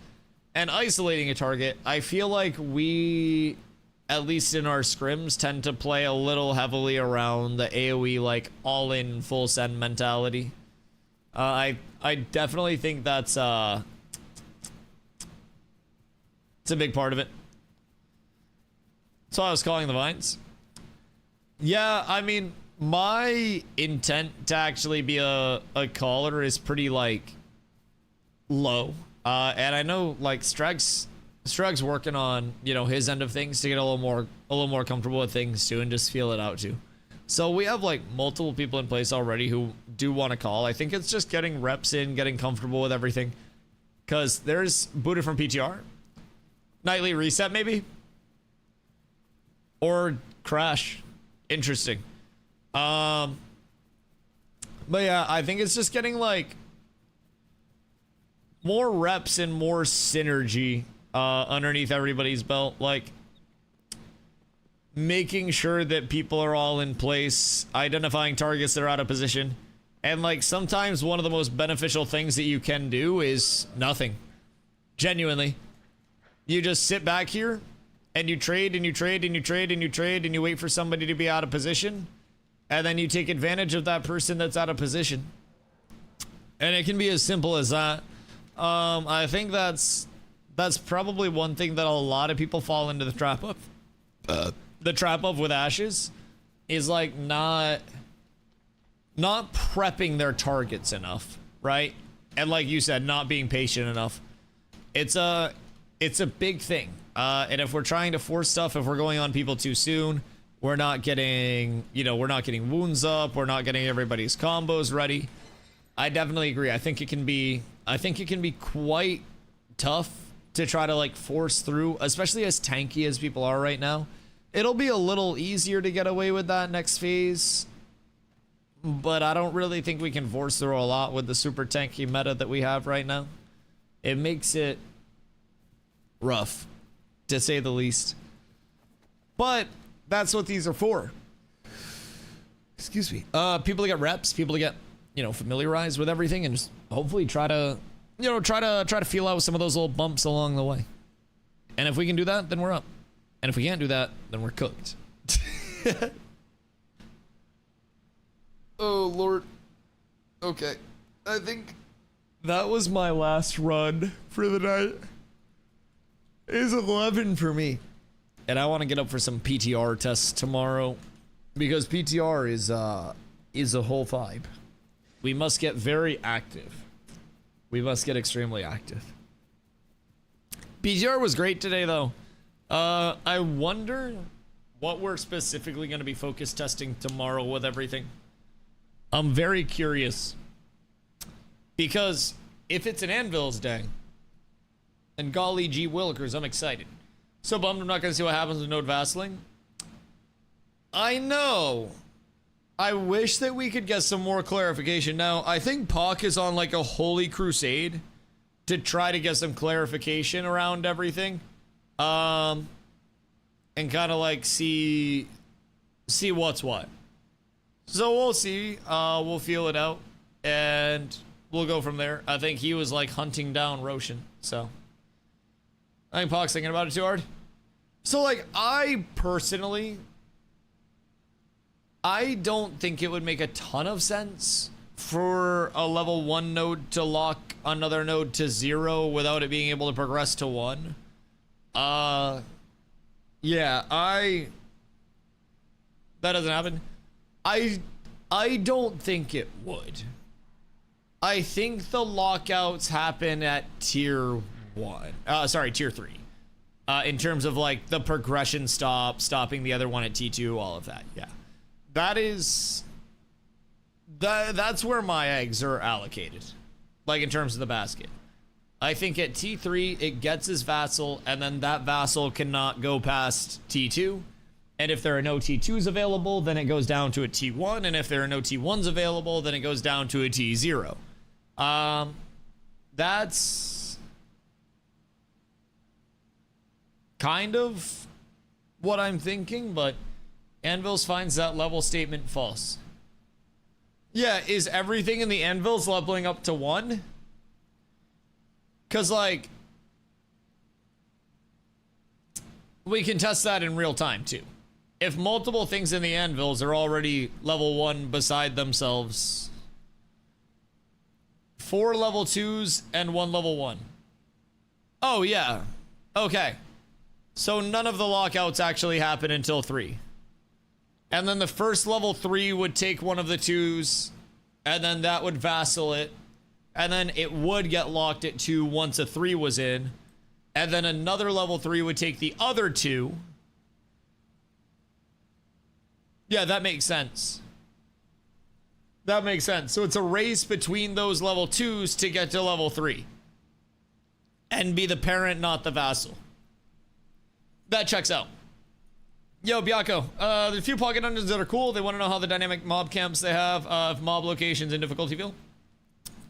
and isolating a target. I feel like we, at least in our scrims, tend to play a little heavily around the AoE like all in full send mentality. I definitely think that's it's a big part of it. So I was calling the vines. Yeah, I mean, my intent to actually be a caller is pretty like low, and I know like Strug's working on, you know, his end of things to get a little more comfortable with things too and just feel it out too. So we have like multiple people in place already who do want to call. I think it's just getting reps in, getting comfortable with everything, because there's booted from PTR, nightly reset maybe, or crash. Interesting. But yeah, I think it's just getting like more reps and more synergy underneath everybody's belt, like making sure that people are all in place, identifying targets that are out of position, and like sometimes one of the most beneficial things that you can do is nothing. Genuinely, you just sit back here and you trade and you trade and you trade and you trade and you wait for somebody to be out of position. And then you take advantage of that person that's out of position. And it can be as simple as that. I think that's probably one thing that a lot of people fall into the trap of. The trap of with ashes is like not prepping their targets enough, right? And like you said, not being patient enough. It's a big thing. And if we're trying to force stuff, if we're going on people too soon, we're not getting, we're not getting wounds up, we're not getting everybody's combos ready. I definitely agree. I think it can be quite tough to try to like force through, especially as tanky as people are right now. It'll be a little easier to get away with that next phase, but I don't really think we can force through a lot with the super tanky meta that we have right now. It makes it rough, to say the least. But that's what these are for. Excuse me. People to get reps, people to get, familiarized with everything, and just hopefully try to feel out some of those little bumps along the way. And if we can do that, then we're up. And if we can't do that, then we're cooked. Oh, Lord. Okay. I think that was my last run for the night. It is 11 for me. And I want to get up for some PTR tests tomorrow, because PTR is a whole vibe. We must get very active. We must get extremely active. PTR was great today, though. I wonder what we're specifically going to be focus testing tomorrow with everything. I'm very curious, because if it's an Anvil's day, and golly gee willikers, I'm excited. So bummed I'm not going to see what happens with Node Vaseline. I know. I wish that we could get some more clarification. Now, I think Pac is on like a holy crusade to try to get some clarification around everything. And kind of like see what's what. So we'll see. We'll feel it out, and we'll go from there. I think he was like hunting down Roshan, so I think Pac's thinking about it too hard. So like, I personally, I don't think it would make a ton of sense for a level 1 node to lock another node to 0 without it being able to progress to 1. Yeah, that doesn't happen. I don't think it would. I think the lockouts happen at tier 3. In terms of like the progression stopping the other one at T2, all of that. Yeah. That's where my eggs are allocated. Like in terms of the basket. I think at T3 it gets his vassal, and then that vassal cannot go past T2. And if there are no T2s available, then it goes down to a T1, and if there are no T1s available, then it goes down to a T0. That's kind of what I'm thinking, but Anvils finds that level statement false. Yeah, is everything in the Anvils leveling up to 1? Because, like, we can test that in real time, too. If multiple things in the Anvils are already level 1 beside themselves, 4 level 2s and 1 level 1. Oh, yeah. Okay. So none of the lockouts actually happen until 3. And then the first level 3 would take one of the 2s, and then that would vassal it. And then it would get locked at 2 once a 3 was in. And then another level 3 would take the other 2. Yeah, that makes sense. That makes sense. So it's a race between those level 2s to get to level 3. And be the parent, not the vassal. That checks out. Yo, Bianco, there's a few pocket dungeons that are cool. They want to know how the dynamic mob camps they have, mob locations and difficulty feel.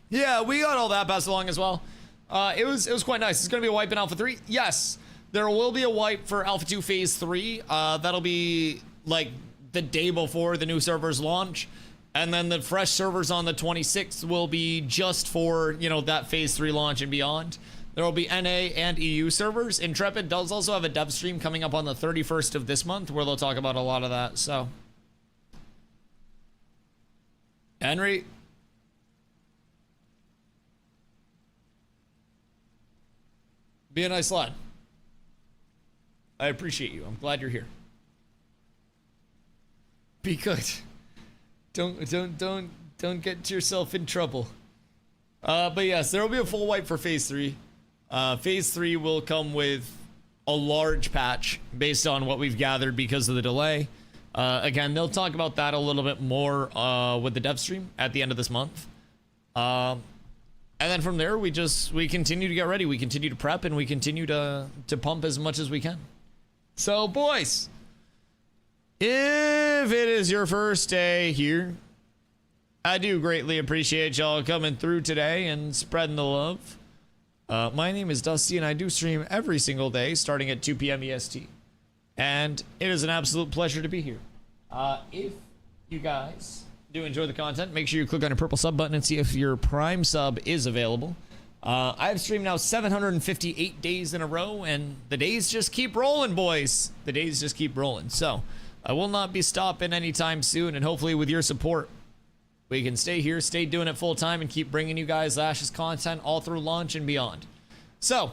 Yeah, we got all that passed along as well. It was quite nice. It's going to be a wipe in Alpha 3. Yes, there will be a wipe for Alpha 2 Phase 3. That'll be like the day before the new servers launch. And then the fresh servers on the 26th will be just for, that Phase 3 launch and beyond. There will be NA and EU servers. Intrepid does also have a dev stream coming up on the 31st of this month where they'll talk about a lot of that, so. Henry. Be a nice lad. I appreciate you. I'm glad you're here. Be good. Don't get yourself in trouble. But yes, there will be a full wipe for Phase 3. Phase 3 will come with a large patch based on what we've gathered because of the delay. Again, they'll talk about that a little bit more with the dev stream at the end of this month. And then from there, we continue to get ready. We continue to prep and we continue to pump as much as we can. So, boys, if it is your first day here, I do greatly appreciate y'all coming through today and spreading the love. My name is Dusty, and I do stream every single day starting at 2 p.m. EST. And it is an absolute pleasure to be here. If you guys do enjoy the content, make sure you click on your purple sub button and see if your Prime sub is available. I've streamed now 758 days in a row, and the days just keep rolling, boys. The days just keep rolling. So I will not be stopping anytime soon, and hopefully with your support, we can stay here, stay doing it full time, and keep bringing you guys Lash's content all through launch and beyond. So,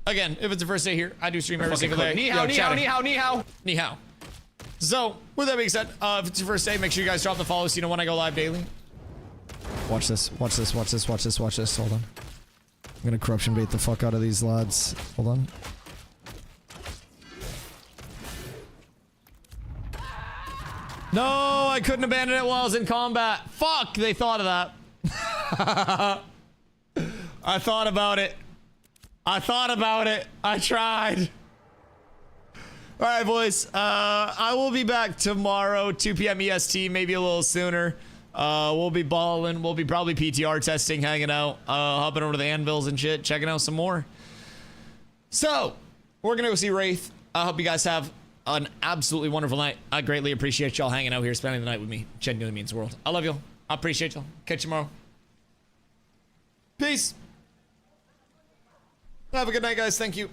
again, if it's the first day here, I do stream every single day. Ni hao, ni hao, ni hao, ni hao. Ni hao. So, with that being said, if it's your first day, make sure you guys drop the follow so you know when I go live daily. Watch this, watch this, watch this, watch this, watch this. Hold on. I'm gonna corruption bait the fuck out of these lads. Hold on. No, I couldn't abandon it while I was in combat. Fuck, they thought of that. I thought about it. I thought about it. I tried. All right, boys. I will be back tomorrow, 2 p.m. EST, maybe a little sooner. We'll be balling. We'll be probably PTR testing, hanging out, hopping over to the anvils and shit, checking out some more. So, we're going to go see Wraith. I hope you guys have an absolutely wonderful night. I greatly appreciate y'all hanging out here, spending the night with me. Genuinely means the world. I love y'all. I appreciate y'all. Catch you tomorrow. Peace. Have a good night, guys. Thank you.